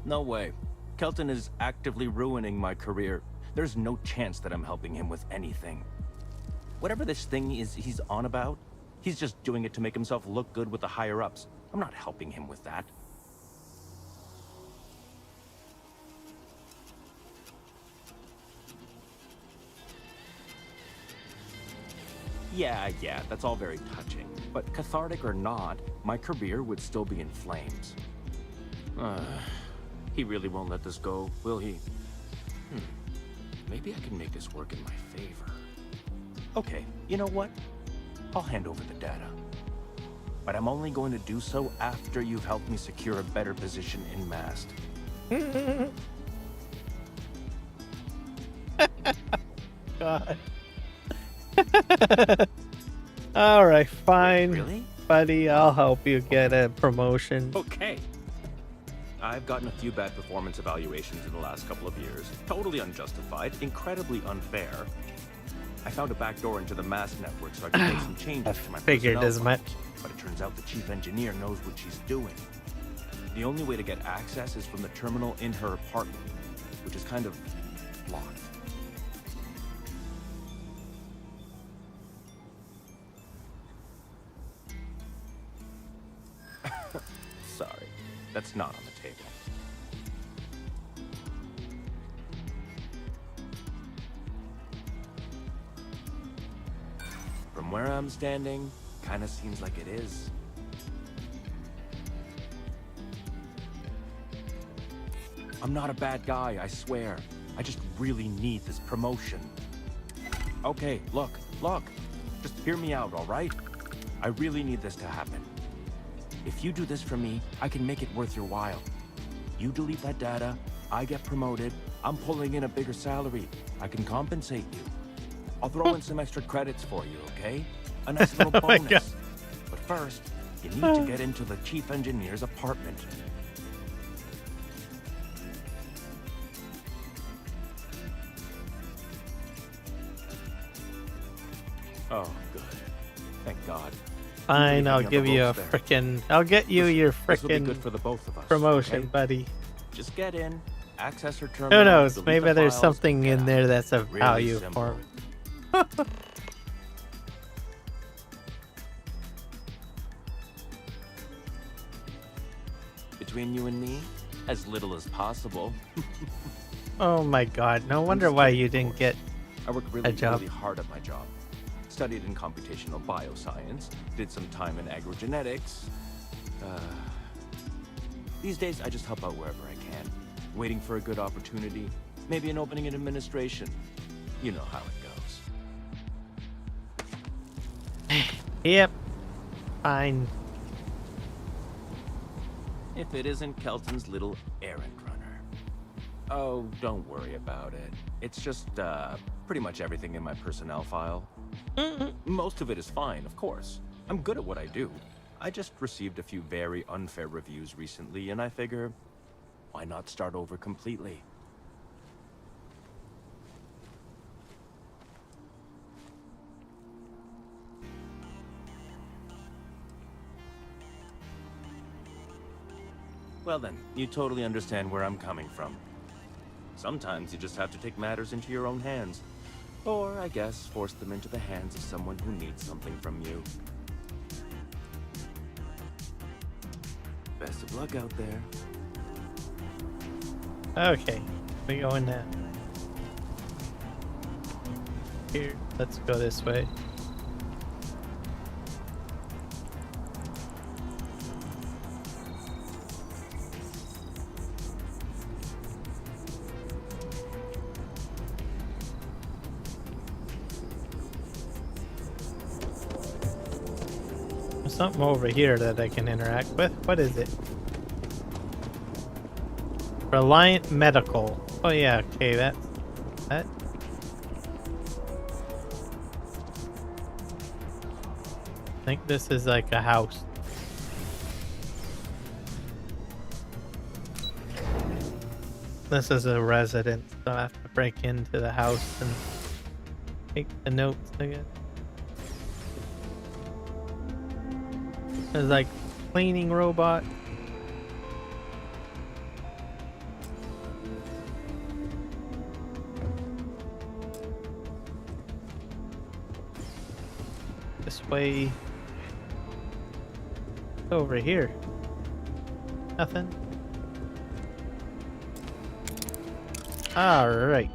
No way. Kelton is actively ruining my career. There's no chance that I'm helping him with anything. Whatever this thing is he's on about, he's just doing it to make himself look good with the higher-ups. I'm not helping him with that. Yeah, that's all very touching. But cathartic or not, my career would still be in flames. He really won't let this go, will he? Maybe I can make this work in my favor. Okay, you know what? I'll hand over the data. But I'm only going to do so after you've helped me secure a better position in Mast. God. All right, fine. Wait, really? Buddy, I'll help you get a promotion. Okay. I've gotten a few bad performance evaluations in the last couple of years. Totally unjustified, incredibly unfair. I found a backdoor into the Mast network so I could make some changes to my figured personnel as much. files. But it turns out the chief engineer knows what she's doing. The only way to get access is from the terminal in her apartment, which is kind of locked. Sorry, that's not on the table. From where I'm standing, kinda seems like it is. I'm not a bad guy, I swear. I just really need this promotion. Okay, look. Just hear me out, all right? I really need this to happen. If you do this for me, I can make it worth your while. You delete that data, I get promoted, I'm pulling in a bigger salary. I can compensate you. I'll throw in some extra credits for you, okay? A nice little Oh my God. bonus. But first, you need to get into the chief engineer's apartment. Oh, good. Thank God. Fine, I'll give you a frickin'. I'll get you your This will be good frickin' for the both of us, promotion, okay? buddy. Just get in, access her terminal. Who knows? delete Maybe the there's files, something get in out. there that's of Really value simple. for me. Between you and me, as little as possible. Oh my god, no wonder why you didn't get I work a really, job. really hard at my job. Studied in computational bioscience, did some time in agrogenetics. These days, I just help out wherever I can. Waiting for a good opportunity, maybe an opening in administration. You know how it goes. Yep. Fine. If it isn't Kelton's little errand runner. Oh, don't worry about it. It's just, pretty much everything in my personnel file. Most of it is fine, of course. I'm good at what I do. I just received a few very unfair reviews recently, and I figure, why not start over completely? Well then, you totally understand where I'm coming from. Sometimes you just have to take matters into your own hands. Or, I guess, force them into the hands of someone who needs something from you. Best of luck out there. Okay, we going now. Here, let's go this way. There's something over here that I can interact with. What is it? Reliant Medical. Oh yeah, okay, that. I think this is like a house. This is a residence, so I have to break into the house and take the notes again. There's like cleaning robot. This way. Over here. Nothing. All right.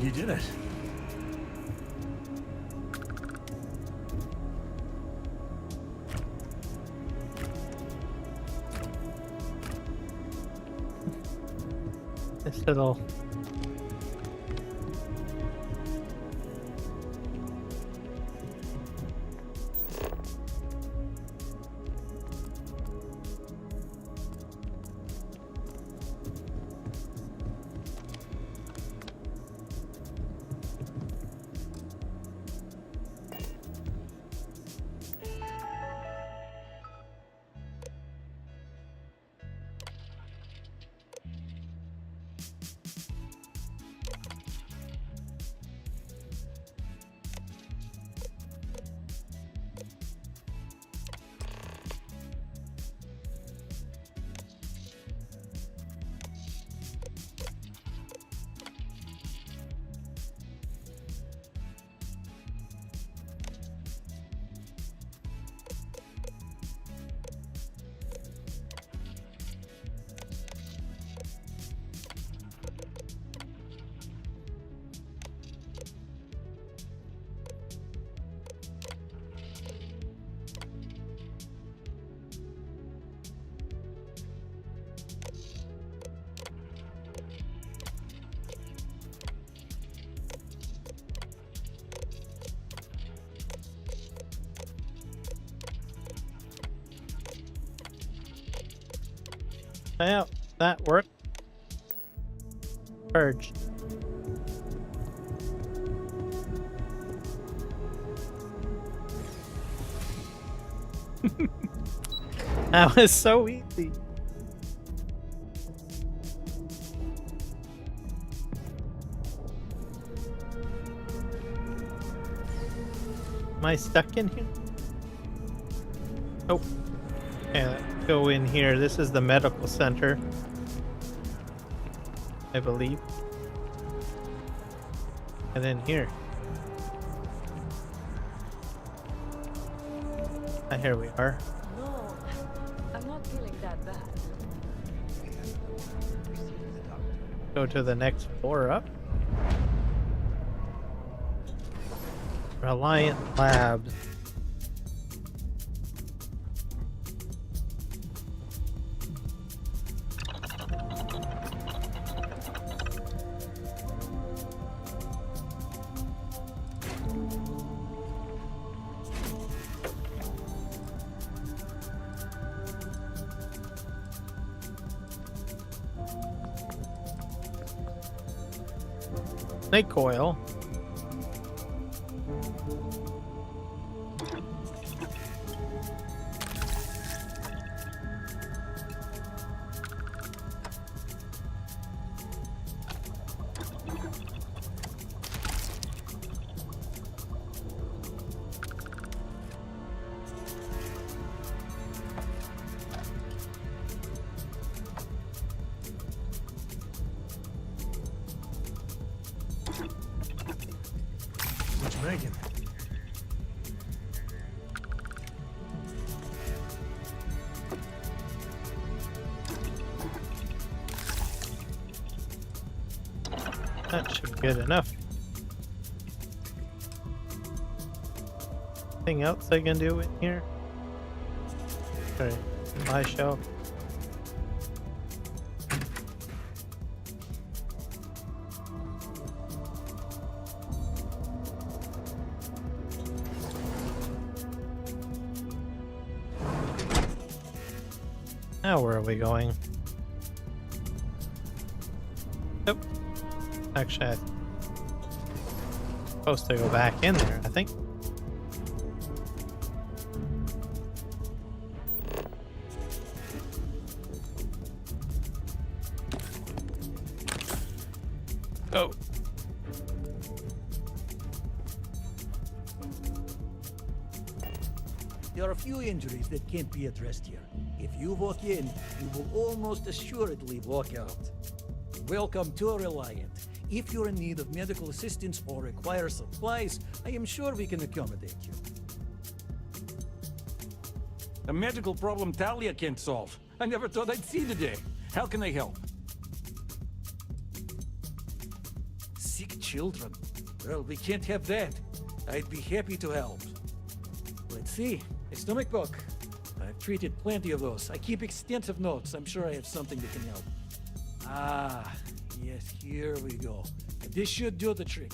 You did it. This little Well, that worked. Purged. That was so easy. Am I stuck in here? Oh. Okay, let's go in here. This is the medical center, I believe. And then here. Ah, here we are. No, I'm not feeling that bad. Go to the next floor up. Reliant Labs. Snake oil. Megan. That should be good enough. Anything else I can do in here? Sorry, my shelf. Now where are we going? Nope. Actually, I'm supposed to go back in there, I think. Oh. There are a few injuries that can't be addressed here. If you walk in, you will almost assuredly walk out. Welcome to Reliant. If you're in need of medical assistance or require supplies, I am sure we can accommodate you. A medical problem Talia can't solve. I never thought I'd see the day. How can I help? Sick children. Well, we can't have that. I'd be happy to help. Let's see. A stomach bug. I've treated plenty of those. I keep extensive notes. I'm sure I have something that can help. Ah, yes, here we go. This should do the trick.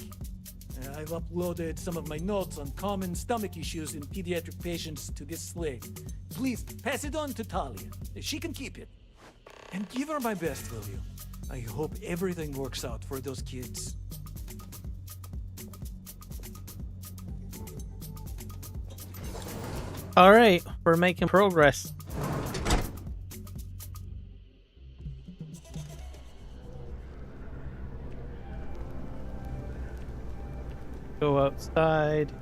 I've uploaded some of my notes on common stomach issues in pediatric patients to this slate. Please, pass it on to Talia. She can keep it. And give her my best, will you? I hope everything works out for those kids. All right, we're making progress. Go outside.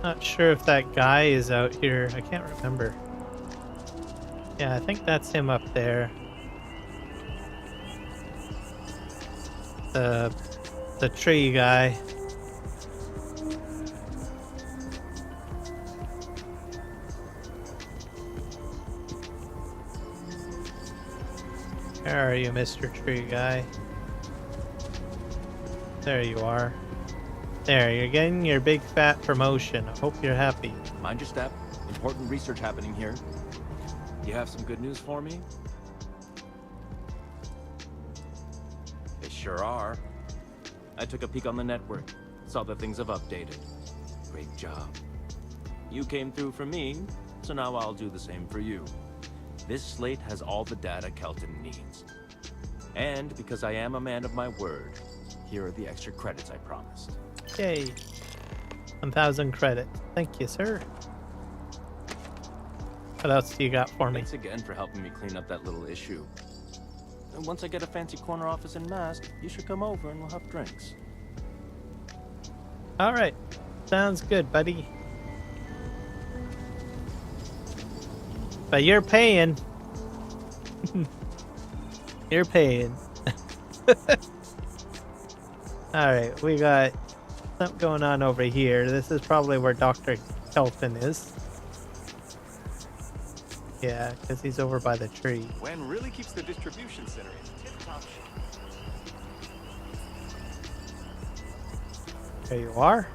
Not sure if that guy is out here. I can't remember. Yeah, I think that's him up there. The tree guy. Where are you, Mr. Tree Guy? There you are. There, you're getting your big fat promotion. I hope you're happy. Mind your step. Important research happening here. You have some good news for me? They sure are. I took a peek on the network. Saw that things have updated. Great job. You came through for me, so now I'll do the same for you. This slate has all the data Kelton needs. And because I am a man of my word, here are the extra credits I promised. Yay. 1,000 credit. Thank you, sir. What else do you got for me? Thanks again for helping me clean up that little issue. And once I get a fancy corner office in Mask, you should come over and we'll have drinks. Alright. Sounds good, buddy. But you're paying. You're paying. Alright, we got something going on over here. This is probably where Dr. Kelton is. Yeah, because he's over by the tree. Wen really keeps the distribution center in tip-top shape. There you are.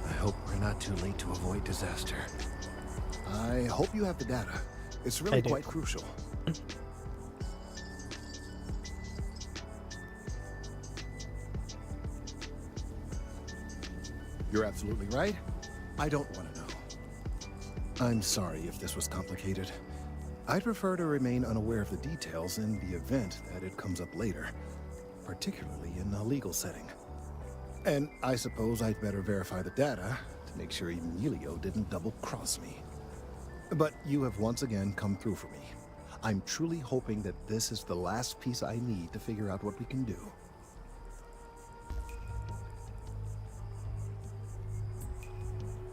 I hope we're not too late to avoid disaster. I hope you have the data. It's really quite crucial. You're absolutely right. I don't want to know. I'm sorry if this was complicated. I'd prefer to remain unaware of the details in the event that it comes up later, particularly in a legal setting. And I suppose I'd better verify the data to make sure Emilio didn't double-cross me. But you have once again come through for me. I'm truly hoping that this is the last piece I need to figure out what we can do.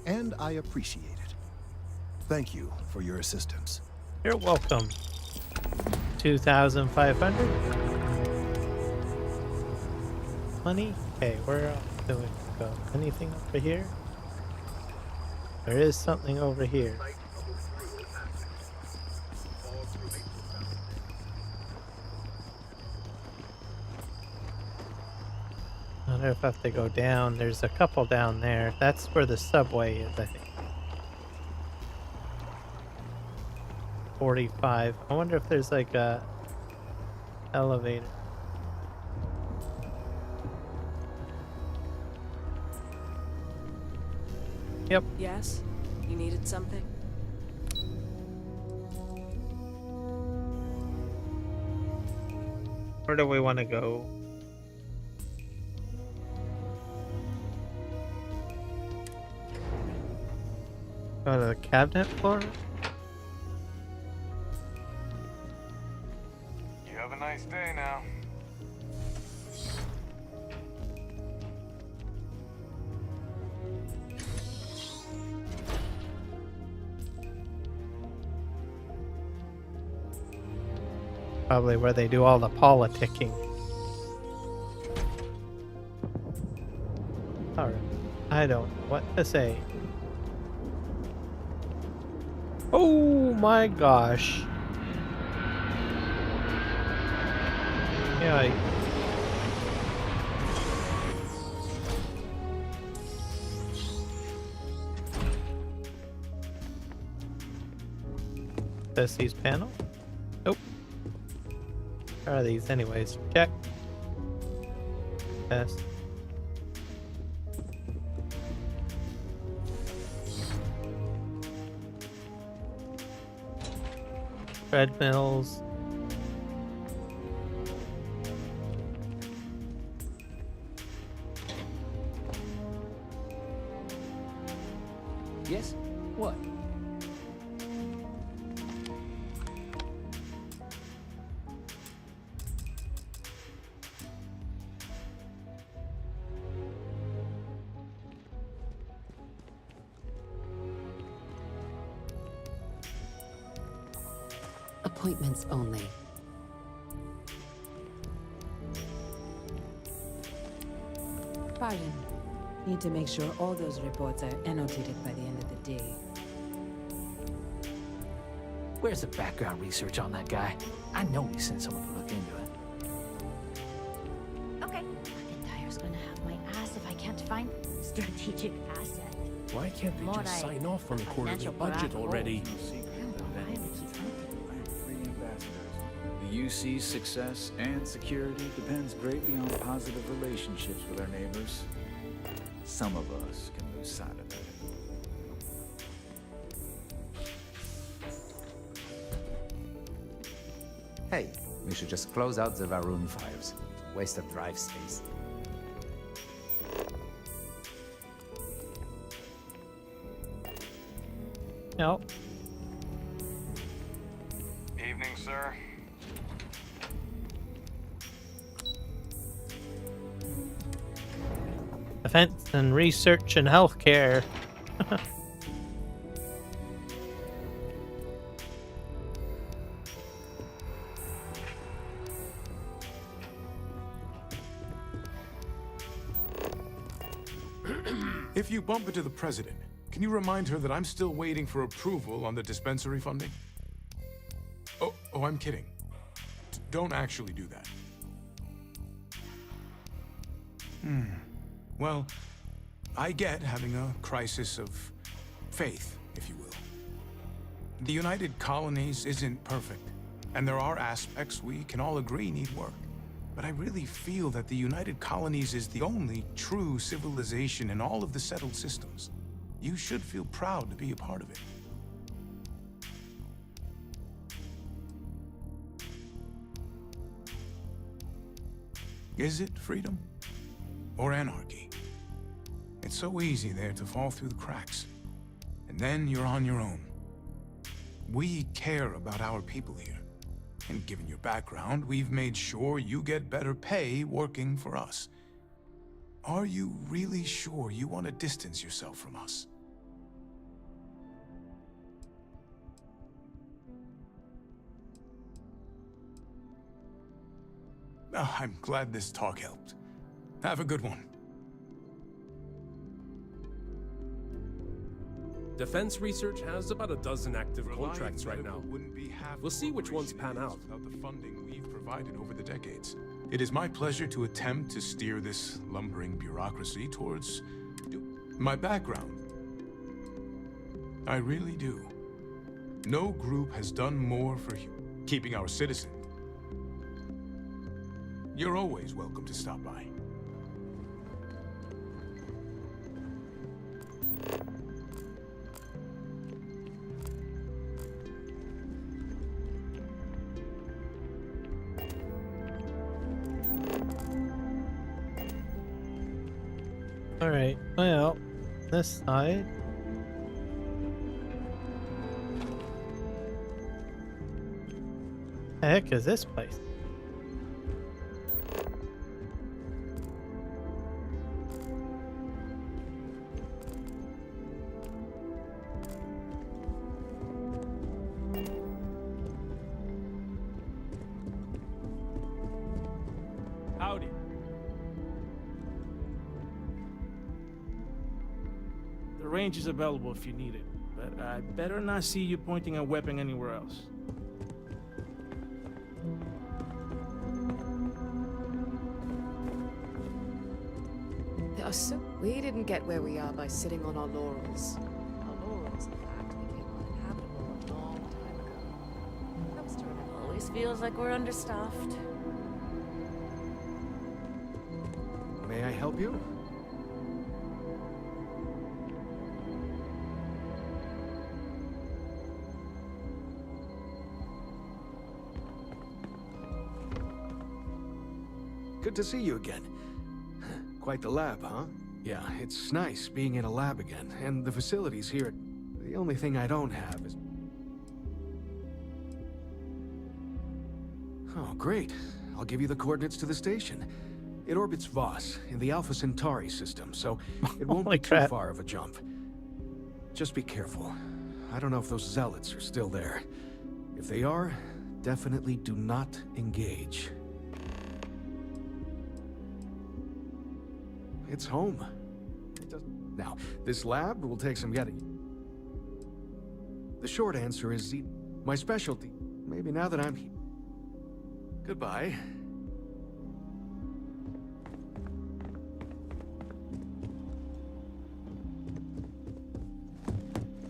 And I appreciate it. Thank you for your assistance. You're welcome. 2,500 money. Okay, where else do we go? Anything over here? There is something over here. I wonder if I have to go down. There's a couple down there. That's where the subway is, I think. 45. I wonder if there's like a elevator. Yep. Yes? You needed something? Where do we want to go? Go to the cabinet floor? You have a nice day now. Probably where they do all the politicking. Alright. I don't know what to say. Oh my gosh. Yeah. These panel? Nope. Where are these anyways? Check. Yes. Treadmills. Yes? What? Appointments only. Pardon. Need to make sure all those reports are annotated by the end of the day. Where's the background research on that guy? I know we sent someone to look into it. Okay. McIntyre's gonna have my ass if I can't find strategic asset. Why can't they just sign off on the quarterly budget already? The UC's success and security depends greatly on positive relationships with our neighbors. Some of us can lose sight of that. Hey, we should just close out the Varun files. Waste of drive space. No. Evening, sir. Defense and research and healthcare. If you bump into the president, can you remind her that I'm still waiting for approval on the dispensary funding? Oh, I'm kidding. Don't actually do that. Well, I get having a crisis of faith, if you will. The United Colonies isn't perfect, and there are aspects we can all agree need work. But I really feel that the United Colonies is the only true civilization in all of the settled systems. You should feel proud to be a part of it. Is it freedom? Or anarchy? It's so easy there to fall through the cracks. And then you're on your own. We care about our people here. And given your background, we've made sure you get better pay working for us. Are you really sure you want to distance yourself from us? Oh, I'm glad this talk helped. Have a good one. Defense Research has about a dozen active contracts right now. We'll see which ones pan out. Without the funding we've provided over the decades. It is my pleasure to attempt to steer this lumbering bureaucracy towards my background. I really do. No group has done more for keeping our citizens. You're always welcome to stop by. Alright, well, this side. The heck is this place? Howdy. The range is available if you need it, but I'd better not see you pointing a weapon anywhere else. So we didn't get where we are by sitting on our laurels. Our laurels, in fact, became uninhabitable a long time ago. Comes to it Always feels like we're understaffed. May I help you? Good to see you again. Quite the lab, huh? Yeah, it's nice being in a lab again, and the facilities here. The only thing I don't have is... Oh, great. I'll give you the coordinates to the station. It orbits Voss, in the Alpha Centauri system, so it won't be too far of a jump. Just be careful. I don't know if those zealots are still there. If they are, definitely do not engage. It's home. Now, this lab will take some getting. The short answer is My specialty. Maybe now that I'm here. Goodbye.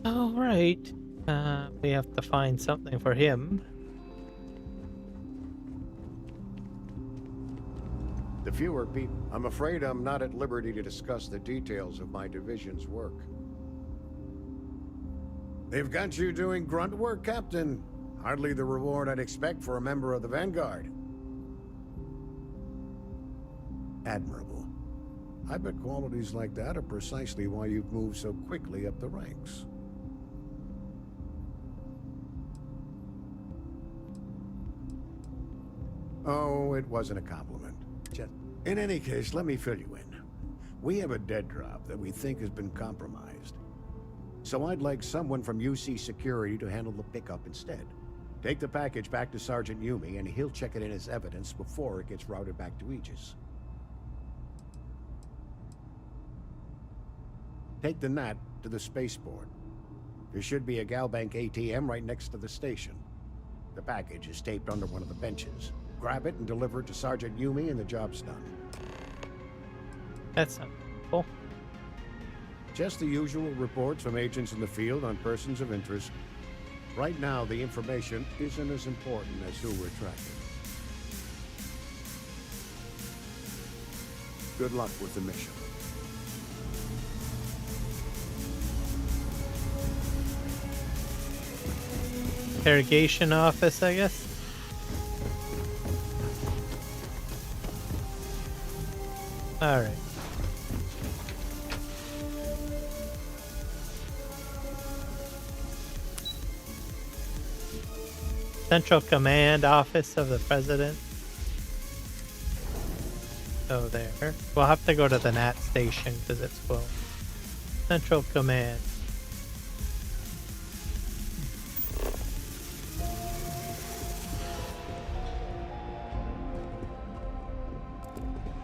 All right. We have to find something for him. The fewer people. I'm afraid I'm not at liberty to discuss the details of my division's work. They've got you doing grunt work, Captain. Hardly the reward I'd expect for a member of the Vanguard. Admirable. I bet qualities like that are precisely why you've moved so quickly up the ranks. Oh, it wasn't a compliment. In any case, let me fill you in. We have a dead drop that we think has been compromised. So I'd like someone from UC Security to handle the pickup instead. Take the package back to Sergeant Yumi, and he'll check it in as evidence before it gets routed back to Aegis. Take the NAT to the spaceport. There should be a Galbank ATM right next to the station. The package is taped under one of the benches. Grab it and deliver it to Sergeant Yumi, and the job's done. That's cool. Just the usual reports from agents in the field on persons of interest. Right now, the information isn't as important as who we're tracking. Good luck with the mission. Interrogation office, I guess. All right. Central Command Office of the President. Oh, there. We'll have to go to the NAT station because it's full. Central Command.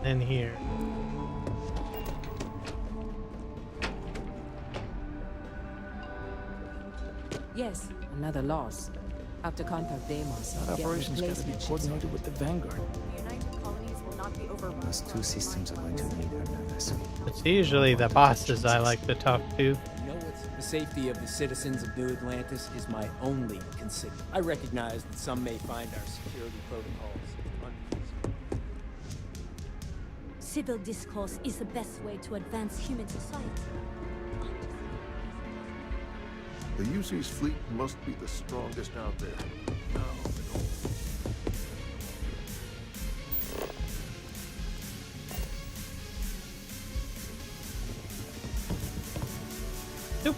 In here. Yes, another loss. Have to contact Deimos. That operation's got to be coordinated with the Vanguard. The United Colonies will not be overrun. Those two systems are going to need another. It's usually the bosses I like to talk to. You know what? The safety of the citizens of New Atlantis is my only concern. I recognize that some may find our security protocols unreasonable. Civil discourse is the best way to advance human society. The UC's fleet must be the strongest out there. Now and always. Nope,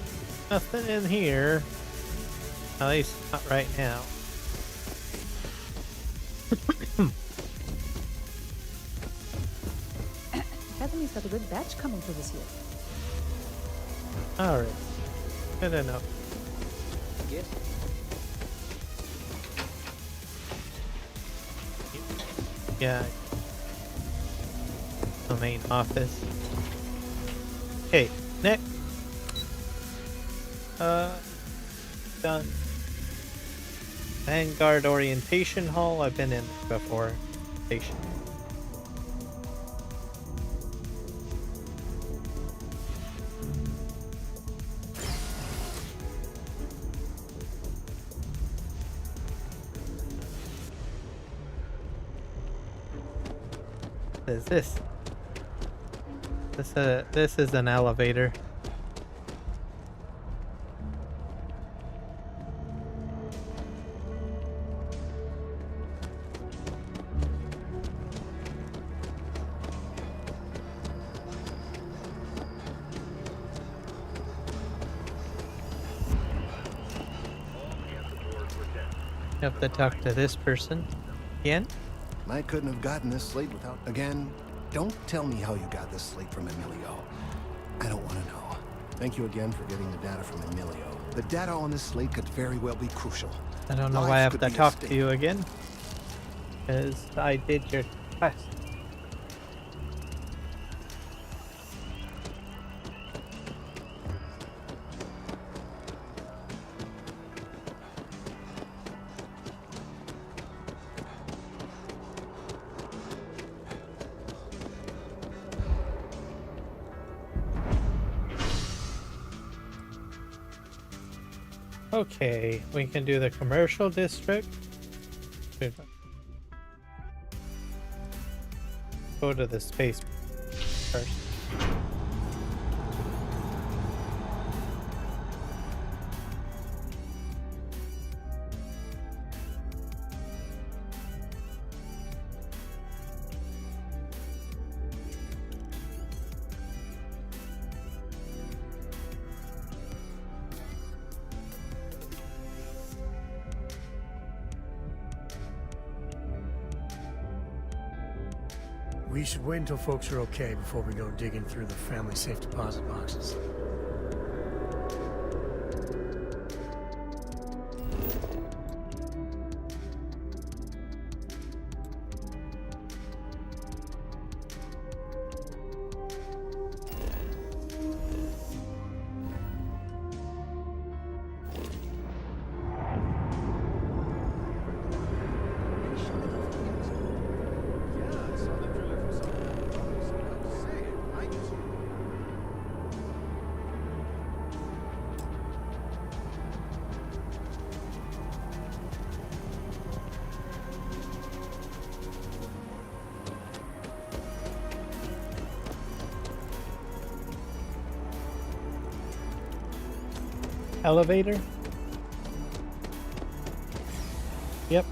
nothing in here. At least not right now. Academy's got a good batch coming for this year. Alright, good enough. Yes. Yeah. The main office. Okay, next. Done. Vanguard Orientation Hall. I've been in before. Station. What is this? This is an elevator. You have to talk to this person again. I couldn't have gotten this slate without... Again, don't tell me how you got this slate from Emilio. I don't want to know. Thank you again for getting the data from Emilio. The data on this slate could very well be crucial. I don't know why I have to talk to you again. Because I did your quest. Okay, we can do the commercial district. Go to the space first. We should wait until folks are okay before we go digging through the family safe deposit boxes. Elevator? Yep.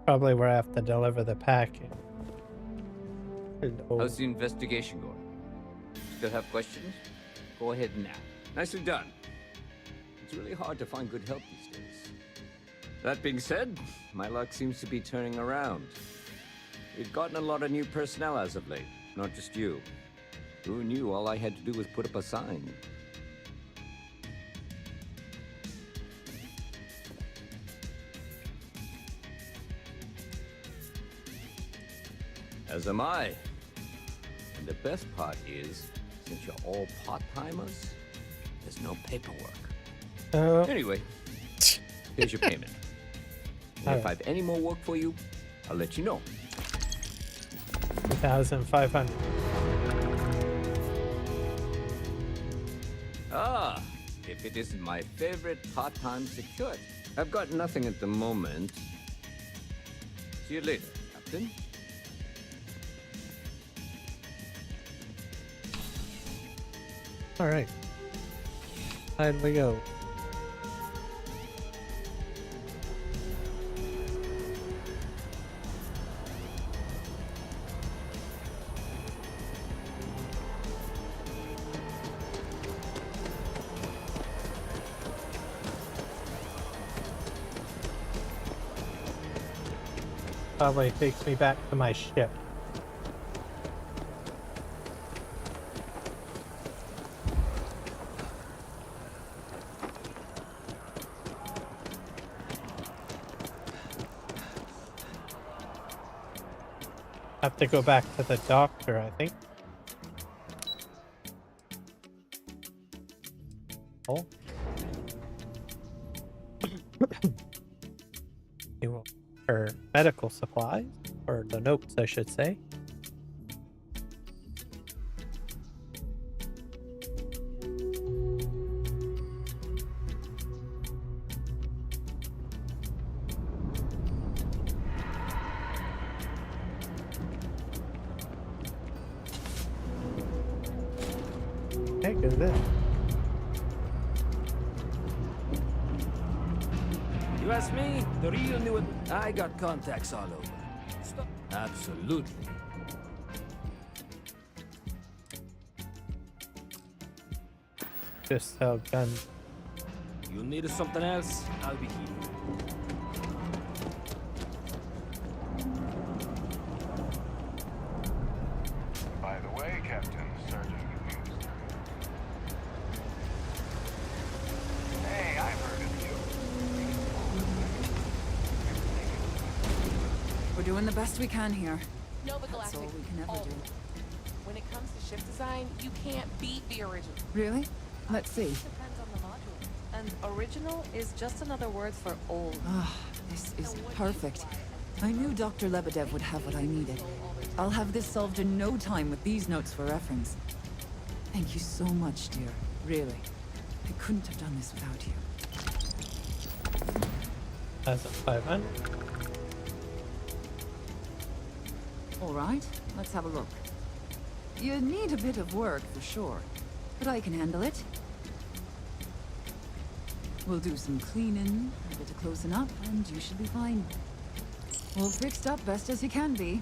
Probably where I have to deliver the package. How's the investigation going? Still have questions? Go ahead and ask. Nicely done. It's really hard to find good help these days. That being said, my luck seems to be turning around. We've gotten a lot of new personnel as of late, not just you. Who knew all I had to do was put up a sign? As am I. And the best part is, since you're all part-timers, there's no paperwork. Anyway, here's your payment. And if I have any more work for you, I'll let you know. 2,500. Ah, if it isn't my favorite part-time security. I've got nothing at the moment. See you later, Captain. All right. Side we go. Probably takes me back to my ship. Have to go back to the doctor, I think. Oh. For medical supplies, or the notes, I should say. Okay, good then. You ask me, the real new... I got contacts all over. Absolutely. Just sell guns. You need something else? I'll be here. By the way, Captain, Sergeant confused. Hey, I've heard of you. We're doing the best we can here. No, but That's Galactic, all we can ever do. when it comes to ship design, you can't beat the original. Really? Let's see. Depends on the module. And original is just another word for old. Ah, this is perfect. I knew Dr. Lebedev would have what I needed. I'll have this solved in no time with these notes for reference. Thank you so much, dear. Really. I couldn't have done this without you. That's a 500. All right, let's have a look. You need a bit of work for sure, but I can handle it. We'll do some cleaning, a bit of closing up, and you should be fine. All fixed up best as you can be.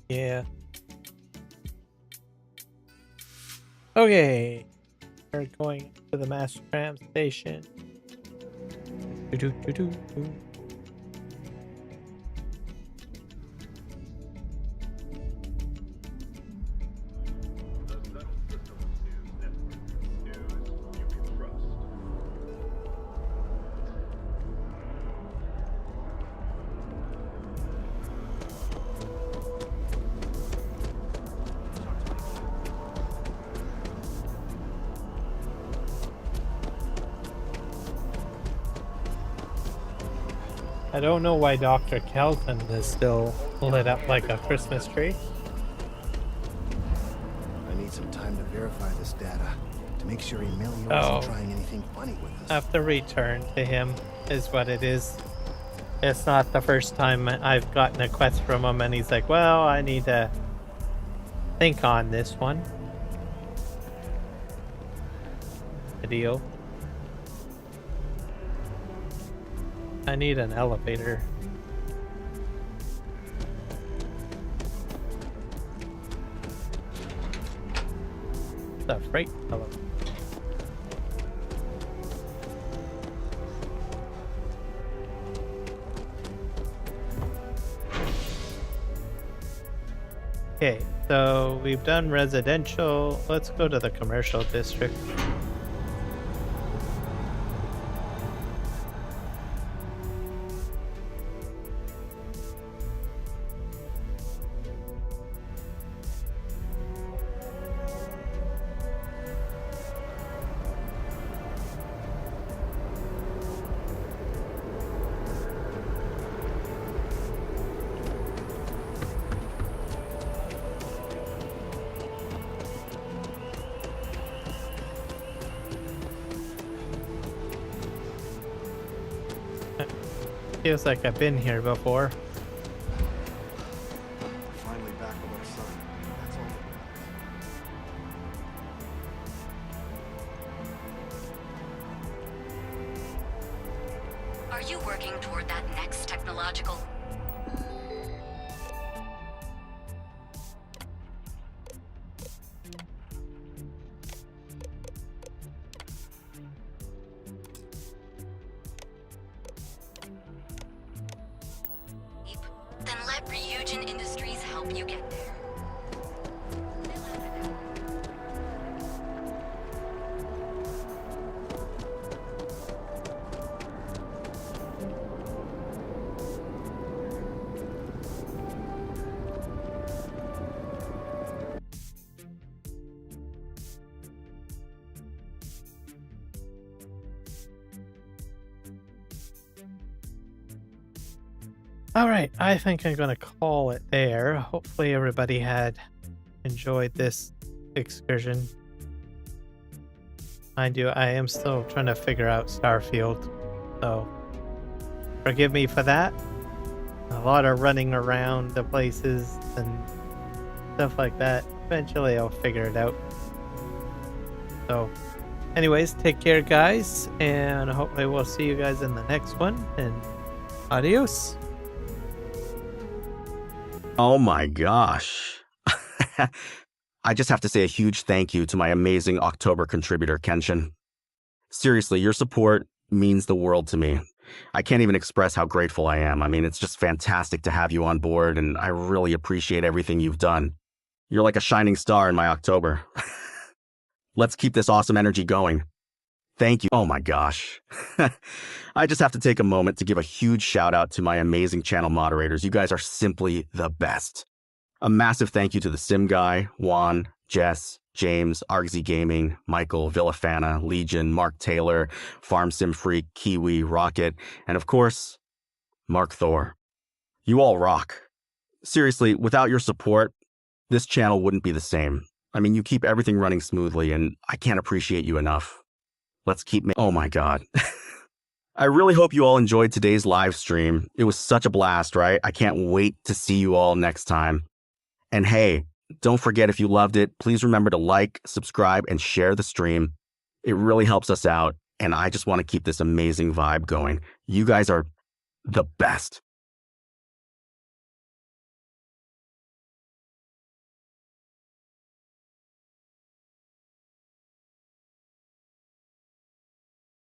Yeah. Okay. We're going to the mass tram station. Doo-doo-doo-doo-doo. I don't know why Dr. Kelvin is still lit up like a Christmas tree. I need some time to verify this data to make sure Emilio Oh. isn't trying anything funny with us. I have to return to him, is what it is. It's not the first time I've gotten a quest from him and he's like, well, I need to think on this one. Video. I need an elevator. The freight elevator. Okay, so we've done residential. Let's go to the commercial district. Feels like I've been here before. Finally back with our son. That's all that matters. Are you working toward that next technological? Then let Ryujin Industries help you get there. Alright, I think I'm gonna call it there. Hopefully everybody had enjoyed this excursion. Mind you, I am still trying to figure out Starfield, so forgive me for that. A lot of running around the places and stuff like that. Eventually I'll figure it out. So, Anyways, take care, guys, and hopefully we'll see you guys in the next one. And adios. Oh my gosh. I just have to say a huge thank you to my amazing October contributor, Kenshin. Seriously, your support means the world to me. I can't even express how grateful I am. I mean, it's just fantastic to have you on board, and I really appreciate everything you've done. You're like a shining star in my October. Let's keep this awesome energy going. Thank you. Oh my gosh. I just have to take a moment to give a huge shout out to my amazing channel moderators. You guys are simply the best. A massive thank you to the Sim Guy, Juan, Jess, James, Argsy Gaming, Michael, Villafana, Legion, Mark Taylor, Farm Sim Freak, Kiwi, Rocket, and of course, Mark Thor. You all rock. Seriously, without your support, this channel wouldn't be the same. I mean, you keep everything running smoothly, and I can't appreciate you enough. Let's keep oh my god. I really hope you all enjoyed today's live stream. It was such a blast, right? I can't wait to see you all next time. And hey, don't forget, if you loved it, please remember to like, subscribe, and share the stream. It really helps us out, and I just want to keep this amazing vibe going. You guys are the best.